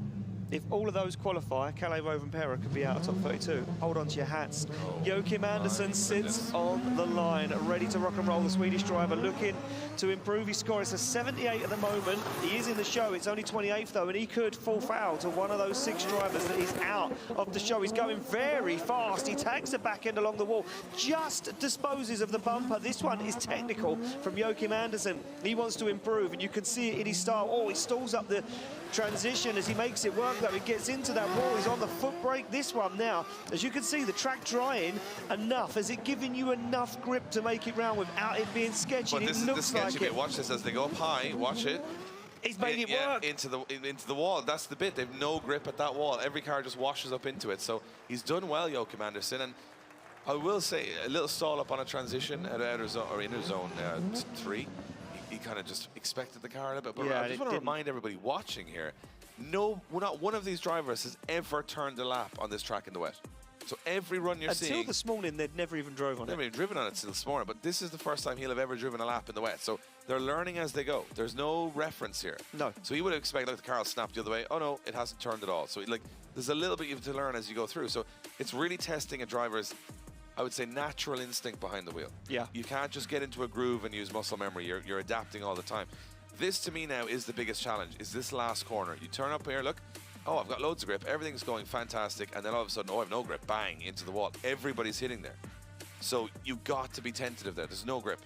If all of those qualify, Kalle Rovanperä could be out of top 32. Hold on to your hats. Joachim Andersen sits on the line, ready to rock and roll. The Swedish driver looking to improve his score. It's a 78 at the moment. He is in the show. It's only 28th, though, and he could fall foul to one of those 6 drivers that is out of the show. He's going very fast. He tags the back end along the wall, just disposes of the bumper. This one is technical from Joachim Andersen. He wants to improve, and you can see it in his style. Oh, he stalls up the transition as he makes it work, though. He gets into that wall. He's on the foot brake. This one now, as you can see, the track drying enough. Has it given you enough grip to make it round without it being sketchy? But this is the sketchy bit. Watch this as they go up high. Watch it. He's made it work. Into the wall. That's the bit. They've no grip at that wall. Every car just washes up into it. So he's done well, Joachim Andersen. And I will say, a little stall up on a transition at outer zone, or inner zone 3. He kind of just expected the car a little bit. But I just want to remind everybody watching here, not one of these drivers has ever turned a lap on this track in the wet. So every run you're seeing... Until this morning, they'd never even drove on it. Never even driven on it till this morning, but this is the first time he'll have ever driven a lap in the wet. So they're learning as they go. There's no reference here. No. So he would expect, like, the car will snap the other way. Oh, no, it hasn't turned at all. So, like, there's a little bit you have to learn as you go through. So it's really testing a driver's, I would say, natural instinct behind the wheel. Yeah. You can't just get into a groove and use muscle memory. You're adapting all the time. This, to me, now, is the biggest challenge, is this last corner. You turn up here, look. Oh, I've got loads of grip. Everything's going fantastic. And then all of a sudden, oh, I've no grip. Bang, into the wall. Everybody's hitting there. So you've got to be tentative there. There's no grip,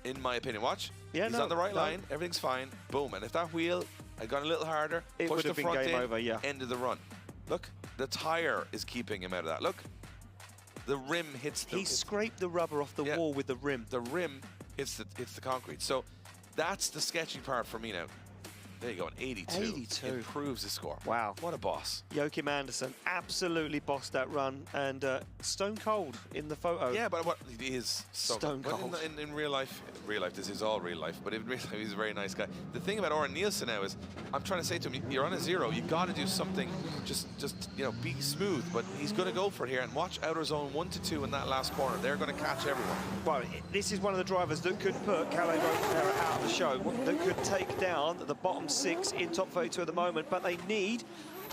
in my opinion. Watch. He's on the right line. Everything's fine. Boom. And if that wheel had gone a little harder, it push the front game in, over, end of the run. Look, the tire is keeping him out of that. Look. The rim hits the... He scraped the rubber off the wall with the rim. The rim hits the concrete. So that's the sketchy part for me now. There you go, an 82. 82. Improves the score. Wow. What a boss. Joachim Andersen absolutely bossed that run, and stone cold in the photo. Yeah, but what he is stone cold. In real life, this is all real life, but in real life, he's a very nice guy. The thing about Oren Nielsen now is, I'm trying to say to him, you're on a 0, you got to do something, just be smooth, but he's going to go for it here, and watch outer zone 1 to 2 in that last corner. They're going to catch everyone. Well, this is one of the drivers that could put Kalle Rovanperä out of the show, that could take down the bottom 6 in top 32 at the moment, but they need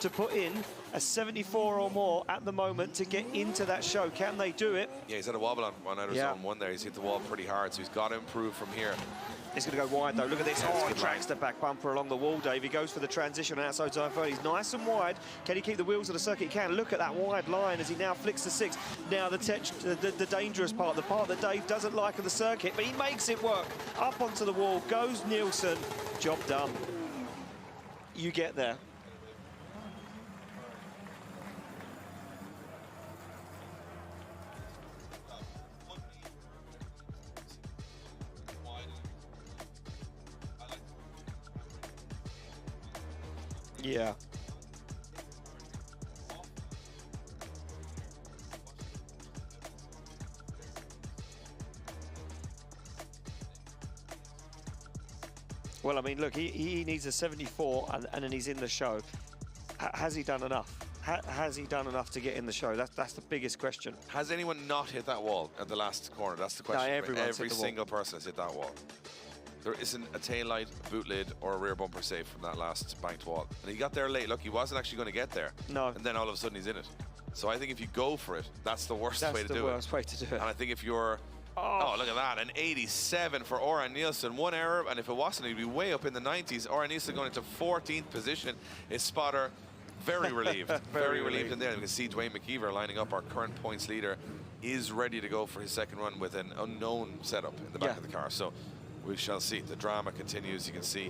to put in a 74 or more at the moment to get into that show. Can they do it? Yeah, he's had a wobble on outer zone 1 there. He's hit the wall pretty hard, so he's got to improve from here. He's going to go wide, though. Look at this. Oh, he tracks the back bumper along the wall, Dave. He goes for the transition outside zone 30. He's nice and wide. Can he keep the wheels of the circuit? He can. Look at that wide line as he now flicks the 6. Now the dangerous part, the part that Dave doesn't like of the circuit, but he makes it work. Up onto the wall goes Nielsen. Job done. You get there. Yeah. Well, I mean, look, he needs a 74 and then he's in the show. Has he done enough? Has he done enough to get in the show? That's the biggest question. Has anyone not hit that wall at the last corner? That's the question. No, every single person has hit that wall. There isn't a tail light, a boot lid, or a rear bumper safe from that last banked wall. And he got there late. Look, he wasn't actually going to get there. No. And then all of a sudden he's in it. So I think if you go for it, that's the worst way to do it. That's the worst way to do it. And I think if you're... Oh, look at that. An 87 for Oran Nielsen. One error, and if it wasn't, he'd be way up in the 90s. Oran Nielsen going into 14th position. His spotter very relieved. very relieved in there. You can see Dwayne McKeever lining up, our current points leader, is ready to go for his second run with an unknown setup in the back of the car. So we shall see. The drama continues. You can see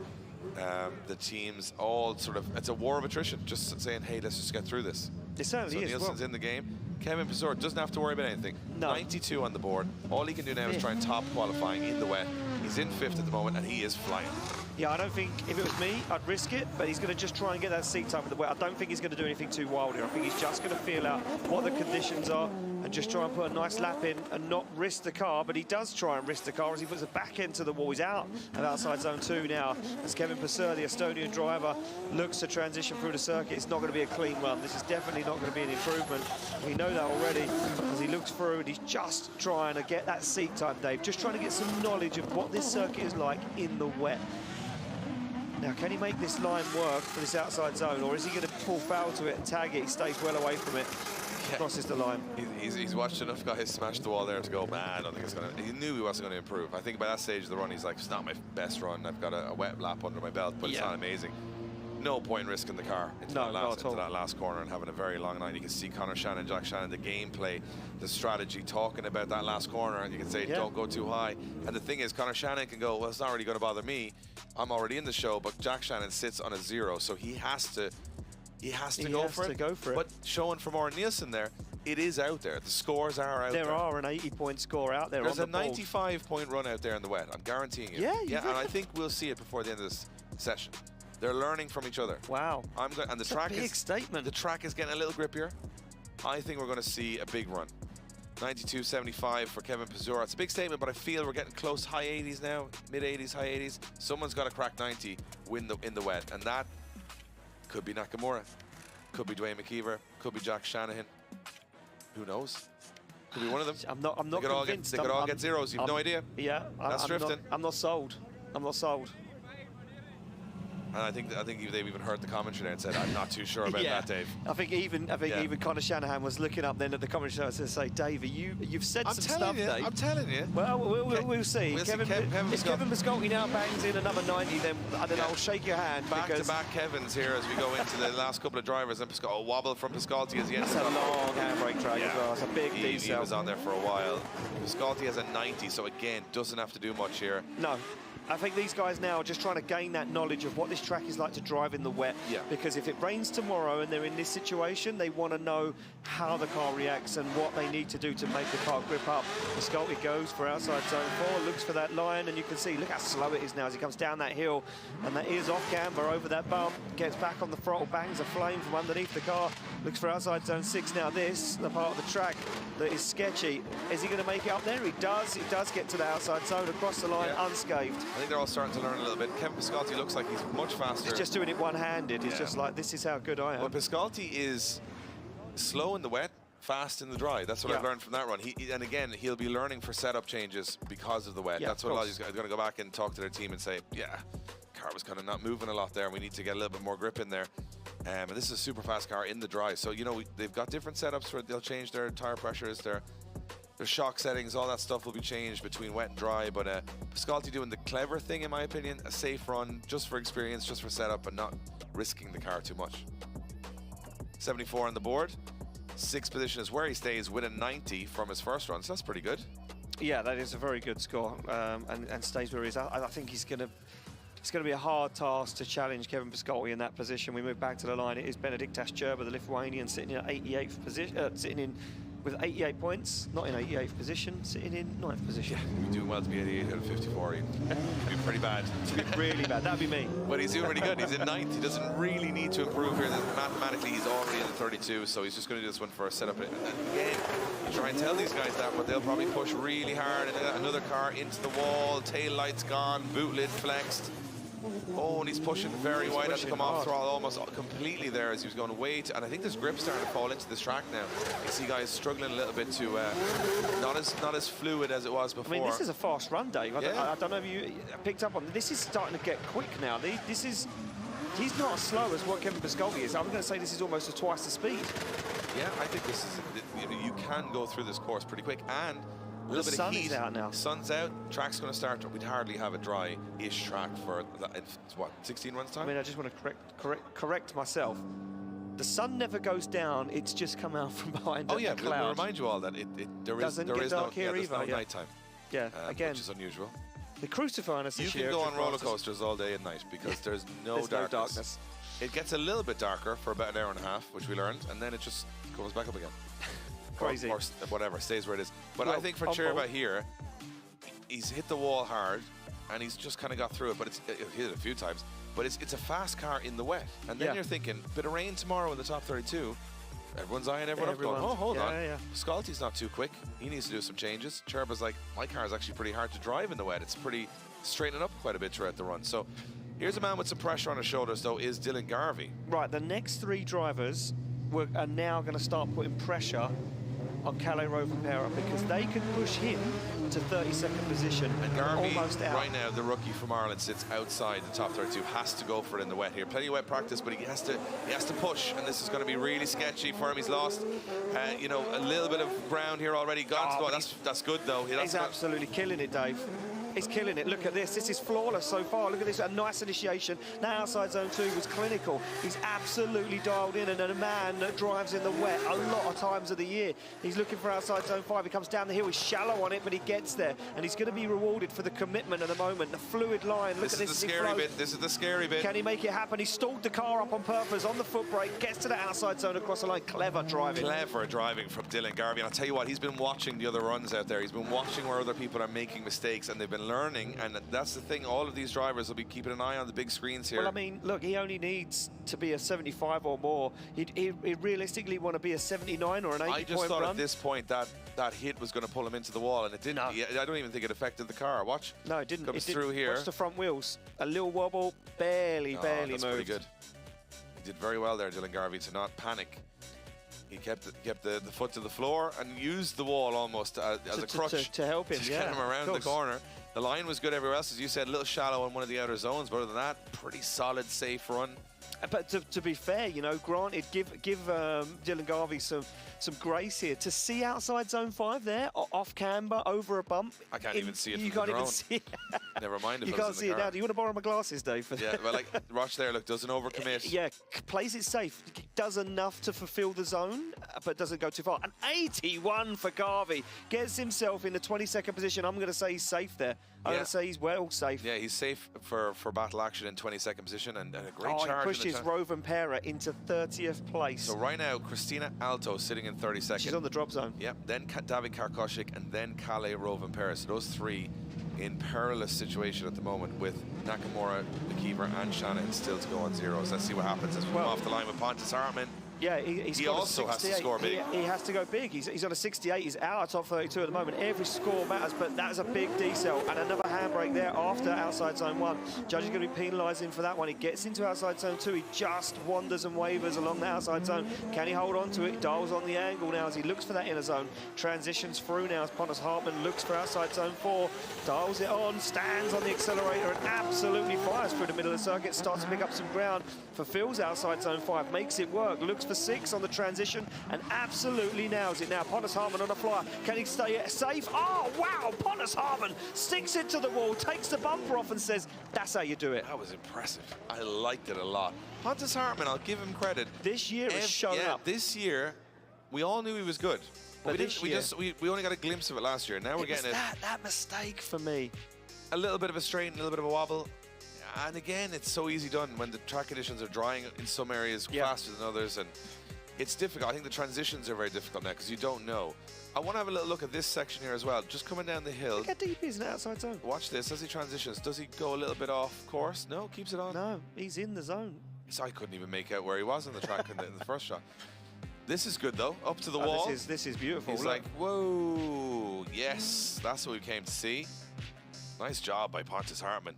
the teams all sort of, it's a war of attrition, just saying, hey, let's just get through this. It certainly is. Nielsen's in the game. Kevin Pizor doesn't have to worry about anything. No. 92 on the board. All he can do now is try and top qualifying in the wet. He's in 5th at the moment, and he is flying. Yeah, I don't think, if it was me, I'd risk it, but he's going to just try and get that seat time in the wet. I don't think he's going to do anything too wild here. I think he's just going to feel out what the conditions are and just try and put a nice lap in and not risk the car, but he does try and risk the car as he puts the back end to the wall. He's out of outside zone 2 now as Kevin Pizor, the Estonian driver, looks to transition through the circuit. It's not going to be a clean run. This is definitely not going to be an improvement. We know that already as he looks through and he's just trying to get that seat time, Dave, just trying to get some knowledge of what this circuit is like in the wet. Now, can he make this line work for this outside zone, or is he going to pull foul to it and tag it? He stays well away from it, crosses the line. He's watched enough guys smash the wall there to go, man, I don't think it's going to... He knew he wasn't going to improve. I think by that stage of the run, he's like, it's not my best run. I've got a wet lap under my belt, but it's not amazing. No point risking the car into that last corner and having a very long line. You can see Connor Shannon, Jack Shannon, the gameplay, the strategy, talking about that last corner, and you can say, don't go too high. And the thing is, Connor Shannon can go, well, it's not really going to bother me. I'm already in the show, but Jack Shannon sits on a 0, so he has to go for it. But showing from Oran Nielsen there, it is out there. The scores are out there. There are an 80-point score out there. There's a 95-point run out there in the wet. I'm guaranteeing you. Yeah, and I think we'll see it before the end of this session. They're learning from each other. Wow. And the track big statement. The track is getting a little grippier. I think we're going to see a big run. 92.75 for Kevin Pizor. It's a big statement, but I feel we're getting close. High 80s now, mid 80s, high 80s. Someone's got to crack 90 in the wet, and that could be Nakamura, could be Dwayne McKeever, could be Jack Shanahan. Who knows? Could be one of them. I'm not convinced. They could all get zeros. You've no idea. Yeah, that's drifting. I'm not sold. I'm not sold. And I think they've even heard the commentary there and said, I'm not too sure about that, Dave. I think even Connor Shanahan was looking up then at the commentary to say, Dave, you've said some stuff, Dave. I'm telling you. Well, we'll see. If Kevin Piscotty now bangs in another 90, then I'll shake your hand. Back-to-back Kevins here as we go into the last couple of drivers. And Piscotty, a wobble from Piscotty as he ends up. That's a long handbrake track as well. It's a big he was on there for a while. Piscotty has a 90, so again, doesn't have to do much here. No. I think these guys now are just trying to gain that knowledge of what this track is like to drive in the wet. Yeah. Because if it rains tomorrow and they're in this situation, they want to know how the car reacts and what they need to do to make the car grip up. Piscotty goes for outside zone 4, looks for that line, and you can see, look how slow it is now as he comes down that hill. And that is off camber over that bump, gets back on the throttle, bangs a flame from underneath the car, looks for outside zone 6. Now this, the part of the track that is sketchy. Is he going to make it up there? He does. He does get to the outside zone, across the line, unscathed. I think they're all starting to learn a little bit. Kevin Piscotty looks like he's much faster. He's just doing it one-handed. He's just like, this is how good I am. Well, Piscotty is slow in the wet, fast in the dry. That's what I've learned from that run. And again, he'll be learning for setup changes because of the wet. That's what a lot of these guys are going to go back and talk to their team and say, yeah, car was kind of not moving a lot there, and we need to get a little bit more grip in there. And this is a super fast car in the dry. So, you know, they've got different setups where they'll change their tire pressures, their shock settings, all that stuff will be changed between wet and dry. But Piscotty doing the clever thing, in my opinion, a safe run, just for experience, just for setup, and not risking the car too much. 74 on the board. 6th position is where he stays with a 90 from his first run, so that's pretty good. Yeah, that is a very good score, and stays where he is. I think he's going to... It's going to be a hard task to challenge Kevin Piscotty in that position. We move back to the line. It is Benediktas Čerba, the Lithuanian, sitting in 88th position, sitting in with 88 points, not in 88th position, sitting in 9th position. He's doing well to be 88 out of 54. He'd be pretty bad. It'd be really bad. That'd be me. But he's doing really good. He's in 9th. He doesn't really need to improve here. Mathematically, he's already in the 32, so he's just going to do this one for a setup. And again, you try and tell these guys that, but they'll probably push really hard. And then another car into the wall, tail lights gone, boot lid flexed. Oh, and he's pushing very wide. Had to come off throttle almost completely there as he was going to wait. And I think this grip's starting to fall into this track now. You see guys struggling a little bit to not as fluid as it was before. I mean, this is a fast run, Dave. Yeah. I don't know if you picked up on. This is starting to get quick now. He's not as slow as what Kevin Pascoli is. I'm going to say this is almost twice the speed. Yeah, I think this is. You can go through this course pretty quick, and a little bit of heat. The sun is out now. Sun's out. Track's going to start. We'd hardly have a dry-ish track for what 16 runs time. I mean, I just want to correct myself. The sun never goes down. It's just come out from behind. Oh yeah, the cloud. we'll remind you all that there is no nighttime. Yeah, again, which is unusual. The crucifying us. You can go on roller coasters all day and night because there's no darkness. It gets a little bit darker for about an hour and a half, which we learned, and then it just goes back up again. Crazy. Or whatever, stays where it is. But I think for Cherba here, he's hit the wall hard, and he's just kind of got through it, but he'll hit it a few times. But it's a fast car in the wet. And then you're thinking, bit of rain tomorrow in the top 32. Everyone's eyeing everyone up going, oh, hold on. Scalti's not too quick. He needs to do some changes. Cherba's like, my car is actually pretty hard to drive in the wet. It's pretty straightening up quite a bit throughout the run. So here's a man with some pressure on his shoulders, though, is Dylan Garvey. Right, the next 3 drivers are now going to start putting pressure on Kalle Rovanperä because they can push him to 32nd position and Garvey, almost out. Right now, the rookie from Ireland sits outside the top 32, has to go for it in the wet here. Plenty of wet practice, but he has to push, and this is going to be really sketchy for him. He's lost, a little bit of ground here already. That's good though. He's absolutely killing it, Dave. He's killing it. Look at this. This is flawless so far. Look at this. A nice initiation. Now outside zone 2 was clinical. He's absolutely dialed in, and a man that drives in the wet a lot of times of the year. He's looking for outside zone 5. He comes down the hill. He's shallow on it, but he gets there, and he's going to be rewarded for the commitment at the moment. The fluid line. Look at this. This is the scary bit. Can he make it happen? He stalled the car up on purpose on the foot brake. Gets to the outside zone across the line. Clever driving. Clever driving from Dylan Garvey. And I'll tell you what, he's been watching the other runs out there. He's been watching where other people are making mistakes, and they've been learning, and that's the thing. All of these drivers will be keeping an eye on the big screens here. Well, I mean, look, he only needs to be a 75 or more. He'd realistically want to be a 79 or an 80 I just thought at this point that hit was going to pull him into the wall, and it didn't. No. I don't even think it affected the car. Watch. No, it didn't. Comes through here. Watch the front wheels. A little wobble, barely that's moved. Pretty good. He did very well there, Dylan Garvey, to not panic. He kept the foot to the floor and used the wall almost as a crutch to help him. To get him around the corner. The line was good everywhere else, as you said, a little shallow on one of the outer zones, but other than that, pretty solid, safe run. But to be fair, granted, give Dylan Garvey some grace here. To see outside zone 5 there, off camber, over a bump. I can't even see it from You the can't drone. even see it. Never mind if you can't see it now. Do you want to borrow my glasses, Dave? Yeah, well, like Roch there, look, doesn't overcommit. Yeah, plays it safe. Does enough to fulfill the zone, but doesn't go too far. An 81 for Garvey. Gets himself in the 22nd position. I'm going to say he's safe there. I'm going to say he's well safe. Yeah, he's safe for battle action in 22nd position, and a great charge. He pushes Rovanperä into 30th place. So right now, Christina Alto sitting in 32nd. She's on the drop zone. Yep, then David Karkoshik, and then Kalle Rovanperä. So those 3 in perilous situation at the moment with Nakamura, McKeever, and Shanahan still to go on zeros. Let's see what happens as we come off the line with Pontus Hartmann. Yeah, he also has to score big. He has to go big. He's on a 68. He's out of top 32 at the moment. Every score matters, but that is a big decel. And another handbrake there after outside zone 1. Judge is going to be penalising for that one. He gets into outside zone 2. He just wanders and wavers along the outside zone. Can he hold on to it? Dials on the angle now as he looks for that inner zone. Transitions through now as Pontus Hartmann looks for outside zone 4. Dials it on, stands on the accelerator and absolutely fires through the middle of the circuit. Starts to pick up some ground. Fulfills outside zone 5. Makes it work. Looks for 6 on the transition and absolutely nails it now. Pontus Hartmann on a flyer. Can he stay safe? Oh, wow! Pontus Hartmann sticks it to the wall, takes the bumper off and says, that's how you do it. That was impressive. I liked it a lot. Pontus Hartmann, I'll give him credit. This year has shown up. This year, we all knew he was good. But we only got a glimpse of it last year. Now we're getting that mistake for me. A little bit of a straight and a little bit of a wobble. And again, it's so easy done when the track conditions are drying in some areas faster than others. And It's difficult. I think the transitions are very difficult now because you don't know. I want to have a little look at this section here as well. Just coming down the hill. Look how deep he is in the outside zone. Watch this as he transitions. Does he go a little bit off course? No, keeps it on. No, he's in the zone. So I couldn't even make out where he was on the track in the first shot. This is good though. Up to the wall. This is beautiful. He's like, whoa, yes, that's what we came to see. Nice job by Pontus Hartmann.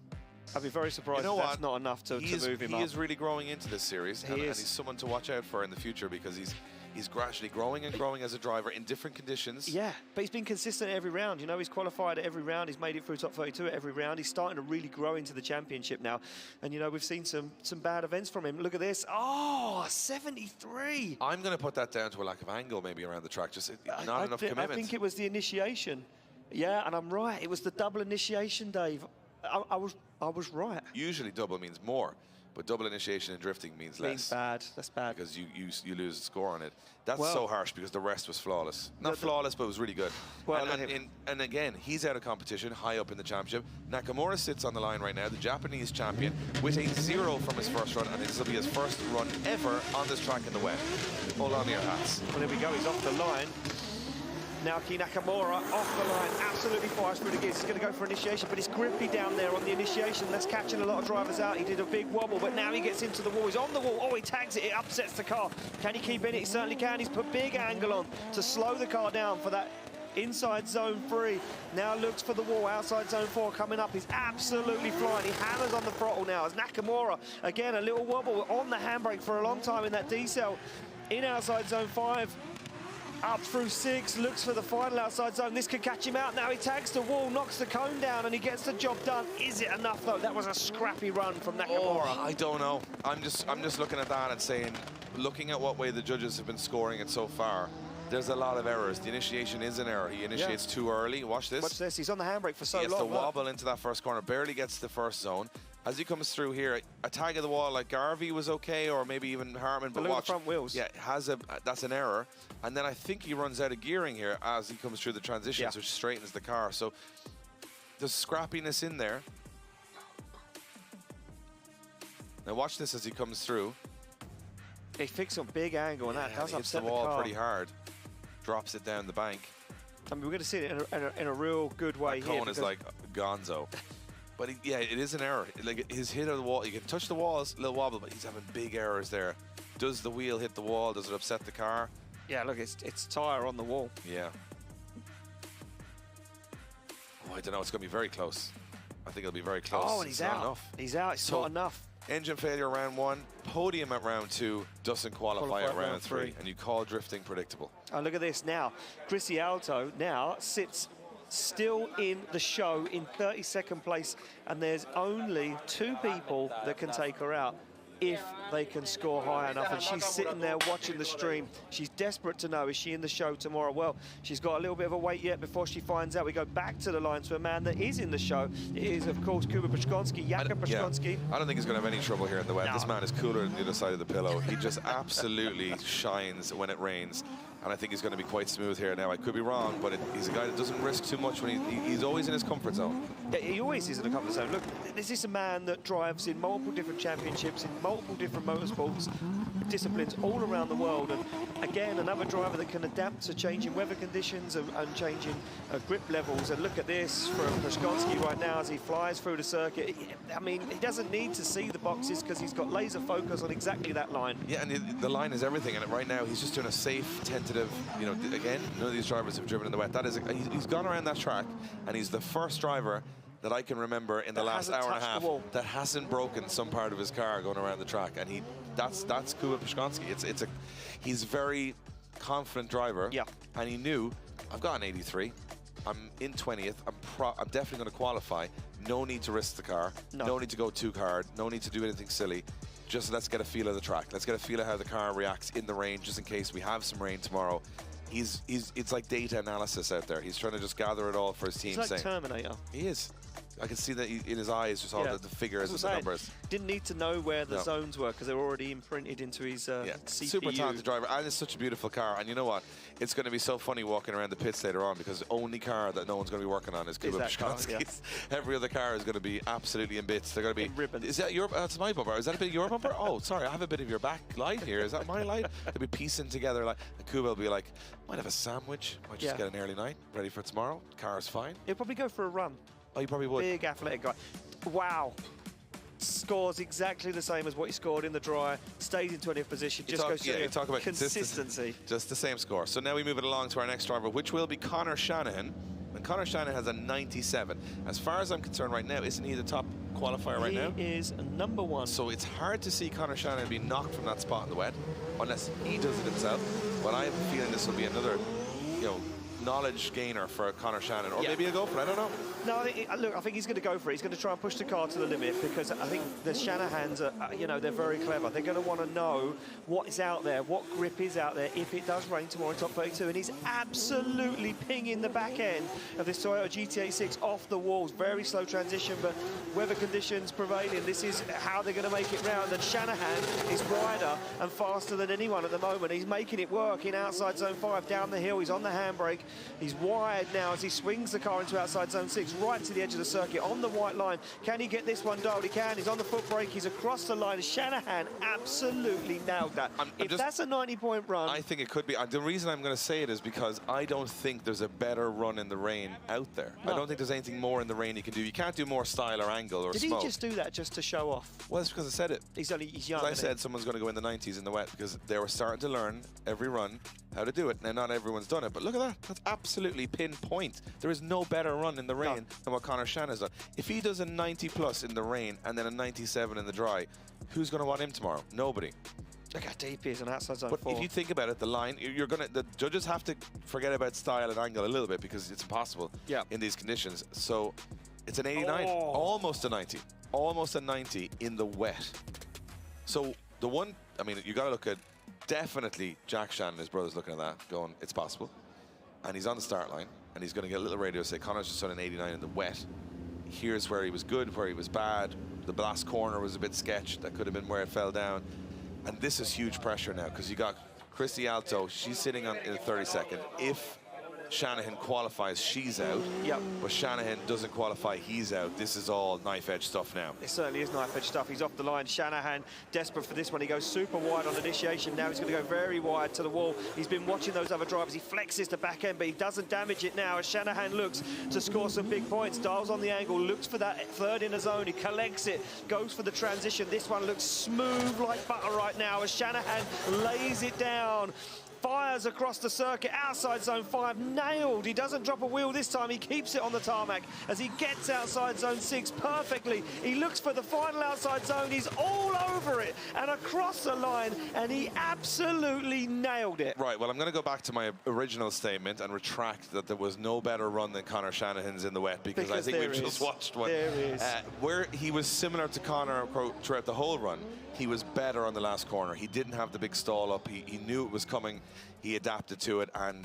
I'd be very surprised if that's not enough to move him up. He is really growing into this series, and he's someone to watch out for in the future because he's gradually growing and growing as a driver in different conditions. Yeah, but he's been consistent every round. You know, he's qualified at every round. He's made it through top 32 at every round. He's starting to really grow into the championship now. And, you know, we've seen some bad events from him. Look at this. Oh, 73. I'm going to put that down to a lack of angle maybe around the track. Just not enough commitment. I think it was the initiation. Yeah, and I'm right. It was the double initiation, Dave. I was right. Usually double means more, but double initiation in drifting means less. Means bad. That's bad. Because you lose a score on it. That's so harsh because the rest was flawless. Not flawless, but it was really good. Well, and again, he's out of competition, high up in the championship. Nakamura sits on the line right now, the Japanese champion, with a 0 from his first run, and this will be his first run ever on this track in the wet. Hold on to your hats. Well, there we go. He's off the line. Naoki Nakamura off the line, absolutely fires through the gears. He's going to go for initiation, but it's grippy down there on the initiation. That's catching a lot of drivers out. He did a big wobble, but now he gets into the wall. He's on the wall. Oh, he tags it. It upsets the car. Can he keep in it? He certainly can. He's put big angle on to slow the car down for that inside zone 3. Now looks for the wall outside zone 4 coming up. He's absolutely flying. He hammers on the throttle now as Nakamura, again, a little wobble on the handbrake for a long time in that D-cell. In outside zone 5. Up through 6, looks for the final outside zone. This could catch him out. Now he tags the wall, knocks the cone down, and he gets the job done. Is it enough, though? That was a scrappy run from Nakamura. Oh, I don't know. I'm just looking at that and saying, looking at what way the judges have been scoring it so far, there's a lot of errors. The initiation is an error. He initiates too early. Watch this. Watch this. He's on the handbrake for so long. He gets to wobble into that first corner, barely gets to the first zone. As he comes through here, a tag of the wall like Garvey was okay, or maybe even Hartmann, but watch. The front wheels. Yeah, that's an error. And then I think he runs out of gearing here as he comes through the transitions, which straightens the car. So there's scrappiness in there. Now watch this as he comes through. He fixed a big angle, and that does upset the wall pretty hard. Drops it down the bank. I mean, we're going to see it in a real good way here. Cone is like gonzo. But yeah, it is an error. Like his hit of the wall, you can touch the walls, little wobble, but he's having big errors there. Does the wheel hit the wall? Does it upset the car? Yeah, look, it's tyre on the wall. Yeah. Oh, I don't know. It's going to be very close. I think it'll be very close. Oh, and he's out. Enough. He's out. It's not enough. Engine failure round 1, podium at round 2, doesn't qualify at round 3, and you call drifting predictable. Oh, look at this now. Chrissy Alto now sits still in the show in 32nd place, and there's only 2 people that can take her out if they can score high enough, and she's sitting there watching the stream. She's desperate to know, is she in the show tomorrow? Well, she's got a little bit of a wait yet before she finds out. We go back to the line to a man that is in the show. It is, of course, Kuba Pashkonsky, Jakub Pashkonsky. I don't think he's going to have any trouble here in the wet. No. This man is cooler than the other side of the pillow. He just absolutely shines when it rains, and I think he's going to be quite smooth here now. I could be wrong, but he's a guy that doesn't risk too much when he's always in his comfort zone. Yeah, he always is in the comfort zone. Look, this is a man that drives in multiple different championships, in multiple different motorsports disciplines all around the world, and again, another driver that can adapt to changing weather conditions and changing grip levels. And look at this from Pashkonsky right now as he flies through the circuit. I mean, he doesn't need to see the boxes because he's got laser focus on exactly that line. Yeah, and the line is everything, and right now he's just doing a safe, tentative, you know, again, none of these drivers have driven in the wet. That is, he's gone around that track, and he's the first driver that I can remember in the last hour and a half that hasn't broken some part of his car going around the track, and that's Kuba Pashkonsky. He's a very confident driver, and he knew, I've got an 83, I'm in 20th, I'm definitely going to qualify. No need to risk the car, no need to go too hard, no need to do anything silly. Just let's get a feel of the track. Let's get a feel of how the car reacts in the rain, just in case we have some rain tomorrow. It's like data analysis out there. He's trying to just gather it all for his team. He's like Terminator. He is. I can see that in his eyes, just all the figures and the numbers. Didn't need to know where the zones were because they were already imprinted into his CPU. Super talented driver, and it's such a beautiful car. And you know what? It's going to be so funny walking around the pits later on because the only car that no one's going to be working on is Kuba Pszczonski's. Every other car is going to be absolutely in bits. They're going to be ribbons. Is that your? That's my bumper. Is that a bit of your bumper? Oh, sorry, I have a bit of your back light here. Is that my light? They'll be piecing together like. And Kuba will be like, might have a sandwich. Might just get an early night, ready for tomorrow. Car's fine. He'll probably go for a run. Oh, you probably would. Big athletic guy. Wow. Scores exactly the same as what he scored in the dry. Stays in 20th position. Just goes to talk about consistency. Just the same score. So now we move it along to our next driver, which will be Conor Shanahan. And Conor Shanahan has a 97. As far as I'm concerned right now, isn't he the top qualifier right now? He is number 1. So it's hard to see Conor Shanahan be knocked from that spot in the wet, unless he does it himself. But I have a feeling this will be another, knowledge gainer for Conor Shanahan, or maybe he'll go for it, I don't know. No, I think he's going to go for it. He's going to try and push the car to the limit because I think the Shanahans are, they're very clever. They're going to want to know what is out there, what grip is out there if it does rain tomorrow in top 32. And he's absolutely pinging the back end of this Toyota GT86 off the walls. Very slow transition, but weather conditions prevailing. This is how they're going to make it round. And Shanahan is wider and faster than anyone at the moment. He's making it work in outside zone 5 down the hill. He's on the handbrake. He's wide now as he swings the car into outside zone 6, right to the edge of the circuit on the white line. Can he get this one dialed? He can. He's on the foot brake. He's across the line. Shanahan absolutely nailed that. If that's a 90-point run... I think it could be. The reason I'm going to say it is because I don't think there's a better run in the rain out there. No. I don't think there's anything more in the rain he can do. You can't do more style or angle or smoke. Did he just do that just to show off? Well, it's because I said it. He's young. I said someone's going to go in the 90s in the wet because they were starting to learn every run how to do it. Now, not everyone's done it, but look at that. That's absolutely pinpoint. There is no better run in the rain than what Conor Shanahan has done. If he does a 90+ in the rain and then a 97 in the dry, who's going to want him tomorrow? Nobody. Look how deep he is on outside zone 4. But if you think about it, the judges have to forget about style and angle a little bit because it's impossible in these conditions. So it's an 89, almost a 90. Almost a 90 in the wet. So the one, you got to look at, definitely Jack Shannon, his brother's looking at that, going, it's possible. And he's on the start line, and he's going to get a little radio say, Conor's just done an 89 in the wet. Here's where he was good, where he was bad. The last corner was a bit sketched. That could have been where it fell down. And this is huge pressure now, because you got Christy Alto. She's sitting in a 32nd. If Shanahan qualifies, she's out. Yep. But Shanahan doesn't qualify, he's out. This is all knife-edge stuff now. It certainly is knife-edge stuff. He's off the line. Shanahan, desperate for this one. He goes super wide on initiation. Now he's going to go very wide to the wall. He's been watching those other drivers. He flexes the back end, but he doesn't damage it now as Shanahan looks to score some big points. Dials on the angle, looks for that third inner zone. He collects it, goes for the transition. This one looks smooth like butter right now as Shanahan lays it down. Fires across the circuit, outside zone 5, nailed. He doesn't drop a wheel this time. He keeps it on the tarmac as he gets outside zone 6 perfectly. He looks for the final outside zone. He's all over it and across the line, and he absolutely nailed it. Right, well, I'm going to go back to my original statement and retract that there was no better run than Conor Shanahan's in the wet because I think we've just watched one. There is. Where he was similar to Conor throughout the whole run. He was better on the last corner. He didn't have the big stall up. He knew it was coming. He adapted to it, and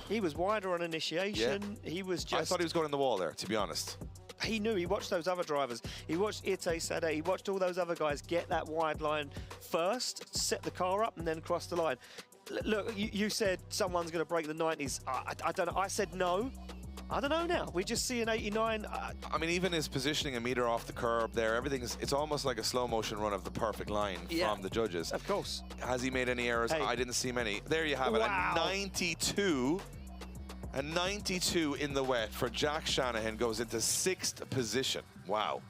he was wider on initiation. He was just... I thought he was going in the wall there, to be honest. He knew. He watched those other drivers. He watched Ite Sade. He watched all those other guys get that wide line first, set the car up, and then cross the line. Look, you said someone's going to break the 90s. I don't know. I said no. I don't know now. We just see an 89. Even his positioning a meter off the curb there, it's almost like a slow motion run of the perfect line from the judges. Of course. Has he made any errors? I didn't see many. There you have it. Wow. A 92 in the wet for Jack Shanahan goes into 6th position. Wow.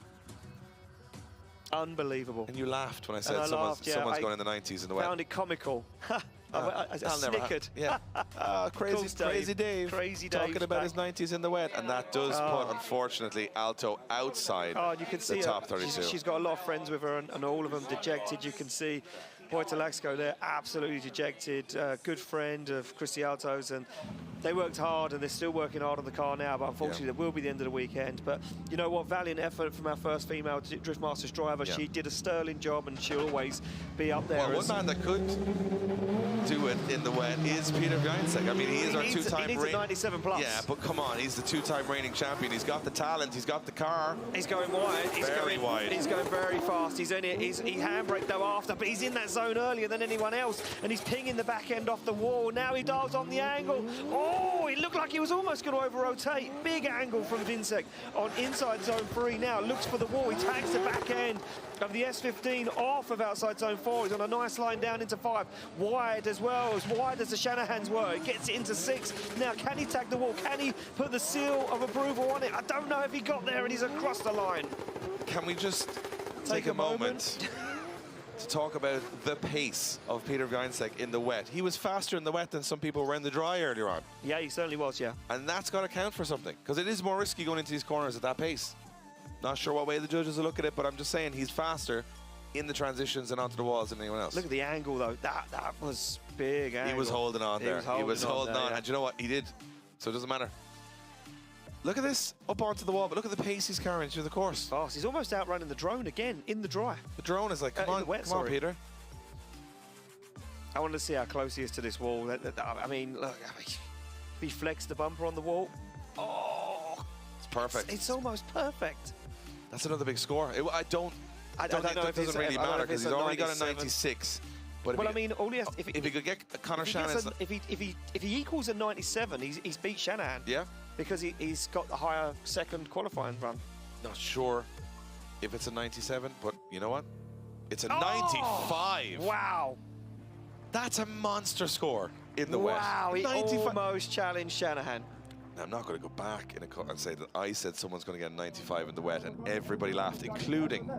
Unbelievable. And you laughed when I said someone's going in the 90s in the wet. Found it comical. I snickered. Crazy Dave. Crazy Dave. Talking about his 90s in the wet. And that does put, unfortunately, Alto outside you can see the top 32. She's got a lot of friends with her, and all of them dejected. You can see Wojtalaxko there, absolutely dejected. Good friend of Cristiato's, and they worked hard, and they're still working hard on the car now, but unfortunately that will be the end of the weekend. But you know what, valiant effort from our first female Drift Masters driver. She did a sterling job, and she'll always be up there. Well, one man that could do it in the wet is Peter Geinsek. I mean, he is our two-time reigning. He needs a 97 plus. Yeah, but come on, he's the two-time reigning champion. He's got the talent, he's got the car. He's going wide. He's very wide. He's going very fast. He handbraked though after, but he's in that zone earlier than anyone else, and he's pinging the back end off the wall. Now he dials on the angle. Oh, it looked like he was almost going to over-rotate. Big angle from Vincek on inside zone 3 now. Looks for the wall. He tags the back end of the S15 off of outside zone 4. He's on a nice line down into 5. Wide as well, as wide as the Shanahans were. He gets it into 6. Now, can he tag the wall? Can he put the seal of approval on it? I don't know if he got there, and he's across the line. Can we just take a moment to talk about the pace of Peter Geinsek in the wet? He was faster in the wet than some people were in the dry earlier on. Yeah, he certainly was, yeah. And that's got to count for something, because it is more risky going into these corners at that pace. Not sure what way the judges will look at it, but I'm just saying he's faster in the transitions and onto the walls than anyone else. Look at the angle, though. That was big angle. He was holding on there. He was holding on. Yeah. And you know what? He did. So it doesn't matter. Look at this, up onto the wall, but look at the pace he's carrying through the course. Fast. He's almost outrunning the drone again, in the dry. The drone is like, come on, Peter. I wanted to see how close he is to this wall. I mean, look, if he flexed the bumper on the wall, oh, it's perfect. It's almost perfect. That's another big score. I don't know if it doesn't really matter, because he's already got a 96. But well, I mean, all he has, if he could get Connor Shanahan's... If he equals a 97, he's beat Shanahan. Yeah. Because he's got the higher second qualifying run. Not sure if it's a 97, but you know what? It's a 95. Wow. That's a monster score in the wet. Wow, he almost challenged Shanahan. Now, I'm not going to go back and say that I said someone's going to get a 95 in the wet, and everybody laughed, including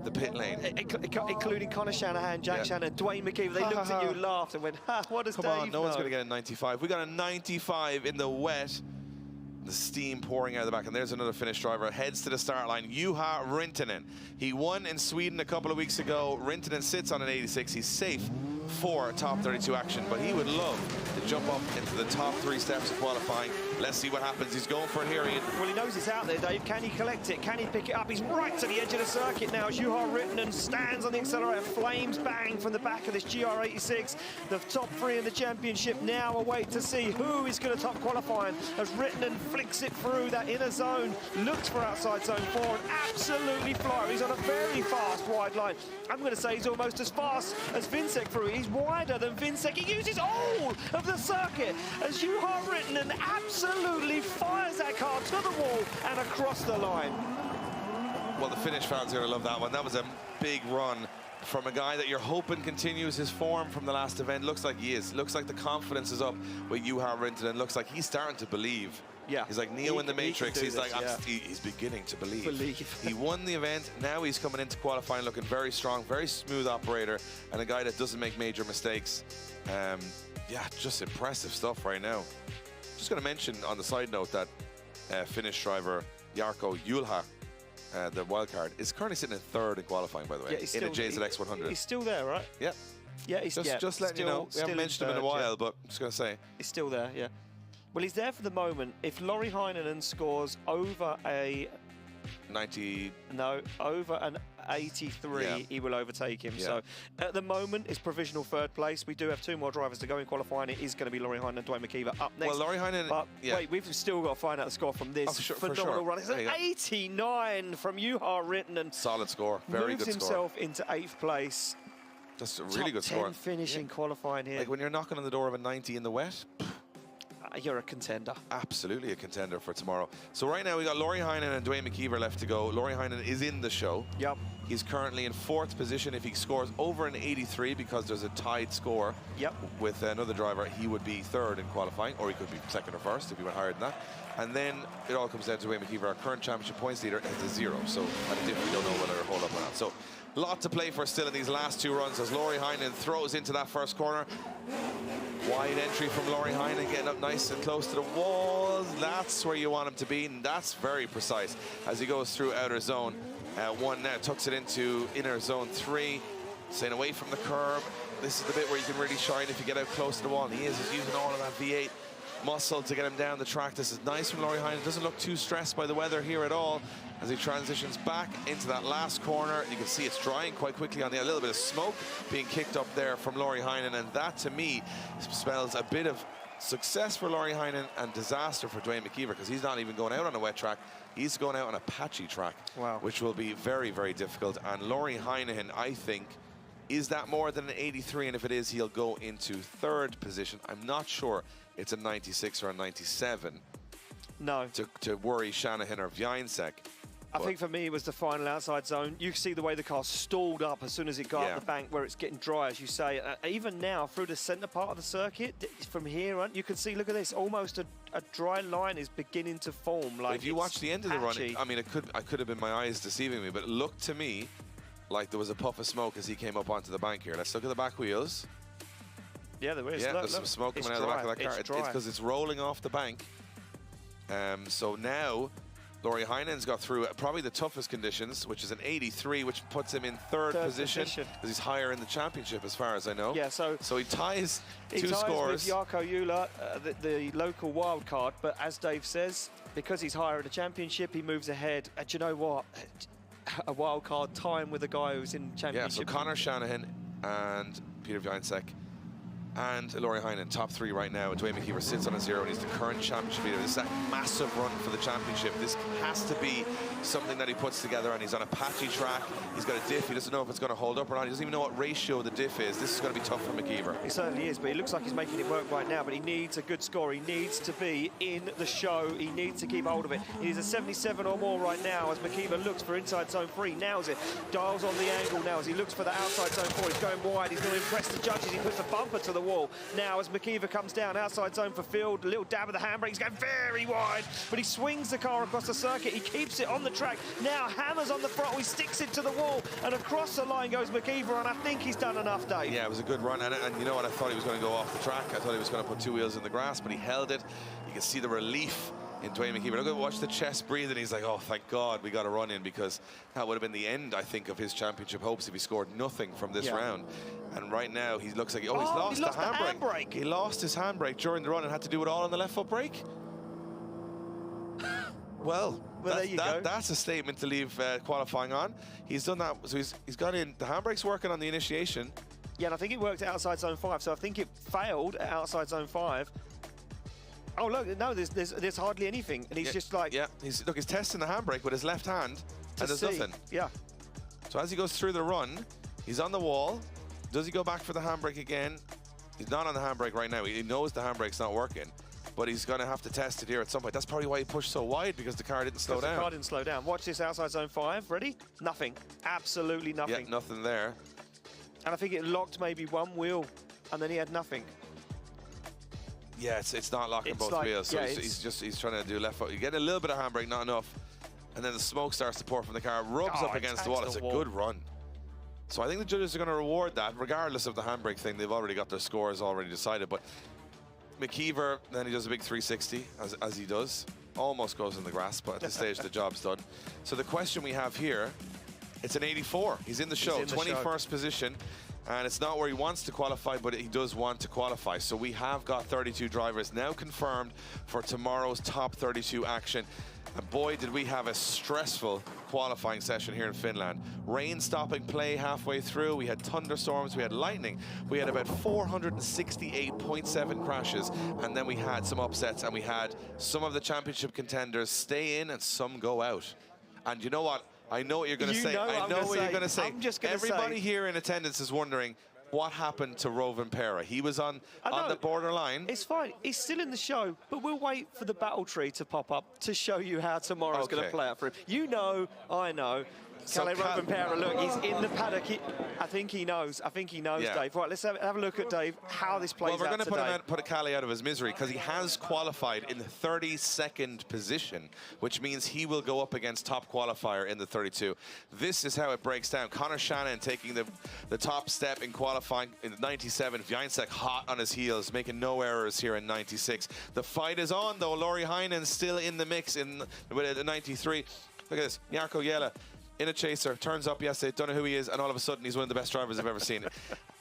the pit lane. Including Connor Shanahan, Jack Shannon, Dwayne McKeever. They looked at you, laughed, and went, ha, what does Dave know? No one's going to get a 95. We got a 95 in the wet. The steam pouring out of the back, and there's another Finnish driver. Heads to the start line, Juha Rintanen. He won in Sweden a couple of weeks ago. Rintanen sits on an 86. He's safe for top 32 action, but he would love to jump up into the top 3 steps of qualifying. Let's see what happens. He's going for it here, Ian. Well, he knows it's out there, Dave. Can he collect it? Can he pick it up? He's right to the edge of the circuit now as Juha Rintanen stands on the accelerator. Flames bang from the back of this GR86. The top 3 in the championship now await to see who is going to top qualifying as Rintanen flicks it through that inner zone, looks for outside zone 4, and absolutely flying. He's on a very fast wide line. I'm going to say he's almost as fast as Vincek through. He's wider than Vincek. He uses all of the circuit as Juha Rintanen absolutely fires that car to the wall and across the line. Well, the Finnish fans are going to love that one. That was a big run from a guy that you're hoping continues his form from the last event. Looks like he is. Looks like the confidence is up with Juha Rintanen. Looks like he's starting to believe. Yeah. He's like Neo in the Matrix. He's like, he's beginning to believe. He won the event. Now he's coming into qualifying looking very strong, very smooth operator, and a guy that doesn't make major mistakes. Yeah, just impressive stuff right now. Just going to mention on the side note that Finnish driver Jarkko Julha, the wildcard, is currently sitting in 3rd in qualifying, by the way, in a JZX 100. He's still there, right? Yeah. Yeah, he's just letting you know. We haven't mentioned him in a while, but I'm just going to say. He's still there, yeah. Well, he's there for the moment. If Lauri Heinonen scores over a 90... No, over an 83, he will overtake him. Yeah. So at the moment, it's provisional 3rd place. We do have 2 more drivers to go in qualifying. It is going to be Lauri Heinonen and Dwayne McKeever up next. Well, Lauri Heinonen... But wait, we've still got to find out the score from this phenomenal run. It's an 89 from Juha Rintanen. Solid score. Very good score. Moves himself into 8th place. That's a really good score. Top 10 finish in qualifying here. Like when you're knocking on the door of a 90 in the wet... You're a contender. Absolutely a contender for tomorrow. So right now we got Lauri Heinonen and Dwayne McKeever left to go. Lauri Heinonen is in the show. Yep. He's currently in 4th position. If he scores over an 83, because there's a tied score with another driver, he would be 3rd in qualifying, or he could be 2nd or 1st if he went higher than that. And then it all comes down to Dwayne McKeever, our current championship points leader, at a 0. So at a dip, we don't know whether to hold up or not. So a lot to play for still in these last 2 runs as Lauri Heinonen throws into that first corner. Wide entry from Lauri Heinonen, getting up nice and close to the walls. That's where you want him to be, and that's very precise as he goes through outer zone 1 now, tucks it into inner zone 3, staying away from the curb, This is the bit where you can really shine if you get out close to the wall. And he is. He's using all of that V8 muscle to get him down the track. This is nice from Laurie Heinen. Doesn't look too stressed by the weather here at all as he transitions back into that last corner. You can see it's drying quite quickly on the, a little bit of smoke being kicked up there from Laurie Heinen, and that to me spells a bit of success for Laurie Heinen and disaster for Dwayne McKeever, because he's not even going out on a wet track. He's going out on a patchy track, which will be very, very difficult. And Laurie Heinen, I think, is that more than an 83? And if it is, he'll go into third position. I'm not sure it's a 96 or a 97. No. To worry Shanahan or Wiańczek. I think for me it was the final outside zone. You can see the way the car stalled up as soon as it got up the bank where it's getting dry, as you say. Even now, through the centre part of the circuit, from here on, you can see, look at this, almost a dry line is beginning to form. Like, if you watch the end of the run, I mean, I could have been my eyes deceiving me, but it looked to me like there was a puff of smoke as he came up onto the bank here. Let's look at the back wheels. Yeah, there is. Yeah, there's some smoke coming out of the back of that car. It's because it's rolling off the bank. So now Laurie Heinen's got through probably the toughest conditions, which is an 83, which puts him in third position because he's higher in the championship, as far as I know. Yeah, so he ties two scores. With Jarkko Euler, the local wild card, but as Dave says, because he's higher in the championship, he moves ahead. And do you know what? A wild card time with a guy who's in championship. Yeah, so Connor Shanahan and Peter Wiańczek and Laurie Heinen, top three right now. And Dwayne McKeever sits on a 0, and he's the current championship leader. This is a massive run for the championship. This has to be something that he puts together, and he's on a patchy track. He's got a diff. He doesn't know if it's going to hold up or not. He doesn't even know what ratio the diff is. This is going to be tough for McKeever. It certainly is, but he looks like he's making it work right now, but he needs a good score. He needs to be in the show. He needs to keep hold of it. He needs a 77 or more right now as McKeever looks for inside zone 3. Nails it. Dials on the angle now as he looks for the outside zone 4. He's going wide. He's going to impress the judges. He puts the bumper to the wall. Now as McKeever comes down, outside zone for Field, a little dab of the handbrake. He's going very wide, but he swings the car across the circuit. He keeps it on the track. Now hammers on the throttle. He sticks it to the wall, and across the line goes McKeever, and I think he's done enough, Dave. Yeah, it was a good run, and you know what? I thought he was going to go off the track. I thought he was going to put two wheels in the grass, but he held it. You can see the relief in Dwayne McKeever. Look at, watch the chest breathing. He's like, oh, thank God we got a run in, because that would have been the end, I think, of his championship hopes if he scored nothing from this round. And right now, he looks like, he's lost the handbrake. He lost his handbrake during the run and had to do it all on the left foot brake. Well, there you go. That's a statement to leave qualifying on. He's done that, so he's got in. The handbrake's working on the initiation. Yeah, and I think it worked at outside zone 5, so I think it failed at outside zone 5. Oh, look, no, there's hardly anything, and he's just like... Yeah, he's testing the handbrake with his left hand, and there's nothing. Yeah. So as he goes through the run, he's on the wall. Does he go back for the handbrake again? He's not on the handbrake right now. He knows the handbrake's not working, but he's going to have to test it here at some point. That's probably why he pushed so wide, because the car didn't slow down. The car didn't slow down. Watch this outside zone 5. Ready? Nothing. Absolutely nothing. Yeah, nothing there. And I think it locked maybe one wheel, and then he had nothing. Yeah, it's not locking both wheels, so he's trying to do left foot. You get a little bit of handbrake, not enough, and then the smoke starts to pour from the car, rubs up against the wall. It's a good run. So I think the judges are going to reward that, regardless of the handbrake thing. They've already got their scores already decided. But McKeever, then he does a big 360, as he does. Almost goes in the grass, but at this stage the job's done. So the question we have here, it's an 84. He's in the show, 21st position. And it's not where he wants to qualify, but he does want to qualify. So we have got 32 drivers now confirmed for tomorrow's top 32 action. And boy, did we have a stressful qualifying session here in Finland. Rain stopping play halfway through. We had thunderstorms, we had lightning. We had about 468.7 crashes. And then we had some upsets, and we had some of the championship contenders stay in and some go out. And you know what? I know what you're going to say. I know what you're going to say. I'm just going to say. Everybody here in attendance is wondering, what happened to Rovan Pera? He was on the borderline. It's fine. He's still in the show, but we'll wait for the battle tree to pop up to show you how tomorrow's going to play out for him. You know, I know. Kalle Rovan Pera, look, he's in the paddock. I think he knows. I think he knows, Dave. Right, let's have a look at Dave, how this plays out today. Well, we're going to put Kalle out of his misery, because he has qualified in the 32nd position, which means he will go up against top qualifier in the 32. This is how it breaks down. Connor Shannon taking the top step in qualifying in 97. Wiańczek hot on his heels, making no errors here in 96. The fight is on, though. Laurie Heinen still in the mix with the 93. Look at this. Jarkko Euler in a chaser, turns up yesterday, don't know who he is, and all of a sudden he's one of the best drivers I've ever seen.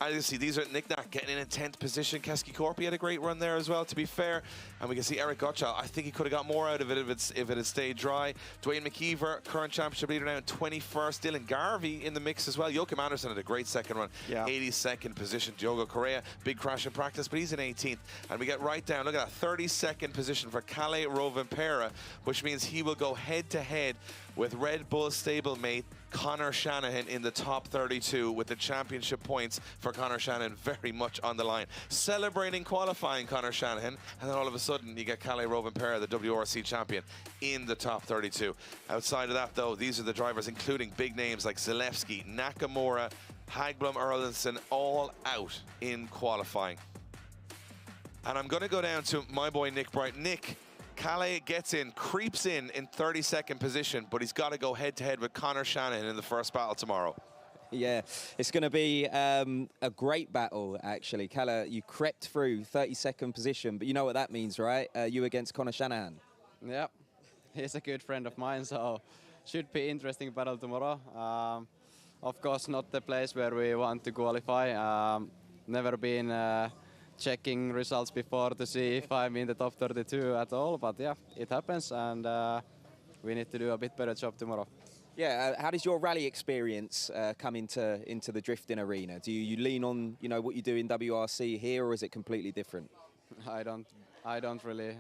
And you see, these are Nick Nack getting in a 10th position. Keski Korpi had a great run there as well, to be fair. And we can see Eric Gottschall. I think he could have got more out of it if it had stayed dry. Dwayne McKeever, current championship leader now in 21st. Dylan Garvey in the mix as well. Joachim Andersen had a great second run. 82nd position. Diogo Correa, big crash in practice, but he's in 18th. And we get right down, look at that, 32nd position for Kalle Rovanperä, which means he will go head-to-head with Red Bull stablemate Connor Shanahan in the top 32, with the championship points for Connor Shanahan very much on the line. Celebrating qualifying Connor Shanahan, and then all of a sudden you get Kalle Rovanperä, the WRC champion, in the top 32. Outside of that, though, these are the drivers, including big names like Zalewski, Nakamura, Hagblom, Erlandson, all out in qualifying. And I'm going to go down to my boy Nick Bright. Nick, Kalle gets in, creeps in 32nd position, but he's got to go head-to-head with Connor Shanahan in the first battle tomorrow. Yeah, it's going to be a great battle, actually. Kalle, you crept through 32nd position, but you know what that means, right? You against Connor Shanahan. Yeah, he's a good friend of mine, so should be interesting battle tomorrow. Of course, not the place where we want to qualify. Never been checking results before to see if I'm in the top 32 at all, but yeah, it happens, and we need to do a bit better job tomorrow. Yeah, how does your rally experience come into the drifting arena? Do you lean on what you do in WRC here, or is it completely different? I don't really.